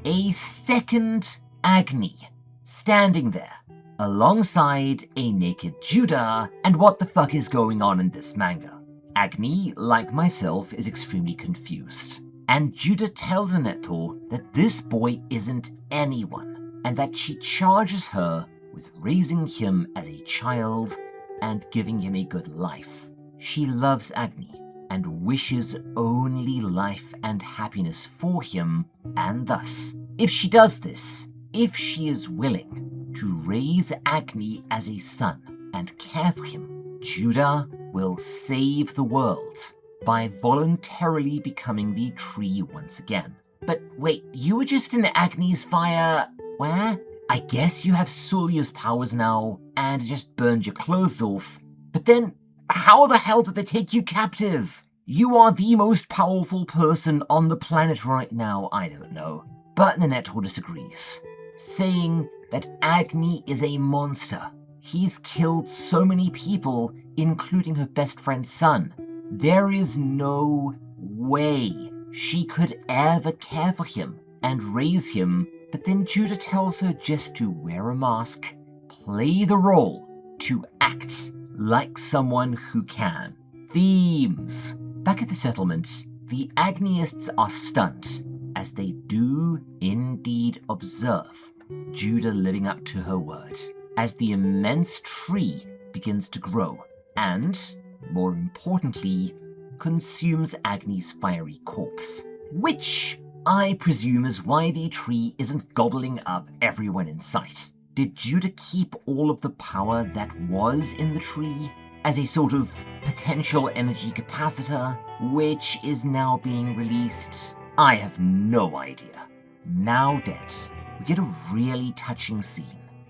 a second Agni standing there, alongside a naked Judah. And what the fuck is going on in this manga? Agni, like myself, is extremely confused, and Judah tells Nenettle that this boy isn't anyone, and that she charges her with raising him as a child and giving him a good life. She loves Agni and wishes only life and happiness for him, and thus, if she does this, if she is willing to raise Agni as a son and care for him, Judah will save the world by voluntarily becoming the tree once again. But wait, you were just in Agni's fire. Where? I guess you have Sulya's powers now and just burned your clothes off. But then, how the hell did they take you captive? You are the most powerful person on the planet right now, I don't know. But Nenettle disagrees, saying that Agni is a monster. He's killed so many people, including her best friend's son. There is no way she could ever care for him and raise him. But then Judah tells her just to wear a mask, play the role, to act like someone who can. Themes. Back at the settlement, the Agniists are stunned, as they do indeed observe Judah living up to her word, as the immense tree begins to grow and, more importantly, consumes Agni's fiery corpse, which I presume is why the tree isn't gobbling up everyone in sight. Did Judah keep all of the power that was in the tree as a sort of potential energy capacitor, which is now being released? I have no idea. Now dead, we get a really touching scene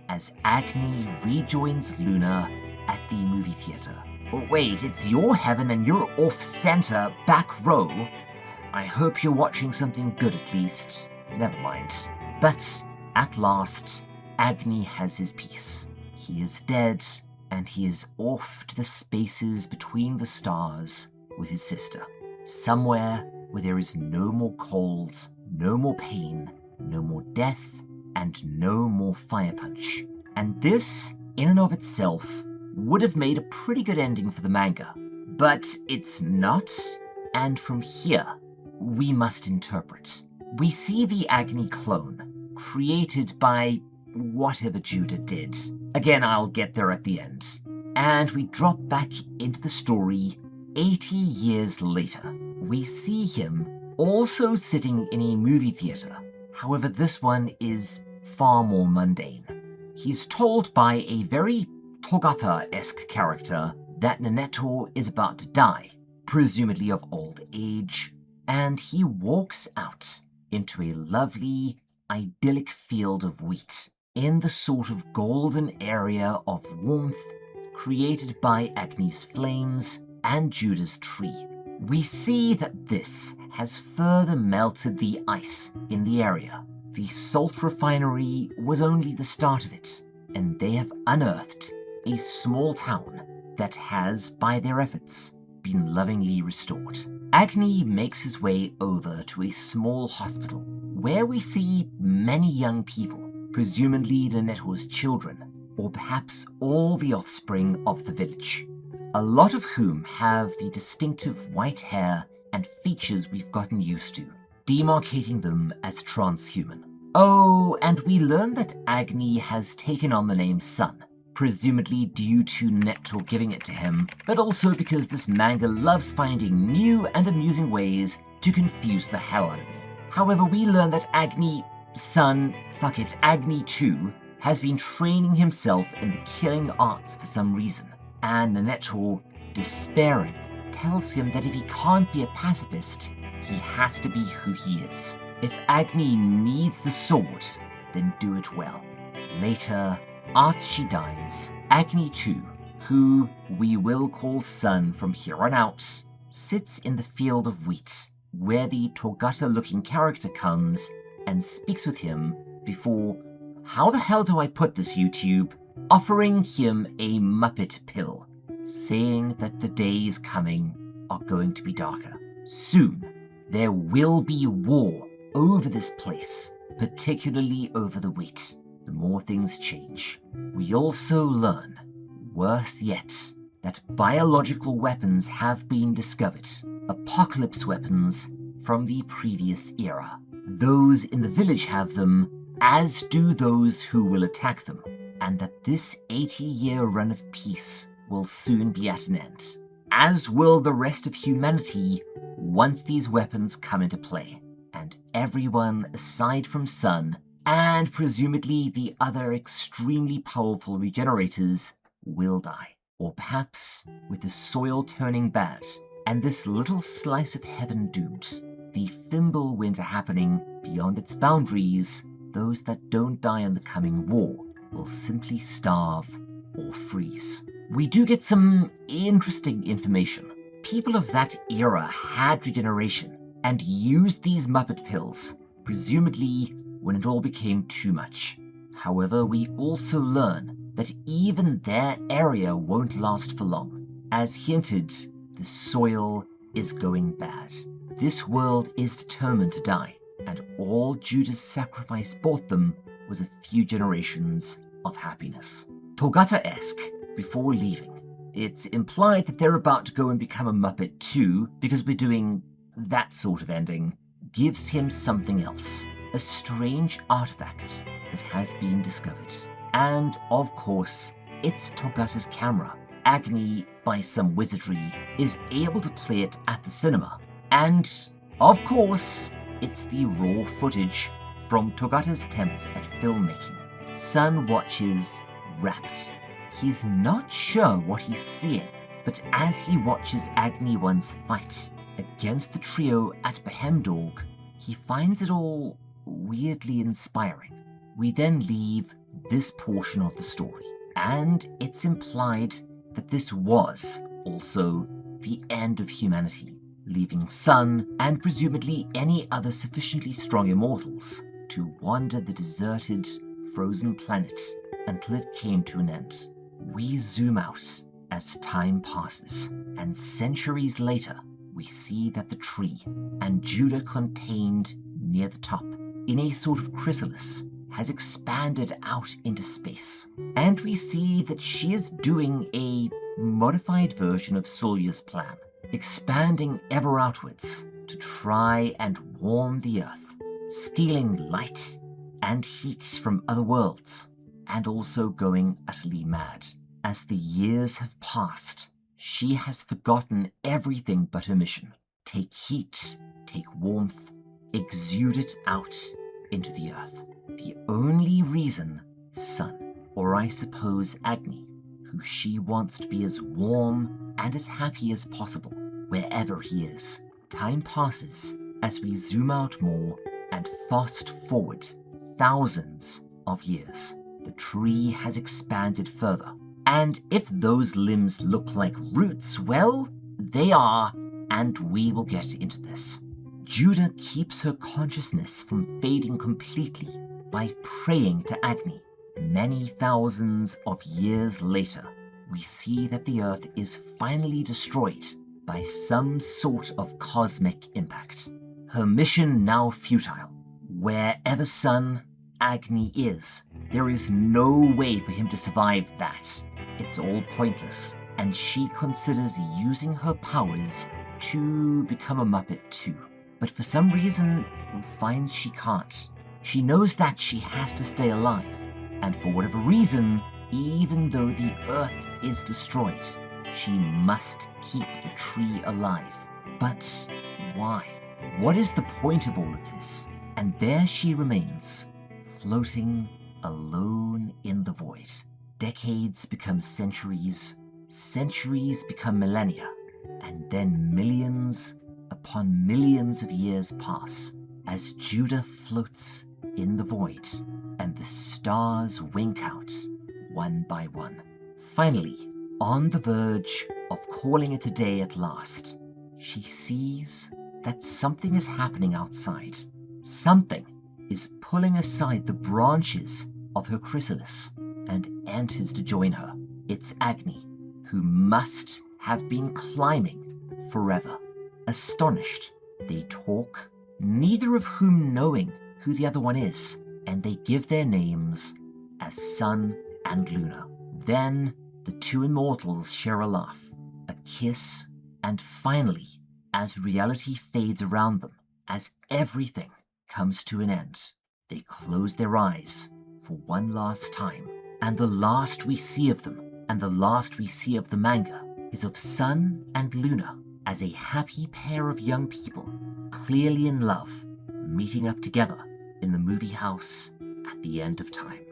as Agni rejoins Luna at the movie theater. Oh, wait, it's your heaven and you're off-center, back row. I hope you're watching something good at least. Never mind. But at last, Agni has his peace. He is dead, and he is off to the spaces between the stars with his sister. Somewhere where there is no more cold, no more pain, no more death, and no more fire punch. And this, in and of itself, would have made a pretty good ending for the manga. But it's not, and from here, we must interpret. We see the Agni clone, created by whatever Judah did. Again, I'll get there at the end. And we drop back into the story 80 years later. We see him also sitting in a movie theater. However, this one is far more mundane. He's told by a very Togata-esque character that Nenettle is about to die, presumably of old age, and he walks out into a lovely, idyllic field of wheat in the sort of golden area of warmth created by Agni's flames and Judah's tree. We see that this has further melted the ice in the area. The salt refinery was only the start of it, and they have unearthed a small town that has, by their efforts, been lovingly restored. Agni makes his way over to a small hospital, where we see many young people, presumably Nenettle's children, or perhaps all the offspring of the village, a lot of whom have the distinctive white hair and features we've gotten used to, demarcating them as transhuman. Oh, and we learn that Agni has taken on the name Sun, presumably due to Nenettle giving it to him, but also because this manga loves finding new and amusing ways to confuse the hell out of me. However, we learn that Agni 2, has been training himself in the killing arts for some reason, and Nenettle, despairing, tells him that if he can't be a pacifist, he has to be who he is. If Agni needs the sword, then do it well. Later, after she dies, Agni 2, who we will call Sun from here on out, sits in the field of wheat, where the Togata-looking character comes and speaks with him before, how the hell do I put this, YouTube, offering him a Muppet pill, saying that the day is coming are going to be darker. Soon, there will be war over this place, particularly over the wheat. The more things change. We also learn, worse yet, that biological weapons have been discovered, apocalypse weapons from the previous era. Those in the village have them, as do those who will attack them, and that this 80-year run of peace will soon be at an end, as will the rest of humanity once these weapons come into play, and everyone aside from Sun, and presumably the other extremely powerful regenerators, will die. Or perhaps, with the soil turning bad, and this little slice of heaven doomed, the Fimble winter happening beyond its boundaries, those that don't die in the coming war will simply starve or freeze. We do get some interesting information. People of that era had regeneration and used these Muppet pills, presumably when it all became too much. However, we also learn that even their area won't last for long. As hinted, the soil is going bad. This world is determined to die, and all Judah's sacrifice bought them was a few generations of happiness. Togata-esque before leaving. It's implied that they're about to go and become a Muppet too, because we're doing that sort of ending, gives him something else. A strange artifact that has been discovered. And, of course, it's Togata's camera. Agni, by some wizardry, is able to play it at the cinema. And, of course, it's the raw footage from Togata's attempts at filmmaking. Sun watches, rapt. He's not sure what he's seeing, but as he watches Agni once fight against the trio at Behemdorg, he finds it all weirdly inspiring. We then leave this portion of the story, and it's implied that this was also the end of humanity, leaving Sun and presumably any other sufficiently strong immortals to wander the deserted, frozen planet until it came to an end. We zoom out as time passes, and centuries later, we see that the tree and Judah contained near the top, in a sort of chrysalis, has expanded out into space. And we see that she is doing a modified version of Sulya's plan, expanding ever outwards to try and warm the Earth, stealing light and heat from other worlds, and also going utterly mad. As the years have passed, she has forgotten everything but her mission. Take heat, take warmth, exude it out into the Earth. The only reason Sun, or I suppose Agni, who she wants to be as warm and as happy as possible wherever he is. Time passes as we zoom out more and fast forward thousands of years. The tree has expanded further, and if those limbs look like roots, well, they are, and we will get into this. Judah keeps her consciousness from fading completely by praying to Agni. Many thousands of years later, we see that the Earth is finally destroyed by some sort of cosmic impact. Her mission now futile. Wherever Sun Agni is, there is no way for him to survive that. It's all pointless, and she considers using her powers to become a Muppet too. But for some reason, finds she can't. She knows that she has to stay alive, and for whatever reason, even though the Earth is destroyed, she must keep the tree alive. But why? What is the point of all of this? And there she remains, floating alone in the void. Decades become centuries, centuries become millennia, and then millions upon millions of years pass as Judah floats in the void and the stars wink out one by one. Finally, on the verge of calling it a day at last, she sees that something is happening outside. Something is pulling aside the branches of her chrysalis and enters to join her. It's Agni, who must have been climbing forever. Astonished, they talk, neither of whom knowing who the other one is, and they give their names as Sun and Luna. Then the two immortals share a laugh, a kiss, and finally, as reality fades around them, as everything comes to an end, they close their eyes for one last time. And the last we see of them, and the last we see of the manga, is of Sun and Luna as a happy pair of young people, clearly in love, meeting up together in the movie house at the end of time.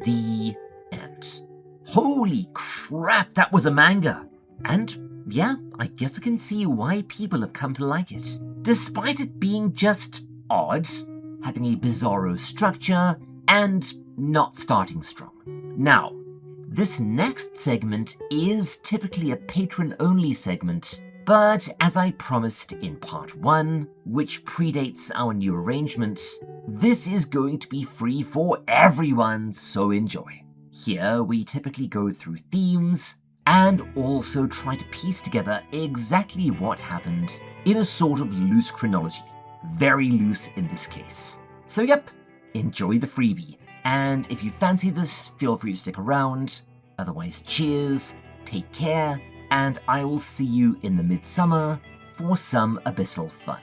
The end. Holy crap, that was a manga! And yeah, I guess I can see why people have come to like it. Despite it being just odd, having a bizarro structure, and not starting strong. Now, this next segment is typically a patron-only segment, but as I promised in part 1, which predates our new arrangement, this is going to be free for everyone, so enjoy. Here we typically go through themes, and also try to piece together exactly what happened in a sort of loose chronology. Very loose in this case. So yep, enjoy the freebie. And if you fancy this, feel free to stick around. Otherwise, cheers, take care, and I will see you in the midsummer for some abyssal fun.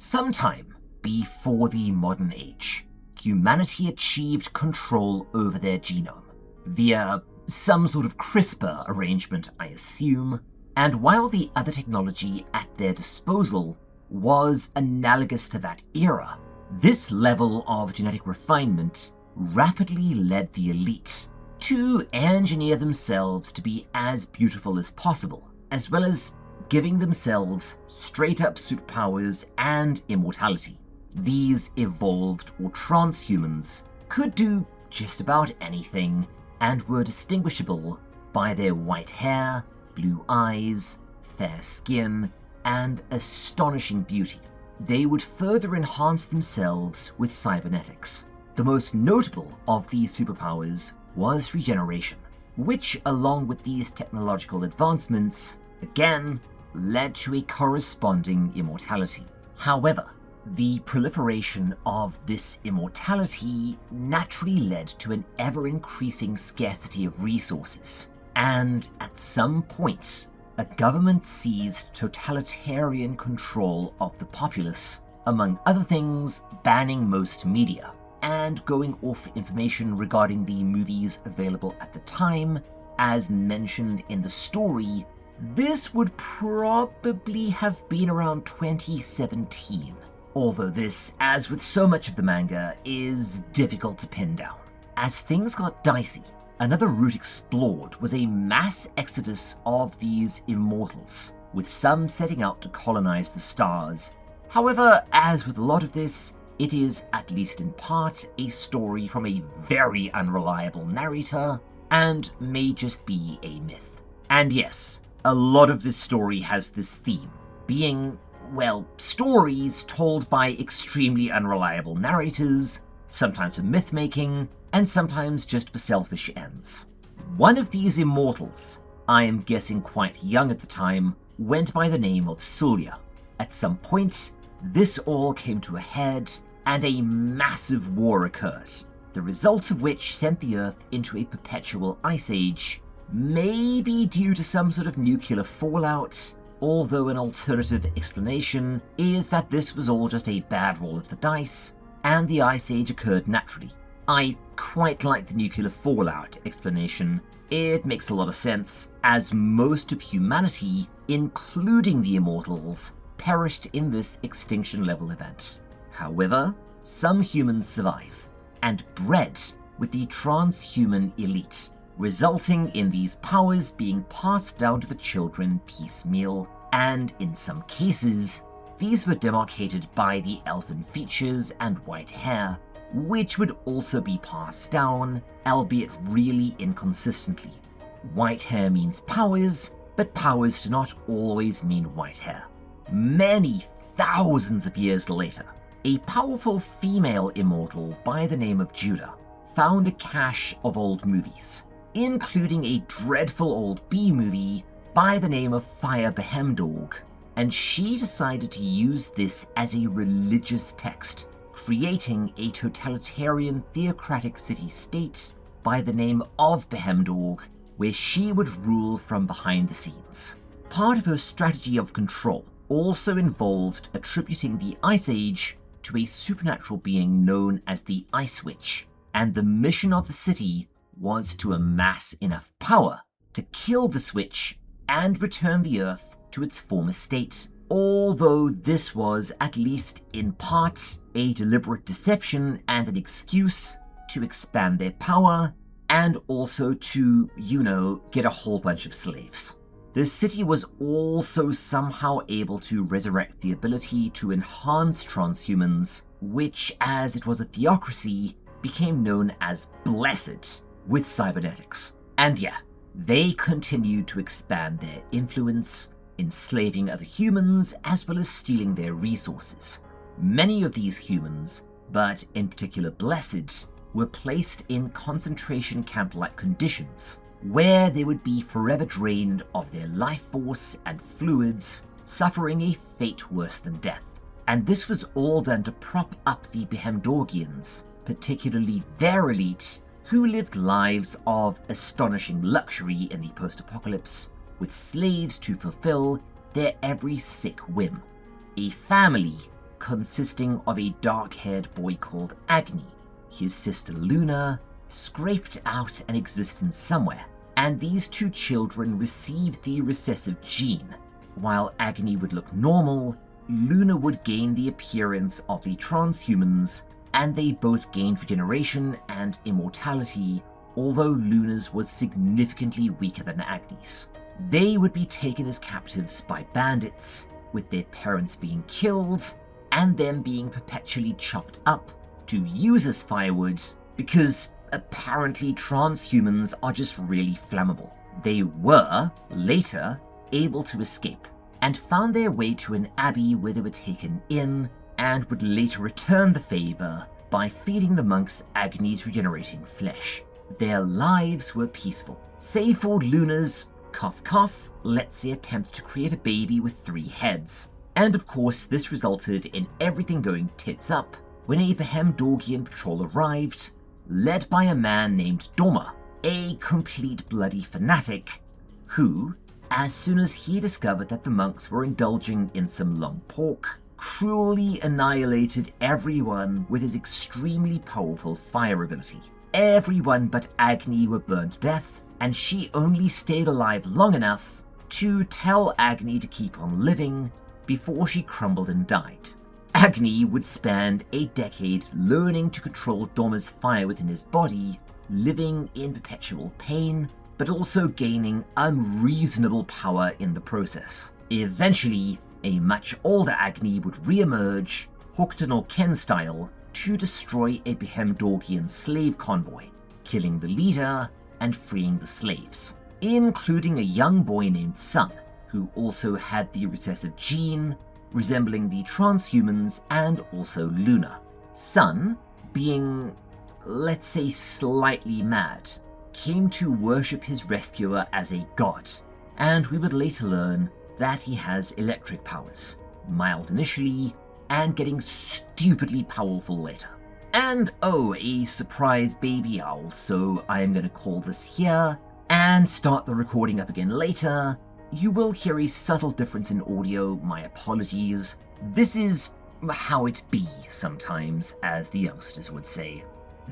Sometime before the modern age, humanity achieved control over their genome via some sort of CRISPR arrangement, I assume, and while the other technology at their disposal was analogous to that era, this level of genetic refinement rapidly led the elite to engineer themselves to be as beautiful as possible, as well as giving themselves straight-up superpowers and immortality. These evolved or transhumans could do just about anything and were distinguishable by their white hair, blue eyes, fair skin, and astonishing beauty. They would further enhance themselves with cybernetics. The most notable of these superpowers was regeneration, which, along with these technological advancements, again, led to a corresponding immortality. However, the proliferation of this immortality naturally led to an ever-increasing scarcity of resources, and at some point, a government seized totalitarian control of the populace, among other things, banning most media, and going off information regarding the movies available at the time. As mentioned in the story, this would probably have been around 2017, although this, as with so much of the manga, is difficult to pin down. As things got dicey, another route explored was a mass exodus of these immortals, with some setting out to colonize the stars. However, as with a lot of this, it is, at least in part, a story from a very unreliable narrator, and may just be a myth. And yes, a lot of this story has this theme, being, well, stories told by extremely unreliable narrators, sometimes for myth-making, and sometimes just for selfish ends. One of these immortals, I am guessing quite young at the time, went by the name of Sulya. At some point, this all came to a head, and a massive war occurred, the result of which sent the Earth into a perpetual ice age, maybe due to some sort of nuclear fallout, although an alternative explanation is that this was all just a bad roll of the dice, and the Ice Age occurred naturally. I quite like the nuclear fallout explanation. It makes a lot of sense, as most of humanity, including the Immortals, perished in this extinction-level event. However, some humans survive, and bred with the transhuman elite, resulting in these powers being passed down to the children piecemeal, and in some cases, these were demarcated by the elfin features and white hair, which would also be passed down, albeit really inconsistently. White hair means powers, but powers do not always mean white hair. Many thousands of years later, a powerful female immortal by the name of Judah found a cache of old movies, including a dreadful old B-movie by the name of Fire Behemdorg, and she decided to use this as a religious text, creating a totalitarian theocratic city-state by the name of Behemdorg, where she would rule from behind the scenes. Part of her strategy of control also involved attributing the Ice Age to a supernatural being known as the Ice Witch, and the mission of the city was to amass enough power to kill the Switch and return the Earth to its former state, although this was, at least in part, a deliberate deception and an excuse to expand their power and also to, get a whole bunch of slaves. The city was also somehow able to resurrect the ability to enhance transhumans, which, as it was a theocracy, became known as Blessed with cybernetics. And yeah, they continued to expand their influence, enslaving other humans as well as stealing their resources. Many of these humans, but in particular Blessed, were placed in concentration camp-like conditions, where they would be forever drained of their life force and fluids, suffering a fate worse than death. And this was all done to prop up the Behemdorgians, particularly their elite, who lived lives of astonishing luxury in the post-apocalypse, with slaves to fulfill their every sick whim. A family consisting of a dark-haired boy called Agni, his sister Luna, scraped out an existence somewhere, and these two children received the recessive gene. While Agni would look normal, Luna would gain the appearance of the transhumans, and they both gained regeneration and immortality, although Luna's was significantly weaker than Agni's. They would be taken as captives by bandits, with their parents being killed, and them being perpetually chopped up to use as firewood, because apparently transhumans are just really flammable. They were, later, able to escape, and found their way to an abbey where they were taken in, and would later return the favor by feeding the monks Agni's regenerating flesh. Their lives were peaceful, save for Luna's, cough cough, let's say, attempt to create a baby with 3 heads. And of course this resulted in everything going tits up when a Behemdorgian patrol arrived, led by a man named Doma, a complete bloody fanatic, who, as soon as he discovered that the monks were indulging in some long pork, cruelly annihilated everyone with his extremely powerful fire ability. Everyone but Agni were burned to death, and she only stayed alive long enough to tell Agni to keep on living before she crumbled and died. Agni would spend a decade learning to control Doma's fire within his body, living in perpetual pain, but also gaining unreasonable power in the process. Eventually, a much older Agni would re-emerge, Hokuto no Ken style, to destroy a Behemdorgian slave convoy, killing the leader and freeing the slaves, including a young boy named Sun, who also had the recessive gene, resembling the transhumans and also Luna. Sun, being, let's say, slightly mad, came to worship his rescuer as a god, and we would later learn that he has electric powers, mild initially, and getting stupidly powerful later. And oh, a surprise baby owl, so I am going to call this here, and start the recording up again later. You will hear a subtle difference in audio, my apologies. This is how it be sometimes, as the youngsters would say.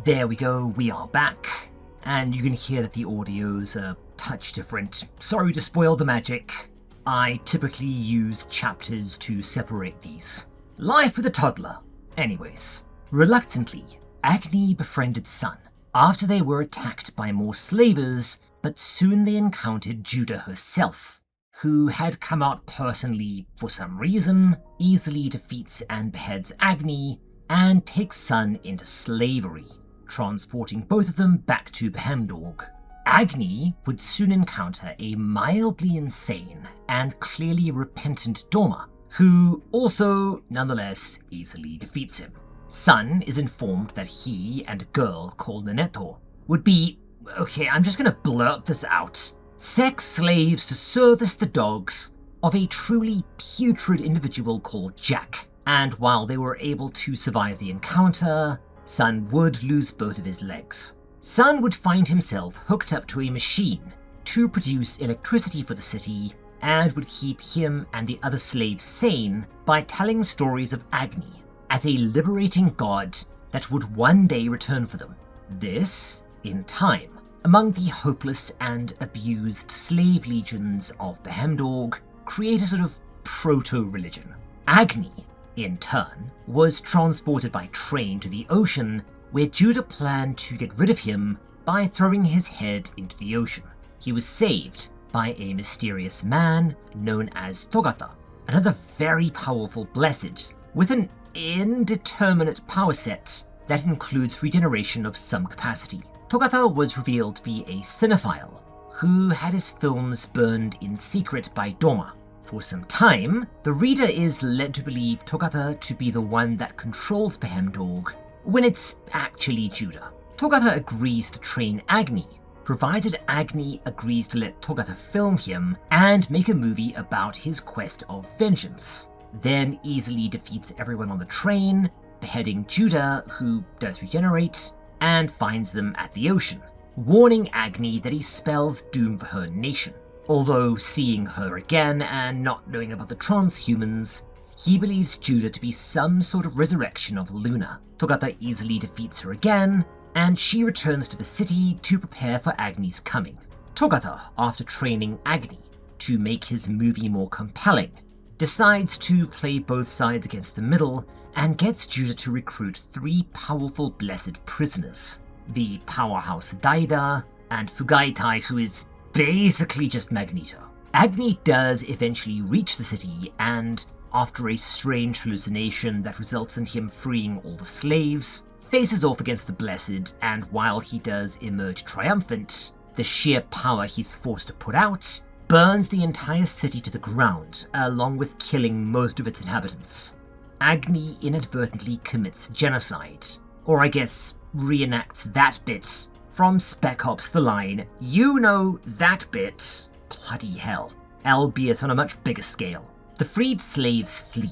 There we go, we are back, and you can hear that the audio's a touch different. Sorry to spoil the magic. I typically use chapters to separate these. Life with a toddler. Anyways, reluctantly, Agni befriended Sun after they were attacked by more slavers, but soon they encountered Judah herself, who had come out personally for some reason, easily defeats and beheads Agni, and takes Sun into slavery, transporting both of them back to Behemdorg. Agni would soon encounter a mildly insane and clearly repentant Doma, who also, nonetheless, easily defeats him. Sun is informed that he and a girl called Neneto would be, okay, I'm just gonna blurt this out, sex slaves to service the dogs of a truly putrid individual called Jack. And while they were able to survive the encounter, Sun would lose both of his legs. Sun would find himself hooked up to a machine to produce electricity for the city and would keep him and the other slaves sane by telling stories of Agni as a liberating god that would one day return for them. This, in time, among the hopeless and abused slave legions of Behemdorg, create a sort of proto-religion. Agni, in turn, was transported by train to the ocean, where Judah planned to get rid of him by throwing his head into the ocean. He was saved by a mysterious man known as Togata, another very powerful blessed, with an indeterminate power set that includes regeneration of some capacity. Togata was revealed to be a cinephile who had his films burned in secret by Doma. For some time, the reader is led to believe Togata to be the one that controls Behemdorg, when it's actually Judah. Togata agrees to train Agni, provided Agni agrees to let Togata film him and make a movie about his quest of vengeance, then easily defeats everyone on the train, beheading Judah, who does regenerate, and finds them at the ocean, warning Agni that he spells doom for her nation. Although seeing her again and not knowing about the transhumans, he believes Judah to be some sort of resurrection of Luna. Togata easily defeats her again, and she returns to the city to prepare for Agni's coming. Togata, after training Agni to make his movie more compelling, decides to play both sides against the middle and gets Judah to recruit 3 powerful blessed prisoners, the powerhouse Daida and Fugaitai, who is basically just Magneto. Agni does eventually reach the city, and after a strange hallucination that results in him freeing all the slaves, faces off against the Blessed, and while he does emerge triumphant, the sheer power he's forced to put out burns the entire city to the ground, along with killing most of its inhabitants. Agni inadvertently commits genocide, or I guess reenacts that bit from Spec Ops: The Line, you know that bit, bloody hell, albeit on a much bigger scale. The freed slaves flee,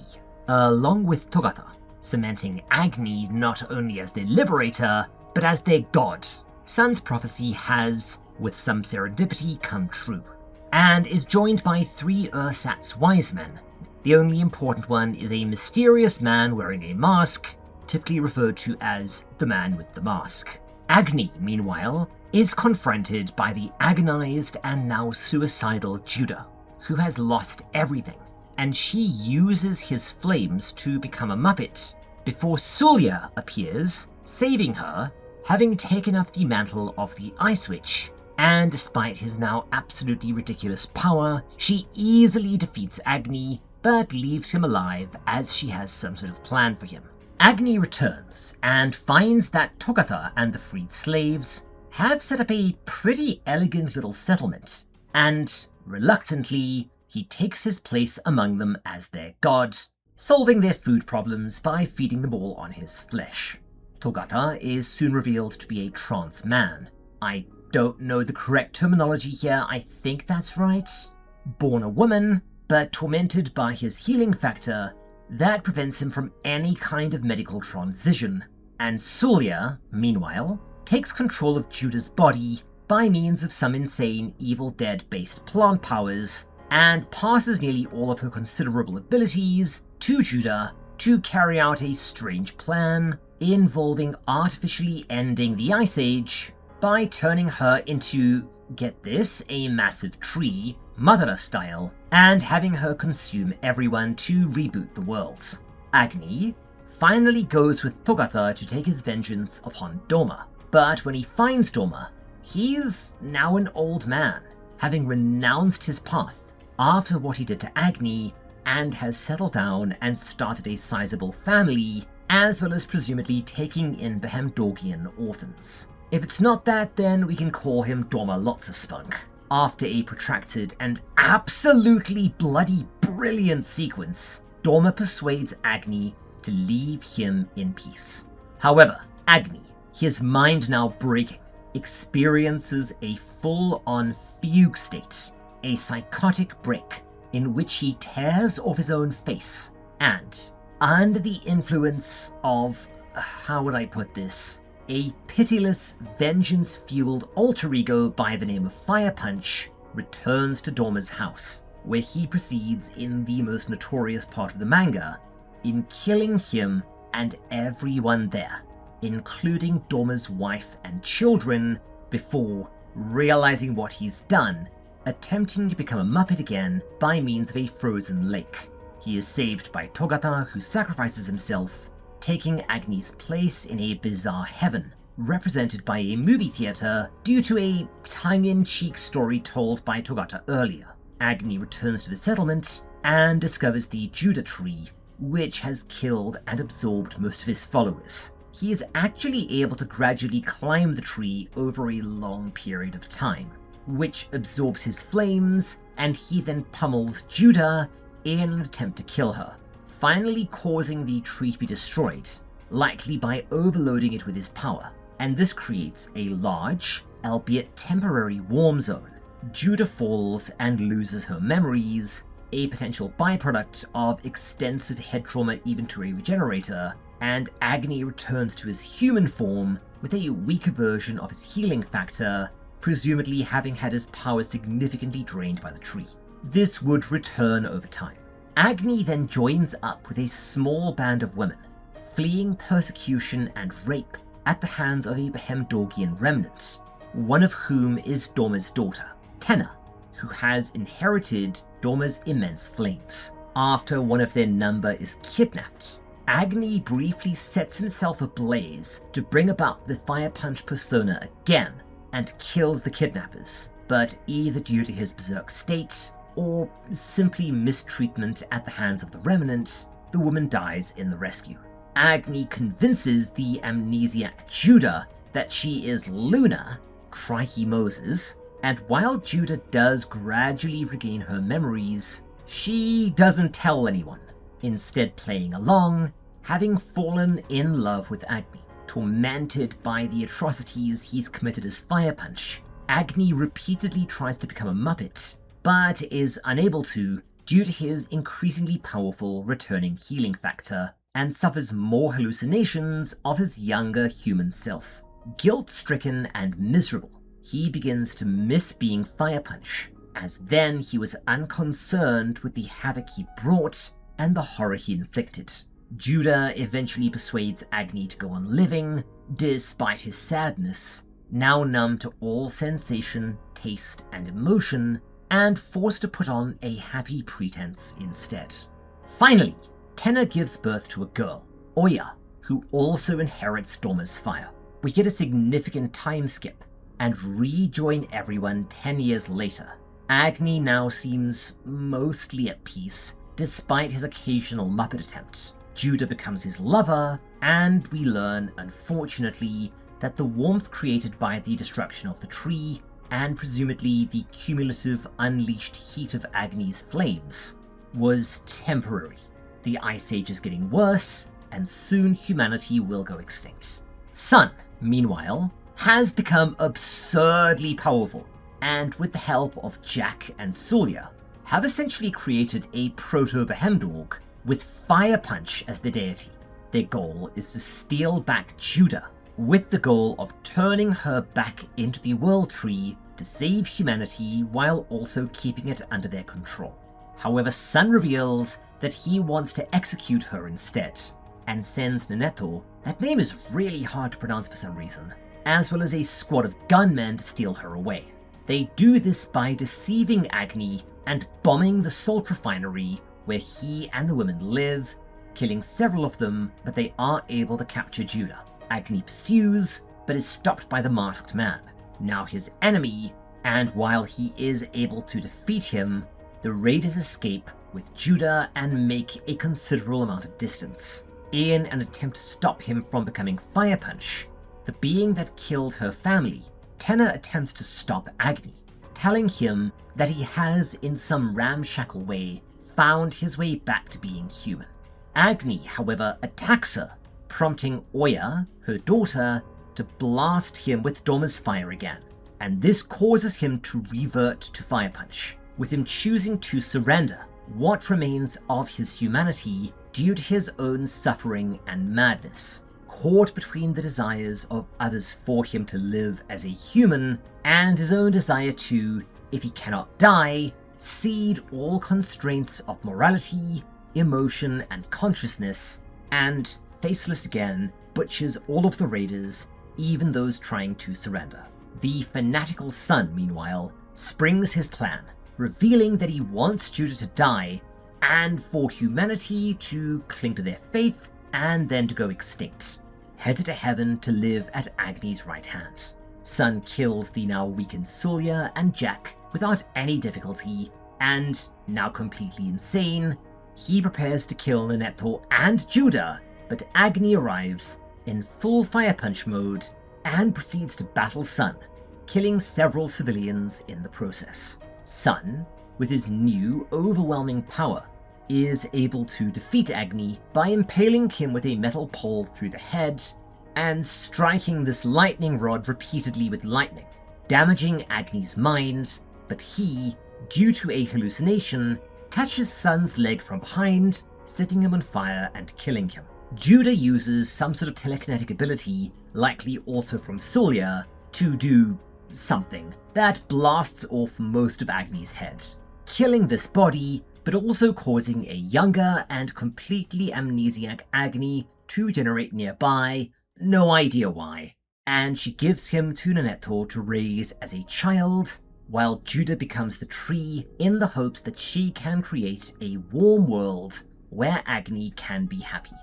along with Togata, cementing Agni not only as their liberator, but as their god. Sun's prophecy has, with some serendipity, come true, and is joined by 3 Ursat's wise men. The only important one is a mysterious man wearing a mask, typically referred to as the man with the mask. Agni, meanwhile, is confronted by the agonized and now suicidal Judah, who has lost everything, and she uses his flames to become a Muppet, before Sulia appears, saving her, having taken up the mantle of the Ice Witch, and despite his now absolutely ridiculous power, she easily defeats Agni, but leaves him alive as she has some sort of plan for him. Agni returns and finds that Togata and the freed slaves have set up a pretty elegant little settlement, and reluctantly, he takes his place among them as their god, solving their food problems by feeding them all on his flesh. Togata is soon revealed to be a trans man. I don't know the correct terminology here, I think that's right. Born a woman, but tormented by his healing factor that prevents him from any kind of medical transition. And Sulia, meanwhile, takes control of Judah's body by means of some insane Evil Dead-based plant powers, and passes nearly all of her considerable abilities to Judah to carry out a strange plan involving artificially ending the Ice Age by turning her into, get this, a massive tree, Madara style, and having her consume everyone to reboot the worlds. Agni finally goes with Togata to take his vengeance upon Doma, but when he finds Doma, he's now an old man, having renounced his path after what he did to Agni, and has settled down and started a sizable family as well as presumably taking in Behemdorgian orphans. If it's not that, then we can call him Dorma Lots-a-Spunk. After a protracted and absolutely bloody brilliant sequence, Dorma persuades Agni to leave him in peace. However, Agni, his mind now breaking, experiences a full-on fugue state, a psychotic break in which he tears off his own face, and, under the influence of, how would I put this, a pitiless, vengeance-fueled alter ego by the name of Fire Punch, returns to Dorma's house, where he proceeds in the most notorious part of the manga, in killing him and everyone there, including Dorma's wife and children, before realizing what he's done, attempting to become a Muppet again by means of a frozen lake. He is saved by Togata, who sacrifices himself, taking Agni's place in a bizarre heaven, represented by a movie theater due to a tongue-in-cheek story told by Togata earlier. Agni returns to the settlement and discovers the Judah tree, which has killed and absorbed most of his followers. He is actually able to gradually climb the tree over a long period of time, which absorbs his flames, and he then pummels Judah in an attempt to kill her, finally causing the tree to be destroyed, likely by overloading it with his power. And this creates a large, albeit temporary warm zone. Judah falls and loses her memories, a potential byproduct of extensive head trauma even to a regenerator, and Agni returns to his human form with a weaker version of his healing factor, presumably having had his power significantly drained by the tree. This would return over time. Agni then joins up with a small band of women, fleeing persecution and rape at the hands of a Behemdorgian remnant, one of whom is Dorma's daughter, Tenna, who has inherited Dorma's immense flames. After one of their number is kidnapped, Agni briefly sets himself ablaze to bring about the Fire Punch persona again and kills the kidnappers, but either due to his berserk state or simply mistreatment at the hands of the remnant, the woman dies in the rescue. Agni convinces the amnesiac Judah that she is Luna, crikey Moses, and while Judah does gradually regain her memories, she doesn't tell anyone, instead playing along, having fallen in love with Agni. Tormented by the atrocities he's committed as Fire Punch, Agni repeatedly tries to become a Muppet, but is unable to due to his increasingly powerful returning healing factor, and suffers more hallucinations of his younger human self. Guilt-stricken and miserable, he begins to miss being Fire Punch, as then he was unconcerned with the havoc he brought and the horror he inflicted. Judah eventually persuades Agni to go on living, despite his sadness, now numb to all sensation, taste, and emotion, and forced to put on a happy pretense instead. Finally, Tenna gives birth to a girl, Oya, who also inherits Dorma's fire. We get a significant time skip, and rejoin everyone 10 years later. Agni now seems mostly at peace, despite his occasional Muppet attempts. Judah becomes his lover, and we learn, unfortunately, that the warmth created by the destruction of the tree, and presumably the cumulative unleashed heat of Agni's flames, was temporary. The Ice Age is getting worse, and soon humanity will go extinct. Sun, meanwhile, has become absurdly powerful, and with the help of Jack and Sulya, have essentially created a proto-Behemdorg with Fire Punch as the deity. Their goal is to steal back Judah, with the goal of turning her back into the World Tree to save humanity while also keeping it under their control. However, Sun reveals that he wants to execute her instead, and sends Neneto, that name is really hard to pronounce for some reason, as well as a squad of gunmen to steal her away. They do this by deceiving Agni and bombing the salt refinery where he and the women live, killing several of them, but they are able to capture Judah. Agni pursues, but is stopped by the masked man, now his enemy, and while he is able to defeat him, the raiders escape with Judah and make a considerable amount of distance. in an attempt to stop him from becoming Fire Punch, the being that killed her family, Tenor attempts to stop Agni, telling him that he has, in some ramshackle way, found his way back to being human. Agni, however, attacks her, prompting Oya, her daughter, to blast him with Dorma's fire again, and this causes him to revert to Fire Punch, with him choosing to surrender what remains of his humanity due to his own suffering and madness, caught between the desires of others for him to live as a human and his own desire to, if he cannot die, cede all constraints of morality, emotion, and consciousness, and, faceless again, butchers all of the raiders, even those trying to surrender. The fanatical son, meanwhile, springs his plan, revealing that he wants Judah to die and for humanity to cling to their faith and then to go extinct, headed to heaven to live at Agni's right hand. Sun kills the now weakened Sulya and Jack without any difficulty, and, now completely insane, he prepares to kill Nenetto and Judah, but Agni arrives in full Fire Punch mode and proceeds to battle Sun, killing several civilians in the process. Sun, with his new, overwhelming power, is able to defeat Agni by impaling him with a metal pole through the head and striking this lightning rod repeatedly with lightning, damaging Agni's mind, but he, due to a hallucination, touches Sun's leg from behind, setting him on fire and killing him. Judah uses some sort of telekinetic ability, likely also from Sulya, to do something that blasts off most of Agni's head, killing this body, but also causing a younger and completely amnesiac Agni to generate nearby, no idea why, and she gives him to Nenetto to raise as a child, while Judah becomes the tree in the hopes that she can create a warm world where Agni can be happy.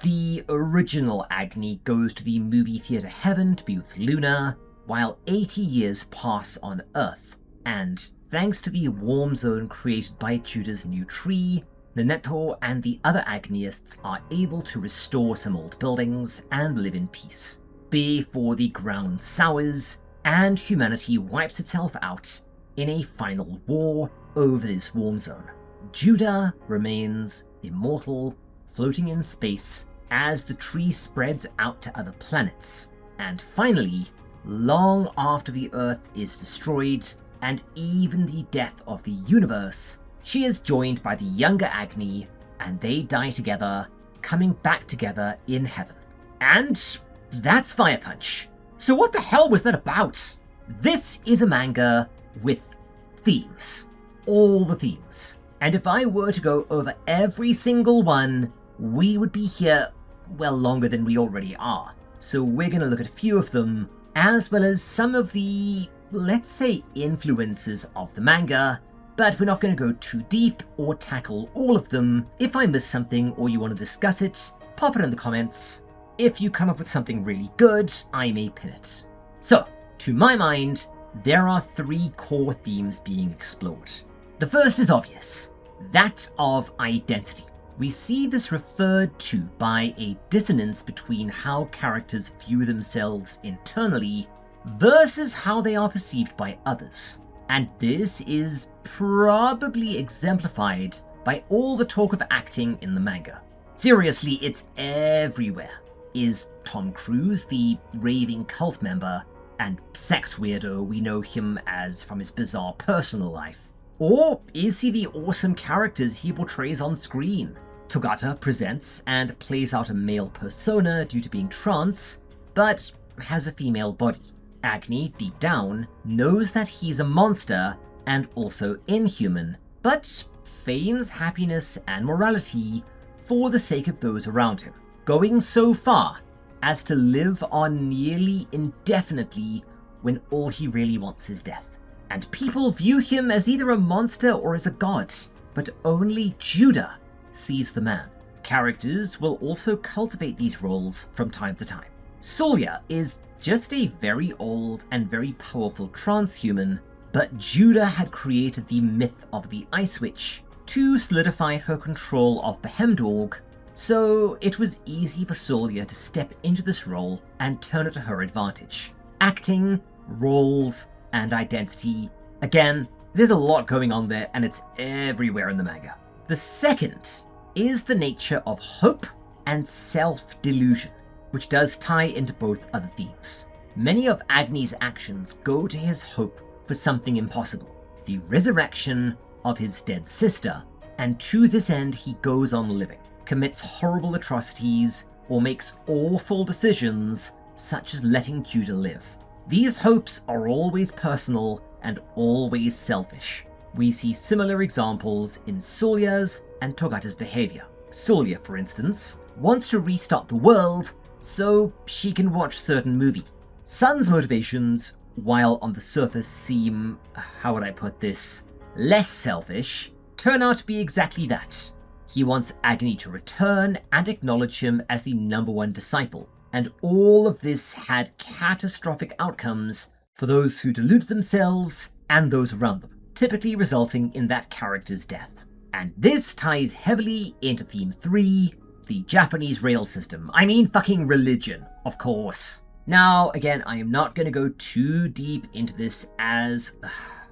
The original Agni goes to the movie theater heaven to be with Luna, while 80 years pass on Earth, and thanks to the warm zone created by Judah's new tree, Nenetto and the other Agniists are able to restore some old buildings and live in peace, before the ground sours and humanity wipes itself out in a final war over this warm zone. Judah remains immortal, floating in space as the tree spreads out to other planets, and finally, long after the Earth is destroyed and even the death of the universe, she is joined by the younger Agni and they die together, coming back together in heaven. And that's Fire Punch. So what the hell was that about? This is a manga with themes. All the themes. And if I were to go over every single one, we would be here, well, longer than we already are. So we're going to look at a few of them, as well as some of the, let's say, influences of the manga, but we're not going to go too deep or tackle all of them. If I miss something or you want to discuss it, pop it in the comments. If you come up with something really good, I may pin it. So, to my mind, there are three core themes being explored. The first is obvious, that of identity. We see this referred to by a dissonance between how characters view themselves internally versus how they are perceived by others. And this is probably exemplified by all the talk of acting in the manga. Seriously, it's everywhere. Is Tom Cruise the raving cult member and sex weirdo we know him as from his bizarre personal life? Or is he the awesome characters he portrays on screen? Togata presents and plays out a male persona due to being trans, but has a female body. Agni, deep down, knows that he's a monster and also inhuman, but feigns happiness and morality for the sake of those around him, going so far as to live on nearly indefinitely when all he really wants is death. And people view him as either a monster or as a god, but only Judah sees the man. Characters will also cultivate these roles from time to time. Sulya is just a very old and very powerful transhuman, but Judah had created the myth of the Ice Witch to solidify her control of Behemdorg So it was easy for Solia to step into this role and turn it to her advantage. Acting, roles, and identity. Again, there's a lot going on there, and it's everywhere in the manga. The second is the nature of hope and self-delusion, which does tie into both other themes. Many of Agni's actions go to his hope for something impossible, the resurrection of his dead sister, and to this end he goes on living, commits horrible atrocities, or makes awful decisions such as letting Judah live. These hopes are always personal and always selfish. We see similar examples in Solia's and Togata's behavior. Solia, for instance, wants to restart the world so she can watch a certain movie. Sun's motivations, while on the surface seem, how would I put this, less selfish, turn out to be exactly that. He wants Agni to return and acknowledge him as the #1 disciple, and all of this had catastrophic outcomes for those who deluded themselves and those around them, typically resulting in that character's death. And this ties heavily into theme 3, the Japanese rail system. I mean fucking religion, of course. Now, again, I am not going to go too deep into this as...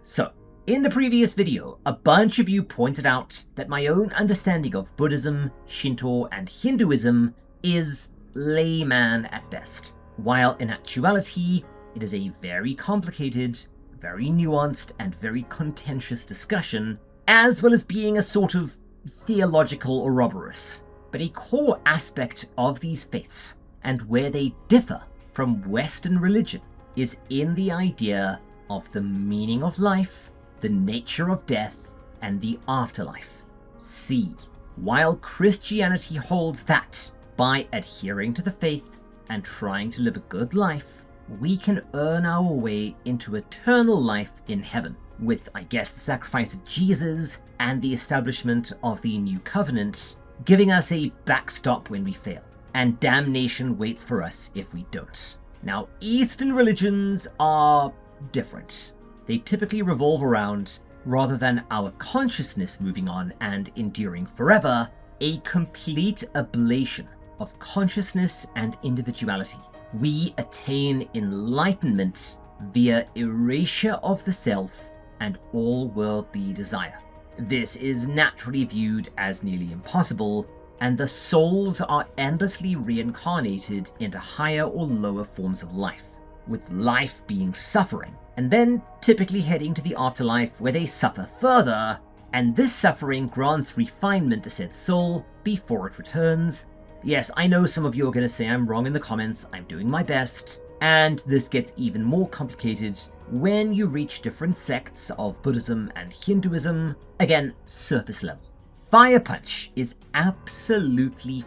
So, in the previous video, a bunch of you pointed out that my own understanding of Buddhism, Shinto, and Hinduism is layman at best, while in actuality, it is a very complicated, very nuanced, and very contentious discussion, as well as being a sort of theological Ouroboros. But a core aspect of these faiths, and where they differ from Western religion, is in the idea of the meaning of life, the nature of death, and the afterlife. See, while Christianity holds that, by adhering to the faith and trying to live a good life, we can earn our way into eternal life in heaven, with, I guess, the sacrifice of Jesus and the establishment of the new covenant, giving us a backstop when we fail, and damnation waits for us if we don't. Now, Eastern religions are different. They typically revolve around, rather than our consciousness moving on and enduring forever, a complete ablation of consciousness and individuality. We attain enlightenment via erasure of the self and all worldly desire. This is naturally viewed as nearly impossible, and the souls are endlessly reincarnated into higher or lower forms of life, with life being suffering, and then typically heading to the afterlife where they suffer further, and this suffering grants refinement to said soul before it returns. Yes, I know some of you are going to say I'm wrong in the comments, I'm doing my best, and this gets even more complicated when you reach different sects of Buddhism and Hinduism, again, surface level. Fire Punch is absolutely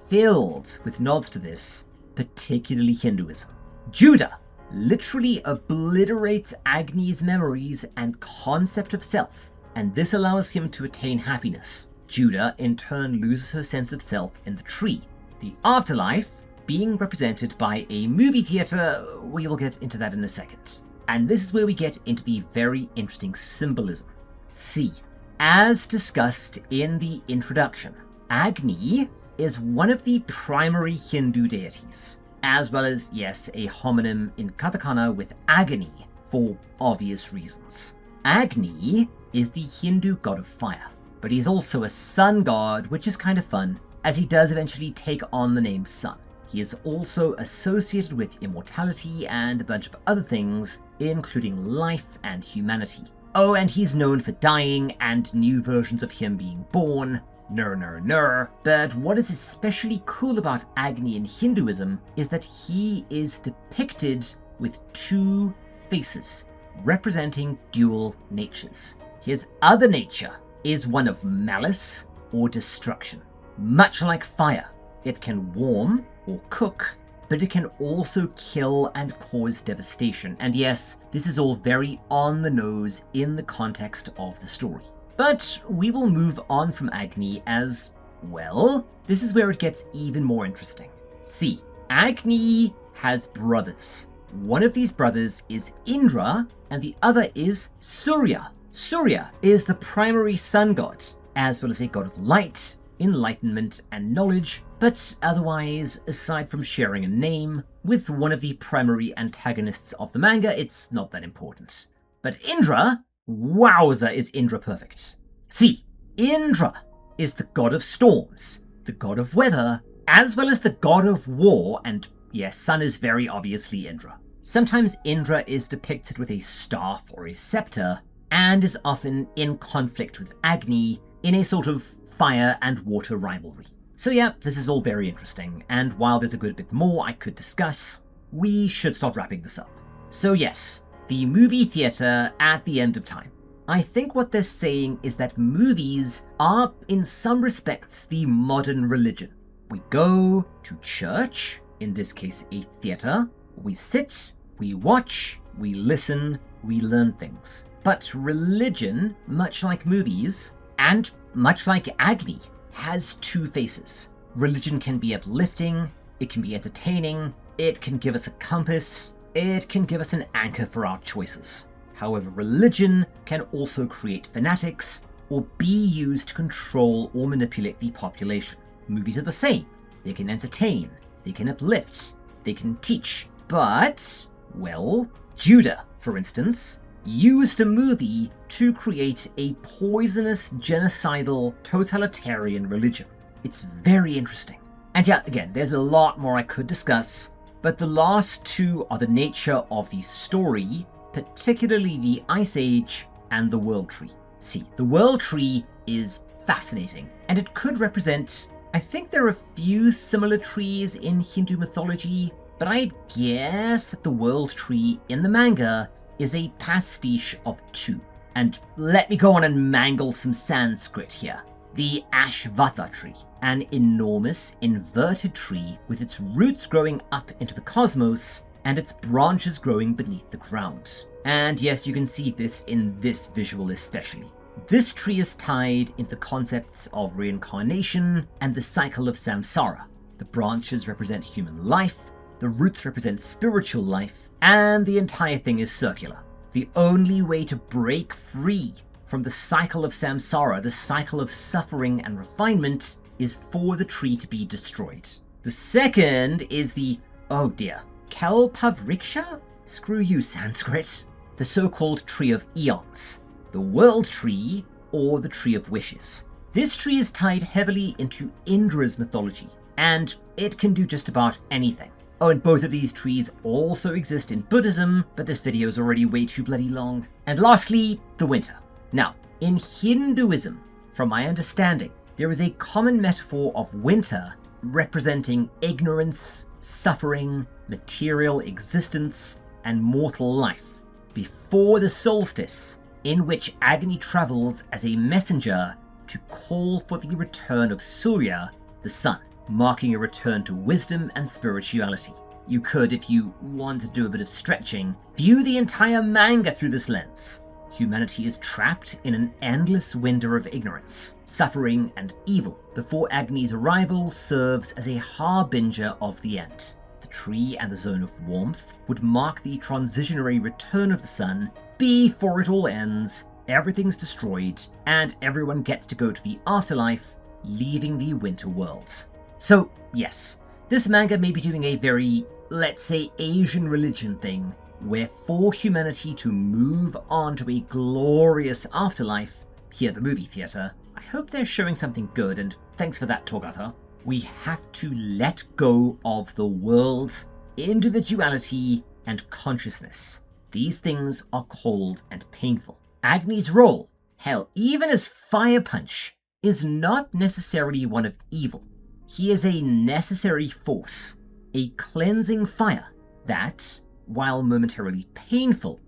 filled with nods to this, particularly Hinduism. Judah literally obliterates Agni's memories and concept of self, and this allows him to attain happiness. Judah in turn loses her sense of self in the tree. The afterlife being represented by a movie theater, we will get into that in a second. And this is where we get into the very interesting symbolism. See, as discussed in the introduction, Agni is one of the primary Hindu deities, as well as, yes, a homonym in katakana with agony for obvious reasons. Agni is the Hindu god of fire, but he's also a sun god, which is kind of fun, as he does eventually take on the name Sun. He is also associated with immortality and a bunch of other things, including life and humanity. Oh, and he's known for dying and new versions of him being born. But what is especially cool about Agni in Hinduism is that he is depicted with two faces, representing dual natures. His other nature is one of malice or destruction. Much like fire, it can warm or cook, but it can also kill and cause devastation. And yes, this is all very on the nose in the context of the story. But we will move on from Agni as, well, this is where it gets even more interesting. See, Agni has brothers. One of these brothers is Indra, and the other is Surya. Surya is the primary sun god, as well as a god of light, enlightenment, and knowledge, but otherwise, aside from sharing a name with one of the primary antagonists of the manga, it's not that important. But Indra, wowza is Indra perfect. See, Indra is the god of storms, the god of weather, as well as the god of war, and yes, sun is very obviously Indra. Sometimes Indra is depicted with a staff or a scepter, and is often in conflict with Agni in a sort of fire and water rivalry. So yeah, this is all very interesting, and while there's a good bit more I could discuss, we should start wrapping this up. So yes, the movie theatre at the end of time. I think what they're saying is that movies are, in some respects, the modern religion. We go to church, in this case a theatre, we sit, we watch, we listen, we learn things. But religion, much like movies, and much like Agni, has two faces. Religion can be uplifting, it can be entertaining, it can give us a compass, it can give us an anchor for our choices. However, religion can also create fanatics, or be used to control or manipulate the population. Movies are the same. They can entertain, they can uplift, they can teach. But, well, Judah, for instance, used a movie to create a poisonous, genocidal, totalitarian religion. It's very interesting. And yeah, again, there's a lot more I could discuss, but the last two are the nature of the story, particularly the Ice Age and the World Tree. See, the World Tree is fascinating, and it could represent, I think there are a few similar trees in Hindu mythology, but I'd guess that the World Tree in the manga is a pastiche of two. And let me go on and mangle some Sanskrit here. The Ashvatha tree, an enormous inverted tree with its roots growing up into the cosmos and its branches growing beneath the ground. And yes, you can see this in this visual especially. This tree is tied into the concepts of reincarnation and the cycle of samsara. The branches represent human life, the roots represent spiritual life, and the entire thing is circular. The only way to break free from the cycle of samsara, the cycle of suffering and refinement, is for the tree to be destroyed. The second is the, oh dear, Kalpavriksha? Screw you, Sanskrit. The so-called Tree of Eons, the World Tree, or the Tree of Wishes. This tree is tied heavily into Indra's mythology, and it can do just about anything. Oh, and both of these trees also exist in Buddhism, but this video is already way too bloody long. And lastly, the winter. Now, in Hinduism, from my understanding, there is a common metaphor of winter representing ignorance, suffering, material existence, and mortal life, before the solstice, in which Agni travels as a messenger to call for the return of Surya, the sun, marking a return to wisdom and spirituality. You could, if you want to do a bit of stretching, view the entire manga through this lens. Humanity is trapped in an endless winter of ignorance, suffering, and evil, before Agni's arrival serves as a harbinger of the end. The tree and the zone of warmth would mark the transitionary return of the sun before it all ends, everything's destroyed, and everyone gets to go to the afterlife, leaving the winter worlds. So, yes, this manga may be doing a very, let's say, Asian religion thing, where for humanity to move on to a glorious afterlife, here the movie theatre, I hope they're showing something good, and thanks for that, Torgata. We have to let go of the world's individuality and consciousness. These things are cold and painful. Agni's role, hell, even as Fire Punch, is not necessarily one of evil. He is a necessary force, a cleansing fire that, while momentarily painful,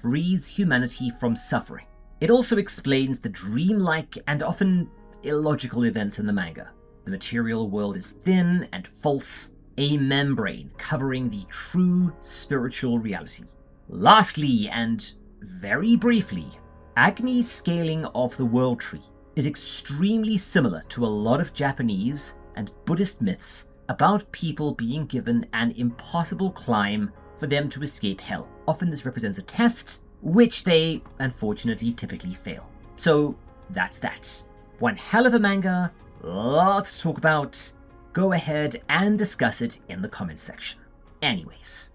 frees humanity from suffering. It also explains the dreamlike and often illogical events in the manga. The material world is thin and false, a membrane covering the true spiritual reality. Lastly, and very briefly, Agni's scaling of the World Tree is extremely similar to a lot of Japanese and Buddhist myths about people being given an impossible climb for them to escape hell. Often this represents a test, which they, unfortunately, typically fail. So that's that. One hell of a manga, lots to talk about. Go ahead and discuss it in the comments section. Anyways,